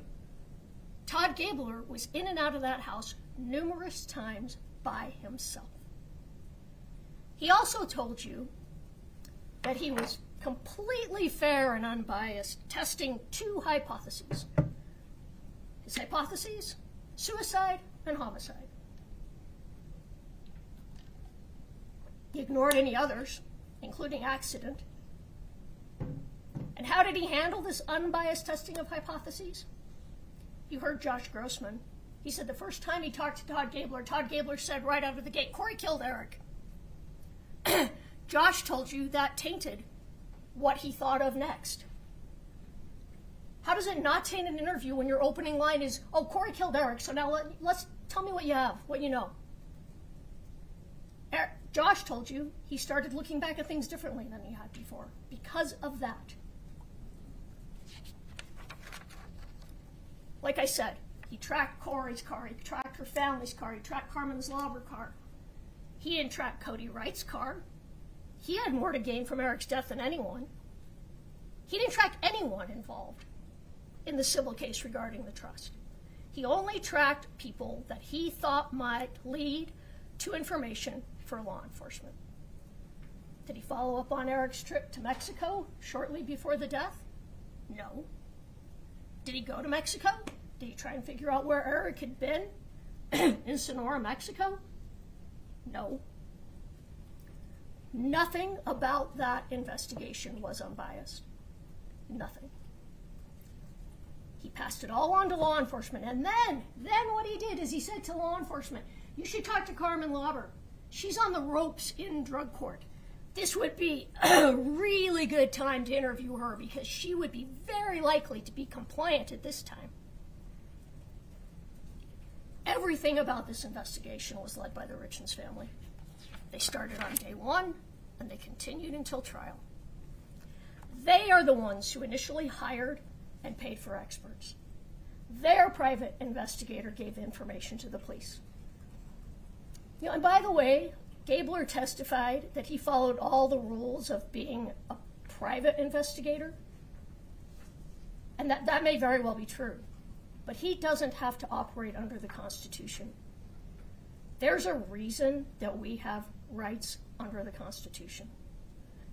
Todd Gabler was in and out of that house numerous times by himself. He also told you that he was completely fair and unbiased, testing 2 hypotheses. His hypotheses, suicide and homicide. He ignored any others, including accident. And how did he handle this unbiased testing of hypotheses? You heard Josh Grossman. He said the first time he talked to Todd Gabler said right out of the gate, Kouri killed Eric. Josh told you that tainted what he thought of next. How does it not taint an interview when your opening line is, oh, Kouri killed Eric, so now let's tell me what you have, what you know. Josh told you he started looking back at things differently than he had before because of that. Like I said, he tracked Kouri's car, he tracked her family's car, he tracked Carmen's Lauber car. He didn't track Cody Wright's car. He had more to gain from Eric's death than anyone. He didn't track anyone involved in the civil case regarding the trust. He only tracked people that he thought might lead to information for law enforcement. Did he follow up on Eric's trip to Mexico shortly before the death? No. Did he go to Mexico? Did he try and figure out where Eric had been in Sonora, Mexico? No. Nothing about that investigation was unbiased. Nothing. He passed it all on to law enforcement. And then what he did is he said to law enforcement, you should talk to Carmen Lauber. She's on the ropes in drug court. This would be a really good time to interview her because she would be very likely to be compliant at this time. Everything about this investigation was led by the Richins family. They started on day 1 and they continued until trial. They are the ones who initially hired and paid for experts. Their private investigator gave information to the police. And by the way, Gabler testified that he followed all the rules of being a private investigator. And that may very well be true. But he doesn't have to operate under the Constitution. There's a reason that we have rights under the Constitution.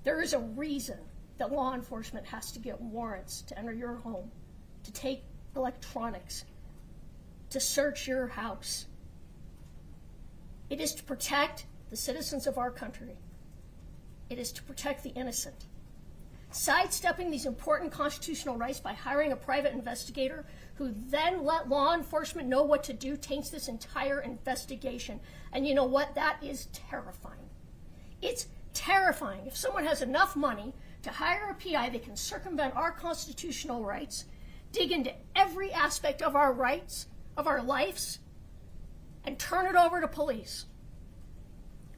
There is a reason that law enforcement has to get warrants to enter your home, to take electronics, to search your house. It is to protect the citizens of our country. It is to protect the innocent. Sidestepping these important constitutional rights by hiring a private investigator who then let law enforcement know what to do taints this entire investigation. And you know what? That is terrifying. It's terrifying. If someone has enough money to hire a PI that can circumvent our constitutional rights, dig into every aspect of our rights, of our lives, and turn it over to police.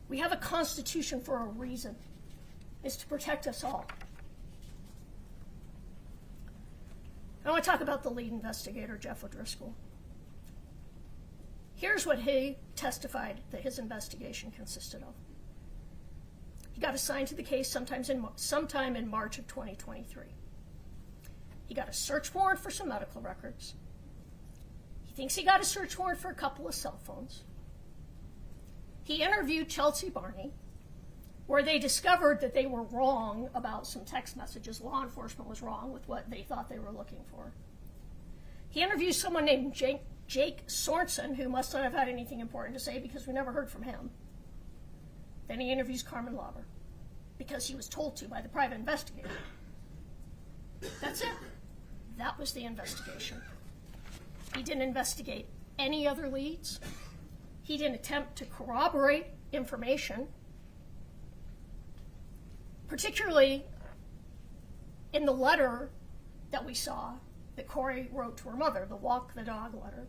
We have a constitution for a reason. It's to protect us all. I want to talk about the lead investigator, Jeff O'Driscoll. Here's what he testified that his investigation consisted of. He got assigned to the case sometime in March of 2023. He got a search warrant for some medical records. He thinks he got a search warrant for a couple of cell phones. He interviewed Chelsea Barney, where they discovered that they were wrong about some text messages. Law enforcement was wrong with what they thought they were looking for. He interviewed someone named Jake Sorensen, who must not have had anything important to say because we never heard from him. Then he interviews Carmen Lauber, because he was told to by the private investigator. That's it. That was the investigation. He didn't investigate any other leads. He didn't attempt to corroborate information, particularly in the letter that we saw that Kouri wrote to her mother, the walk the dog letter.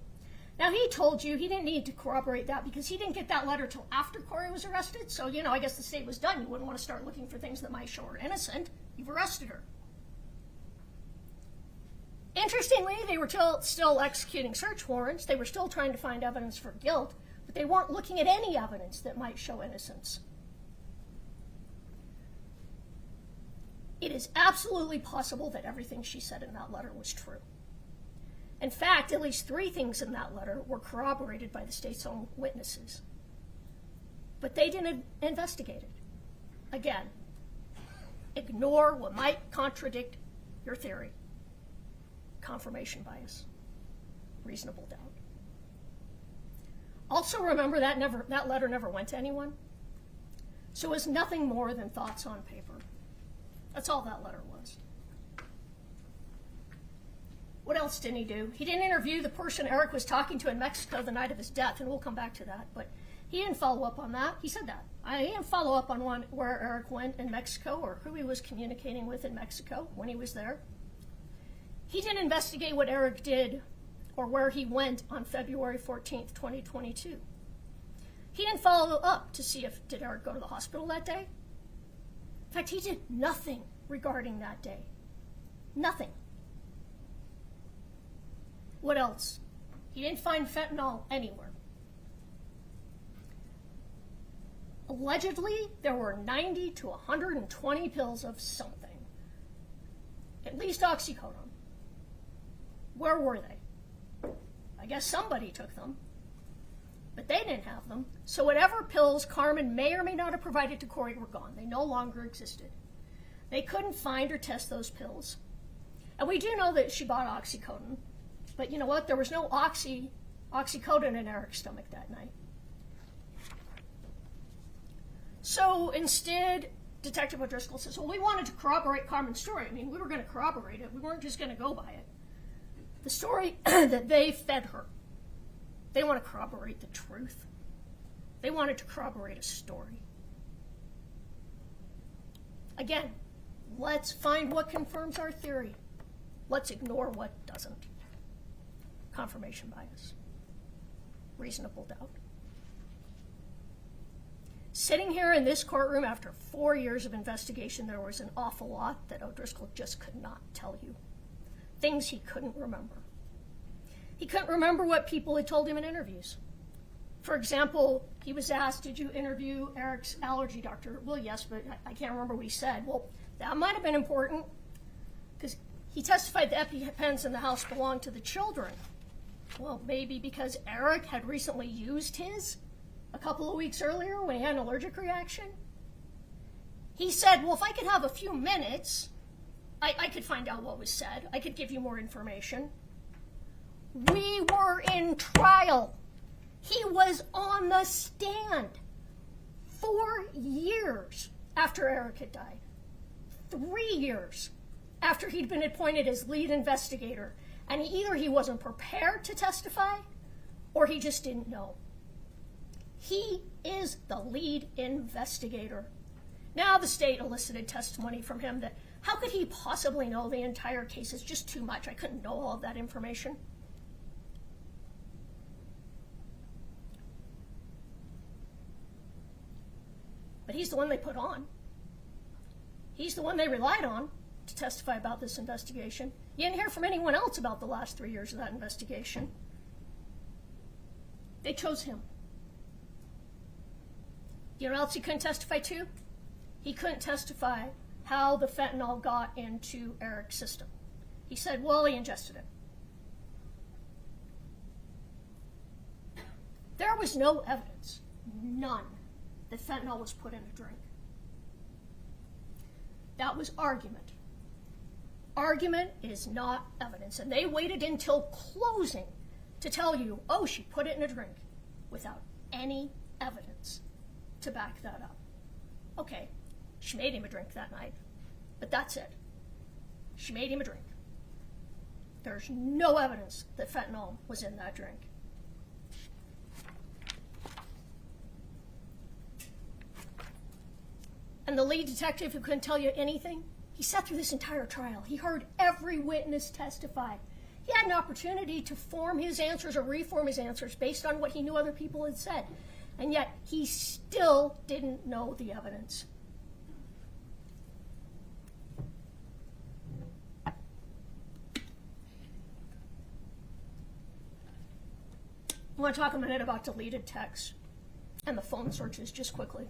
Now, he told you he didn't need to corroborate that because he didn't get that letter till after Kouri was arrested. So, I guess the state was done. You wouldn't want to start looking for things that might show her innocent. You've arrested her. Interestingly, they were still executing search warrants. They were still trying to find evidence for guilt, but they weren't looking at any evidence that might show innocence. It is absolutely possible that everything she said in that letter was true. In fact, at least 3 things in that letter were corroborated by the state's own witnesses. But they didn't investigate it. Again, ignore what might contradict your theory. Confirmation bias. Reasonable doubt. Also remember that letter never went to anyone. So it was nothing more than thoughts on paper. That's all that letter was. What else didn't he do? He didn't interview the person Eric was talking to in Mexico the night of his death, and we'll come back to that, but he didn't follow up on that. He said that. He didn't follow up on where Eric went in Mexico or who he was communicating with in Mexico when he was there. He didn't investigate what Eric did or where he went on February 14th, 2022. He didn't follow up to see did Eric go to the hospital that day. In fact, he did nothing regarding that day. Nothing. What else? He didn't find fentanyl anywhere. Allegedly, there were 90 to 120 pills of something. At least oxycodone. Where were they? I guess somebody took them. But they didn't have them. So whatever pills Carmen may or may not have provided to Kouri were gone. They no longer existed. They couldn't find or test those pills. And we do know that she bought oxycodone. But you know what? There was no oxycodone in Eric's stomach that night. So instead, Detective O'Driscoll says, well, we wanted to corroborate Carmen's story. I mean, we were going to corroborate it. We weren't just going to go by it. The story that they fed her, they want to corroborate the truth. They wanted to corroborate a story. Again, let's find what confirms our theory. Let's ignore what doesn't. Confirmation bias. Reasonable doubt. Sitting here in this courtroom after 4 years of investigation, there was an awful lot that O'Driscoll just could not tell you. Things he couldn't remember. He couldn't remember what people had told him in interviews. For example, he was asked, did you interview Eric's allergy doctor? Well, yes, but I can't remember what he said. Well, that might have been important because he testified the EpiPens in the house belonged to the children. Well, maybe because Eric had recently used his a couple of weeks earlier when he had an allergic reaction. He said, well, if I could have a few minutes, I could find out what was said. I could give you more information. We were in trial. He was on the stand 4 years after Eric had died. 3 years after he'd been appointed as lead investigator, and either he wasn't prepared to testify or he just didn't know. He is the lead investigator. Now the state elicited testimony from him that how could he possibly know the entire case? It's just too much. I couldn't know all of that information. But he's the one they put on. He's the one they relied on to testify about this investigation. You didn't hear from anyone else about the last 3 years of that investigation. They chose him. You know what else he couldn't testify to? He couldn't testify how the fentanyl got into Eric's system. He said, well, he ingested it. There was no evidence, none, that fentanyl was put in a drink. That was argument. Argument is not evidence. And they waited until closing to tell you, oh, she put it in a drink, without any evidence to back that up. Okay, she made him a drink that night, but that's it. She made him a drink. There's no evidence that fentanyl was in that drink. And the lead detective who couldn't tell you anything, he sat through this entire trial. He heard every witness testify. He had an opportunity to form his answers or reform his answers based on what he knew other people had said. And yet, he still didn't know the evidence. I want to talk a minute about deleted texts and the phone searches just quickly.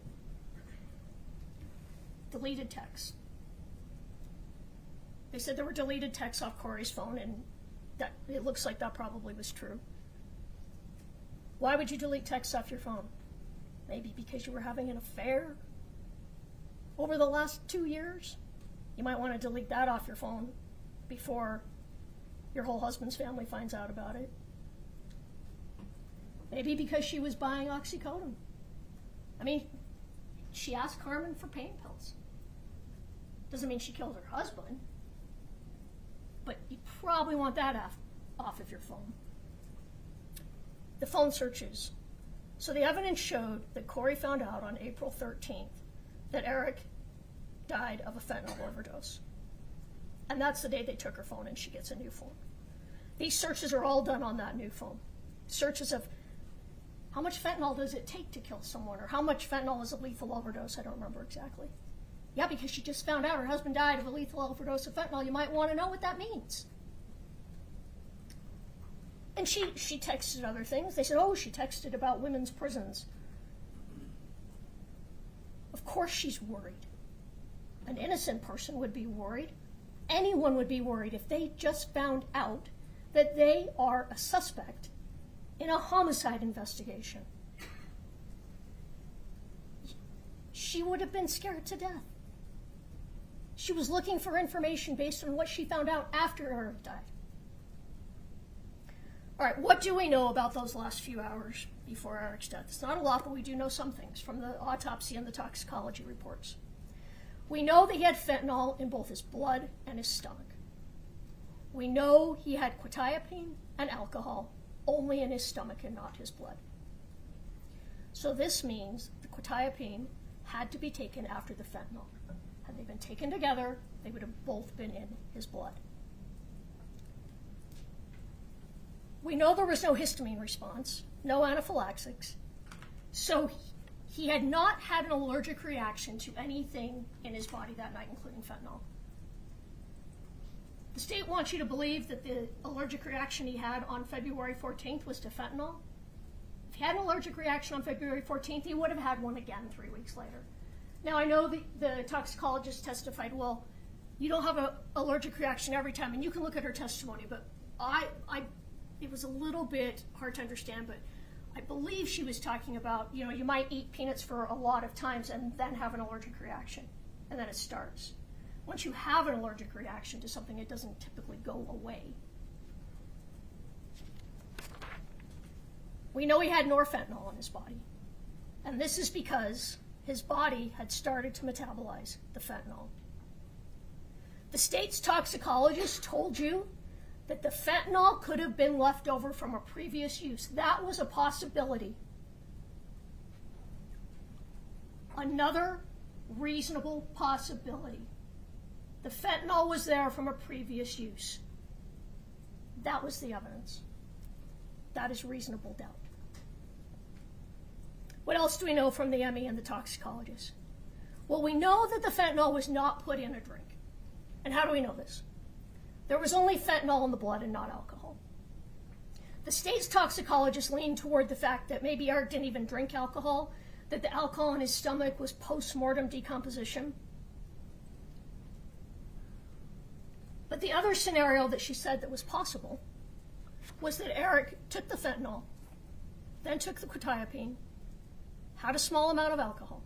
Deleted texts. They said there were deleted texts off Kouri's phone, and that it looks like that probably was true. Why would you delete texts off your phone? Maybe because you were having an affair over the last 2 years? You might want to delete that off your phone before your whole husband's family finds out about it. Maybe because she was buying oxycodone. I mean, she asked Carmen for pain pills. Doesn't mean she killed her husband, but you probably want that off of your phone. The phone searches. So the evidence showed that Kouri found out on April 13th that Eric died of a fentanyl overdose. And that's the day they took her phone and she gets a new phone. These searches are all done on that new phone. Searches of how much fentanyl does it take to kill someone, or how much fentanyl is a lethal overdose, I don't remember exactly. Yeah, because she just found out her husband died of a lethal overdose of fentanyl, you might want to know what that means. And she texted other things. They said, oh, she texted about women's prisons. Of course she's worried. An innocent person would be worried. Anyone would be worried if they just found out that they are a suspect in a homicide investigation. She would have been scared to death. She was looking for information based on what she found out after Eric died. All right, what do we know about those last few hours before Eric's death? It's not a lot, but we do know some things from the autopsy and the toxicology reports. We know that he had fentanyl in both his blood and his stomach. We know he had quetiapine and alcohol only in his stomach and not his blood. So this means the quetiapine had to be taken after the fentanyl. Had they been taken together, they would have both been in his blood. We know there was no histamine response, no anaphylaxis, so he had not had an allergic reaction to anything in his body that night, including fentanyl. The state wants you to believe that the allergic reaction he had on February 14th was to fentanyl. If he had an allergic reaction on February 14th, he would have had one again 3 weeks later. Now, I know the toxicologist testified, well, you don't have an allergic reaction every time, and you can look at her testimony, but it was a little bit hard to understand, but I believe she was talking about, you might eat peanuts for a lot of times and then have an allergic reaction, and then it starts. Once you have an allergic reaction to something, it doesn't typically go away. We know he had norfentanyl in his body, and this is because his body had started to metabolize the fentanyl. The state's toxicologist told you that the fentanyl could have been left over from a previous use. That was a possibility. Another reasonable possibility. The fentanyl was there from a previous use. That was the evidence. That is reasonable doubt. What else do we know from the ME and the toxicologist? Well, we know that the fentanyl was not put in a drink. And how do we know this? There was only fentanyl in the blood and not alcohol. The state's toxicologist leaned toward the fact that maybe Eric didn't even drink alcohol, that the alcohol in his stomach was post-mortem decomposition. But the other scenario that she said that was possible was that Eric took the fentanyl, then took the quetiapine, had a small amount of alcohol.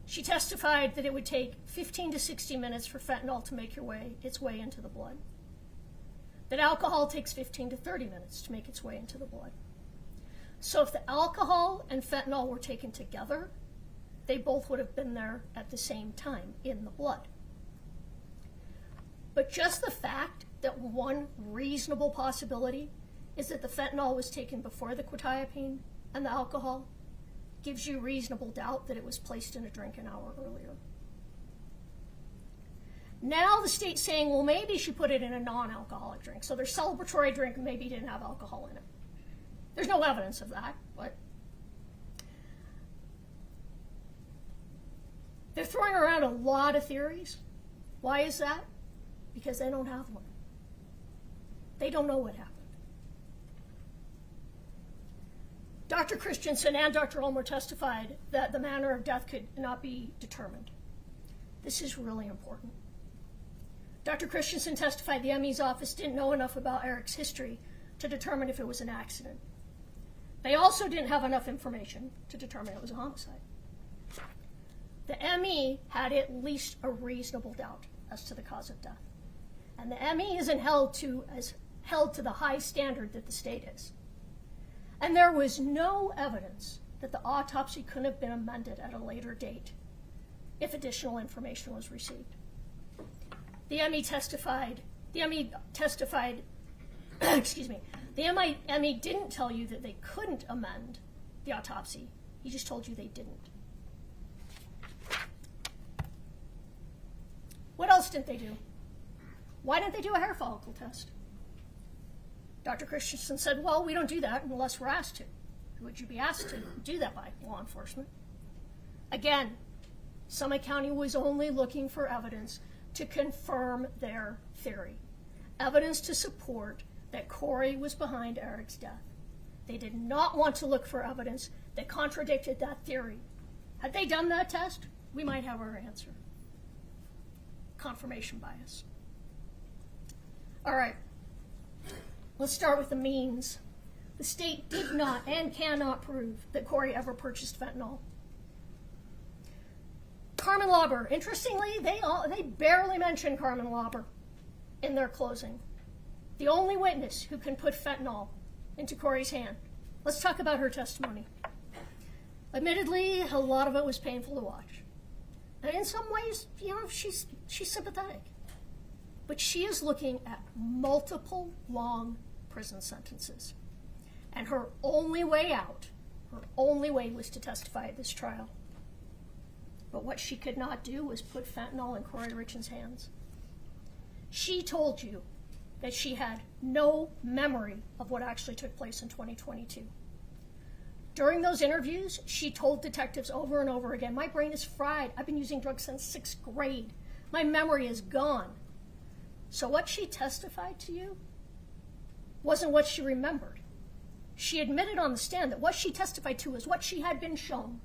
She testified that it would take 15 to 60 minutes for fentanyl to make its way into the blood. That alcohol takes 15 to 30 minutes to make its way into the blood. So if the alcohol and fentanyl were taken together, they both would have been there at the same time in the blood. But just the fact that one reasonable possibility is that the fentanyl was taken before the quetiapine and the alcohol gives you reasonable doubt that it was placed in a drink an hour earlier. Now the state's saying, well, maybe she put it in a non-alcoholic drink. So their celebratory drink maybe didn't have alcohol in it. There's no evidence of that, but they're throwing around a lot of theories. Why is that? Because they don't have one. They don't know what happened. Dr. Christensen and Dr. Ulmer testified that the manner of death could not be determined. This is really important. Dr. Christensen testified the ME's office didn't know enough about Eric's history to determine if it was an accident. They also didn't have enough information to determine it was a homicide. The ME had at least a reasonable doubt as to the cause of death. And the ME isn't held to the high standard that the state is. And there was no evidence that the autopsy couldn't have been amended at a later date if additional information was received. The ME testified, excuse me, the ME didn't tell you that they couldn't amend the autopsy. He just told you they didn't. What else didn't they do? Why didn't they do a hair follicle test? Dr. Christensen said, well, we don't do that unless we're asked to. Who would you be asked to do that by? Law enforcement. Again, Summit County was only looking for evidence to confirm their theory. Evidence to support that Kouri was behind Eric's death. They did not want to look for evidence that contradicted that theory. Had they done that test, we might have our answer. Confirmation bias. All right. Let's start with the means. The state did not and cannot prove that Kouri ever purchased fentanyl. Carmen Lauber, interestingly, they barely mention Carmen Lauber in their closing. The only witness who can put fentanyl into Kouri's hand. Let's talk about her testimony. Admittedly, a lot of it was painful to watch. And in some ways, she's sympathetic. But she is looking at multiple long prison sentences. And her only way out, her only way was to testify at this trial. But what she could not do was put fentanyl in Kouri Richins' hands. She told you that she had no memory of what actually took place in 2022. During those interviews, she told detectives over and over again, my brain is fried. I've been using drugs since 6th grade. My memory is gone. So what she testified to you wasn't what she remembered. She admitted on the stand that what she testified to was what she had been shown,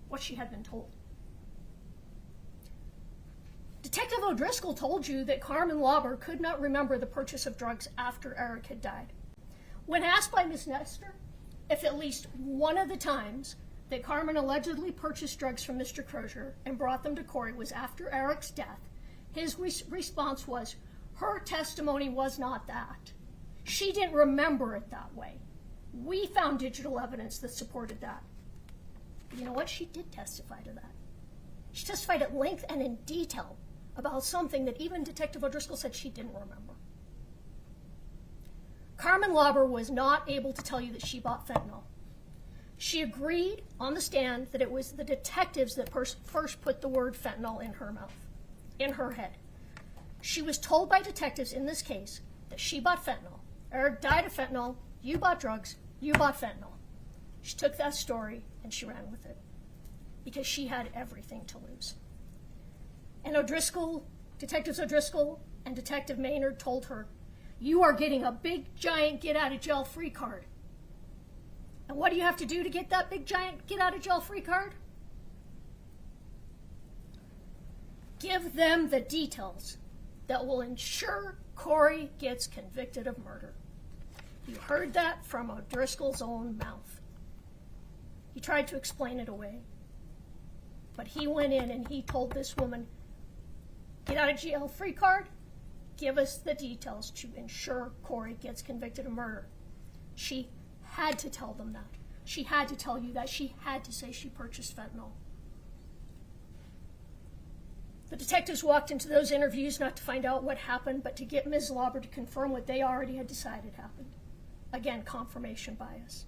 what she had been told. Detective O'Driscoll told you that Carmen Lauber could not remember the purchase of drugs after Eric had died. When asked by Ms. Nestor if at least one of the times that Carmen allegedly purchased drugs from Mr. Crozier and brought them to Kouri was after Eric's death, his response was, her testimony was not that. She didn't remember it that way. We found digital evidence that supported that. But you know what? She did testify to that. She testified at length and in detail about something that even Detective O'Driscoll said she didn't remember. Carmen Lauber was not able to tell you that she bought fentanyl. She agreed on the stand that it was the detectives that first put the word fentanyl in her mouth, in her head. She was told by detectives in this case that she bought fentanyl. Eric died of fentanyl. You bought drugs. You bought fentanyl. She took that story and she ran with it because she had everything to lose. And Detectives O'Driscoll and Detective Maynard told her, you are getting a big, giant get-out-of-jail-free card. And what do you have to do to get that big, giant get-out-of-jail-free card? Give them the details that will ensure Kouri gets convicted of murder. You heard that from O'Driscoll's own mouth. He tried to explain it away. But he went in and he told this woman, get out of jail free card, give us the details to ensure Kouri gets convicted of murder. She had to tell them that. She had to tell you that. She had to say she purchased fentanyl. The detectives walked into those interviews not to find out what happened, but to get Ms. Lauber to confirm what they already had decided happened. Again, confirmation bias.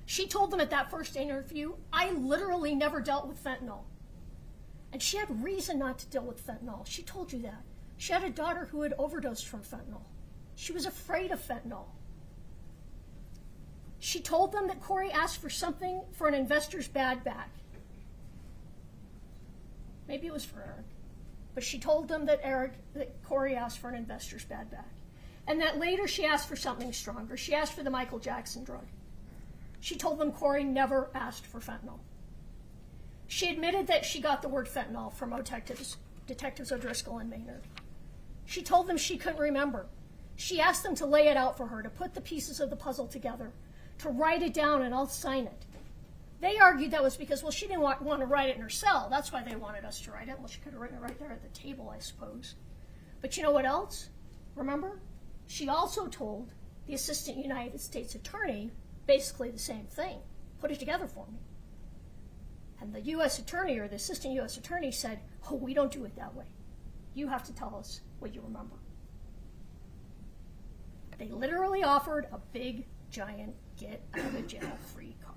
She told them at that first interview, I literally never dealt with fentanyl. And she had reason not to deal with fentanyl. She told you that. She had a daughter who had overdosed from fentanyl. She was afraid of fentanyl. She told them that Kouri asked for something for an investor's bad bag. Maybe it was for Eric. But she told them that Kouri asked for an investor's bad bag. And that later she asked for something stronger. She asked for the Michael Jackson drug. She told them Kouri never asked for fentanyl. She admitted that she got the word fentanyl from Detectives O'Driscoll and Maynard. She told them she couldn't remember. She asked them to lay it out for her, to put the pieces of the puzzle together, to write it down and I'll sign it. They argued that was because, well, she didn't want to write it in her cell. That's why they wanted us to write it. Well, she could have written it right there at the table, I suppose. But you know what else? Remember? She also told the Assistant United States Attorney basically the same thing. Put it together for me. And the U.S. Attorney or the Assistant U.S. Attorney said, oh, we don't do it that way. You have to tell us what you remember. They literally offered a big, giant get-out-of-jail-free card.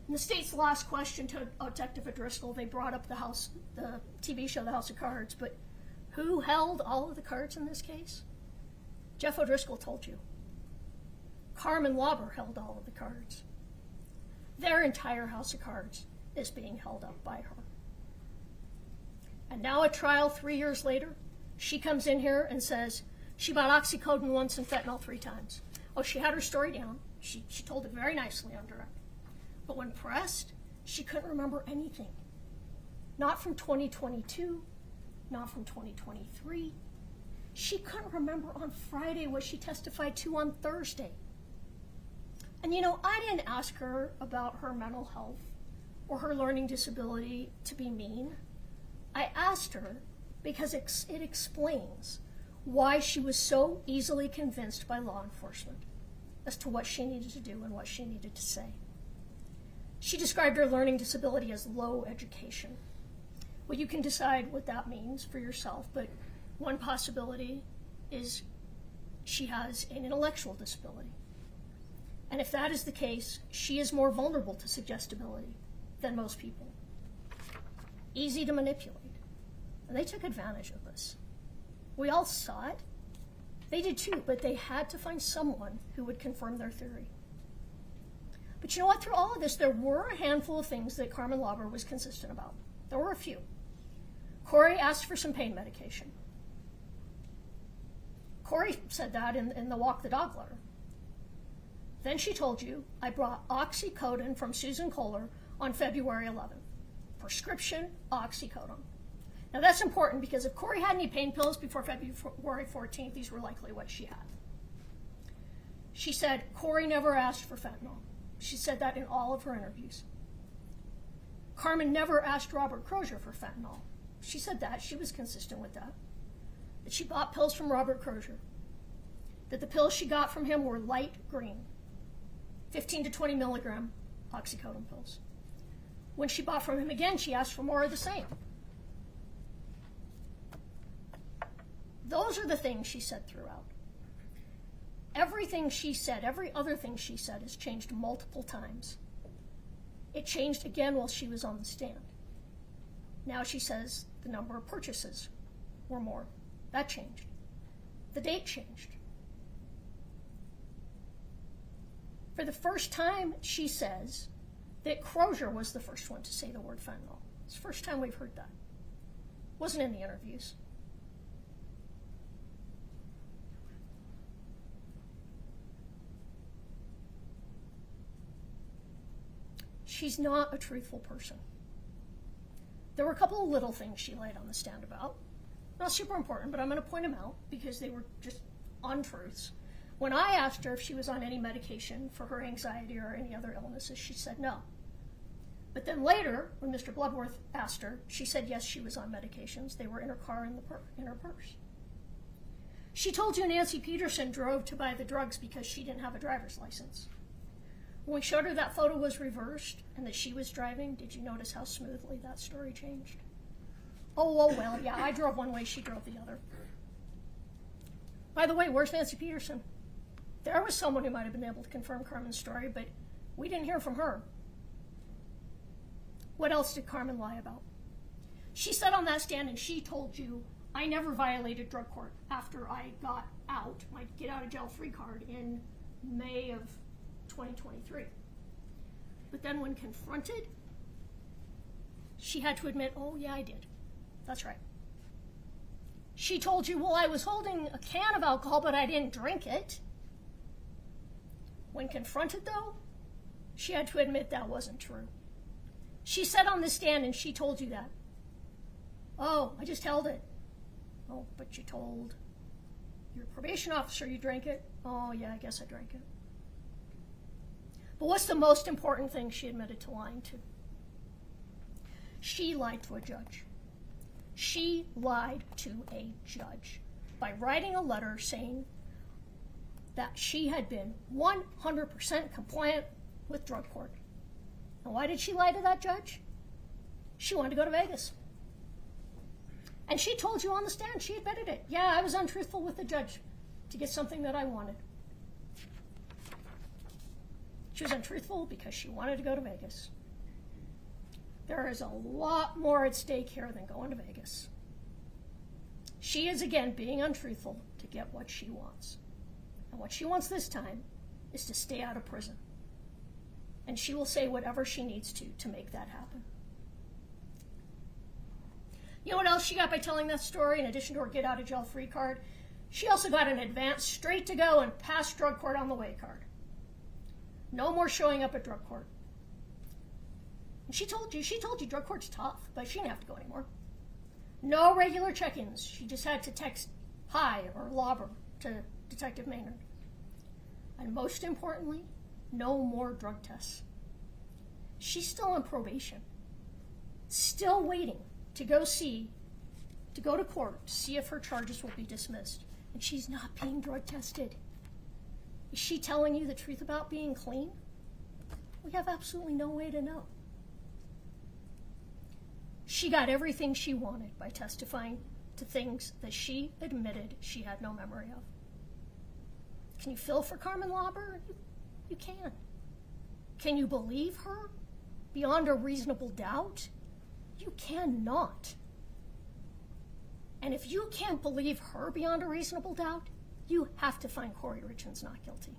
In the state's last question to Detective O'Driscoll, they brought up the TV show The House of Cards, but who held all of the cards in this case? Jeff O'Driscoll told you. Carmen Lauber held all of the cards. Their entire house of cards is being held up by her. And now at trial 3 years later, she comes in here and says she bought oxycodone once and fentanyl 3 times. Oh, she had her story down. She told it very nicely on direct. But when pressed, she couldn't remember anything. Not from 2022, not from 2023. She couldn't remember on Friday what she testified to on Thursday. And you know, I didn't ask her about her mental health or her learning disability to be mean. I asked her because it explains why she was so easily convinced by law enforcement as to what she needed to do and what she needed to say. She described her learning disability as low education. Well, you can decide what that means for yourself, but one possibility is she has an intellectual disability. And if that is the case, she is more vulnerable to suggestibility than most people. Easy to manipulate. And they took advantage of this. We all saw it. They did too, but they had to find someone who would confirm their theory. But you know what? Through all of this, there were a handful of things that Carmen Lauber was consistent about. There were a few. Kouri asked for some pain medication. Kouri said that in the Walk the Dog letter. Then she told you, I brought oxycodone from Susan Kohler on February 11th. Prescription oxycodone. Now that's important because if Kouri had any pain pills before February 14th, these were likely what she had. She said Kouri never asked for fentanyl. She said that in all of her interviews. Carmen never asked Robert Crozier for fentanyl. She said that. She was consistent with that. That she bought pills from Robert Crozier. That the pills she got from him were light green. 15 to 20 milligram oxycodone pills. When she bought from him again, she asked for more of the same. Those are the things she said throughout. Everything she said, every other thing she said has changed multiple times. It changed again while she was on the stand. Now she says the number of purchases were more. That changed. The date changed. For the first time, she says that Crozier was the first one to say the word fentanyl. It's the first time we've heard that. Wasn't in the interviews. She's not a truthful person. There were a couple of little things she lied on the stand about. Not super important, but I'm going to point them out because they were just untruths. When I asked her if she was on any medication for her anxiety or any other illnesses, she said no. But then later, when Mr. Bloodworth asked her, she said yes, she was on medications. They were in her car in her purse. She told you Nancy Peterson drove to buy the drugs because she didn't have a driver's license. When we showed her that photo was reversed and that she was driving, did you notice how smoothly that story changed? Oh, well, yeah, I drove one way, she drove the other. By the way, where's Nancy Peterson? There was someone who might have been able to confirm Carmen's story, but we didn't hear from her. What else did Carmen lie about? She said on that stand, and she told you, I never violated drug court after I got out, my get out of jail free card in May of 2023. But then when confronted, she had to admit, oh yeah, I did. That's right. She told you, well, I was holding a can of alcohol, but I didn't drink it. When confronted, though, she had to admit that wasn't true. She sat on the stand and she told you that. Oh, I just held it. Oh, but you told your probation officer you drank it? Oh, yeah, I guess I drank it. But what's the most important thing she admitted to lying to? She lied to a judge. She lied to a judge by writing a letter saying that she had been 100% compliant with drug court. And why did she lie to that judge? She wanted to go to Vegas. And she told you on the stand, she admitted it. Yeah, I was untruthful with the judge to get something that I wanted. She was untruthful because she wanted to go to Vegas. There is a lot more at stake here than going to Vegas. She is, again, being untruthful to get what she wants. And what she wants this time is to stay out of prison. And she will say whatever she needs to make that happen. You know what else she got by telling that story, in addition to her get-out-of-jail-free card? She also got an advance straight-to-go and pass drug court on the way card. No more showing up at drug court. And she told you drug court's tough, but she didn't have to go anymore. No regular check-ins. She just had to text hi or lobber to Detective Maynard. And most importantly, no more drug tests. She's still on probation, still waiting to go to court to see if her charges will be dismissed. And she's not being drug tested. Is she telling you the truth about being clean? We have absolutely no way to know. She got everything she wanted by testifying to things that she admitted she had no memory of. Can you feel for Carmen Lauber? You can. Can you believe her beyond a reasonable doubt? You cannot. And if you can't believe her beyond a reasonable doubt, you have to find Kouri Richins not guilty.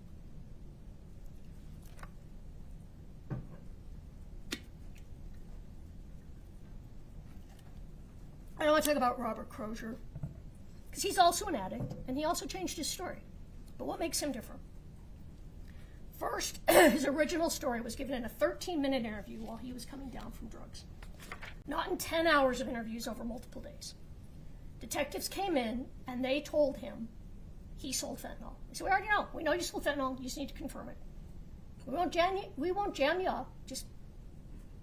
I don't want to talk about Robert Crozier, because he's also an addict, and he also changed his story. But what makes him different? First, his original story was given in a 13-minute interview while he was coming down from drugs. Not in 10 hours of interviews over multiple days. Detectives came in, and they told him he sold fentanyl. They said, we already know. We know you sold fentanyl. You just need to confirm it. We won't jam you up. Just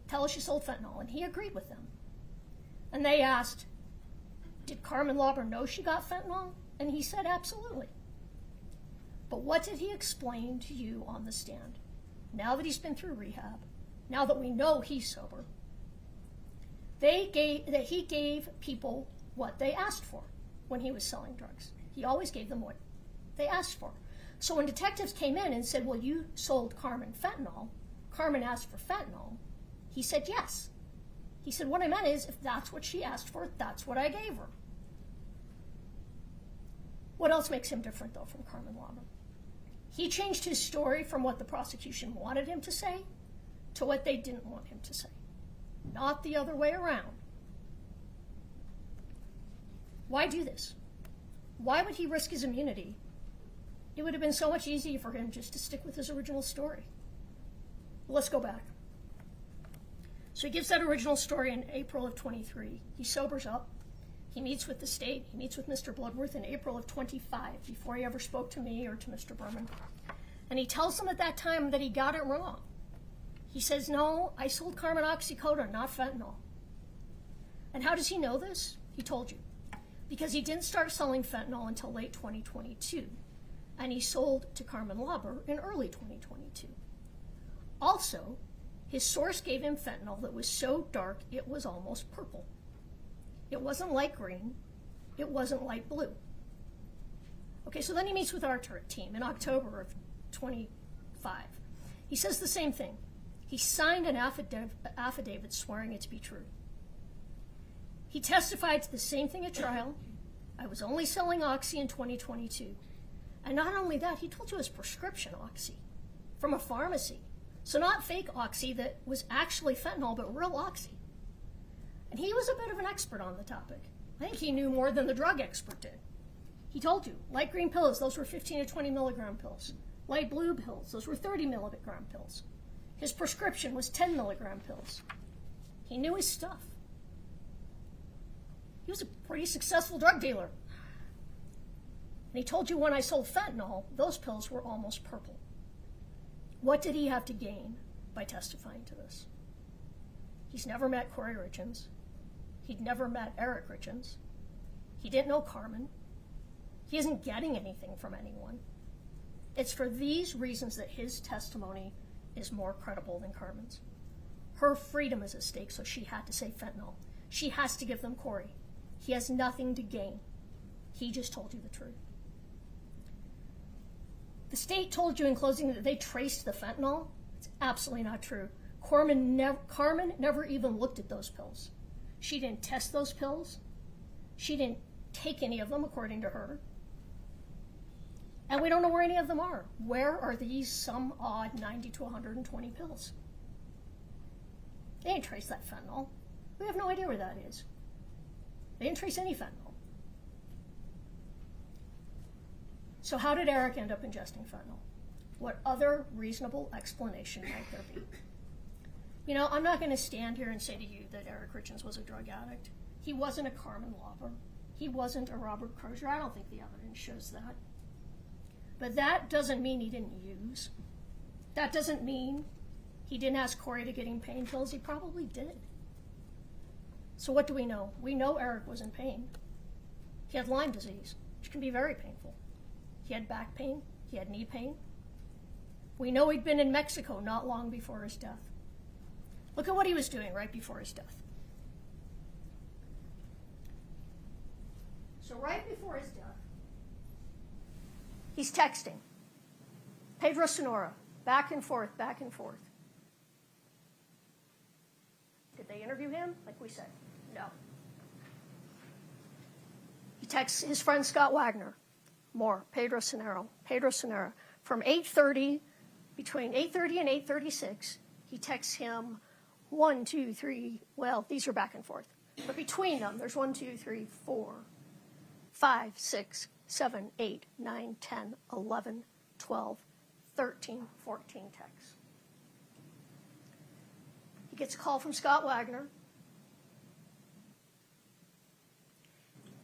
tell us you sold fentanyl. And he agreed with them. And they asked, did Carmen Lauber know she got fentanyl? And he said, absolutely. But what did he explain to you on the stand? Now that he's been through rehab, now that we know he's sober, that he gave people what they asked for when he was selling drugs. He always gave them what they asked for. So when detectives came in and said, well, you sold Carmen fentanyl, Carmen asked for fentanyl, he said yes. He said, what I meant is, if that's what she asked for, that's what I gave her. What else makes him different, though, from Carmen Lauber? He changed his story from what the prosecution wanted him to say to what they didn't want him to say. Not the other way around. Why do this? Why would he risk his immunity? It would have been so much easier for him just to stick with his original story. Let's go back. So he gives that original story in April of 23. He sobers up. He meets with the state. He meets with Mr. Bloodworth in April of 25, before he ever spoke to me or to Mr. Berman. And he tells them at that time that he got it wrong. He says, no, I sold Carmen oxycodone, not fentanyl. And how does he know this? He told you. Because he didn't start selling fentanyl until late 2022. And he sold to Carmen Lauber in early 2022. Also, his source gave him fentanyl that was so dark it was almost purple. It wasn't light green. It wasn't light blue. Okay, so then he meets with our team in October of 25. He says the same thing. He signed an affidavit swearing it to be true. He testified to the same thing at trial. I was only selling Oxy in 2022. And not only that, he told you it was prescription Oxy from a pharmacy. So not fake Oxy that was actually fentanyl, but real Oxy. And he was a bit of an expert on the topic. I think he knew more than the drug expert did. He told you, light green pills, those were 15 to 20 milligram pills. Light blue pills, those were 30 milligram pills. His prescription was 10 milligram pills. He knew his stuff. He was a pretty successful drug dealer. And he told you when I sold fentanyl, those pills were almost purple. What did he have to gain by testifying to this? He's never met Kouri Richins. He'd never met Eric Richins. He didn't know Carmen. He isn't getting anything from anyone. It's for these reasons that his testimony is more credible than Carmen's. Her freedom is at stake, so she had to say fentanyl. She has to give them Kouri. He has nothing to gain. He just told you the truth. The state told you in closing that they traced the fentanyl. It's absolutely not true. Carmen never even looked at those pills. She didn't test those pills. She didn't take any of them, according to her. And we don't know where any of them are. Where are these some odd 90 to 120 pills? They didn't trace that fentanyl. We have no idea where that is. They didn't trace any fentanyl. So how did Eric end up ingesting fentanyl? What other reasonable explanation might there be? You know, I'm not going to stand here and say to you that Eric Richins was a drug addict. He wasn't a Carmen Lauber. He wasn't a Robert Crozier. I don't think the evidence shows that. But that doesn't mean he didn't use. That doesn't mean he didn't ask Kouri to get him pain pills. He probably did. So what do we know? We know Eric was in pain. He had Lyme disease, which can be very painful. He had back pain. He had knee pain. We know he'd been in Mexico not long before his death. Look at what he was doing right before his death. So right before his death, he's texting Pedro Sonora, back and forth, back and forth. Did they interview him? Like we said, no. He texts his friend Scott Wagner, more, Pedro Sonora, from 8:30, between 8:30 and 8:36, he texts him 1, 2, 3, well, these are back and forth. But between them, there's 1, 2, 3, 4, 5, 6, 7, 8, 9, 10, 11, 12, 13, 14 texts. He gets a call from Scott Wagner.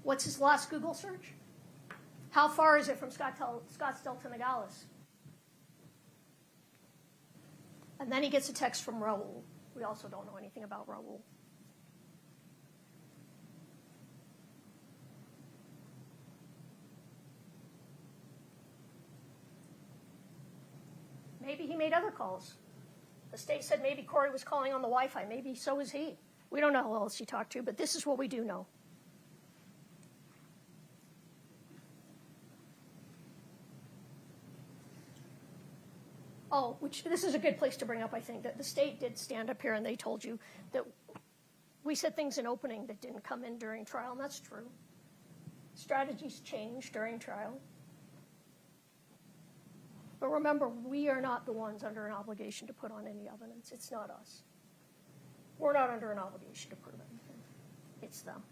What's his last Google search? How far is it from Scottsdale to Nogales? And then he gets a text from Raul. We also don't know anything about Raul. Maybe he made other calls. The state said maybe Kouri was calling on the Wi-Fi. Maybe so was he. We don't know who else he talked to, but this is what we do know. Oh, which this is a good place to bring up, I think, that the state did stand up here and they told you that we said things in opening that didn't come in during trial, and that's true. Strategies change during trial. But remember, we are not the ones under an obligation to put on any evidence. It's not us. We're not under an obligation to prove anything. It's them.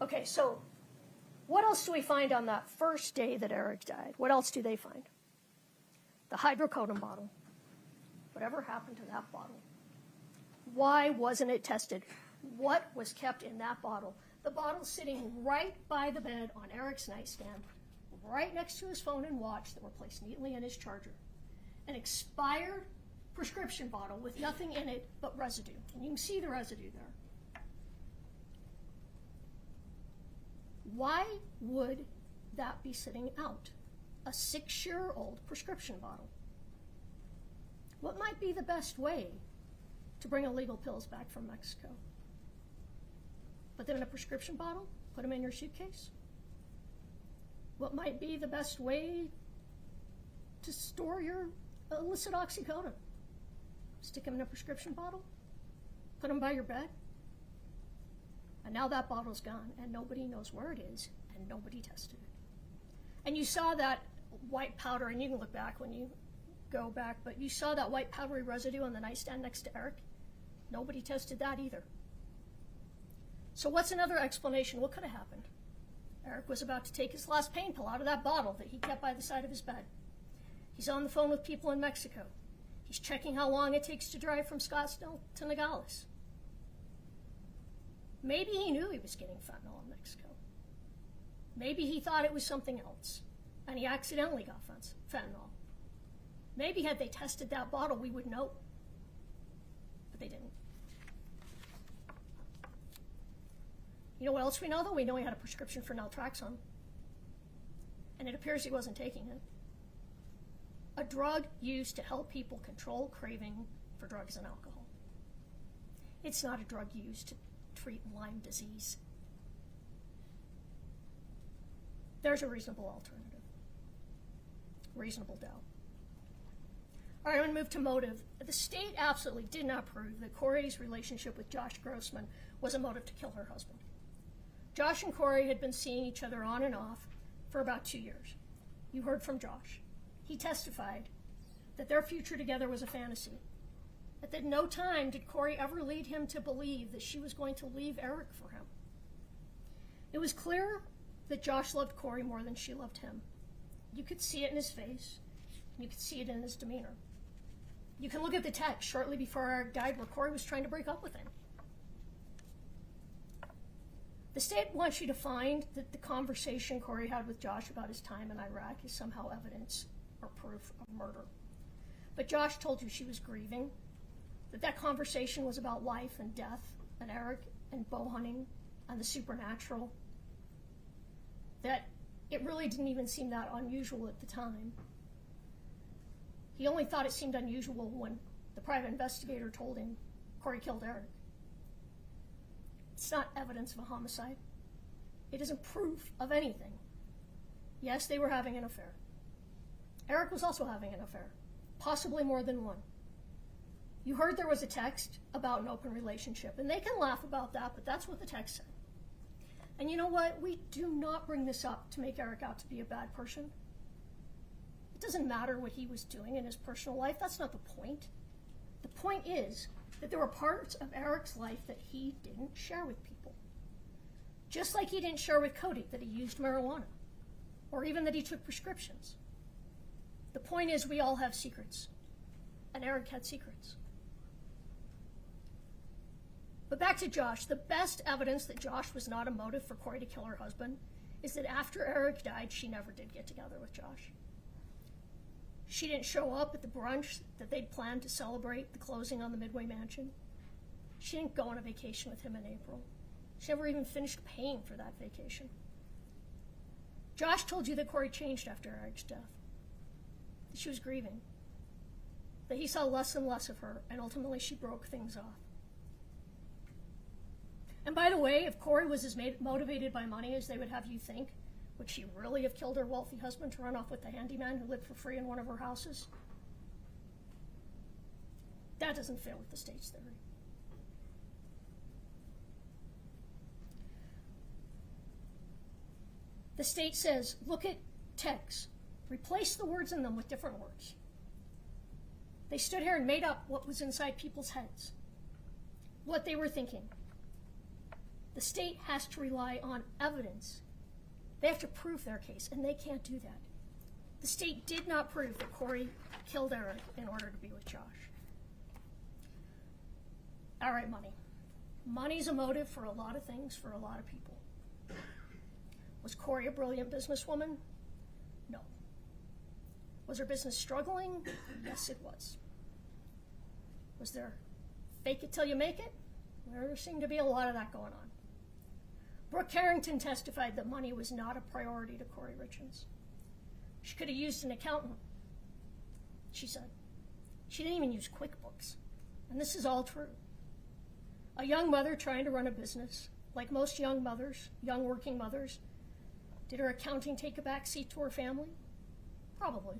Okay, so what else do we find on that first day that Eric died? What else do they find? The hydrocodone bottle. Whatever happened to that bottle? Why wasn't it tested? What was kept in that bottle? The bottle sitting right by the bed on Eric's nightstand, right next to his phone and watch that were placed neatly in his charger. An expired prescription bottle with nothing in it but residue. And you can see the residue there. Why would that be sitting out? A 6-year-old prescription bottle. What might be the best way to bring illegal pills back from Mexico? Put them in a prescription bottle? Put them in your suitcase? What might be the best way to store your illicit oxycodone? Stick them in a prescription bottle? Put them by your bed? And now that bottle's gone, and nobody knows where it is, and nobody tested it. And you saw that white powder, and you can look back when you go back, but you saw that white powdery residue on the nightstand next to Eric. Nobody tested that either. So what's another explanation? What could have happened? Eric was about to take his last pain pill out of that bottle that he kept by the side of his bed. He's on the phone with people in Mexico. He's checking how long it takes to drive from Scottsdale to Nogales. Maybe he knew he was getting fentanyl in Mexico. Maybe he thought it was something else, and he accidentally got fentanyl. Maybe had they tested that bottle, we would know. But they didn't. You know what else we know, though? We know he had a prescription for naltrexone. And it appears he wasn't taking it. A drug used to help people control craving for drugs and alcohol. It's not a drug used to treat Lyme disease. There's a reasonable alternative. Reasonable doubt. All right, I'm going to move to motive. The state absolutely did not prove that Kouri's relationship with Josh Grossman was a motive to kill her husband. Josh and Kouri had been seeing each other on and off for about 2 years. You heard from Josh. He testified that their future together was a fantasy. At no time did Kouri ever lead him to believe that she was going to leave Eric for him. It was clear that Josh loved Kouri more than she loved him. You could see it in his face. You could see it in his demeanor. You can look at the text shortly before Eric died where Kouri was trying to break up with him. The state wants you to find that the conversation Kouri had with Josh about his time in Iraq is somehow evidence or proof of murder. But Josh told you she was grieving, that conversation was about life and death and Eric and bow hunting and the supernatural, that it really didn't even seem that unusual at the time. He only thought it seemed unusual when the private investigator told him Kouri killed Eric. It's not evidence of a homicide. It isn't proof of anything. Yes, they were having an affair. Eric was also having an affair, possibly more than one. You heard there was a text about an open relationship, and they can laugh about that, but that's what the text said. And you know what? We do not bring this up to make Eric out to be a bad person. It doesn't matter what he was doing in his personal life. That's not the point. The point is that there were parts of Eric's life that he didn't share with people. Just like he didn't share with Cody that he used marijuana, or even that he took prescriptions. The point is we all have secrets, and Eric had secrets. But back to Josh. The best evidence that Josh was not a motive for Kouri to kill her husband is that after Eric died, she never did get together with Josh. She didn't show up at the brunch that they'd planned to celebrate the closing on the Midway Mansion. She didn't go on a vacation with him in April. She never even finished paying for that vacation. Josh told you that Kouri changed after Eric's death, that she was grieving, that he saw less and less of her, and ultimately she broke things off. And by the way, if Kouri was as motivated by money as they would have you think, would she really have killed her wealthy husband to run off with the handyman who lived for free in one of her houses? That doesn't fit with the state's theory. The state says, look at texts. Replace the words in them with different words. They stood here and made up what was inside people's heads, what they were thinking. The state has to rely on evidence. They have to prove their case, and they can't do that. The state did not prove that Kouri killed Eric in order to be with Josh. All right, money. Money's a motive for a lot of things for a lot of people. Was Kouri a brilliant businesswoman? No. Was her business struggling? Yes, it was. Was there fake it till you make it? There seemed to be a lot of that going on. Brooke Carrington testified that money was not a priority to Kouri Richins. She could have used an accountant, she said. She didn't even use QuickBooks. And this is all true. A young mother trying to run a business, like most young mothers, young working mothers, did her accounting take a back seat to her family? Probably.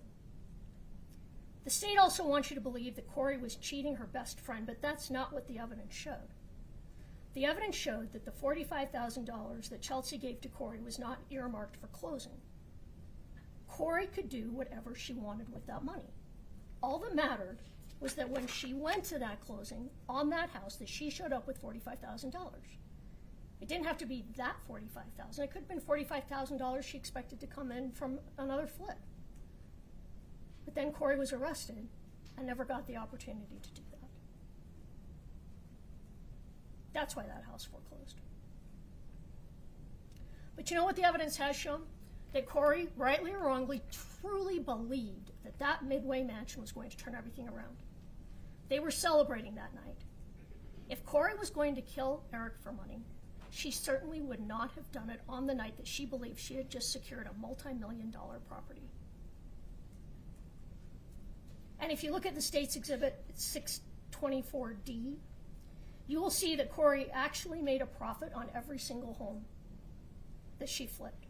The state also wants you to believe that Kouri was cheating her best friend, but that's not what the evidence showed. The evidence showed that the $45,000 that Chelsea gave to Kouri was not earmarked for closing. Kouri could do whatever she wanted with that money. All that mattered was that when she went to that closing on that house, that she showed up with $45,000. It didn't have to be that $45,000. It could have been $45,000 she expected to come in from another flip. But then Kouri was arrested and never got the opportunity to do that. That's why that house foreclosed. But you know what the evidence has shown? That Kouri, rightly or wrongly, truly believed that that Midway mansion was going to turn everything around. They were celebrating that night. If Kouri was going to kill Eric for money, she certainly would not have done it on the night that she believed she had just secured a multi-million-dollar property. And if you look at the state's exhibit 624D, you will see that Kouri actually made a profit on every single home that she flipped.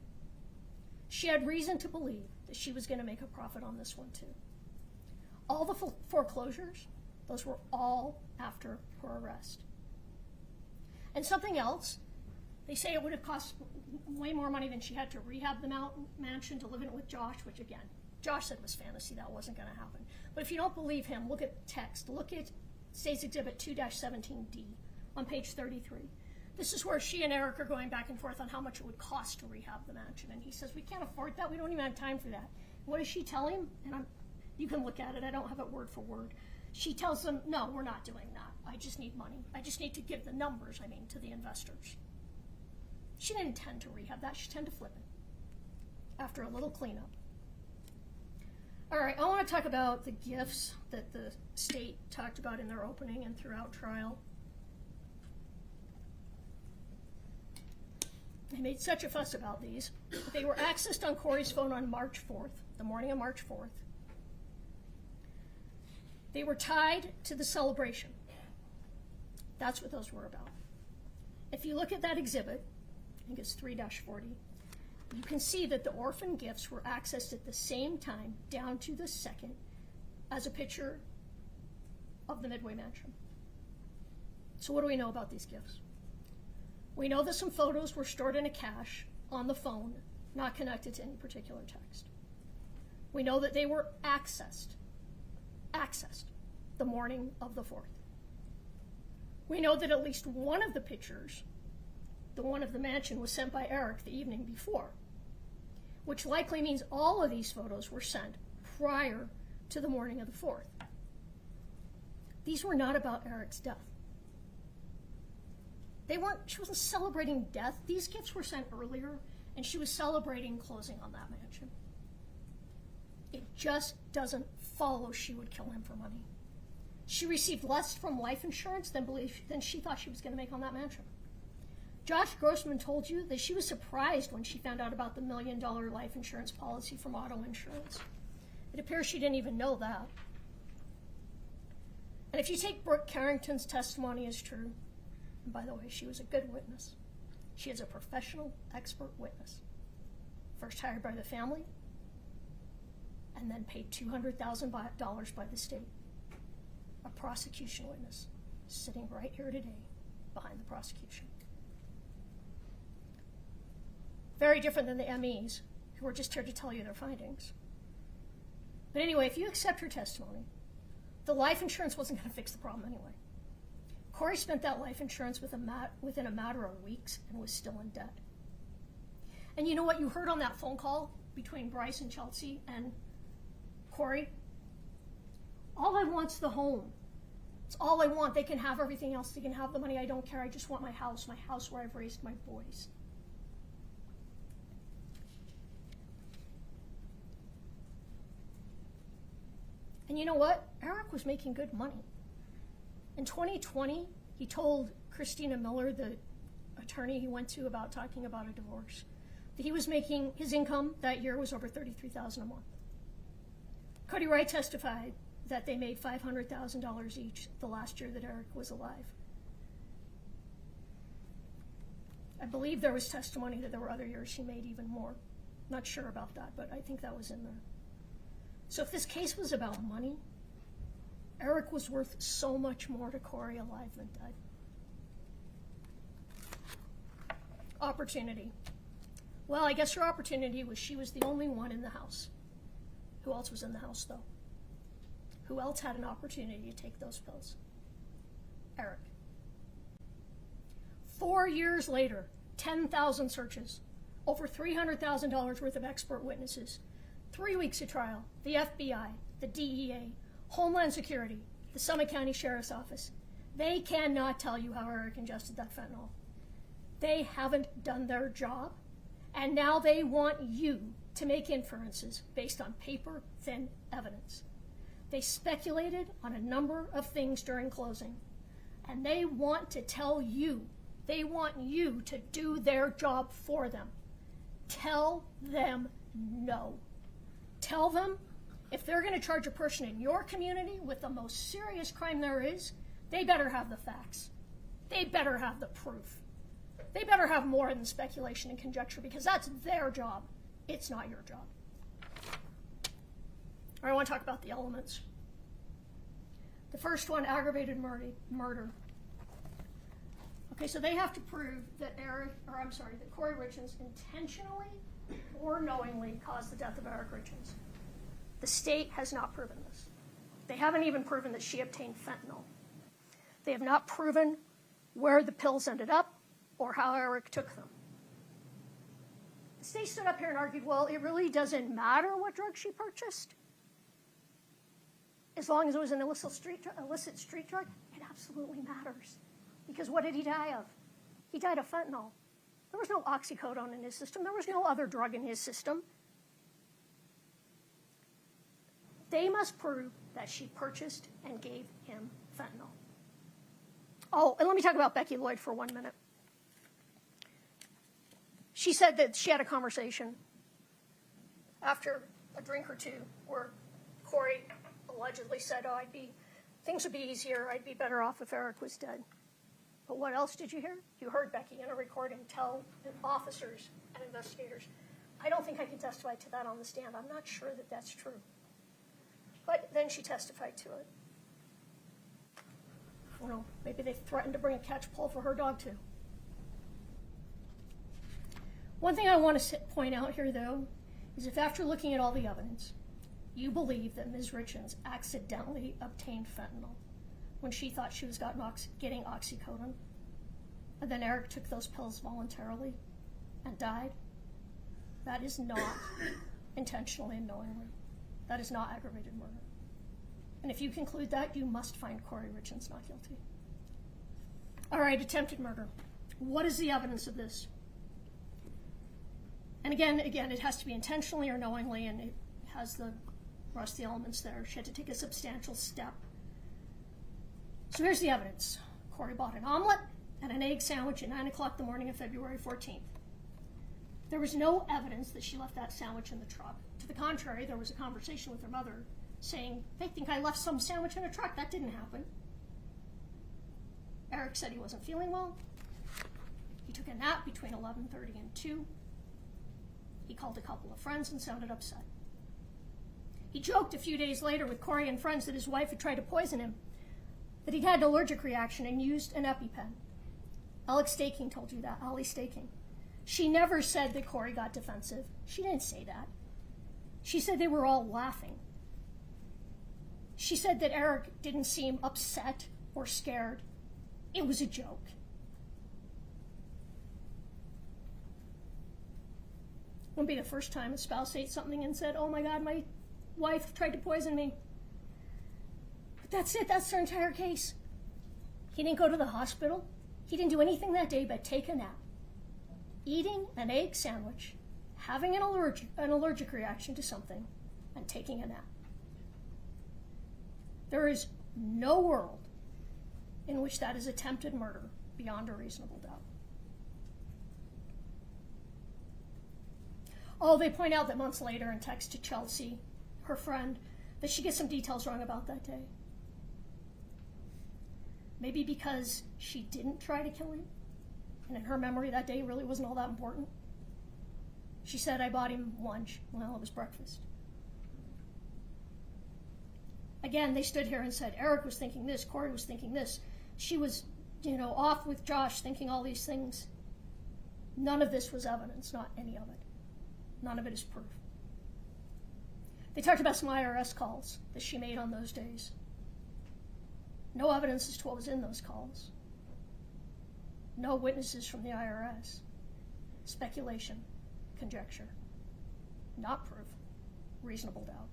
She had reason to believe that she was going to make a profit on this one too. All the foreclosures, those were all after her arrest. And something else, they say it would have cost way more money than she had to rehab the mansion to live in it with Josh, which again, Josh said was fantasy, that wasn't going to happen. But if you don't believe him, look at text. Look at State's Exhibit 2-17D on page 33. This is where she and Eric are going back and forth on how much it would cost to rehab the mansion. And he says, we can't afford that. We don't even have time for that. What does she tell him? And you can look at it. I don't have it word for word. She tells him, no, we're not doing that. I just need money. I just need to give the numbers, to the investors. She didn't intend to rehab that. She intended to flip it after a little cleanup. All right, I want to talk about the gifts that the state talked about in their opening and throughout trial. They made such a fuss about these. They were accessed on Kouri's phone on March 4th, the morning of March 4th. They were tied to the celebration. That's what those were about. If you look at that exhibit, I think it's 3-40, you can see that the orphan gifts were accessed at the same time, down to the second, as a picture of the Midway mansion. So what do we know about these gifts? We know that some photos were stored in a cache on the phone, not connected to any particular text. We know that they were accessed the morning of the 4th. We know that at least one of the pictures, the one of the mansion, was sent by Eric the evening before, which likely means all of these photos were sent prior to the morning of the 4th. These were not about Eric's death. She wasn't celebrating death. These gifts were sent earlier, and she was celebrating closing on that mansion. It just doesn't follow she would kill him for money. She received less from life insurance than she thought she was going to make on that mansion. Josh Grossman told you that she was surprised when she found out about the $1 million life insurance policy from auto insurance. It appears she didn't even know that. And if you take Brooke Carrington's testimony as true, And by the way, she was a good witness. She is a professional, expert witness. First hired by the family, and then paid $200,000 by the state. A prosecution witness, sitting right here today behind the prosecution. Very different than the MEs, who are just here to tell you their findings. But anyway, if you accept her testimony, the life insurance wasn't going to fix the problem anyway. Kouri spent that life insurance within a matter of weeks and was still in debt. And you know what you heard on that phone call between Bryce and Chelsea and Kouri? All I want's the home. It's all I want. They can have everything else. They can have the money. I don't care. I just want my house where I've raised my boys. And you know what? Eric was making good money. In 2020, he told Christina Miller, the attorney he went to about talking about a divorce, that he was making, his income that year was over $33,000 a month. Kouri Wright testified that they made $500,000 each the last year that Eric was alive. I believe there was testimony that there were other years she made even more. Not sure about that, but I think that was in there. So if this case was about money, Eric was worth so much more to Kouri alive than dead. Opportunity. Well, I guess her opportunity was she was the only one in the house. Who else was in the house, though? Who else had an opportunity to take those pills? Eric. 4 years later, 10,000 searches, over $300,000 worth of expert witnesses, 3 weeks of trial, the FBI, the DEA, Homeland Security, the Summit County Sheriff's Office. They cannot tell you how Eric ingested that fentanyl. They haven't done their job, and now they want you to make inferences based on paper-thin evidence. They speculated on a number of things during closing, and they want to tell you, they want you to do their job for them. Tell them no. Tell them if they're going to charge a person in your community with the most serious crime there is, they better have the facts. They better have the proof. They better have more than speculation and conjecture, because that's their job. It's not your job. All right, I want to talk about the elements. The first one, aggravated murder. Okay, so they have to prove that that Kouri Richins intentionally or knowingly caused the death of Eric Richins. The state has not proven this. They haven't even proven that she obtained fentanyl. They have not proven where the pills ended up or how Eric took them. The state stood up here and argued, well, it really doesn't matter what drug she purchased. As long as it was an illicit street drug, it absolutely matters. Because what did he die of? He died of fentanyl. There was no oxycodone in his system. There was no other drug in his system. They must prove that she purchased and gave him fentanyl. Oh, and let me talk about Becky Lloyd for 1 minute. She said that she had a conversation after a drink or two where Kouri allegedly said, things would be easier, I'd be better off if Eric was dead. But what else did you hear? You heard Becky in a recording tell officers and investigators, I don't think I can testify to that on the stand. I'm not sure that that's true. But then she testified to it. Well, maybe they threatened to bring a catch pole for her dog too. One thing I want to point out here, though, is if after looking at all the evidence, you believe that Ms. Richins accidentally obtained fentanyl when she thought she was getting oxycodone, and then Eric took those pills voluntarily and died, that is not intentionally and knowingly. That is not aggravated murder. And if you conclude that, you must find Kouri Richins not guilty. All right, attempted murder. What is the evidence of this? And again, it has to be intentionally or knowingly, and it has the rest of the elements there. She had to take a substantial step. So here's the evidence. Kouri bought an omelet and an egg sandwich at 9 o'clock the morning of February 14th. There was no evidence that she left that sandwich in the truck. To the contrary, there was a conversation with her mother saying, they think I left some sandwich in a truck. That didn't happen. Eric said he wasn't feeling well. He took a nap between 11:30 and 2. He called a couple of friends and sounded upset. He joked a few days later with Kouri and friends that his wife had tried to poison him, that he'd had an allergic reaction and used an EpiPen. Alex Staking told you that, Ollie Staking. She never said that Kouri got defensive. She didn't say that. She said they were all laughing. She said that Eric didn't seem upset or scared. It was a joke. Wouldn't be the first time a spouse ate something and said, "Oh my God, my wife tried to poison me." But that's it, that's their entire case. He didn't go to the hospital. He didn't do anything that day but take a nap. Eating an egg sandwich, having an allergic reaction to something, and taking a nap. There is no world in which that is attempted murder beyond a reasonable doubt. Oh, they point out that months later in text to Chelsea, her friend, that she gets some details wrong about that day. Maybe because she didn't try to kill him, and in her memory that day really wasn't all that important. She said, "I bought him lunch." Well, it was breakfast. Again, they stood here and said, Eric was thinking this, Kouri was thinking this. She was, off with Josh thinking all these things. None of this was evidence, not any of it. None of it is proof. They talked about some IRS calls that she made on those days. No evidence as to what was in those calls. No witnesses from the IRS. Speculation, conjecture, not proof, reasonable doubt.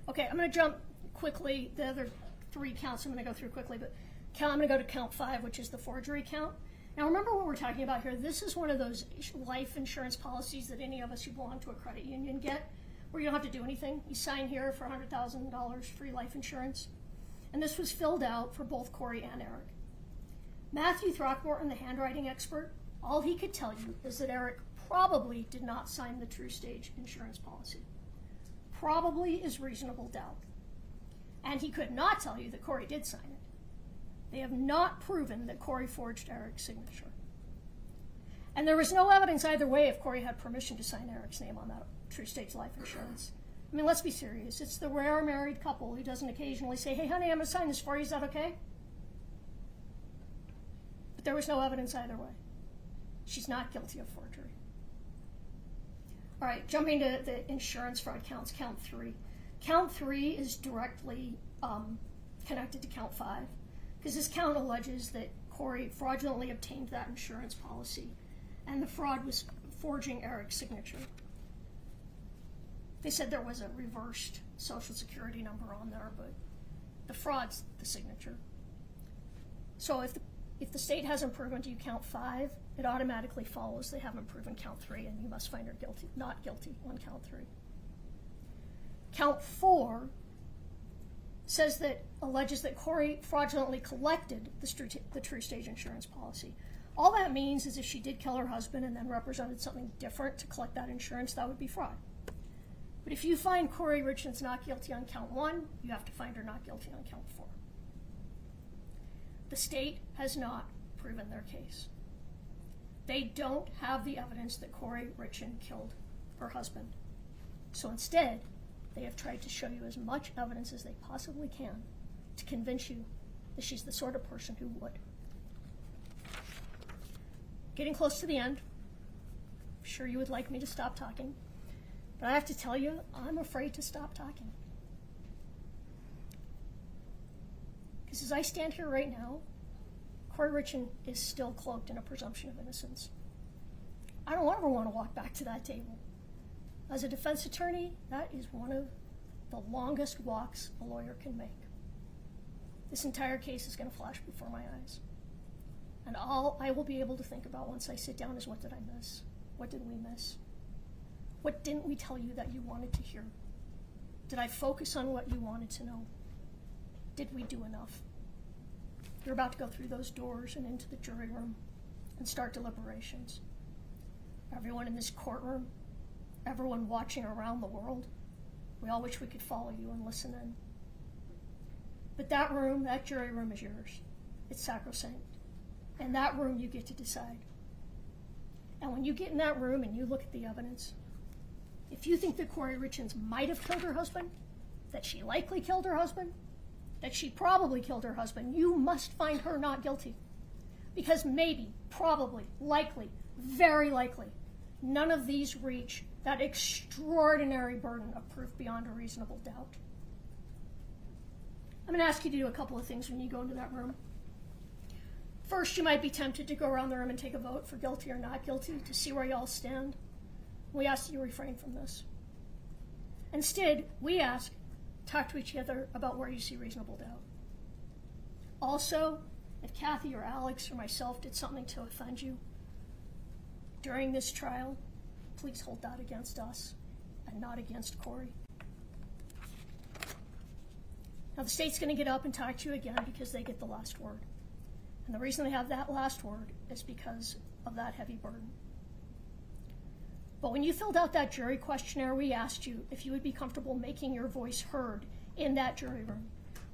Okay, I'm going to jump quickly. The other 3 counts I'm going to go through quickly, but I'm going to go to count 5, which is the forgery count. Now remember what we're talking about here. This is one of those life insurance policies that any of us who belong to a credit union get, where you don't have to do anything. You sign here for $100,000 free life insurance. And this was filled out for both Kouri and Eric. Matthew Throckmorton, the handwriting expert, all he could tell you is that Eric probably did not sign the True Stage insurance policy. Probably is reasonable doubt. And he could not tell you that Kouri did sign it. They have not proven that Kouri forged Eric's signature. And there was no evidence either way if Kouri had permission to sign Eric's name on that True Stage life insurance. I mean, let's be serious. It's the rare married couple who doesn't occasionally say, "Hey, honey, I'm going to sign this for you. Is that okay?" But there was no evidence either way. She's not guilty of forgery. All right, jumping to the insurance fraud counts, count 3. Count 3 is directly connected to count 5, because this count alleges that Kouri fraudulently obtained that insurance policy, and the fraud was forging Eric's signature. They said there was a reversed Social Security number on there, but the fraud's the signature. So if the state hasn't proven to you count 5, it automatically follows they haven't proven count 3, and you must find her guilty, not guilty on count 3. Count 4 says that alleges that Kouri fraudulently collected the True Stage insurance policy. All that means is if she did kill her husband and then represented something different to collect that insurance, that would be fraud. But if you find Kouri Richins not guilty on count 1, you have to find her not guilty on count 4. The state has not proven their case. They don't have the evidence that Kouri Richins killed her husband. So instead, they have tried to show you as much evidence as they possibly can to convince you that she's the sort of person who would. Getting close to the end. I'm sure you would like me to stop talking, but I have to tell you, I'm afraid to stop talking. Because as I stand here right now, Kouri Richins is still cloaked in a presumption of innocence. I don't ever want to walk back to that table. As a defense attorney, that is one of the longest walks a lawyer can make. This entire case is going to flash before my eyes. And all I will be able to think about once I sit down is, what did I miss? What did we miss? What didn't we tell you that you wanted to hear? Did I focus on what you wanted to know? Did we do enough? You're about to go through those doors and into the jury room and start deliberations. Everyone in this courtroom, everyone watching around the world, we all wish we could follow you and listen in. But that room, that jury room is yours. It's sacrosanct. In that room, you get to decide. And when you get in that room and you look at the evidence, if you think that Kouri Richins might have killed her husband, that she likely killed her husband, that she probably killed her husband, you must find her not guilty. Because maybe, probably, likely, very likely, none of these reach that extraordinary burden of proof beyond a reasonable doubt. I'm going to ask you to do a couple of things when you go into that room. First, you might be tempted to go around the room and take a vote for guilty or not guilty to see where you all stand. We ask that you refrain from this. Instead, we ask, talk to each other about where you see reasonable doubt. Also, if Kathy or Alex or myself did something to offend you during this trial, please hold that against us and not against Kouri. Now, the state's going to get up and talk to you again because they get the last word. And the reason they have that last word is because of that heavy burden. But when you filled out that jury questionnaire, we asked you if you would be comfortable making your voice heard in that jury room.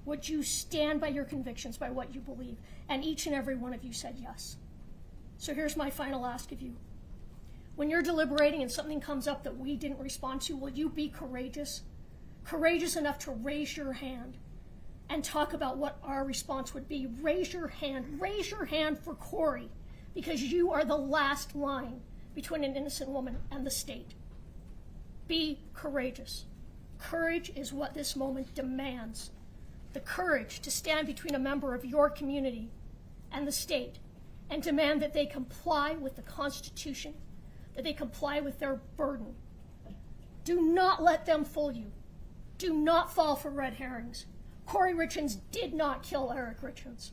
Would you stand by your convictions, by what you believe? And each and every one of you said yes. So here's my final ask of you. When you're deliberating and something comes up that we didn't respond to, will you be courageous? Courageous enough to raise your hand and talk about what our response would be. Raise your hand for Kouri, because you are the last line between an innocent woman and the state. Be courageous. Courage is what this moment demands. The courage to stand between a member of your community and the state and demand that they comply with the Constitution, that they comply with their burden. Do not let them fool you. Do not fall for red herrings. Kouri Richins did not kill Eric Richins.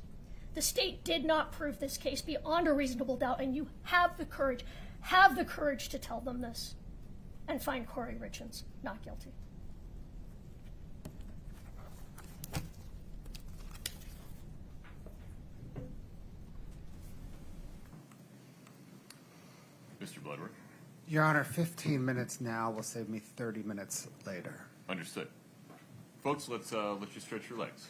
The state did not prove this case beyond a reasonable doubt, and you have the courage to tell them this and find Kouri Richins not guilty. Mr. Bloodworth? Your Honor, 15 minutes now will save me 30 minutes later. Understood. Folks, let's let you stretch your legs.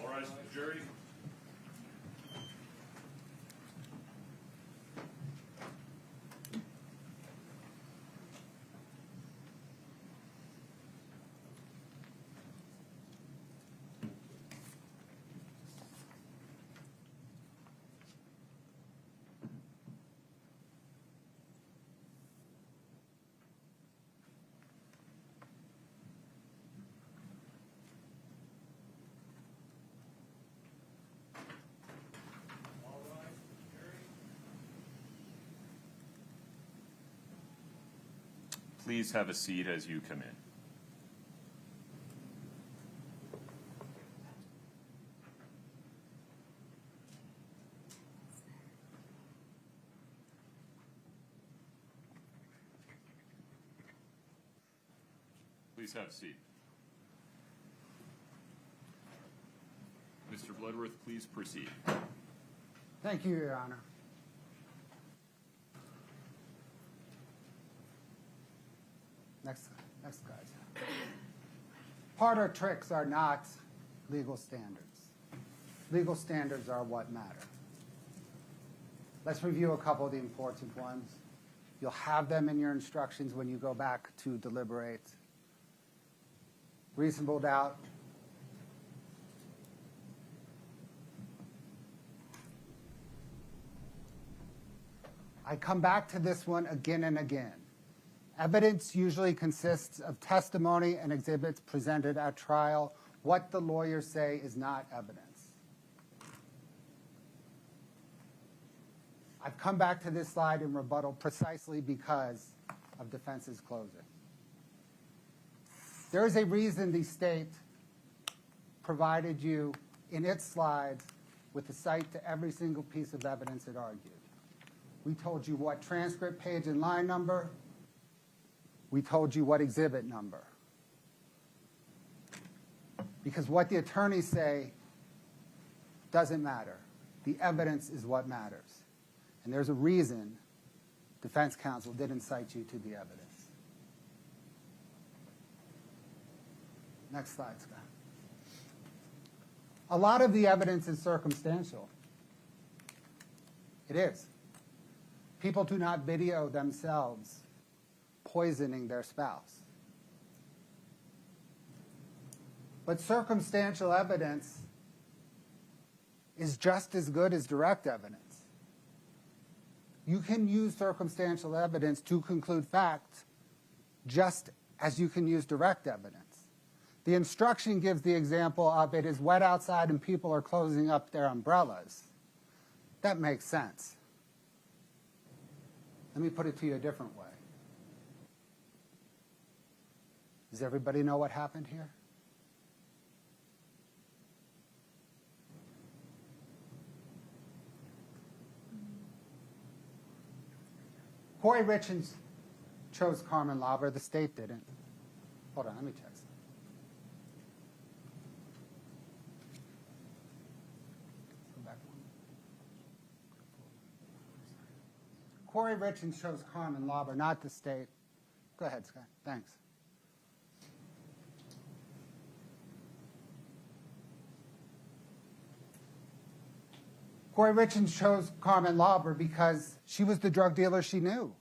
All rise to the jury. Please have a seat as you come in. Please have a seat. Mr. Bloodworth, please proceed. Thank you, Your Honor. Next, guys. Parlor tricks are not legal standards. Legal standards are what matter. Let's review a couple of the important ones. You'll have them in your instructions when you go back to deliberate. Reasonable doubt. I come back to this one again and again. Evidence usually consists of testimony and exhibits presented at trial. What the lawyers say is not evidence. I've come back to this slide in rebuttal precisely because of defense's closing. There is a reason the state provided you in its slides with a cite to every single piece of evidence it argued. We told you what transcript page and line number. We told you what exhibit number. Because what the attorneys say doesn't matter. The evidence is what matters. And there's a reason defense counsel didn't cite you to the evidence. Next slide, Scott. A lot of the evidence is circumstantial. It is. People do not video themselves poisoning their spouse. But circumstantial evidence is just as good as direct evidence. You can use circumstantial evidence to conclude facts just as you can use direct evidence. The instruction gives the example of it is wet outside and people are closing up their umbrellas. That makes sense. Let me put it to you a different way. Does everybody know what happened here? Kouri Richins chose Carmen Lauber. The state didn't. Hold on, let me check something. Go back one. Kouri Richins chose Carmen Lauber, not the state. Go ahead, Scott. Thanks. Kouri Richins chose Carmen Lauber because she was the drug dealer she knew.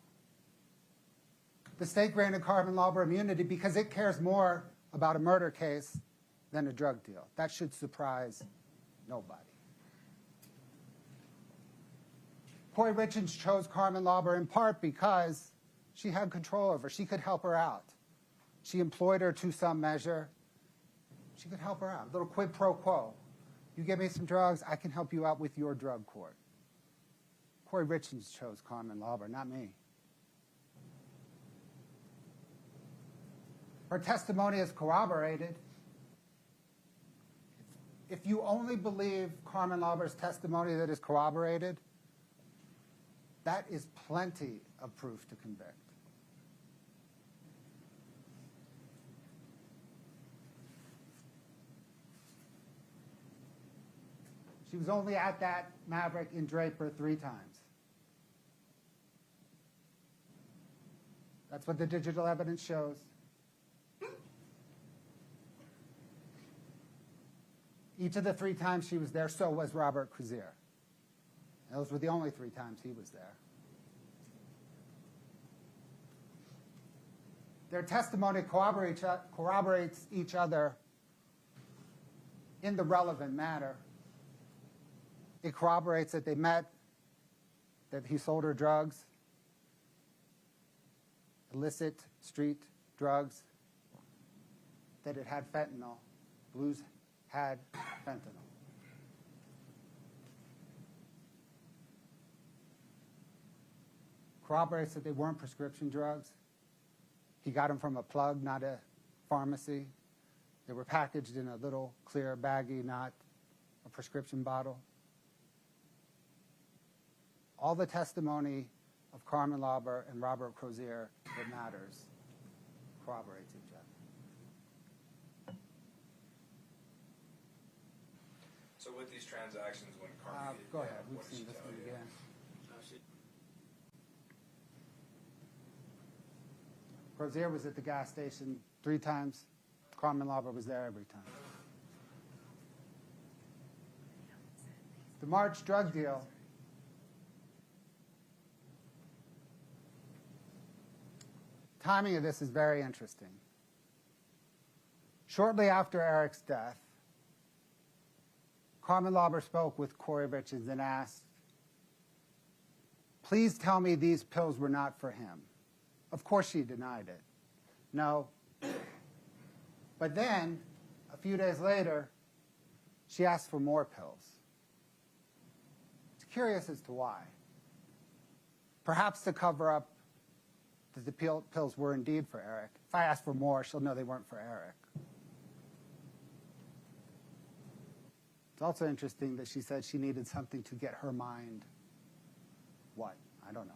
The state granted Carmen Lauber immunity because it cares more about a murder case than a drug deal. That should surprise nobody. Kouri Richins chose Carmen Lauber in part because she had control over her. She could help her out. She employed her to some measure. She could help her out. A little quid pro quo. You give me some drugs, I can help you out with your drug court. Kouri Richins chose Carmen Lauber, not me. Her testimony is corroborated. If you only believe Carmen Lauber's testimony that is corroborated, that is plenty of proof to convict. She was only at that Maverick in Draper 3 times. That's what the digital evidence shows. Each of the 3 times she was there, so was Robert Crozier. Those were the only 3 times he was there. Their testimony corroborates each other in the relevant matter. It corroborates that they met, that he sold her drugs, illicit street drugs, that it had fentanyl. Blues had fentanyl. Corroborates that they weren't prescription drugs. He got them from a plug, not a pharmacy. They were packaged in a little clear baggie, not a prescription bottle. All the testimony of Carmen Lauber and Robert Crozier that matters corroborates each other. So with these transactions, when Carmen Go ahead. what We've did she seen this tell one you? again. Crozier was at the gas station 3 times. Carmen Lauber was there every time. The March drug deal. Timing of this is very interesting. Shortly after Eric's death, Carmen Lauber spoke with Kouri Richins and asked, "Please tell me these pills were not for him." Of course she denied it. No. But then, a few days later, she asked for more pills. It's curious as to why. Perhaps to cover up that the pills were indeed for Eric. If I ask for more, she'll know they weren't for Eric. It's also interesting that she said she needed something to get her mind. What? I don't know.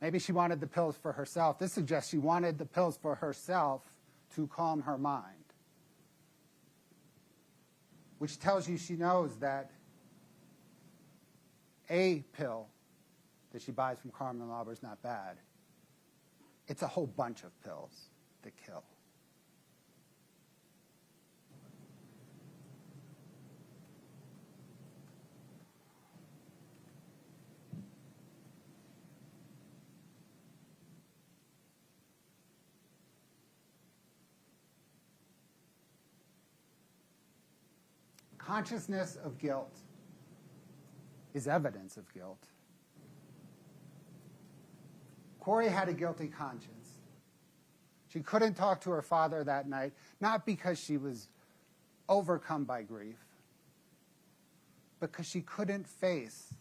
Maybe she wanted the pills for herself. This suggests she wanted the pills for herself to calm her mind, which tells you she knows that a pill that she buys from Carmen Lauber is not bad. It's a whole bunch of pills that kill. Consciousness of guilt is evidence of guilt. Kouri had a guilty conscience. She couldn't talk to her father that night, not because she was overcome by grief, because she could not face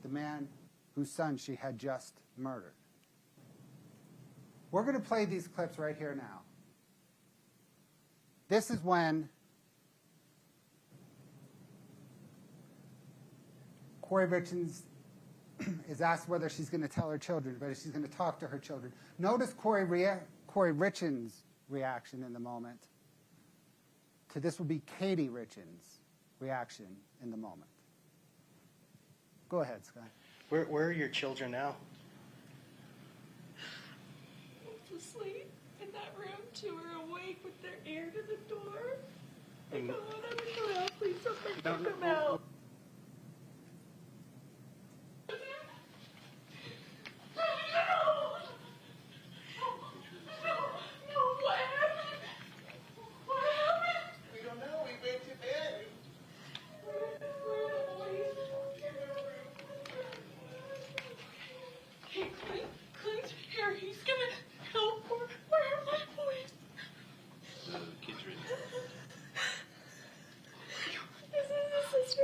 the man whose son she had just murdered. We're going to play these clips right here now. This is when Kouri Richins is asked whether she's going to tell her children, whether she's going to talk to her children. Notice Kouri Richins' reaction in the moment. To this will be Katie Richins' reaction in the moment. Go ahead, Sky. Where are your children now? Asleep in that room, 2 are awake with their ear to the door. I don't want them to come out. Please don't make them come out.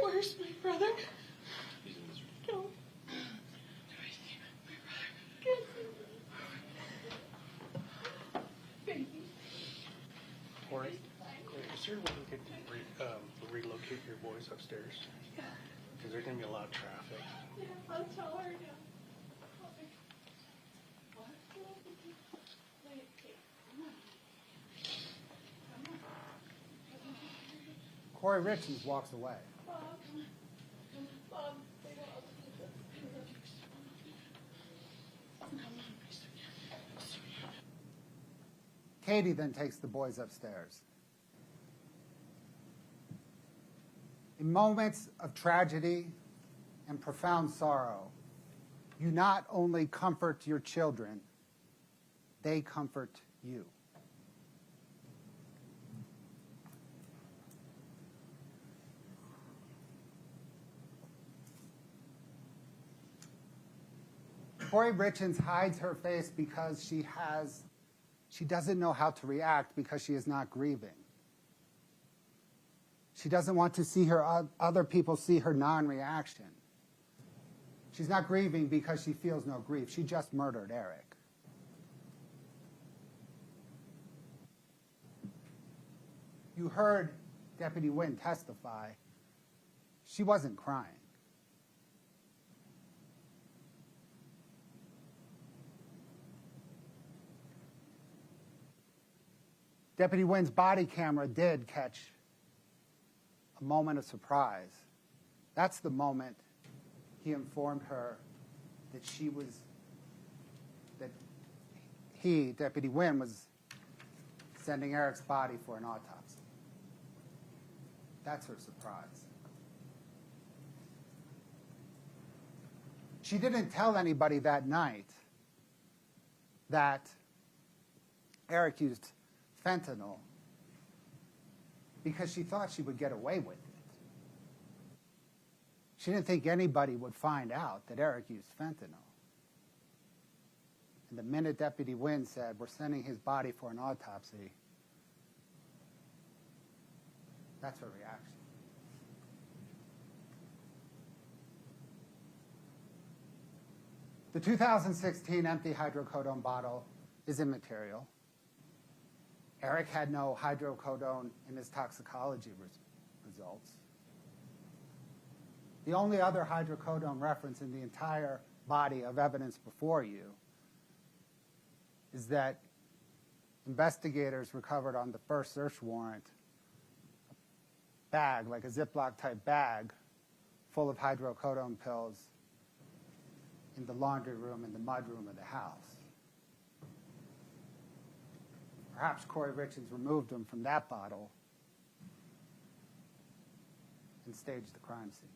Where's my brother? He's in this room. No. Baby. Kouri, is there a way we could relocate your boys upstairs? Yeah. Because there's going to be a lot of traffic. Yeah, I'll tell her now. What? Wait, Kouri Richins walks away. Mom, Katie then takes the boys upstairs. In moments of tragedy and profound sorrow, you not only comfort your children, they comfort you. Kouri Richins hides her face because she doesn't know how to react because she is not grieving. She doesn't want to see other people see her non-reaction. She's not grieving because she feels no grief. She just murdered Eric. You heard Deputy Wynn testify. She wasn't crying. Deputy Wynn's body camera did catch a moment of surprise. That's the moment he informed her that he, Deputy Wynn, was sending Eric's body for an autopsy. That's her surprise. She didn't tell anybody that night that Eric used fentanyl because she thought she would get away with it. She didn't think anybody would find out that Eric used fentanyl. And the minute Deputy Wynn said, "We're sending his body for an autopsy," that's her reaction. The 2016 empty hydrocodone bottle is immaterial. Eric had no hydrocodone in his toxicology results. The only other hydrocodone reference in the entire body of evidence before you is that investigators recovered on the first search warrant a bag, like a Ziploc type bag, full of hydrocodone pills in the laundry room and the mudroom of the house. Perhaps Kouri Richins removed them from that bottle and staged the crime scene.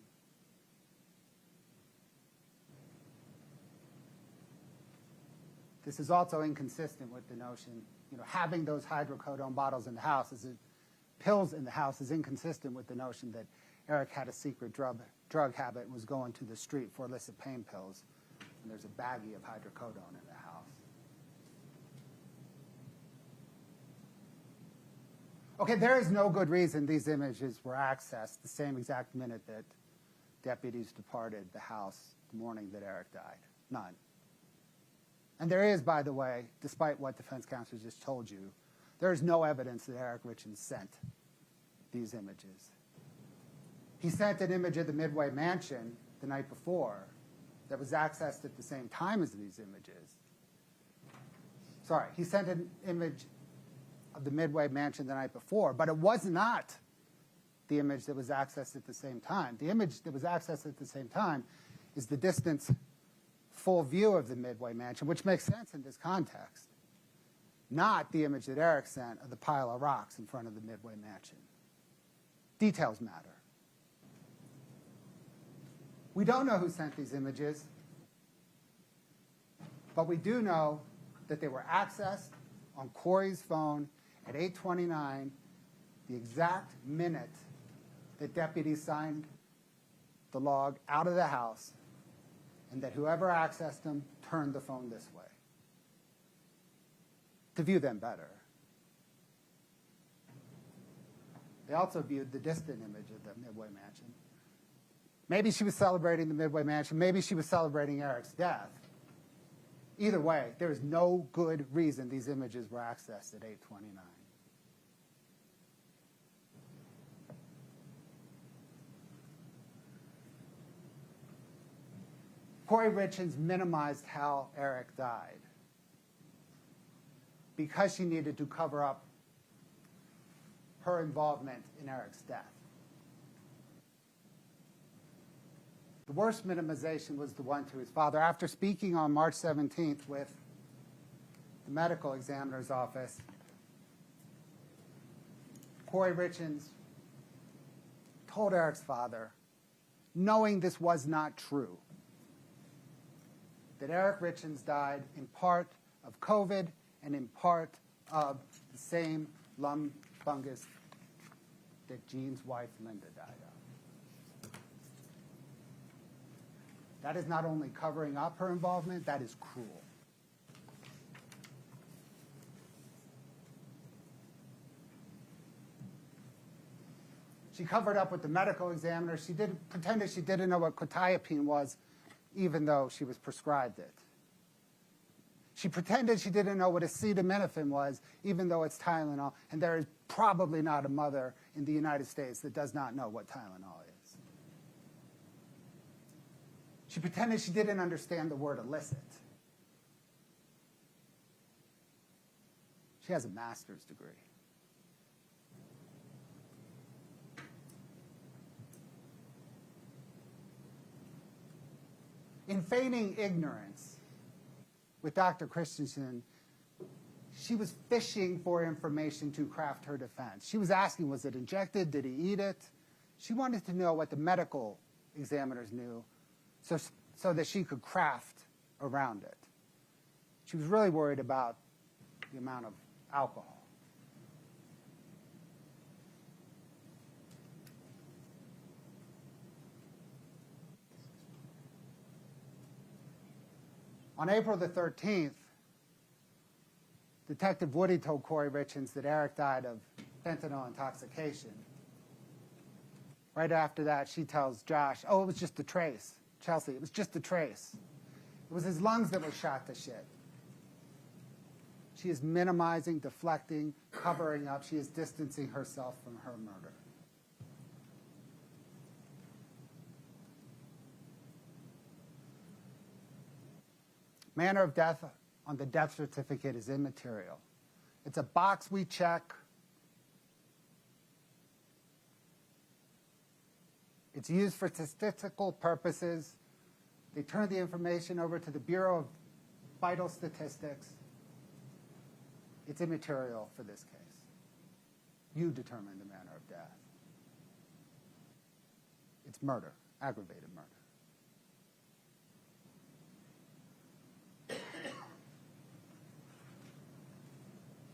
This is also inconsistent with the notion, having those hydrocodone bottles in the house, pills in the house is inconsistent with the notion that Eric had a secret drug habit and was going to the street for illicit pain pills, and there's a baggie of hydrocodone in the house. Okay, there is no good reason these images were accessed the same exact minute that deputies departed the house the morning that Eric died. None. And there is, by the way, despite what defense counsel just told you, there is no evidence that Eric Richins sent these images. He sent an image of the Midway Mansion the night before that was accessed at the same time as these images. Sorry, he sent an image of the Midway Mansion the night before, but it was not the image that was accessed at the same time. The image that was accessed at the same time is the distance full view of the Midway Mansion, which makes sense in this context, not the image that Eric sent of the pile of rocks in front of the Midway Mansion. Details matter. We don't know who sent these images, but we do know that they were accessed on Kouri's phone at 8:29, the exact minute that deputies signed the log out of the house, and that whoever accessed them turned the phone this way to view them better. They also viewed the distant image of the Midway Mansion. Maybe she was celebrating the Midway Mansion. Maybe she was celebrating Eric's death. Either way, there is no good reason these images were accessed at 8:29. Kouri Richins minimized how Eric died because she needed to cover up her involvement in Eric's death. The worst minimization was the one to his father. After speaking on March 17th with the medical examiner's office, Kouri Richins told Eric's father, knowing this was not true, that Eric Richins died in part of COVID and in part of the same lung fungus that Jean's wife, Linda, died of. That is not only covering up her involvement, that is cruel. She covered up with the medical examiner. She pretended she didn't know what quetiapine was, even though she was prescribed it. She pretended she didn't know what acetaminophen was, even though it's Tylenol, and there is probably not a mother in the United States that does not know what Tylenol is. She pretended she didn't understand the word illicit. She has a master's degree. In feigning ignorance with Dr. Christensen, she was fishing for information to craft her defense. She was asking, was it injected? Did he eat it? She wanted to know what the medical examiners knew so that she could craft around it. She was really worried about the amount of alcohol. On April the 13th, Detective Woody told Kouri Richins that Eric died of fentanyl intoxication. Right after that, she tells Josh, oh, it was just a trace. Chelsea, it was just a trace. It was his lungs that were shot to shit. She is minimizing, deflecting, covering up. She is distancing herself from her murder. Manner of death on the death certificate is immaterial. It's a box we check. It's used for statistical purposes. They turn the information over to the Bureau of Vital Statistics. It's immaterial for this case. You determine the manner of death. It's murder, aggravated murder.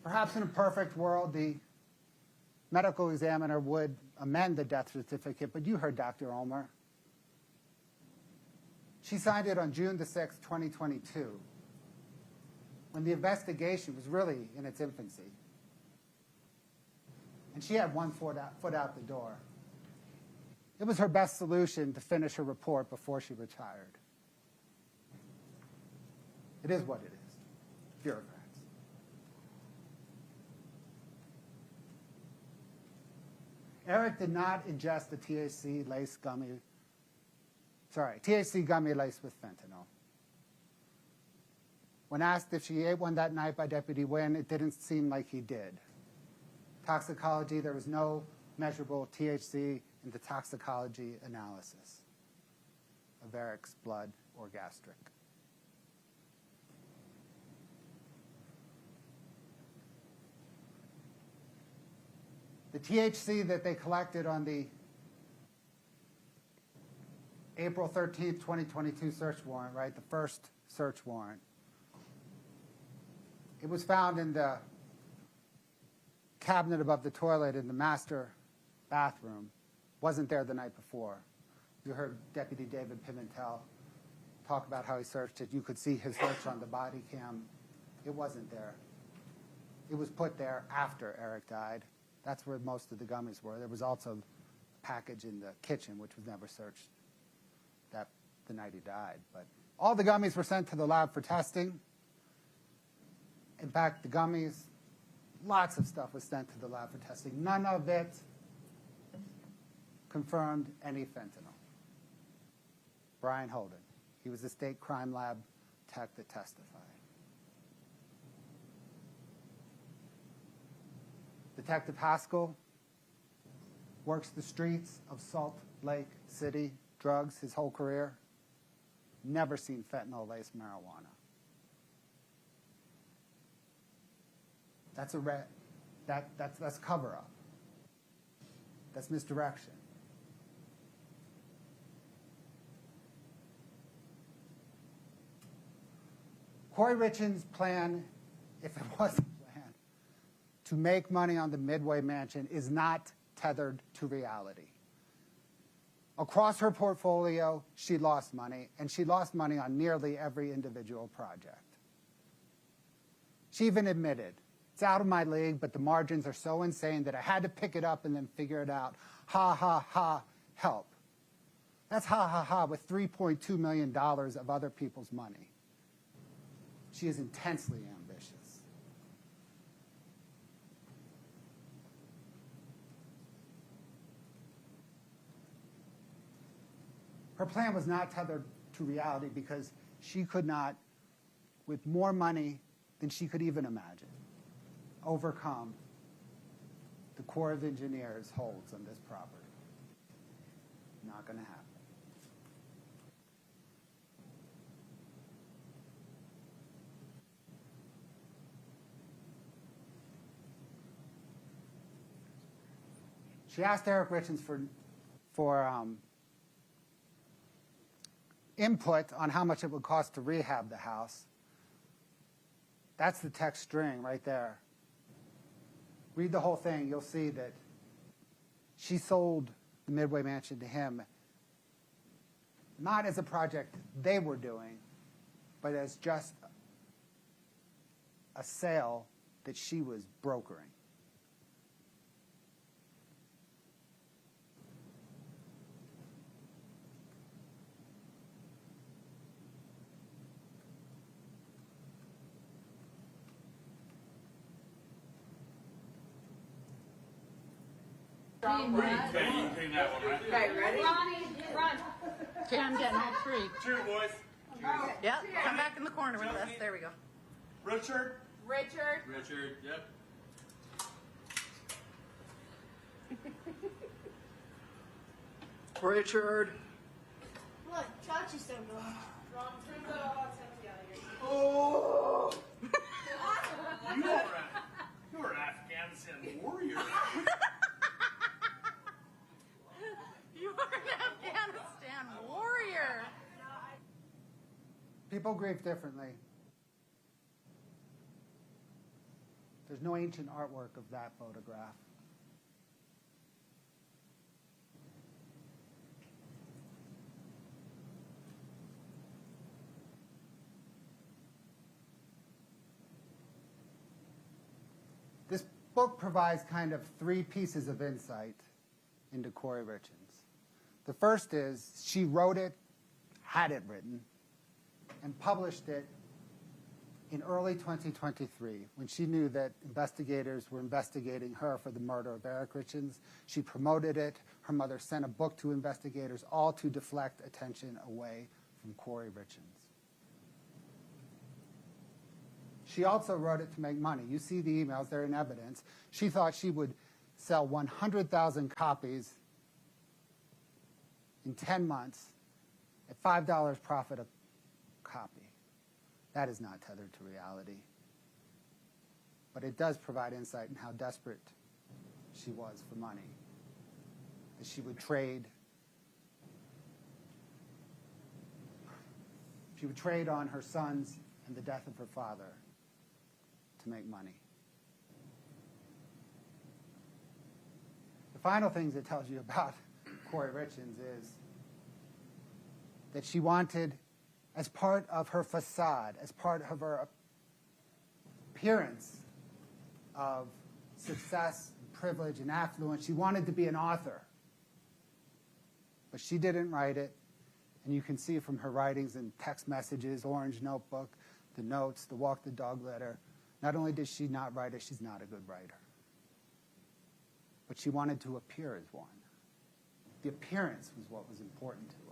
Perhaps in a perfect world, the medical examiner would amend the death certificate, but you heard Dr. Ulmer. She signed it on June the 6th, 2022, when the investigation was really in its infancy. And she had one foot out the door. It was her best solution to finish her report before she retired. It is what it is. Bureaucrats. Eric did not ingest the THC gummy laced with fentanyl. When asked if she ate one that night by Deputy Wynn, it didn't seem like he did. Toxicology, there was no measurable THC in the toxicology analysis of Eric's blood or gastric. The THC that they collected on the April 13th, 2022 search warrant, right, the first search warrant, it was found in the cabinet above the toilet in the master bathroom. Wasn't there the night before. You heard Deputy David Pimentel talk about how he searched it. You could see his search on the body cam. It wasn't there. It was put there after Eric died. That's where most of the gummies were. There was also a package in the kitchen, which was never searched the night he died. But all the gummies were sent to the lab for testing. In fact, the gummies, lots of stuff was sent to the lab for testing. None of it confirmed any fentanyl. Brian Holden, he was the state crime lab tech that testified. Detective Haskell works the streets of Salt Lake City, drugs his whole career. Never seen fentanyl-laced marijuana. That's that's cover-up. That's misdirection. Kouri Richins' plan, if it was a plan, to make money on the Midway mansion is not tethered to reality. Across her portfolio, she lost money, and she lost money on nearly every individual project. She even admitted, it's out of my league, but the margins are so insane that I had to pick it up and then figure it out. Ha, ha, ha, help. That's ha, ha, ha with $3.2 million of other people's money. She is intensely ambitious. Her plan was not tethered to reality because she could not, with more money than she could even imagine, overcome the Corps of Engineers holds on this property. Not going to happen. She asked Eric Richins for input on how much it would cost to rehab the house. That's the text string right there. Read the whole thing. You'll see that she sold the Midway Mansion to him, not as a project they were doing, but as just a sale that she was brokering. Okay, you clean that one, right? Okay, ready? Run. Okay, I'm getting all freaked. Cheers, boys. Yep, come back in the corner with us. There we go. Richard. Richard. Richard, yep. Richard. Look, Chachi's still going. Oh! You're an Afghanistan warrior. You are an Afghanistan warrior. People grieve differently. There's no ancient artwork of that photograph. This book provides kind of three pieces of insight into Kouri Richins. The first is she wrote it, had it written, and published it in early 2023 when she knew that investigators were investigating her for the murder of Eric Richins. She promoted it. Her mother sent a book to investigators, all to deflect attention away from Kouri Richins. She also wrote it to make money. You see the emails, they're in evidence. She thought she would sell 100,000 copies in 10 months at $5 profit a copy. That is not tethered to reality. But it does provide insight in how desperate she was for money. That she would trade. She would trade on her sons and the death of her father to make money. The final things it tells you about Kouri Richins is that she wanted, as part of her facade, as part of her appearance of success, privilege, and affluence, she wanted to be an author. But she didn't write it, and you can see from her writings and text messages, Orange Notebook, the notes, the Walk the Dog letter, not only did she not write it, she's not a good writer. But she wanted to appear as one. The appearance was what was important to her.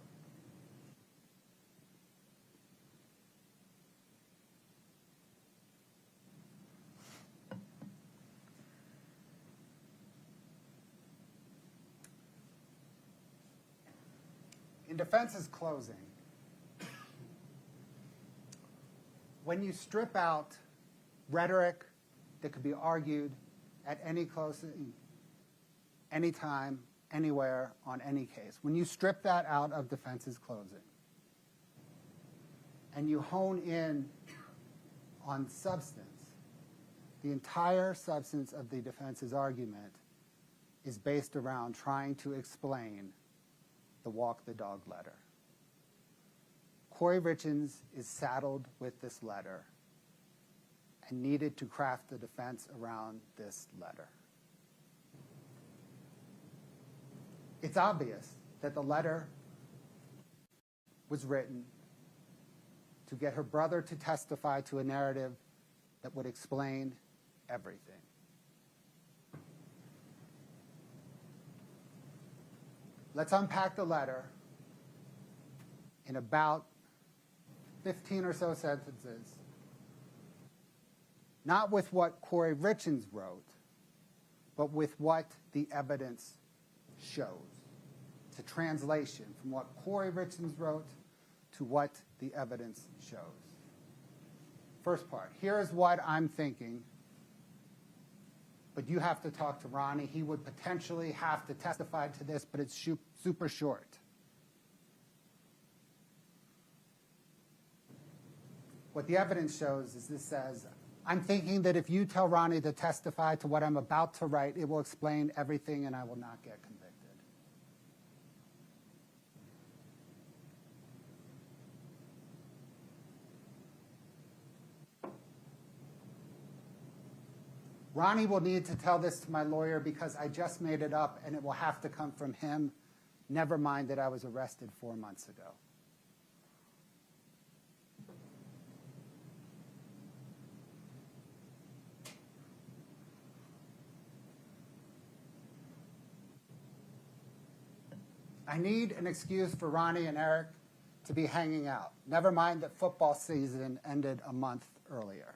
In defense's closing, when you strip out rhetoric that could be argued at any closing, any time, anywhere, on any case, when you strip that out of defense's closing and you hone in on substance, the entire substance of the defense's argument is based around trying to explain the Walk the Dog letter. Kouri Richins is saddled with this letter and needed to craft the defense around this letter. It's obvious that the letter was written to get her brother to testify to a narrative that would explain everything. Let's unpack the letter in about 15 or so sentences, not with what Kouri Richins wrote, but with what the evidence shows. It's a translation from what Kouri Richins wrote to what the evidence shows. First part, here is what I'm thinking, but you have to talk to Ronnie. He would potentially have to testify to this, but it's super short. What the evidence shows is this says, I'm thinking that if you tell Ronnie to testify to what I'm about to write, it will explain everything and I will not get convicted. Ronnie will need to tell this to my lawyer because I just made it up and it will have to come from him. Never mind that I was arrested 4 months ago. I need an excuse for Ronnie and Eric to be hanging out. Never mind that football season ended a month earlier.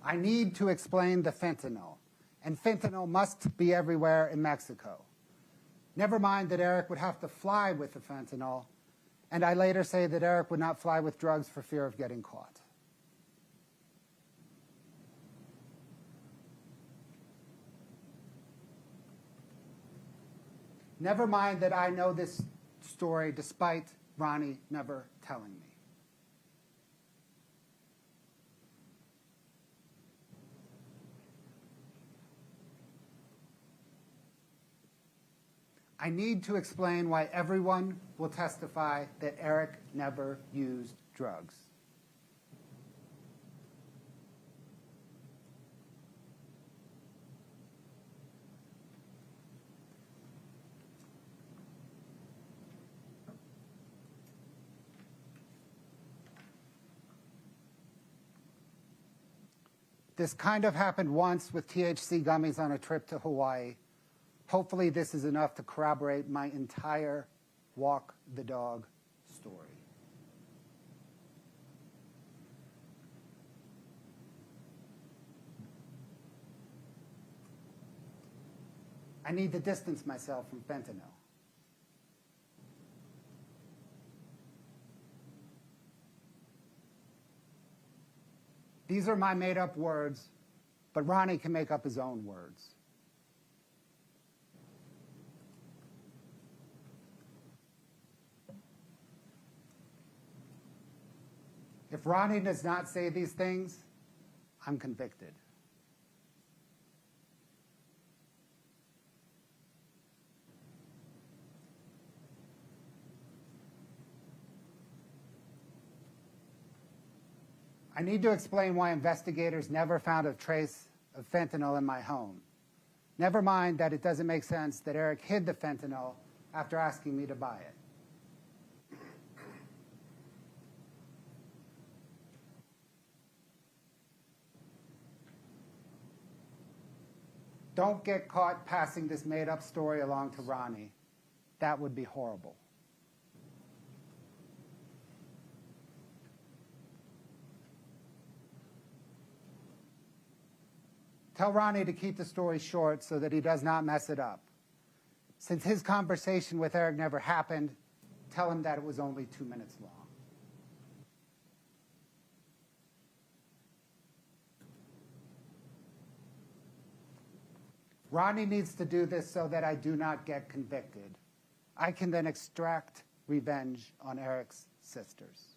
I need to explain the fentanyl, and fentanyl must be everywhere in Mexico. Never mind that Eric would have to fly with the fentanyl, and I later say that Eric would not fly with drugs for fear of getting caught. Never mind that I know this story despite Ronnie never telling me. I need to explain why everyone will testify that Eric never used drugs. This kind of happened once with THC gummies on a trip to Hawaii. Hopefully this is enough to corroborate my entire walk the dog story. I need to distance myself from fentanyl. These are my made-up words, but Ronnie can make up his own words. If Ronnie does not say these things, I'm convicted. I need to explain why investigators never found a trace of fentanyl in my home. Never mind that it doesn't make sense that Eric hid the fentanyl after asking me to buy it. Don't get caught passing this made-up story along to Ronnie. That would be horrible. Tell Ronnie to keep the story short so that he does not mess it up. Since his conversation with Eric never happened, tell him that it was only 2 minutes long. Ronnie needs to do this so that I do not get convicted. I can then extract revenge on Eric's sisters.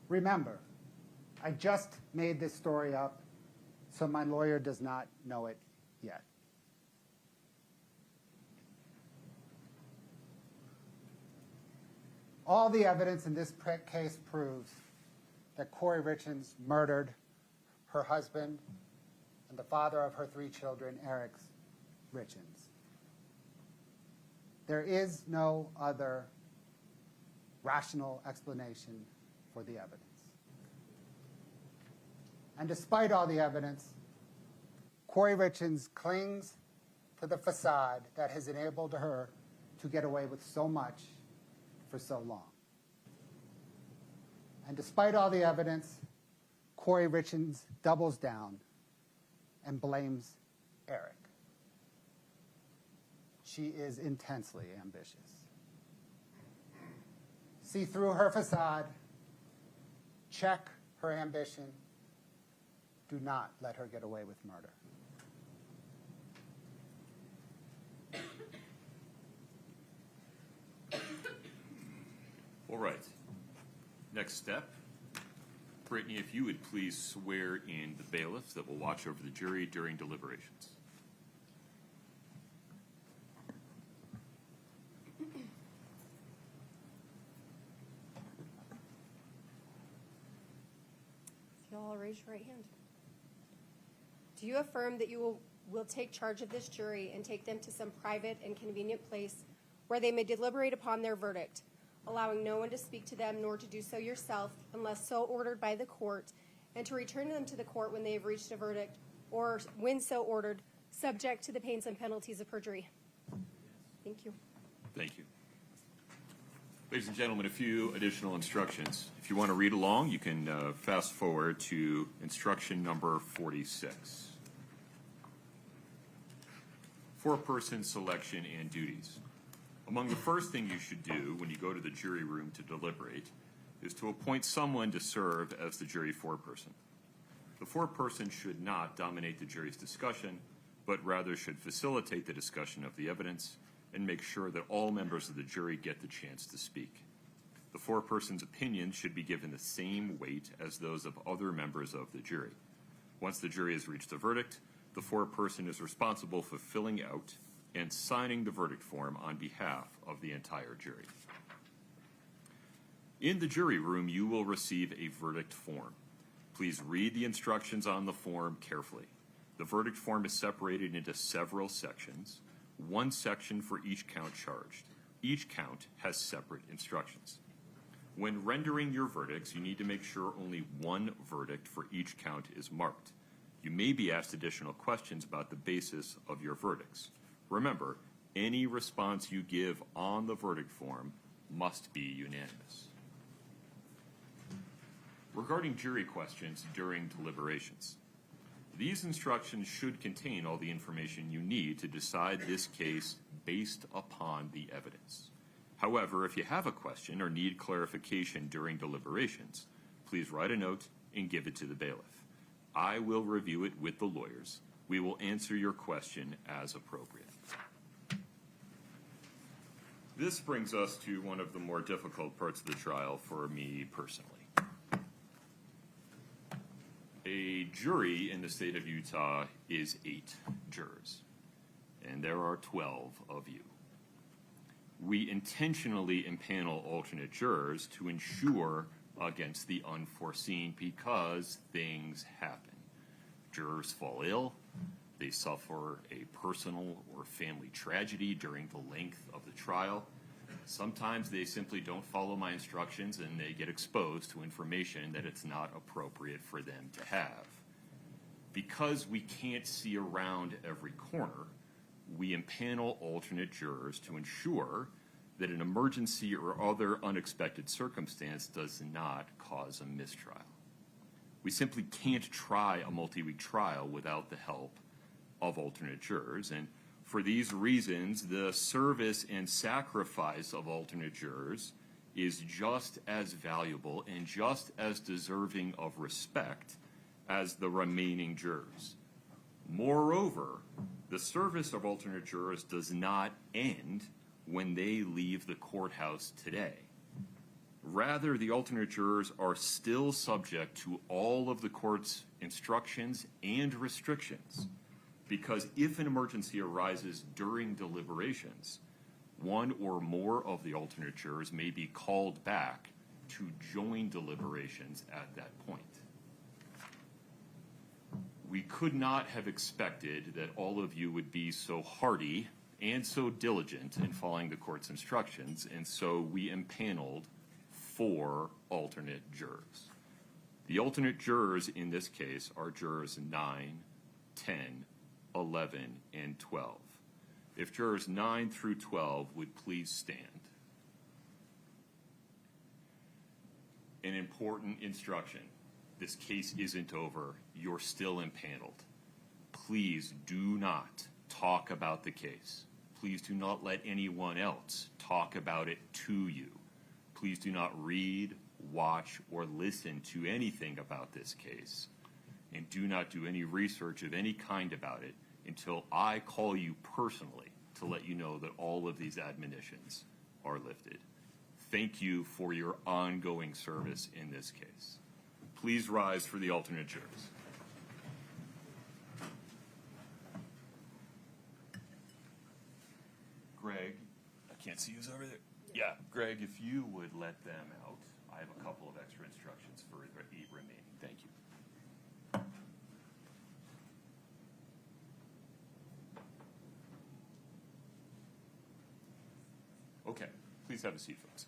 Remember, I just made this story up, so my lawyer does not know it yet. All the evidence in this case proves that Kouri Richins murdered her husband and the father of her 3 children, Eric Richins. There is no other rational explanation for the evidence. And despite all the evidence, Kouri Richins clings to the facade that has enabled her to get away with so much for so long. And despite all the evidence, Kouri Richins doubles down and blames Eric. She is intensely ambitious. See through her facade, check her ambition. Do not let her get away with murder. All right. Next step. Brittany, if you would please swear in the bailiffs that will watch over the jury during deliberations. Y'all raise your right hand. Do you affirm that you will take charge of this jury and take them to some private and convenient place where they may deliberate upon their verdict, allowing no one to speak to them nor to do so yourself unless so ordered by the court, and to return them to the court when they have reached a verdict or when so ordered, subject to the pains and penalties of perjury? Thank you. Thank you. Ladies and gentlemen, a few additional instructions. If you want to read along, you can fast forward to instruction number 46. Four-person selection and duties. Among the first thing you should do when you go to the jury room to deliberate is to appoint someone to serve as the jury foreperson. The foreperson should not dominate the jury's discussion, but rather should facilitate the discussion of the evidence and make sure that all members of the jury get the chance to speak. The foreperson's opinions should be given the same weight as those of other members of the jury. Once the jury has reached a verdict, the foreperson is responsible for filling out and signing the verdict form on behalf of the entire jury. In the jury room, you will receive a verdict form. Please read the instructions on the form carefully. The verdict form is separated into several sections, one section for each count charged. Each count has separate instructions. When rendering your verdicts, you need to make sure only one verdict for each count is marked. You may be asked additional questions about the basis of your verdicts. Remember, any response you give on the verdict form must be unanimous. Regarding jury questions during deliberations, these instructions should contain all the information you need to decide this case based upon the evidence. However, if you have a question or need clarification during deliberations, please write a note and give it to the bailiff. I will review it with the lawyers. We will answer your question as appropriate. This brings us to one of the more difficult parts of the trial for me personally. A jury in the state of Utah is 8 jurors, and there are 12 of you. We intentionally impanel alternate jurors to ensure against the unforeseen because things happen. Jurors fall ill, they suffer a personal or family tragedy during the length of the trial. Sometimes they simply don't follow my instructions and they get exposed to information that it's not appropriate for them to have. Because we can't see around every corner, we impanel alternate jurors to ensure that an emergency or other unexpected circumstance does not cause a mistrial. We simply can't try a multi-week trial without the help of alternate jurors, and for these reasons, the service and sacrifice of alternate jurors is just as valuable and just as deserving of respect as the remaining jurors. Moreover, the service of alternate jurors does not end when they leave the courthouse today. Rather, the alternate jurors are still subject to all of the court's instructions and restrictions, because if an emergency arises during deliberations, one or more of the alternate jurors may be called back to join deliberations at that point. We could not have expected that all of you would be so hardy and so diligent in following the court's instructions, and so we impaneled 4 alternate jurors. The alternate jurors in this case are jurors 9, 10, 11, and 12. If jurors 9 through 12 would please stand. An important instruction. This case isn't over. You're still impaneled. Please do not talk about the case. Please do not let anyone else talk about it to you. Please do not read, watch, or listen to anything about this case. And do not do any research of any kind about it until I call you personally to let you know that all of these admonitions are lifted. Thank you for your ongoing service in this case. Please rise for the alternate jurors. Greg, I can't see who's over there. Yeah, Greg, if you would let them out, I have a couple of extra instructions for the 8 remaining. Thank you. Okay, please have a seat, folks.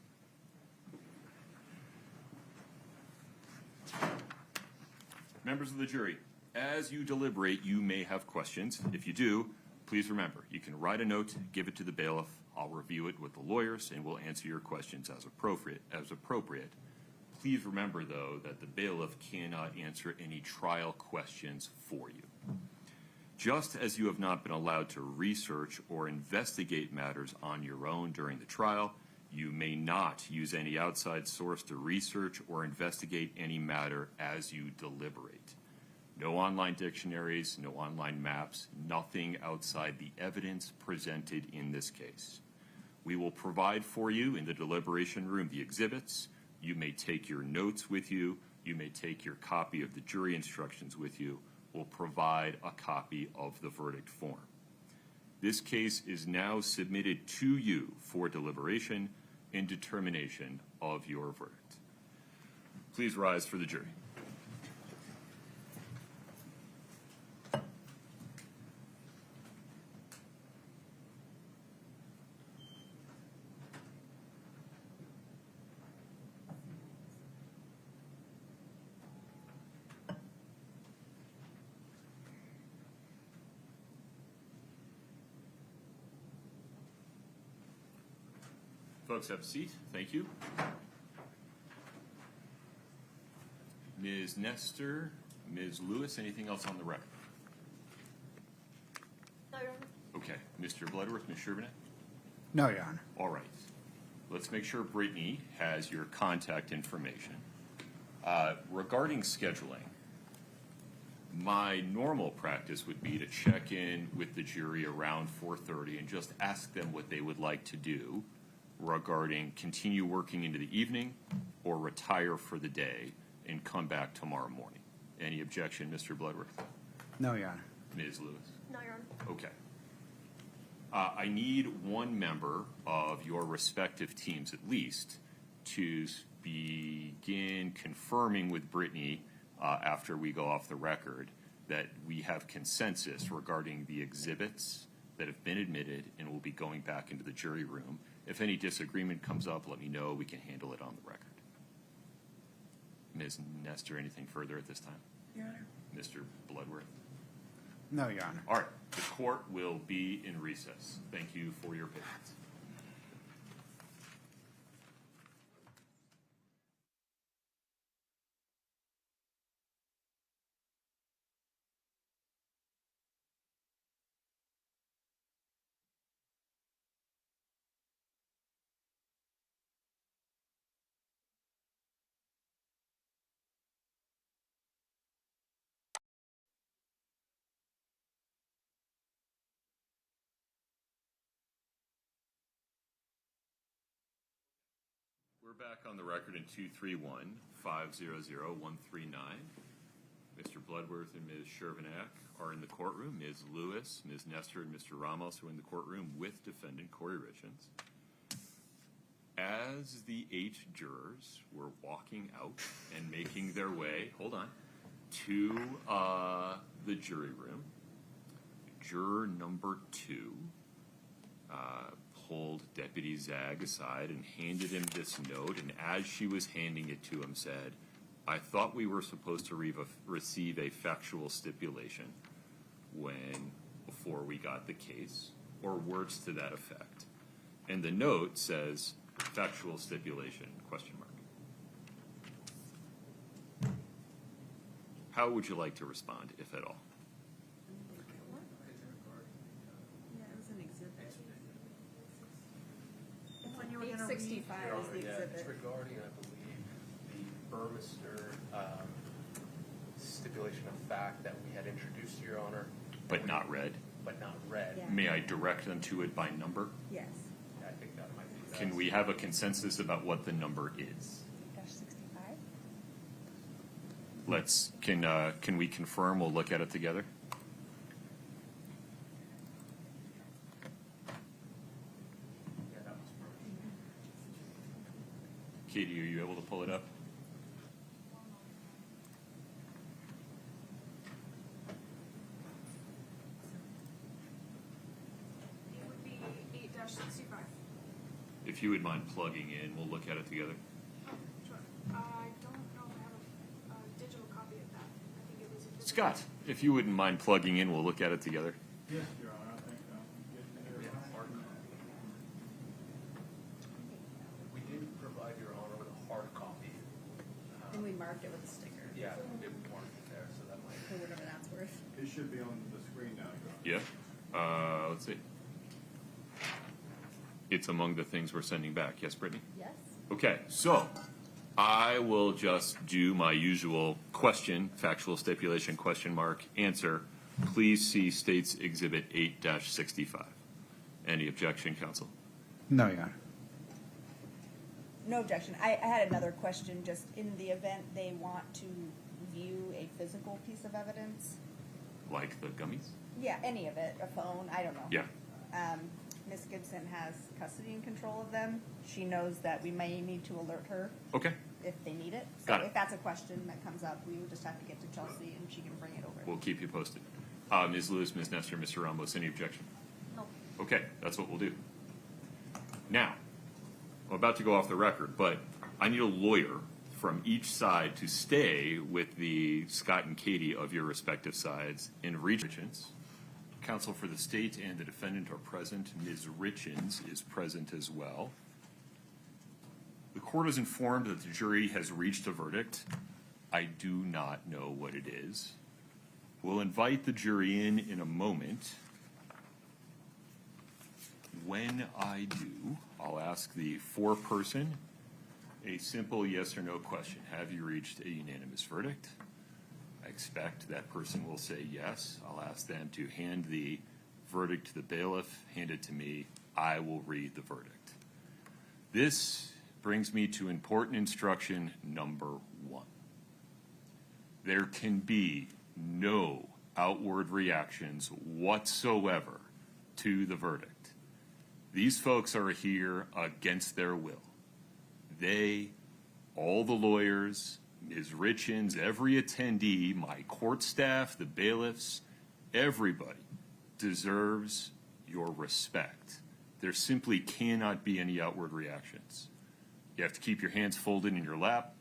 Members of the jury, as you deliberate, you may have questions. If you do, please remember, you can write a note, give it to the bailiff. I'll review it with the lawyers, and we'll answer your questions as appropriate. Please remember, though, that the bailiff cannot answer any trial questions for you. Just as you have not been allowed to research or investigate matters on your own during the trial, You may not use any outside source to research or investigate any matter as you deliberate. No online dictionaries, no online maps, nothing outside the evidence presented in this case. We will provide for you in the deliberation room the exhibits. You may take your notes with you. You may take your copy of the jury instructions with you. We'll provide a copy of the verdict form. This case is now submitted to you for deliberation and determination of your verdict. Please rise for the jury. Folks, have a seat. Thank you. Ms. Nestor, Ms. Lewis, anything else on the record? No, Your Honor. Okay. Mr. Bloodworth, Ms. Sherbanek? No, Your Honor. All right. Let's make sure Brittany has your contact information. Regarding scheduling, my normal practice would be to check in with the jury around 4:30 and just ask them what they would like to do regarding continue working into the evening or retire for the day and come back tomorrow morning. Any objection, Mr. Bloodworth? No, Your Honor. Ms. Lewis? No, Your Honor. Okay. I need one member of your respective teams at least to begin confirming with Brittany after we go off the record that we have consensus regarding the exhibits that have been admitted and will be going back into the jury room. If any disagreement comes up, let me know. We can handle it on the record. Ms. Nestor, anything further at this time? Your Honor. Mr. Bloodworth? No, Your Honor. All right. The court will be in recess. Thank you for your patience. We're back on the record in 231-500-139. Mr. Bloodworth and Ms. Sherbanek are in the courtroom. Ms. Lewis, Ms. Nestor, and Mr. Ramos are in the courtroom with defendant Kouri Richins. As the 8 jurors were walking out and making their way, to the jury room, juror number 2 pulled Deputy Zag aside and handed him this note, and as she was handing it to him said, "I thought we were supposed to receive a factual stipulation before we got the case," or words to that effect. And the note says, "factual stipulation, question mark." How would you like to respond, if at all? Yeah, it was an exhibit. When you were 865 is the exhibit. It's regarding, I believe, the Burmester stipulation of fact that we had introduced to Your Honor. But not read? But not read. Yeah. May I direct them to it by number? Yes. I think that might be best. Can we have a consensus about what the number is? -65? Can we confirm? We'll look at it together. Yeah, that was perfect. Katie, are you able to pull it up? It would be 8-65. If you would mind plugging in, we'll look at it together. Oh, sure. I don't know if I have a digital copy of that. I think it was a physical. Scott, if you wouldn't mind plugging in, we'll look at it together. Yes, Your Honor, I think We did provide Your Honor with a hard copy. And we marked it with a sticker. Yeah, it marked it there, so that might. For whatever that's worth. it should be on the screen now, Your Honor. Yeah? Let's see. It's among the things we're sending back. Yes, Brittany? Yes. Okay, so I will just do my usual question, factual stipulation, question mark, answer. Please see State's Exhibit 8-65. Any objection, counsel? No, Your Honor. No objection. I had another question, just in the event they want to view a physical piece of evidence. Like the gummies? Yeah, any of it, a phone, I don't know. Yeah. Ms. Gibson has custody and control of them. She knows that we may need to alert her Okay. if they need it. So Got it. if that's a question that comes up, we would just have to get to Chelsea and she can bring it over. We'll keep you posted. Ms. Lewis, Ms. Nestor, Mr. Ramos, any objection? No. Okay, that's what we'll do. Now, I'm about to go off the record, but I need a lawyer from each side to stay with the Scott and Katie of your respective sides in Richins. Counsel for the state and the defendant are present. Ms. Richins is present as well. The court is informed that the jury has reached a verdict. I do not know what it is. We'll invite the jury in a moment. When I do, I'll ask the foreperson a simple yes or no question. Have you reached a unanimous verdict? I expect that person will say yes. I'll ask them to hand the verdict to the bailiff, hand it to me. I will read the verdict. This brings me to important instruction number 1. There can be no outward reactions whatsoever to the verdict. These folks are here against their will. They, all the lawyers, Ms. Richins, every attendee, my court staff, the bailiffs, everybody deserves your respect. There simply cannot be any outward reactions. You have to keep your hands folded in your lap.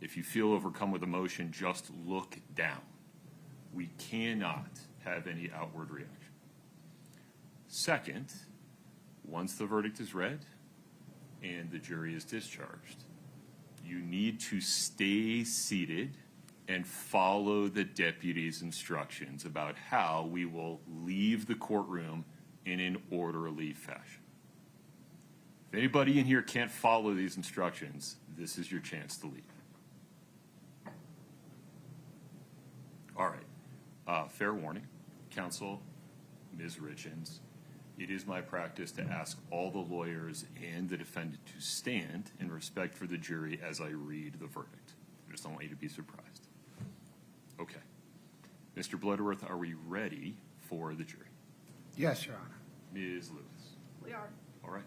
If you feel overcome with emotion, just look down. We cannot have any outward reaction. Second, once the verdict is read and the jury is discharged, you need to stay seated and follow the deputy's instructions about how we will leave the courtroom in an orderly fashion. If anybody in here can't follow these instructions, this is your chance to leave. All right. Fair warning, counsel, Ms. Richins. It is my practice to ask all the lawyers and the defendant to stand in respect for the jury as I read the verdict. I just don't want you to be surprised. Okay. Mr. Bloodworth, are we ready for the jury? Yes, Your Honor. Ms. Lewis. We are. All right.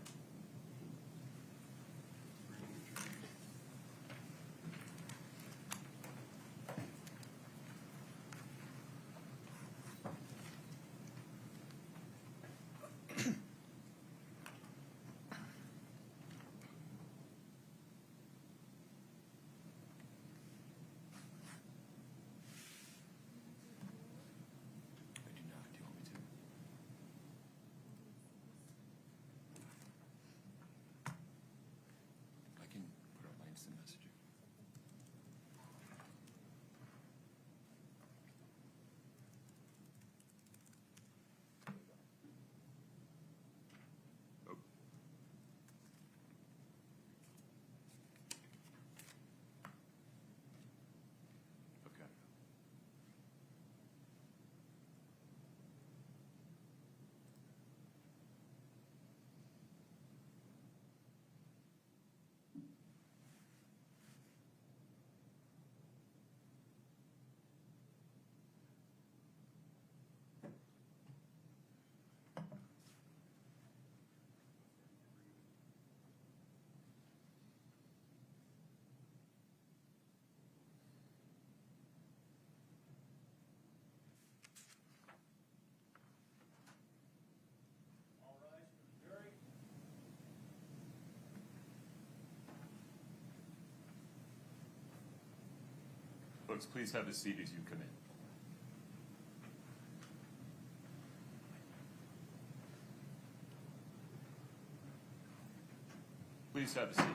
I do not. Do you want me to? I can put out my instant messaging. Oh. Okay. Folks, please have a seat as you come in. Please have a seat.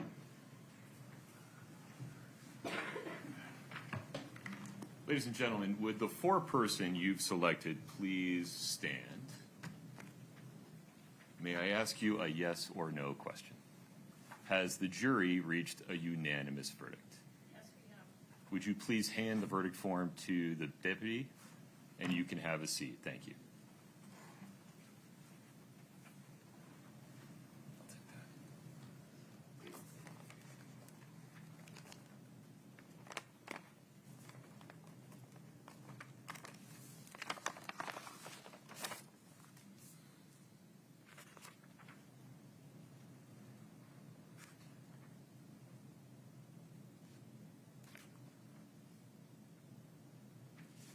Ladies and gentlemen, would the foreperson you've selected please stand? May I ask you a yes or no question? Has the jury reached a unanimous verdict? Yes, we have. Would you please hand the verdict form to the deputy, and you can have a seat. Thank you.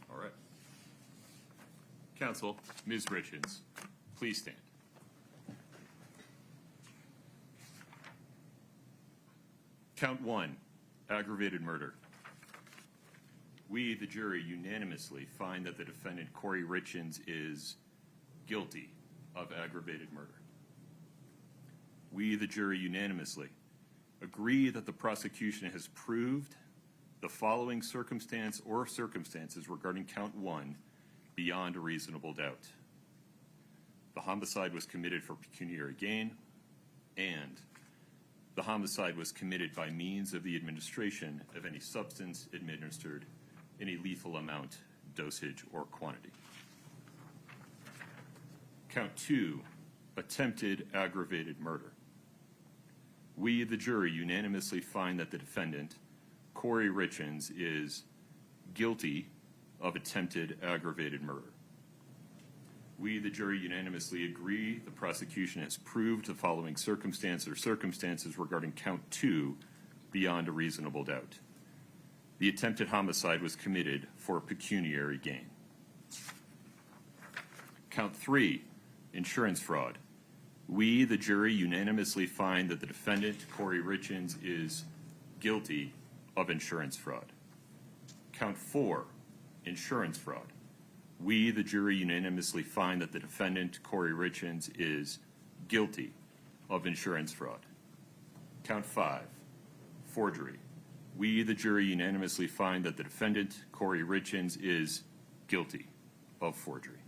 All right. Counsel, Ms. Richins, please stand. Count 1, aggravated murder. We, the jury, unanimously find that the defendant, Kouri Richins, is guilty of aggravated murder. We, the jury, unanimously agree that the prosecution has proved the following circumstance or circumstances regarding count 1 beyond a reasonable doubt. The homicide was committed for pecuniary gain, and the homicide was committed by means of the administration of any substance administered in a lethal amount, dosage, or quantity. Count 2, attempted aggravated murder. We, the jury, unanimously find that the defendant, Kouri Richins, is guilty of attempted aggravated murder. We, the jury, unanimously agree the prosecution has proved the following circumstance or circumstances regarding count 2 beyond a reasonable doubt. The attempted homicide was committed for pecuniary gain. Count 3, insurance fraud. We, the jury, unanimously find that the defendant, Kouri Richins, is guilty of insurance fraud. Count 4, insurance fraud. We, the jury, unanimously find that the defendant, Kouri Richins, is guilty of insurance fraud. Count 5, forgery. We, the jury, unanimously find that the defendant, Kouri Richins, is guilty of forgery.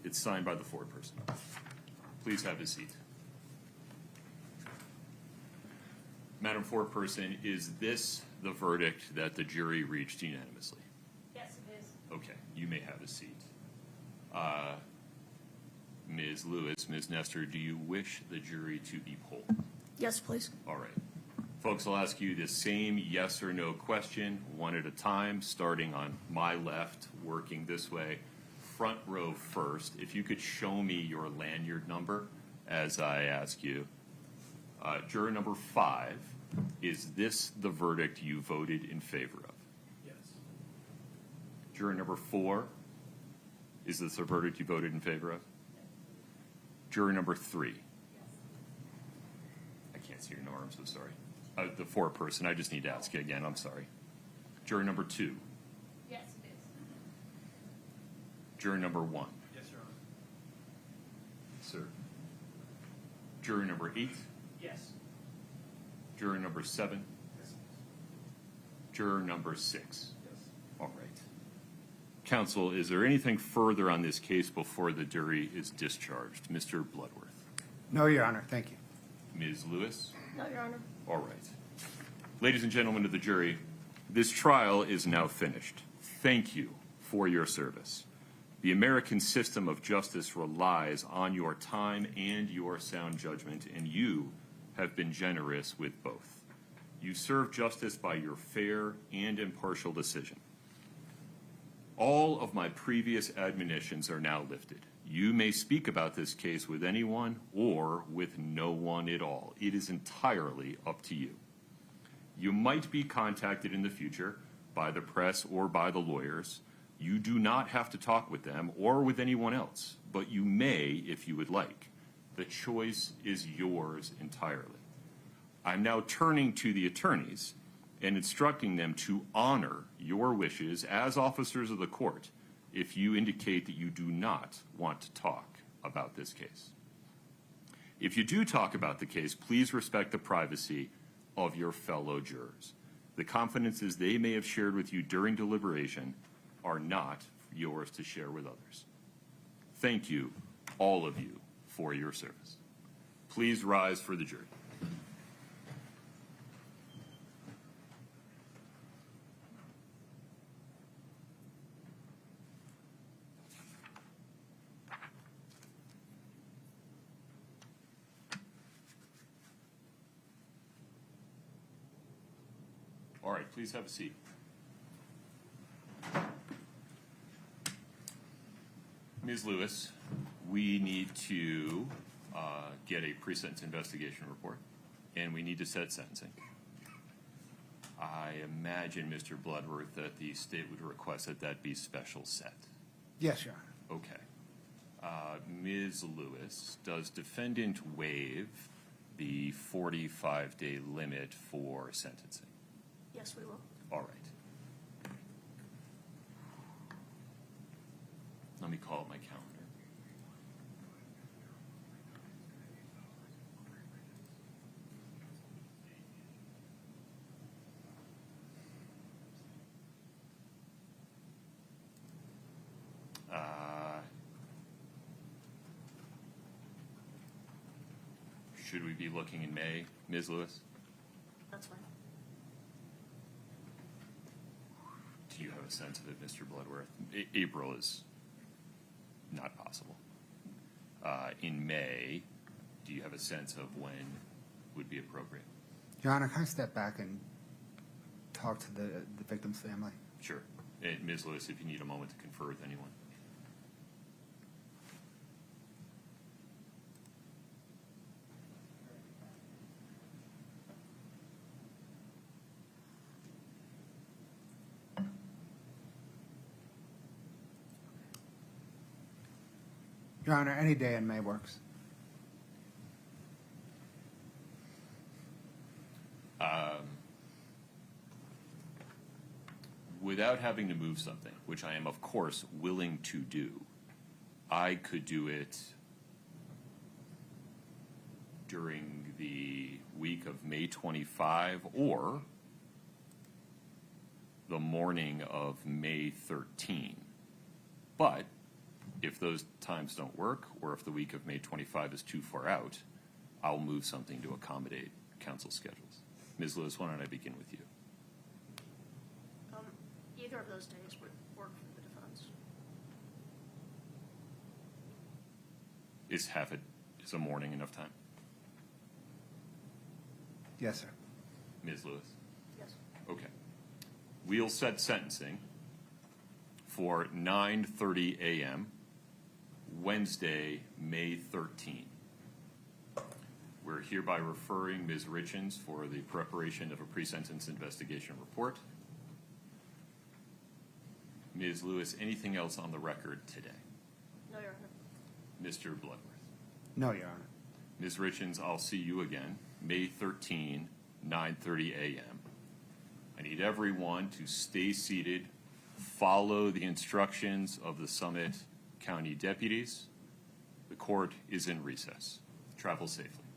It's signed by the foreperson. Please have a seat. Madam Foreperson, is this the verdict that the jury reached unanimously? Yes, it is. Okay, you may have a seat. Ms. Lewis, Ms. Nestor, do you wish the jury to be polled? Yes, please. All right. Folks, I'll ask you the same yes or no question, one at a time, starting on my left, working this way. Front row first. If you could show me your lanyard number as I ask you. Juror number 5, is this the verdict you voted in favor of? Yes. Juror number 4, is this a verdict you voted in favor of? Juror number 3. I can't see your no, I'm so sorry. The foreperson, I just need to ask you again, I'm sorry. Juror number 2. Yes, it is. Juror number 1. Yes, Your Honor. Sir. Juror number 8. Yes. Juror number 7. Yes. Juror number 6. Yes. All right. Counsel, is there anything further on this case before the jury is discharged? Mr. Bloodworth. No, Your Honor. Thank you. Ms. Lewis. No, Your Honor. All right. Ladies and gentlemen of the jury, this trial is now finished. Thank you for your service. The American system of justice relies on your time and your sound judgment, and you have been generous with both. You serve justice by your fair and impartial decision. All of my previous admonitions are now lifted. You may speak about this case with anyone or with no one at all. It is entirely up to you. You might be contacted in the future by the press or by the lawyers. You do not have to talk with them or with anyone else, but you may if you would like. The choice is yours entirely. I'm now turning to the attorneys and instructing them to honor your wishes as officers of the court if you indicate that you do not want to talk about this case. If you do talk about the case, please respect the privacy of your fellow jurors. The confidences they may have shared with you during deliberation are not yours to share with others. Thank you, all of you, for your service. Please rise for the jury. All right, please have a seat. Ms. Lewis, we need to get a pre-sentence investigation report, and we need to set sentencing. I imagine, Mr. Bloodworth, that the state would request that that be special set. Yes, Your Honor. Okay. Ms. Lewis, does defendant waive the 45-day limit for sentencing? Yes, we will. All right. Let me call up my calendar. Should we be looking in May, Ms. Lewis? That's fine. Do you have a sense of it, Mr. Bloodworth? April is not possible. In May, do you have a sense of when would be appropriate? Your Honor, can I step back and talk to the victim's family? Sure. And Ms. Lewis, if you need a moment to confer with anyone. Your Honor, any day in May works. Without having to move something, which I am, of course, willing to do, I could do it during the week of May 25 or the morning of May 13. But if those times don't work, or if the week of May 25 is too far out, I'll move something to accommodate council schedules. Ms. Lewis, why don't I begin with you? Either of those days would work for the defense. Is a morning enough time? Yes, sir. Ms. Lewis? Yes. Okay. We'll set sentencing for 9:30 a.m. Wednesday, May 13. We're hereby referring Ms. Richins for the preparation of a pre-sentence investigation report. Ms. Lewis, anything else on the record today? No, Your Honor. Mr. Bloodworth? No, Your Honor. Ms. Richins, I'll see you again, May 13, 9:30 a.m. I need everyone to stay seated, follow the instructions of the Summit County deputies. The court is in recess. Travel safely.